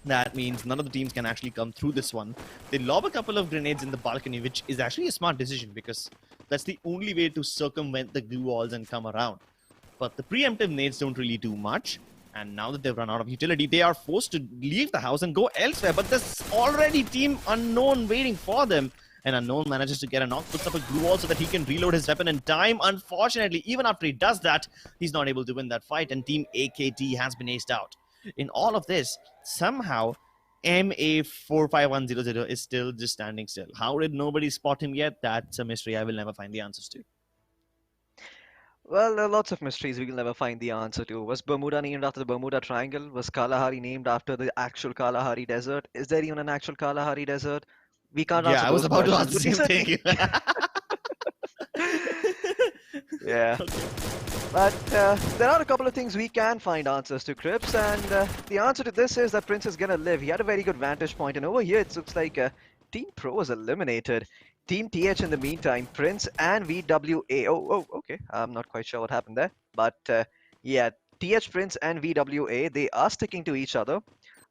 Speaker 4: That means none of the teams can actually come through this one. They lob a couple of grenades in the balcony, which is actually a smart decision because that's the only way to circumvent the glue walls and come around. But the preemptive nades don't really do much. And now that they've run out of utility, they are forced to leave the house and go elsewhere. But there's already Team Unknown waiting for them. And Unknown manages to get a knock, puts up a glue wall so that he can reload his weapon in time. Unfortunately, even after he does that, he's not able to win that fight. And Team AKT has been aced out. In all of this, somehow MA45100 is still just standing still. How did nobody spot him yet? That's a mystery I will never find the answers to.
Speaker 3: Well, there are lots of mysteries we will never find the answer to. Was Bermuda named after the Bermuda Triangle? Was Kalahari named after the actual Kalahari Desert? Is there even an actual Kalahari Desert? We can't
Speaker 4: Yeah,
Speaker 3: answer
Speaker 4: I was
Speaker 3: those
Speaker 4: about to
Speaker 3: questions.
Speaker 4: ask the same thing.
Speaker 3: Yeah.
Speaker 4: Okay.
Speaker 3: But there are a couple of things we can find answers to, Crips, and the answer to this is that Prince is gonna live. He had a very good vantage point, and over here it looks like Team Pro was eliminated. Team TH in the meantime, Prince and VWA. Oh, okay. I'm not quite sure what happened there, but yeah, TH, Prince, and VWA, they are sticking to each other.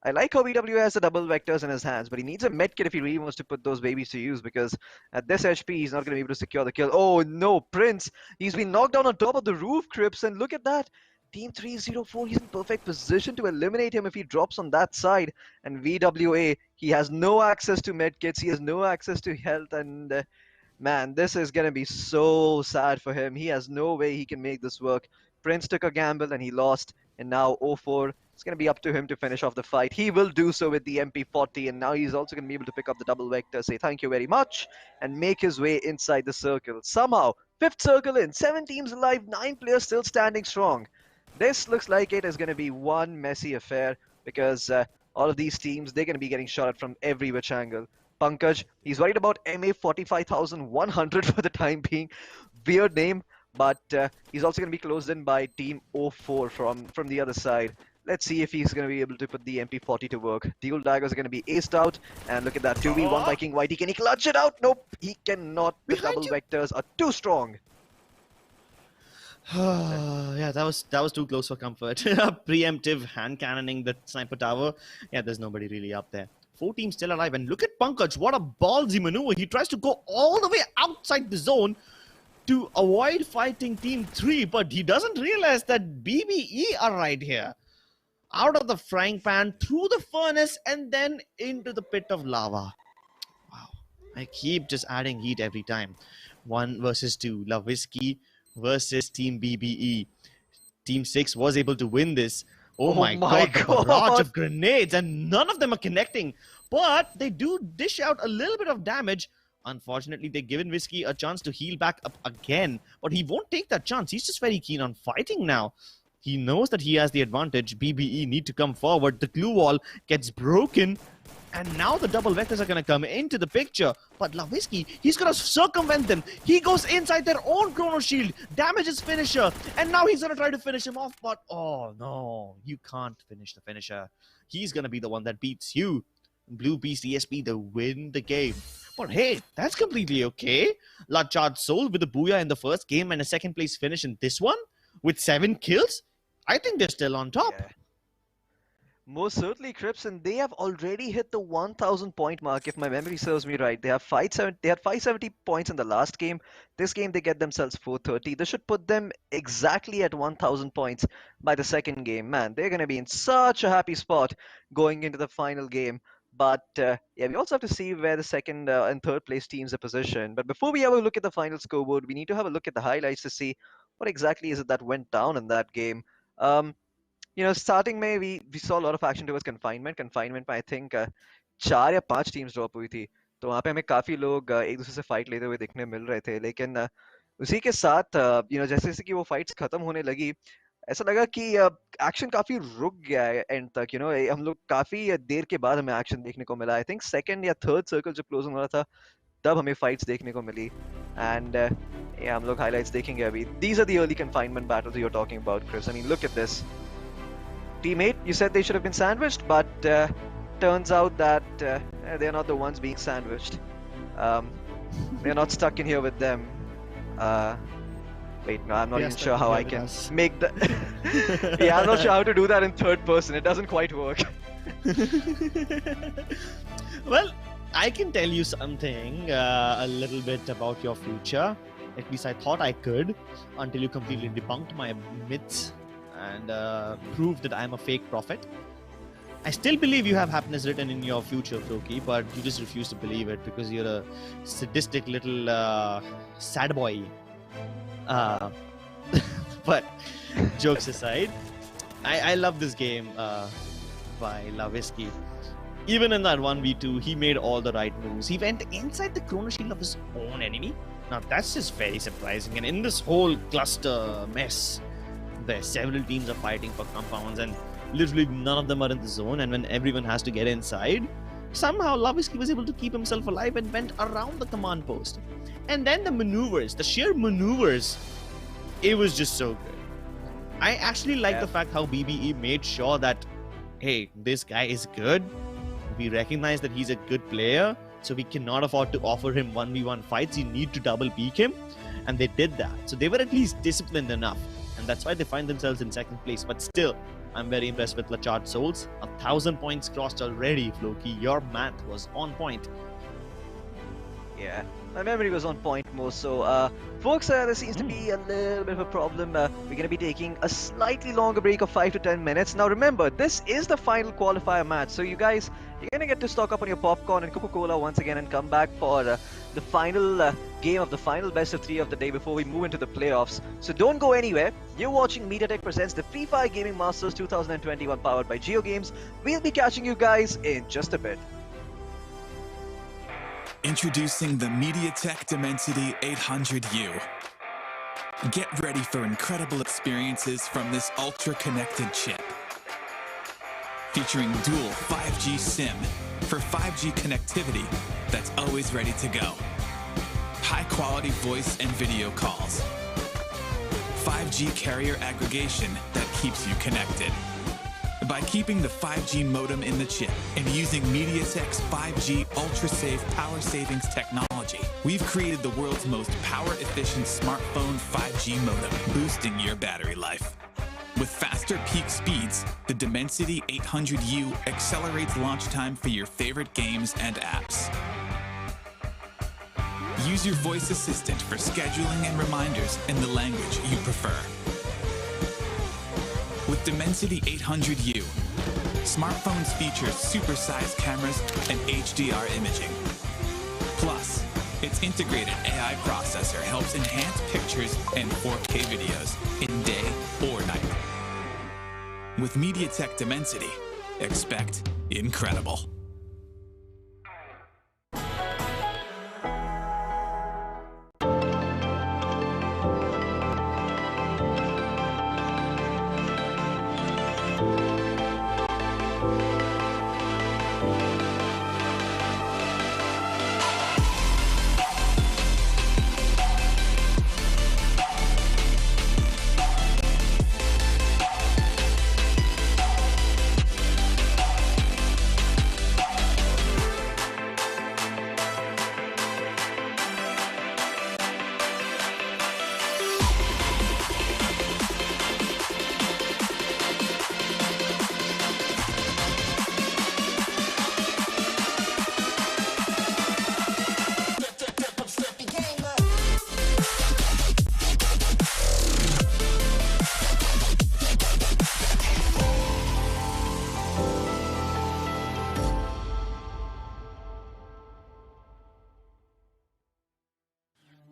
Speaker 3: I like how VWA has the double vectors in his hands, but he needs a medkit if he really wants to put those babies to use because at this HP, he's not going to be able to secure the kill. Oh no, Prince! He's been knocked down on top of the roof, Crips, and look at that! Team 304, he's in perfect position to eliminate him if he drops on that side. And VWA, he has no access to medkits, he has no access to health, and man, this is going to be so sad for him. He has no way he can make this work. Prince took a gamble and he lost, and now 0-4. It's going to be up to him to finish off the fight. He will do so with the MP40, and now he's also going to be able to pick up the double vector, say thank you very much, and make his way inside the circle. Somehow, fifth circle in, 7 teams alive, 9 players still standing strong. This looks like it is going to be one messy affair because all of these teams, they're going to be getting shot at from every which angle. Pankaj, he's worried about MA 45,100 for the time being. Weird name, but he's also going to be closed in by Team O4 from the other side. Let's see if he's going to be able to put the MP40 to work. Dual daggers are going to be aced out, and look at that 2v1 by King Whitey. Can he clutch it out? Nope, he cannot. The double vectors are too strong.
Speaker 4: Yeah, that was too close for comfort. Preemptive hand cannoning the sniper tower. Yeah, there's nobody really up there. 4 teams still alive, and look at Pankaj. What a ballsy maneuver. He tries to go all the way outside the zone to avoid fighting Team 3, but he doesn't realize that BBE are right here. Out of the frying pan, through the furnace, and then into the pit of lava. Wow. I keep just adding heat every time. 1 versus 2. Lavisky versus Team BBE. Team 6 was able to win this. Oh my god, the barrage of grenades, and none of them are connecting. But they do dish out a little bit of damage. Unfortunately, they've given Whiskey a chance to heal back up again. But he won't take that chance. He's just very keen on fighting now. He knows that he has the advantage. BBE need to come forward. The glue wall gets broken. And now the double vectors are going to come into the picture. But Lavisky, he's going to circumvent them. He goes inside their own chrono shield. Damages finisher. And now he's going to try to finish him off. But oh no, you can't finish the finisher. He's going to be the one that beats you. Blue Beast ESP, they win the game. But hey, that's completely okay. Lachard Soul with the Booyah in the first game and a second place finish in this one with 7 kills. I think they're still on top.
Speaker 3: Yeah. Most certainly, Crips, and they have already hit the 1,000 point mark, if my memory serves me right. They had 570 points in the last game. This game, they get themselves 430. This should put them exactly at 1,000 points by the second game. Man, they're going to be in such a happy spot going into the final game. But yeah, we also have to see where the second and third place teams are positioned. But before we have a look at the final scoreboard, we need to have a look at the highlights to see what exactly is it that went down in that game. Starting में we saw a lot of action towards confinement में I think 4 या 5 teams drop हुई थी, तो वहाँ पे हमें काफी लोग एक दूसरे से फाइट लेते हुए देखने मिल रहे थे, लेकिन उसी के साथ जैसे जैसे कि वो फाइट्स खत्म होने लगी, ऐसा लगा कि एक्शन काफी रुक गया है एंड तक. हम लोग काफी देर के बाद हमें एक्शन देखने को मिला. आई थिंक सेकंड या थर्ड सर्कल जब क्लोज हो रहा था तब हमें फाइट्स देखने को मिली. एंड हम लोग हाइलाइट्स देखेंगे अभी. These are the early confinement battles you're talking about, Chris. I mean, look at this. Teammate, you said they should have been sandwiched, but turns out that they're not the ones being sandwiched. They're not stuck in here with them. Wait, no, I'm not even sure how I can make the... Yeah, I'm not sure how to do that in third person. It doesn't quite work.
Speaker 4: Well, I can tell you something a little bit about your future. At least I thought I could, until you completely debunked my myths and proved that I'm a fake prophet. I still believe you have happiness written in your future, Floki, but you just refuse to believe it because you're a sadistic little sad boy. But jokes aside, I love this game by Lavisky. Even in that 1v2, he made all the right moves. He went inside the chrono shield of his own enemy. Now that's just very surprising. And in this whole cluster mess, where several teams are fighting for compounds and literally none of them are in the zone, and when everyone has to get inside, somehow Lavisky was able to keep himself alive and went around the command post. And then the maneuvers, the sheer maneuvers, it was just so good. I actually like the fact how BBE made sure that, hey, this guy is good. We recognize that he's a good player, so we cannot afford to offer him 1v1 fights. You need to double peak him. And they did that. So they were at least disciplined enough. And that's why they find themselves in second place. But still, I'm very impressed with Lachard Souls. 1,000 points crossed already, Floki. Your math was on point.
Speaker 3: Yeah, my memory was on point more so. Folks, there seems to be a little bit of a problem. We're going to be taking a slightly longer break of 5 to 10 minutes. Now remember, this is the final qualifier match. So you guys, you're going to get to stock up on your popcorn and Coca-Cola once again and come back for the final game of the final best of 3 of the day before we move into the playoffs. So don't go anywhere. You're watching MediaTek presents the Free Fire Gaming Masters 2021 powered by JioGames. We'll be catching you guys in just a bit.
Speaker 2: Introducing the MediaTek Dimensity 800U. Get ready for incredible experiences from this ultra-connected chip. Featuring dual 5G SIM for 5G connectivity that's always ready to go. High-quality voice and video calls. 5G carrier aggregation that keeps you connected. By keeping the 5G modem in the chip and using MediaTek's 5G ultra-safe power savings technology, we've created the world's most power-efficient smartphone 5G modem, boosting your battery life. With faster peak speeds, the Dimensity 800U accelerates launch time for your favorite games and apps. Use your voice assistant for scheduling and reminders in the language you prefer. With Dimensity 800U, smartphones feature supersized cameras and HDR imaging. Plus, its integrated AI processor helps enhance pictures and 4K videos in day or night. With MediaTek Dimensity, expect incredible.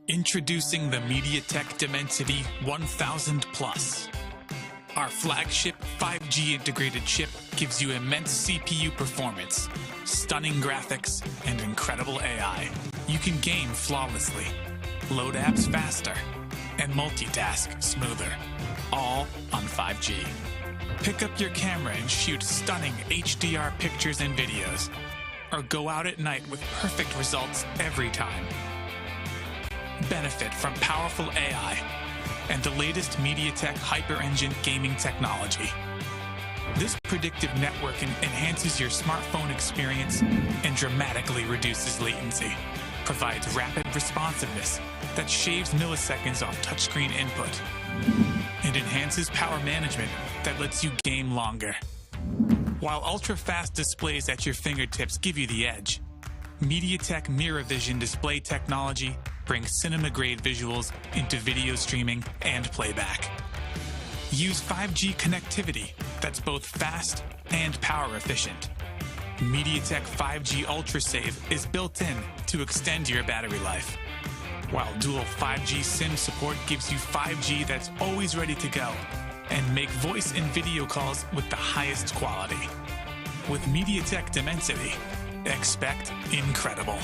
Speaker 2: Introducing the MediaTek Dimensity 1000 Plus. Our flagship 5G integrated chip gives you immense CPU performance, stunning graphics, and incredible AI. You can game flawlessly, load apps faster, and multitask smoother, all on 5G. Pick up your camera and shoot stunning HDR pictures and videos, or go out at night with perfect results every time. Benefit from powerful AI and the latest MediaTek hyper-engine gaming technology. This predictive networking enhances your smartphone experience and dramatically reduces latency, provides rapid responsiveness that shaves milliseconds off touchscreen input, and enhances power management that lets you game longer. While ultra-fast displays at your fingertips give you the edge, MediaTek Mirror Vision display technology brings cinema-grade visuals into video streaming and playback. Use 5G connectivity that's both fast and power efficient. MediaTek 5G UltraSave is built in to extend your battery life, while dual 5G SIM support gives you 5G that's always ready to go and make voice and video calls with the highest quality. With MediaTek Dimensity, expect incredible.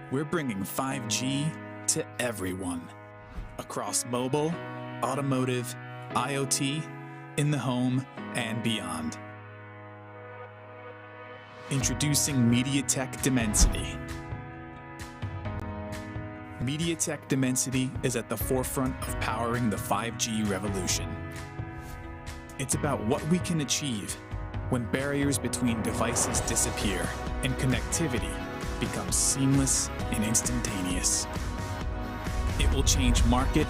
Speaker 2: We're bringing 5G to everyone, across mobile, automotive, IoT, in the home, and beyond. Introducing MediaTek Dimensity. MediaTek Dimensity is at the forefront of powering the 5G revolution. It's about what we can achieve when barriers between devices disappear and connectivity becomes seamless and instantaneous. It will change market,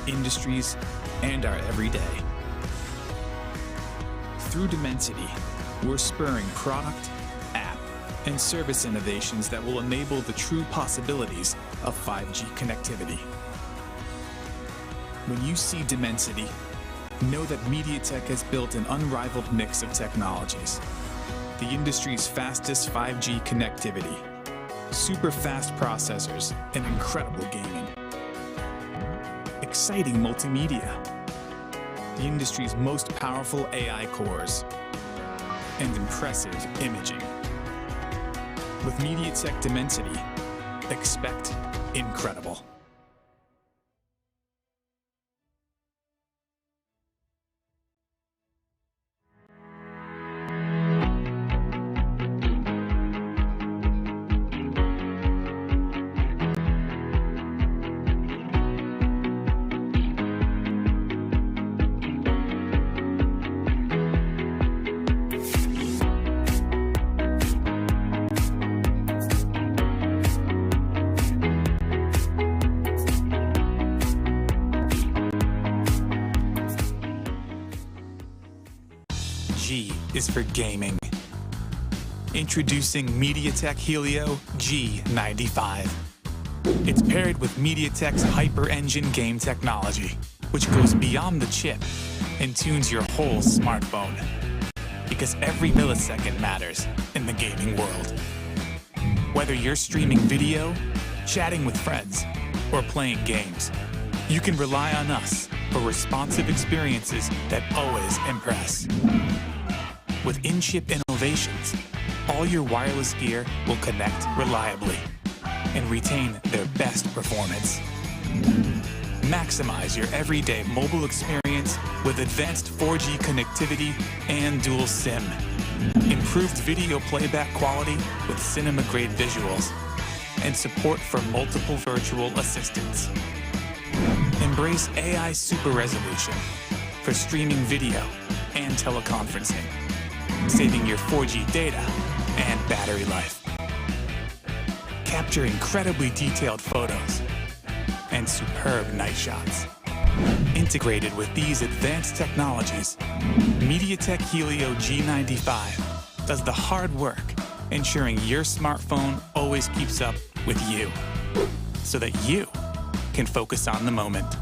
Speaker 2: industries, and our everyday. Through Dimensity, we're spurring product, app, and service innovations that will enable the true possibilities of 5G connectivity. When you see Dimensity, know that MediaTek has built an unrivaled mix of technologies. The industry's fastest 5G connectivity, super fast processors, and incredible gaming. Exciting multimedia, the industry's most powerful AI cores, and impressive imaging. With MediaTek Dimensity, expect incredible. G is for gaming. Introducing MediaTek Helio G95. It's paired with MediaTek's Hyper Engine game technology, which goes beyond the chip and tunes your whole smartphone. Because every millisecond matters in the gaming world. Whether you're streaming video, chatting with friends, or playing games, you can rely on us for responsive experiences that always impress. With in-chip innovations, all your wireless gear will connect reliably and retain their best performance. Maximize your everyday mobile experience with advanced 4G connectivity and dual SIM. Improved video playback quality with cinema-grade visuals and support for multiple virtual assistants. Embrace AI super resolution for streaming video and teleconferencing, saving your 4G data and battery life. Capture incredibly detailed photos and superb night shots. Integrated with these advanced technologies, MediaTek Helio G95 does the hard work, ensuring your smartphone always keeps up with you, so that you can focus on the moment.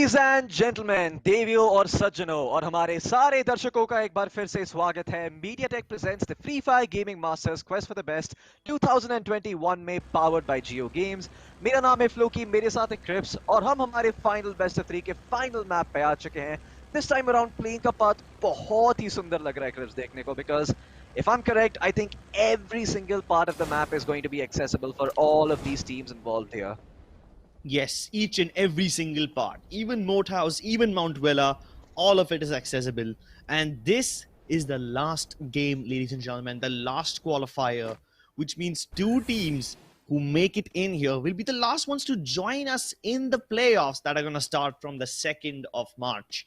Speaker 3: Ladies and gentlemen, देवियों और सज्जनों और हमारे सारे दर्शकों का एक बार फिर से स्वागत है। MediaTek presents the Free Fire Gaming Masters Quest for the Best 2021 में powered by JioGames। मेरा नाम है फ्लोकी, मेरे साथ है क्रिप्स और हम हमारे फाइनल बेस्ट ऑफ 3 के फाइनल मैप पे आ चुके हैं। This time around playing का पाथ बहुत ही सुंदर लग रहा है क्रिप्स देखने को, because if I'm correct, I think every single part of the map is going to be accessible for all of these teams involved here.
Speaker 4: Yes, each and every single part, even Moat House, even Mount Villa, all of it is accessible. And this is the last game, ladies and gentlemen, the last qualifier, which means two teams who make it in here will be the last ones to join us in the playoffs that are going to start from the 2nd of March.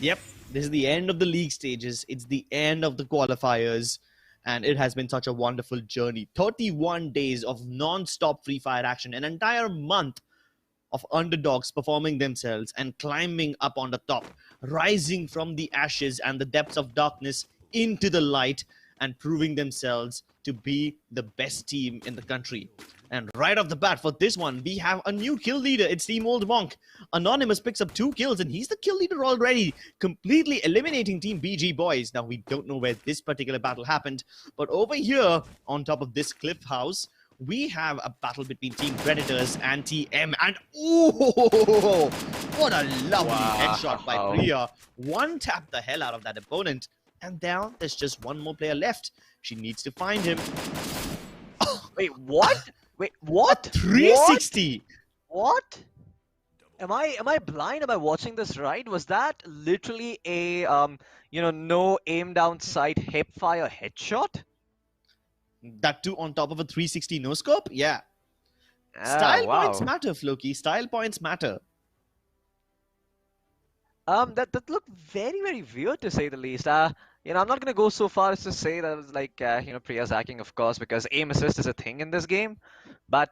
Speaker 4: Yep, this is the end of the league stages. It's the end of the qualifiers. And it has been such a wonderful journey. 31 days of non-stop Free Fire action, an entire month of underdogs performing themselves and climbing up on the top, rising from the ashes and the depths of darkness into the light and proving themselves to be the best team in the country. And right off the bat for this one, we have a new kill leader. It's Team Old Monk. Anonymous picks up 2 kills and he's the kill leader already, completely eliminating Team BG Boys. Now, we don't know where this particular battle happened, but over here on top of this cliff house, we have a battle between Team Predators and TM. And oh, what a lovely headshot by Priya. One tap the hell out of that opponent. And now there's just one more player left. She needs to find him.
Speaker 3: Wait, what? Wait, what?
Speaker 4: 360.
Speaker 3: What? Am I blind? Am I watching this right? Was that literally a no aim down sight hip fire headshot?
Speaker 4: That too on top of a 360 no scope? Yeah. Style points matter, Floki. Style points matter.
Speaker 3: That looked very, very weird to say the least. I'm not gonna go so far as to say that it was like Priya's hacking, of course, because aim assist is a thing in this game. But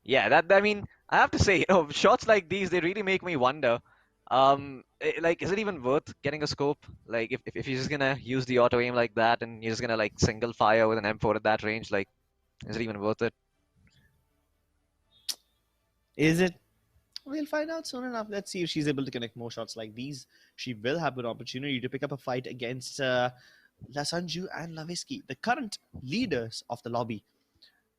Speaker 3: yeah, I mean, I have to say, shots like these, they really make me wonder. Is it even worth getting a scope? Like, if you're just gonna use the auto aim like that and you're just gonna like single fire with an M4 at that range, like, is it even worth it?
Speaker 4: Is it? We'll find out soon enough. Let's see if she's able to connect more shots like these. She will have an opportunity to pick up a fight against Sanju and Lavisky, the current leaders of the lobby.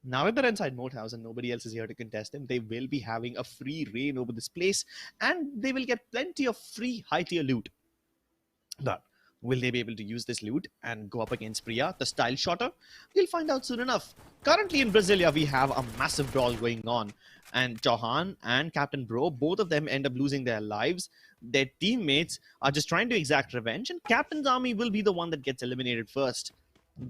Speaker 4: Now that they're inside Moat House and nobody else is here to contest them, they will be having a free reign over this place and they will get plenty of free high-tier loot. But will they be able to use this loot and go up against Priya, the style shotter? We'll find out soon enough. Currently in Brasilia, we have a massive brawl going on. And Chauhan and Captain Bro, both of them end up losing their lives. Their teammates are just trying to exact revenge. And Captain's army will be the one that gets eliminated first.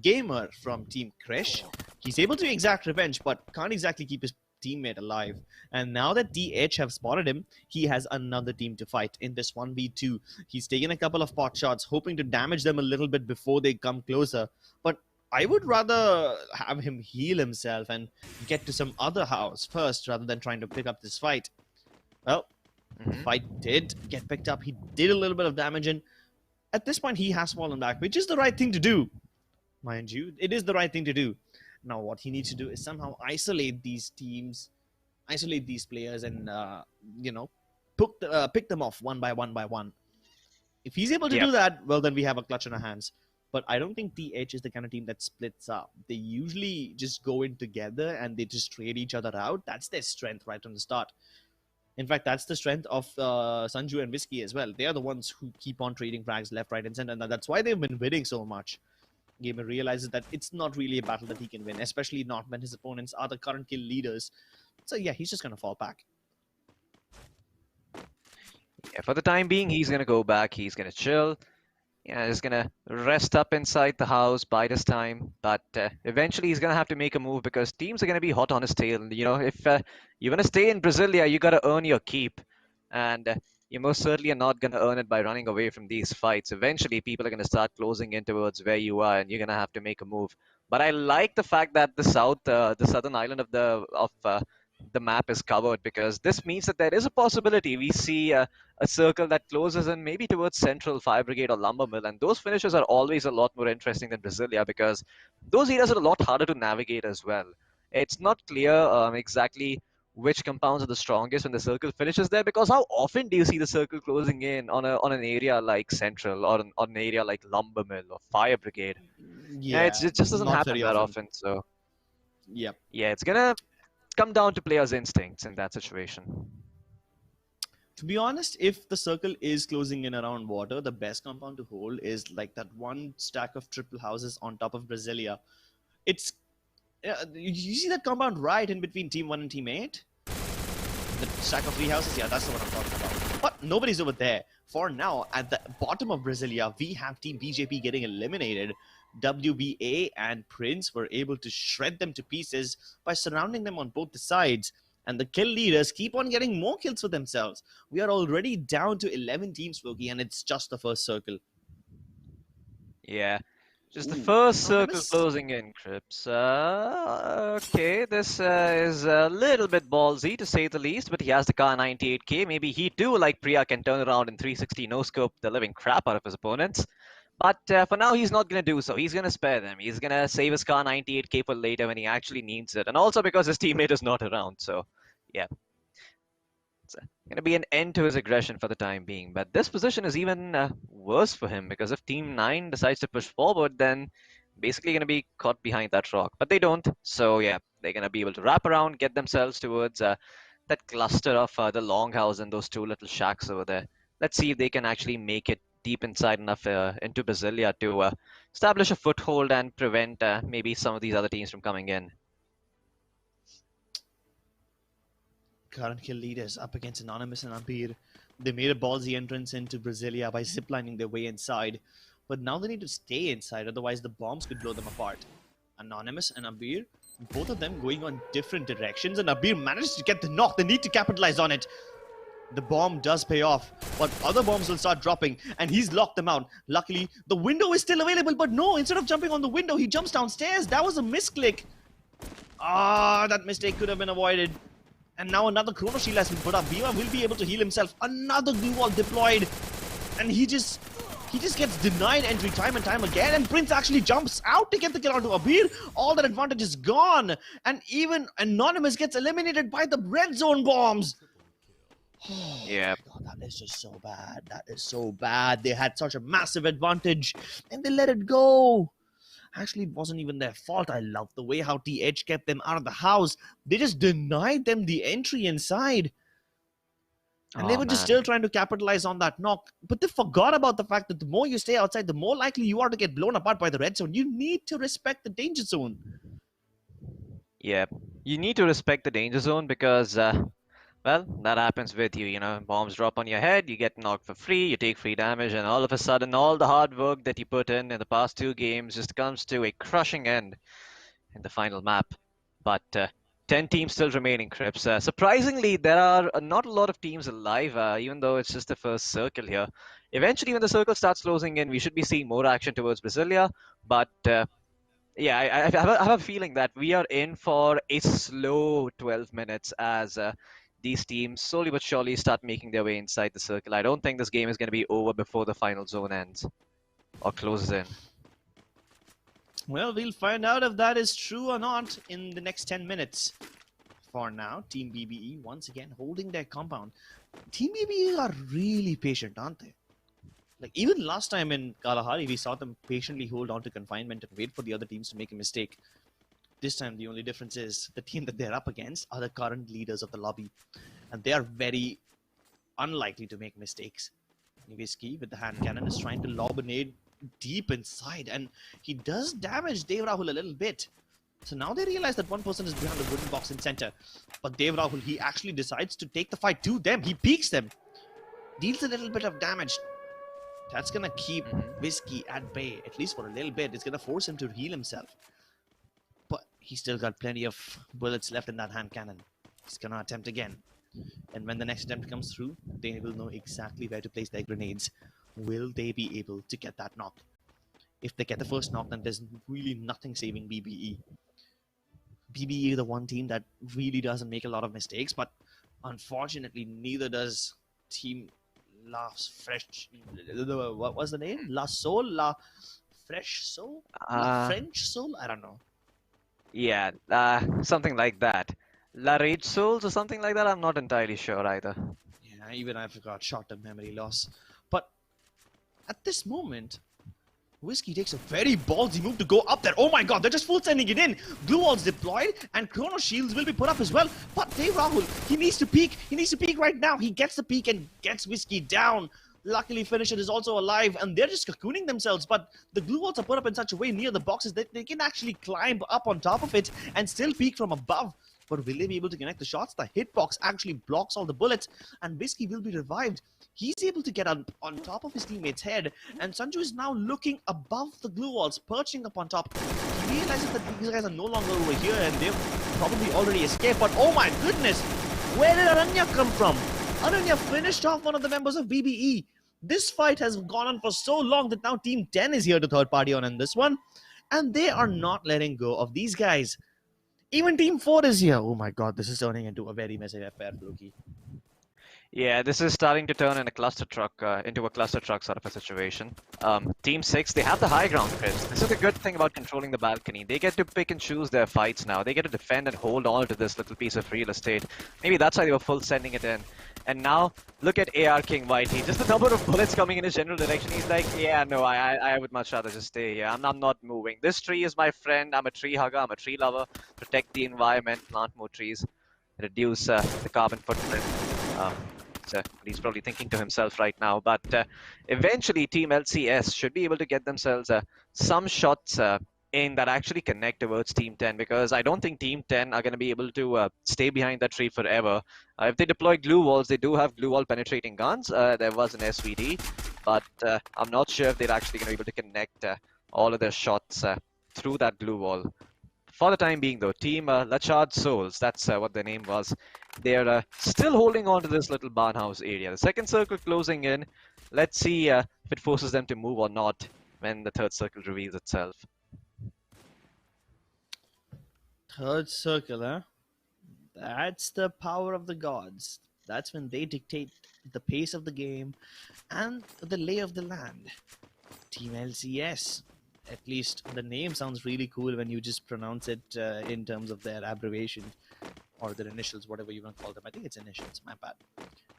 Speaker 4: Gamer from Team Kresh, he's able to exact revenge, but can't exactly keep his teammate alive. And now that DH have spotted him, he has another team to fight in this 1v2. He's taken a couple of pot shots, hoping to damage them a little bit before they come closer. But I would rather have him heal himself and get to some other house first rather than trying to pick up this fight. Well, the fight did get picked up. He did a little bit of damage and at this point he has fallen back, which is the right thing to do. Mind you, it is the right thing to do. Now what he needs to do is somehow isolate these teams, isolate these players and, pick them off one by one. If he's able to do that, well, then we have a clutch in our hands. But I don't think TH is the kind of team that splits up. They usually just go in together and they just trade each other out. That's their strength right from the start. In fact, that's the strength of Sanju and Whiskey as well. They are the ones who keep on trading frags left, right, and center. And that's why they've been winning so much. Gamer realizes that it's not really a battle that he can win, especially not when his opponents are the current kill leaders. So yeah, he's just going to fall back.
Speaker 3: Yeah, for the time being, he's going to go back. He's going to chill. He's going to rest up inside the house, bide his time. But eventually, he's going to have to make a move because teams are going to be hot on his tail. If you're going to stay in Brasilia, you got to earn your keep. And you most certainly are not going to earn it by running away from these fights. Eventually, people are going to start closing in towards where you are, and you're going to have to make a move. But I like the fact that the southern island of the map is covered, because this means that there is a possibility we see a circle that closes in maybe towards Central, Fire Brigade, or Lumber Mill, and those finishes are always a lot more interesting than Brasilia because those areas are a lot harder to navigate as well. It's not clear exactly which compounds are the strongest when the circle finishes there. Because how often do you see the circle closing in on an area like Central or on an area like Lumber Mill or Fire Brigade? Yeah,
Speaker 4: Yeah,
Speaker 3: it just doesn't
Speaker 4: not
Speaker 3: happen
Speaker 4: very
Speaker 3: that
Speaker 4: often.
Speaker 3: often. So
Speaker 4: Yep.
Speaker 3: yeah, it's gonna come down to players' instincts in that situation.
Speaker 4: To be honest, if the circle is closing in around water, the best compound to hold is like that one stack of triple houses on top of Brasilia. It's you see that compound right in between Team 1 and Team 8? The stack of three houses? Yeah, that's the one I'm talking about. But nobody's over there. For now, at the bottom of Brasilia, we have Team BJP getting eliminated. WBA and Prince were able to shred them to pieces by surrounding them on both the sides. And the kill leaders keep on getting more kills for themselves. We are already down to 11 teams, Loki, and it's just the first circle.
Speaker 3: Yeah. Just the
Speaker 4: Ooh,
Speaker 3: first circle
Speaker 4: Anonymous?
Speaker 3: closing in, Crips. Okay, this is a little bit ballsy to say the least, but he has the car 98k. Maybe he too, like Priya, can turn around in 360 no scope the living crap out of his opponents. But for now, he's not going to do so. He's going to spare them. He's going to save his car 98k for later when he actually needs it. And also because his teammate is not around. So, yeah. It's going to be an end to his aggression for the time being. But this position is even worse for him because if Team 9 decides to push forward, then basically going to be caught behind that rock. But they don't. So, yeah, they're going to be able to wrap around, get themselves towards that cluster of the longhouse and those two little shacks over there. Let's see if they can actually make it deep inside enough into Brasilia to establish a foothold and prevent maybe some of these other teams from coming in.
Speaker 4: Current kill leaders up against Anonymous and Abir. They made a ballsy entrance into Brasilia by ziplining their way inside, but now they need to stay inside, otherwise the bombs could blow them apart. Anonymous and Abir, both of them going on different directions, and Abir managed to get the knock. They need to capitalize on it. The bomb does pay off, but other bombs will start dropping, and he's locked them out. Luckily, the window is still available, but no, instead of jumping on the window, he jumps downstairs. That was a misclick. Ah, that mistake could have been avoided. And now another Chrono Shield has been put up. Viva will be able to heal himself. Another glue wall deployed. And he just gets denied entry time and time again. And Prince actually jumps out to get the kill onto Abir. All that advantage is gone. And even Anonymous gets eliminated by the red zone bombs.
Speaker 3: Yeah.
Speaker 4: Oh, that is just so bad. That is so bad. They had such a massive advantage. And they let it go. Actually, it wasn't even their fault. I love the way how TH kept them out of the house. They just denied them the entry inside. And they were just still trying to capitalize on that knock. But they forgot about the fact that the more you stay outside, the more likely you are to get blown apart by the red zone. You need to respect the danger zone.
Speaker 3: Yeah, you need to respect the danger zone because, well, that happens with you. You know, bombs drop on your head, you get knocked for free, you take free damage, and all of a sudden, all the hard work that you put in the past two games just comes to a crushing end in the final map. But 10 teams still remaining, Crips. Surprisingly, there are not a lot of teams alive, even though it's just the first circle here. Eventually, when the circle starts closing in, we should be seeing more action towards Brasilia, but yeah, I have a feeling that we are in for a slow 12 minutes as these teams slowly but surely start making their way inside the circle. I don't think this game is going to be over before the final zone ends or closes in.
Speaker 4: Well, we'll find out if that is true or not in the next 10 minutes. For now, Team BBE once again holding their compound. Team BBE are really patient, aren't they? Like, even last time in Kalahari, we saw them patiently hold on to confinement and wait for the other teams to make a mistake. This time, the only difference is the team that they're up against are the current leaders of the lobby. And they are very unlikely to make mistakes. Nivisky, with the hand cannon, is trying to lob a nade deep inside. And he does damage Dev Rahul a little bit. So now they realize that one person is behind the wooden box in center. But Dev Rahul, he actually decides to take the fight to them. He peeks them. Deals a little bit of damage. That's going to keep Whiskey at bay, at least for a little bit. It's going to force him to heal himself. But he's still got plenty of bullets left in that hand cannon. He's going to attempt again. And when the next attempt comes through, they will know exactly where to place their grenades. Will they be able to get that knock? If they get the first knock, then there's really nothing saving BBE. BBE is the one team that really doesn't make a lot of mistakes, but unfortunately, neither does Team La Fresh. What was the name? La Soul? La Fresh Soul? La French Soul? I don't know.
Speaker 3: Yeah, something like that. La Rage Souls or something like that? I'm not entirely sure either.
Speaker 4: Yeah, even I forgot. Short-term memory loss. But at this moment, Whiskey takes a very ballsy move to go up there. Oh my god, they're just full sending it in. Glue walls deployed and chrono shields will be put up as well. But Dave Rahul, he needs to peek. He needs to peek right now. He gets the peek and gets Whiskey down. Luckily, Finisher is also alive and they're just cocooning themselves. But the glue walls are put up in such a way near the boxes that they can actually climb up on top of it and still peek from above. But will they be able to connect the shots? The hitbox actually blocks all the bullets and Whiskey will be revived. He's able to get on top of his teammate's head, and Sanju is now looking above the glue walls, perching up on top. He realizes that these guys are no longer over here and they've probably already escaped, but oh my goodness! Where did Aranya come from? Aranya finished off one of the members of BBE. This fight has gone on for so long that now Team 10 is here to third party on in this one, and they are not letting go of these guys. Even Team 4 is here. Oh my god, this is turning into a very messy affair, Loki.
Speaker 3: Yeah, this is starting to turn in a cluster truck into a cluster truck sort of a situation. Team 6, they have the high ground, Chris. This is the good thing about controlling the balcony. They get to pick and choose their fights now. They get to defend and hold on to this little piece of real estate. Maybe that's why they were full sending it in. And now, look at AR King Whitey. Just the number of bullets coming in his general direction. He's like, yeah, no, I would much rather just stay here. I'm not moving. This tree is my friend. I'm a tree hugger. I'm a tree lover. Protect the environment. Plant more trees. Reduce the carbon footprint. He's probably thinking to himself right now, but eventually Team LCS should be able to get themselves some shots in that actually connect towards Team 10, because I don't think Team 10 are going to be able to stay behind that tree forever. If they deploy glue walls, they do have glue wall penetrating guns. There was an SVD, but I'm not sure if they're actually going to be able to connect all of their shots through that glue wall. For the time being, though, Team Lachard Souls, that's what their name was, they're still holding on to this little barn house area. The second circle closing in. Let's see if it forces them to move or not when the third circle reveals itself.
Speaker 4: Third circle, huh? That's the power of the gods. That's when they dictate the pace of the game and the lay of the land. Team LCS. At least the name sounds really cool when you just pronounce it in terms of their abbreviation or their initials, whatever you want to call them. I think it's initials, my bad.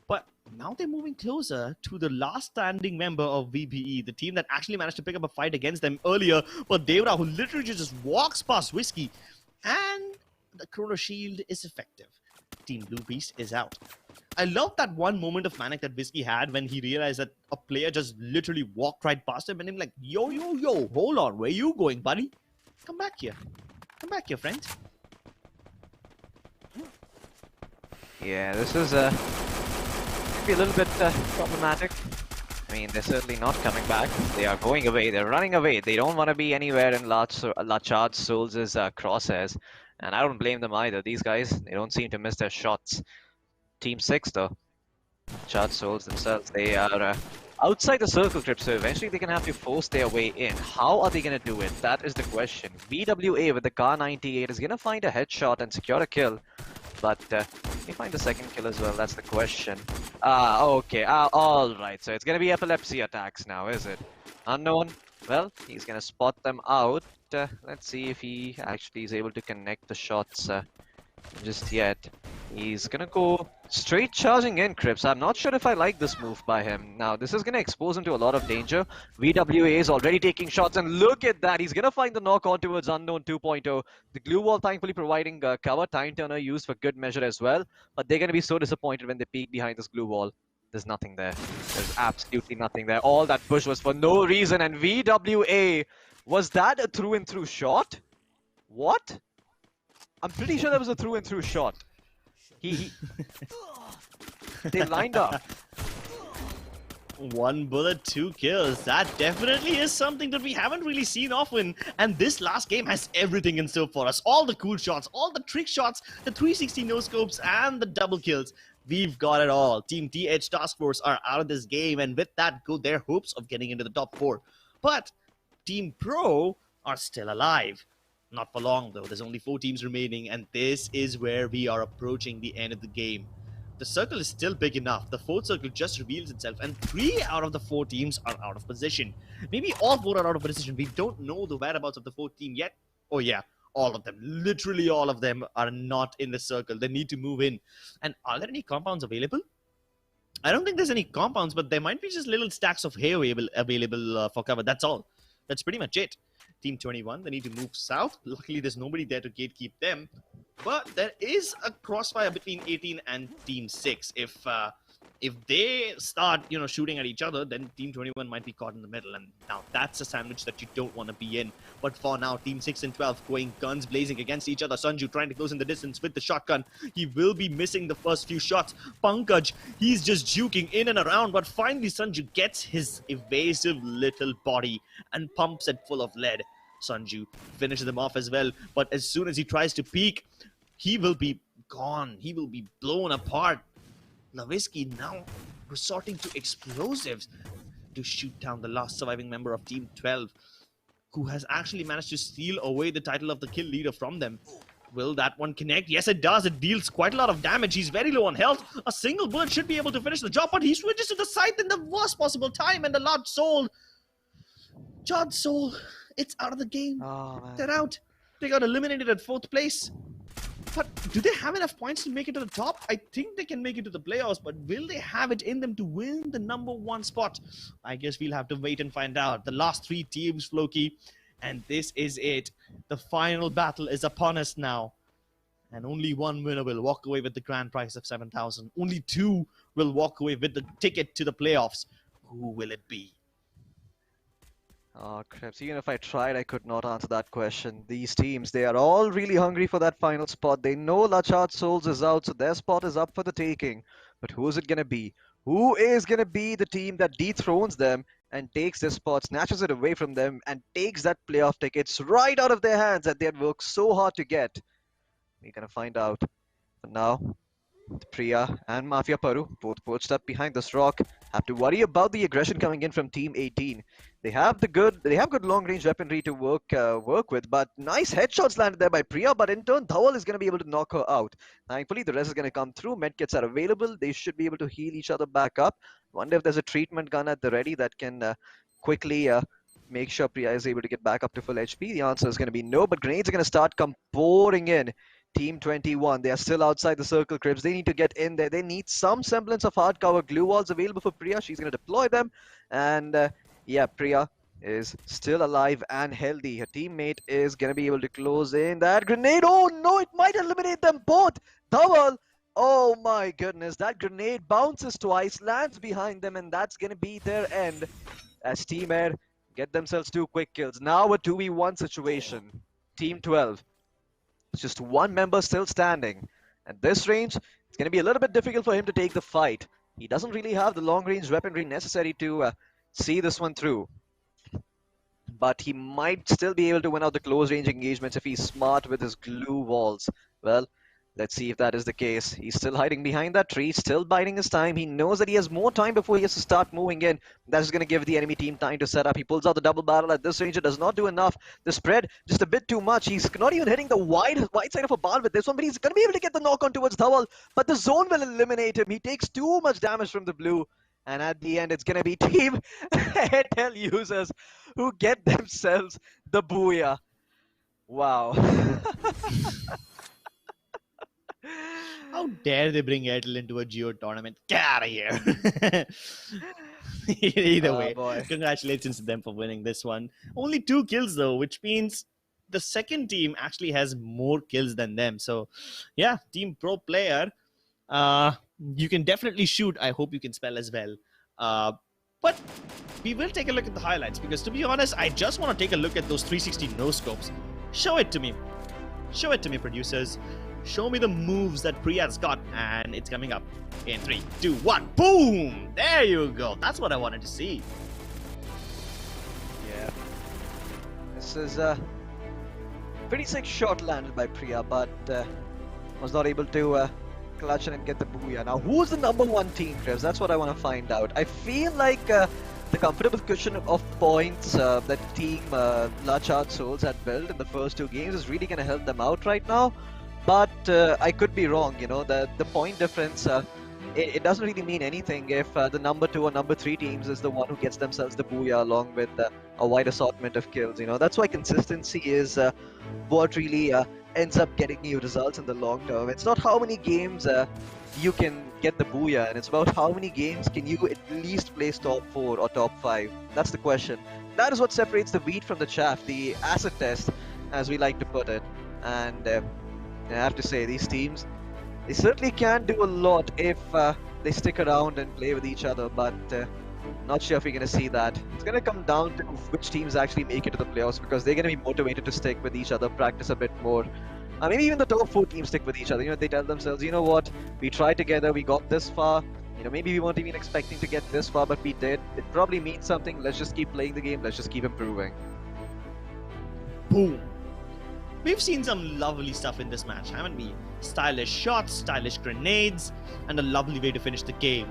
Speaker 4: But now they're moving closer to the last standing member of VBE, the team that actually managed to pick up a fight against them earlier. But Devra, who literally just walks past Whiskey, and the Chrono Shield is effective. Team Blue Beast is out. I love that one moment of panic that Whiskey had when he realized that a player just literally walked right past him and him like, yo, hold on, where you going, buddy? Come back here, friend.
Speaker 3: Yeah, this is maybe a little bit problematic. I mean, they're certainly not coming back. They are going away. They're running away. They don't want to be anywhere in Lachard Souls' crosshairs. And I don't blame them either. These guys, they don't seem to miss their shots. Team 6, though. Lachard Souls themselves, they are outside the circle trip, so eventually they're going to have to force their way in. How are they going to do it? That is the question. VWA with the Car 98 is going to find a headshot and secure a kill. But they find the second kill as well, that's the question. Okay, alright, so it's gonna be epilepsy attacks now, is it? Unknown? Well, he's gonna spot them out. Let's see if he actually is able to connect the shots just yet. He's gonna go straight charging in, Crips. I'm not sure if I like this move by him. Now, this is gonna expose him to a lot of danger. VWA is already taking shots, and look at that. He's gonna find the knock on towards Unknown 2.0. The glue wall thankfully providing cover. Time Turner used for good measure as well. But they're gonna be so disappointed when they peek behind this glue wall. There's nothing there. There's absolutely nothing there. All that push was for no reason, and VWA, was that a through and through shot? What? I'm pretty sure that was a through and through shot. They lined up.
Speaker 4: One bullet, 2 kills. That definitely is something that we haven't really seen often. And this last game has everything in store for us. All the cool shots, all the trick shots, the 360 no-scopes, and the double kills. We've got it all. Team TH Task Force are out of this game, and with that go their hopes of getting into the top 4. But Team Pro are still alive. Not for long, though. There's only 4 teams remaining, and this is where we are approaching the end of the game. The circle is still big enough. The 4th circle just reveals itself, and 3 out of the 4 teams are out of position. Maybe all 4 are out of position. We don't know the whereabouts of the 4th team yet. Oh yeah, All of them, literally all of them, are not in the circle. They need to move in. And are there any compounds available? I don't think there's any compounds, but there might be just little stacks of hay available for cover. That's all. That's pretty much it. Team 21, they need to move south. Luckily, there's nobody there to gatekeep them. But there is a crossfire between 18 and Team 6. If they start, shooting at each other, then Team 21 might be caught in the middle. And now that's a sandwich that you don't want to be in. But for now, Team 6 and 12 going guns blazing against each other. Sanju trying to close in the distance with the shotgun. He will be missing the first few shots. Pankaj, he's just juking in and around. But finally, Sanju gets his evasive little body and pumps it full of lead. Sanju finishes them off as well. But as soon as he tries to peek, he will be gone. He will be blown apart. Nowitzki now resorting to explosives to shoot down the last surviving member of Team 12, who has actually managed to steal away the title of the kill leader from them. Will that one connect? Yes, it does. It deals quite a lot of damage. He's very low on health. A single bullet should be able to finish the job, but he switches to the side in the worst possible time, and the Large Soul, it's out of the game.
Speaker 3: Oh, man.
Speaker 4: They're out. They got eliminated at 4th place. But do they have enough points to make it to the top? I think they can make it to the playoffs, but will they have it in them to win the #1 spot? I guess we'll have to wait and find out. The last 3 teams, Floki, and this is it. The final battle is upon us now. And only one winner will walk away with the grand prize of 7,000. Only 2 will walk away with the ticket to the playoffs. Who will it be?
Speaker 3: Oh, Krebs, even if I tried, I could not answer that question. These teams, they are all really hungry for that final spot. They know Lachart Souls is out, so their spot is up for the taking. But who is it going to be? Who is going to be the team that dethrones them and takes this spot, snatches it away from them, and takes that playoff tickets right out of their hands that they had worked so hard to get? We're going to find out. But now, Priya and Mafia Paru, both perched up behind this rock, have to worry about the aggression coming in from Team 18. They have good long-range weaponry to work with, but nice headshots landed there by Priya, but in turn, Dhawal is going to be able to knock her out. Thankfully, the rest is going to come through. Medkits are available. They should be able to heal each other back up. Wonder if there's a treatment gun at the ready that can quickly make sure Priya is able to get back up to full HP. The answer is going to be no, but grenades are going to start pouring in. Team 21, they are still outside the circle, Cribs. They need to get in there. They need some semblance of hard cover. Glue walls available for Priya. She's going to deploy them. And yeah, Priya is still alive and healthy. Her teammate is going to be able to close in that grenade. Oh no, it might eliminate them both. Dhawal, oh my goodness. That grenade bounces twice, lands behind them, and that's going to be their end. As Team Air get themselves 2 quick kills. Now a 2v1 situation. Team 12. Just one member still standing. At this range, it's going to be a little bit difficult for him to take the fight. He doesn't really have the long-range weaponry necessary to see this one through. But he might still be able to win out the close-range engagements if he's smart with his glue walls. Well, let's see if that is the case. He's still hiding behind that tree, still biding his time. He knows that he has more time before he has to start moving in. That's going to give the enemy team time to set up. He pulls out the double barrel at this range. It does not do enough. The spread, just a bit too much. He's not even hitting the wide side of a barrel with this one, but he's going to be able to get the knock on towards Dhawal. But the zone will eliminate him. He takes too much damage from the blue. And at the end, it's going to be Team Airtel users who get themselves the booyah. Wow.
Speaker 4: How dare they bring Airtel into a Jio tournament? Get out of here. Either way,
Speaker 3: boy.
Speaker 4: Congratulations to them for winning this one. Only 2 kills though, which means the second team actually has more kills than them. So yeah, Team Pro player, you can definitely shoot. I hope you can spell as well. But we will take a look at the highlights, because to be honest, I just want to take a look at those 360 no-scopes. Show it to me. Show it to me, producers. Show me the moves that Priya's got, and it's coming up in 3, 2, 1. Boom! There you go. That's what I wanted to see.
Speaker 3: Yeah. This is a pretty sick shot landed by Priya, but was not able to clutch it and get the booyah. Now, who's the #1 team, Chris? That's what I want to find out. I feel like the comfortable cushion of points that Team Lachart Souls had built in the first 2 games is really going to help them out right now. But I could be wrong, you know, the point difference it doesn't really mean anything if the number 2 or number 3 teams is the one who gets themselves the booyah along with a wide assortment of kills. You know, that's why consistency is what really ends up getting you results in the long term. It's not how many games you can get the booyah, and it's about how many games can you at least place top 4 or top 5. That's the question. That is what separates the wheat from the chaff, the acid test, as we like to put it. And I have to say, these teams, they certainly can do a lot if they stick around and play with each other, but not sure if we're going to see that. It's going to come down to which teams actually make it to the playoffs, because they're going to be motivated to stick with each other, practice a bit more. Maybe even the top 4 teams stick with each other. You know, they tell themselves, you know what, we tried together, we got this far. You know, maybe we weren't even expecting to get this far, but we did. It probably means something. Let's just keep playing the game. Let's just keep improving.
Speaker 4: Boom. We've seen some lovely stuff in this match, haven't we? Stylish shots, stylish grenades, and a lovely way to finish the game.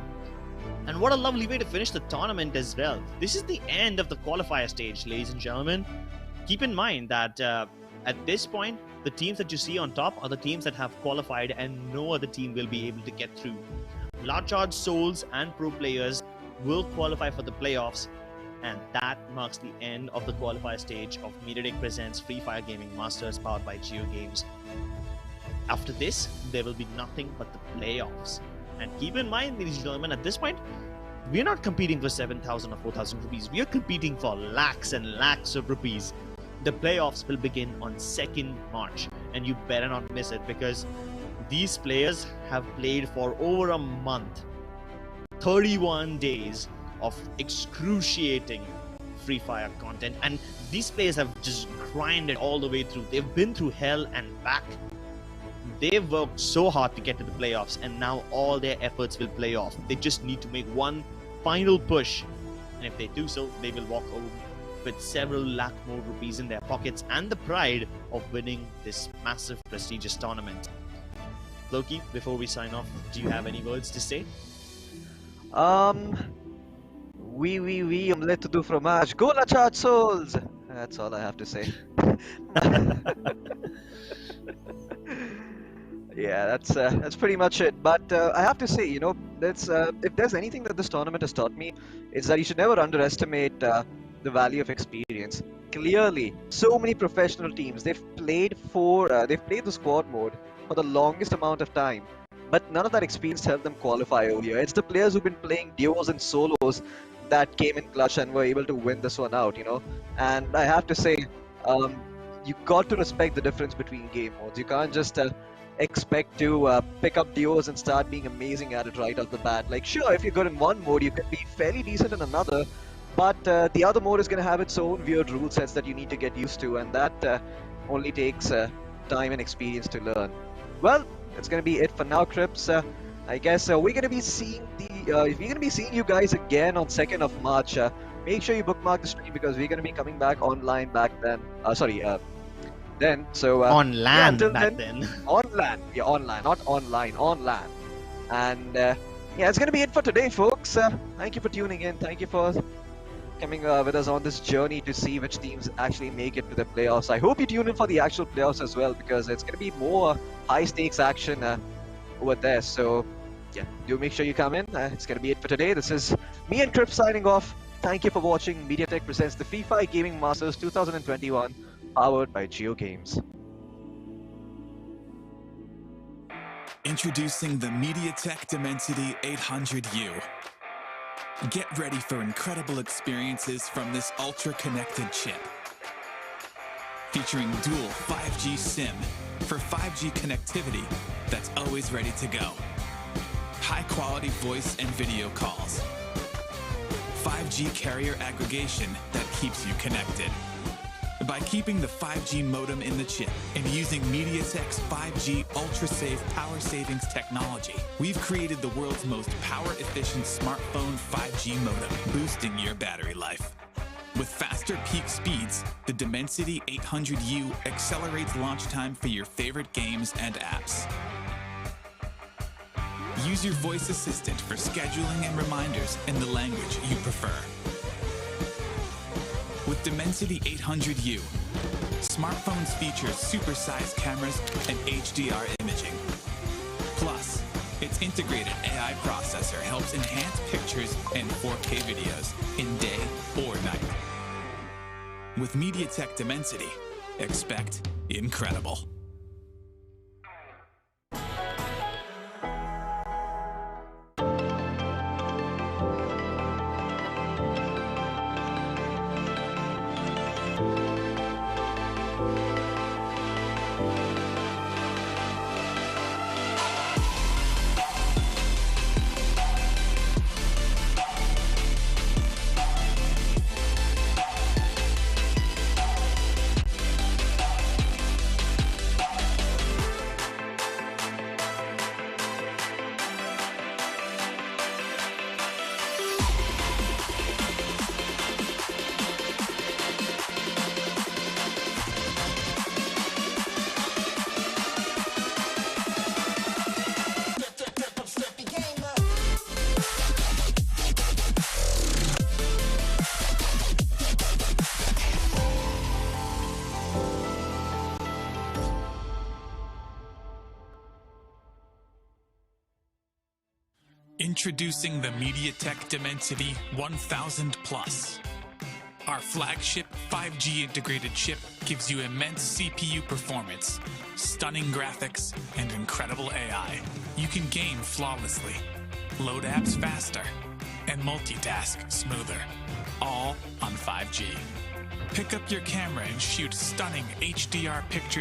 Speaker 4: And what a lovely way to finish the tournament as well. This is the end of the qualifier stage, ladies and gentlemen. Keep in mind that at this point, the teams that you see on top are the teams that have qualified, and no other team will be able to get through. Large odds souls and pro players will qualify for the playoffs, and that marks the end of the qualifier stage of MediaTek Presents Free Fire Gaming Masters powered by JioGames. After this, there will be nothing but the playoffs. And keep in mind, ladies and gentlemen, at this point, we're not competing for 7,000 or 4,000 rupees. We are competing for lakhs and lakhs of rupees. The playoffs will begin on 2nd March, and you better not miss it, because these players have played for over a month, 31 days of excruciating Free Fire content, and these players have just grinded all the way through. They've been through hell and back. They've worked so hard to get to the playoffs, and now all their efforts will play off. They just need to make one final push, and if they do so, they will walk home with several lakh more rupees in their pockets and the pride of winning this massive prestigious tournament. Loki, before we sign off, do you have any words to say?
Speaker 3: Oui, omelette du fromage. Go la charge souls! That's all I have to say. Yeah, that's pretty much it. But I have to say, you know, that's if there's anything that this tournament has taught me, it's that you should never underestimate the value of experience. Clearly, so many professional teams, they've played the squad mode for the longest amount of time, but none of that experience helped them qualify over here. It's the players who've been playing duos and solos that came in clutch and were able to win this one out, you know. And I have to say, you got to respect the difference between game modes. You can't just expect to pick up duos and start being amazing at it right off the bat. Like, sure, if you're good in one mode, you can be fairly decent in another, but the other mode is going to have its own weird rule sets that you need to get used to, and that only takes time and experience to learn. Well, that's going to be it for now, Crips. I guess we're going to be seeing you guys again on 2nd of March. Make sure you bookmark the stream, because we're going to be coming back online back then. Then. So
Speaker 4: on land
Speaker 3: yeah,
Speaker 4: back then.
Speaker 3: On land. Yeah, online, not online. On land. And yeah, it's going to be it for today, folks. Thank you for tuning in. Thank you for coming with us on this journey to see which teams actually make it to the playoffs. I hope you tune in for the actual playoffs as well, because it's going to be more high-stakes action over there. So yeah, do make sure you come in. It's going to be it for today. This is me and Crip signing off. Thank you for watching. MediaTek presents the Free Fire Gaming Masters 2021, powered by JioGames.
Speaker 2: Introducing the MediaTek Dimensity 800U. Get ready for incredible experiences from this ultra-connected chip. Featuring dual 5G SIM for 5G connectivity that's always ready to go. High-quality voice and video calls. 5G carrier aggregation that keeps you connected. By keeping the 5G modem in the chip and using MediaTek's 5G ultra-safe power savings technology, we've created the world's most power-efficient smartphone 5G modem, boosting your battery life. With faster peak speeds, the Dimensity 800U accelerates launch time for your favorite games and apps. Use your voice assistant for scheduling and reminders in the language you prefer. With Dimensity 800U, smartphones feature supersized cameras and HDR imaging. Plus, Its integrated AI processor helps enhance pictures and 4K videos in day or night. With MediaTek Dimensity, expect incredible. Introducing the MediaTek Dimensity 1000 Plus. Our flagship 5G integrated chip gives you immense CPU performance, stunning graphics, and incredible AI. You can game flawlessly, load apps faster, and multitask smoother, all on 5G. Pick up your camera and shoot stunning HDR pictures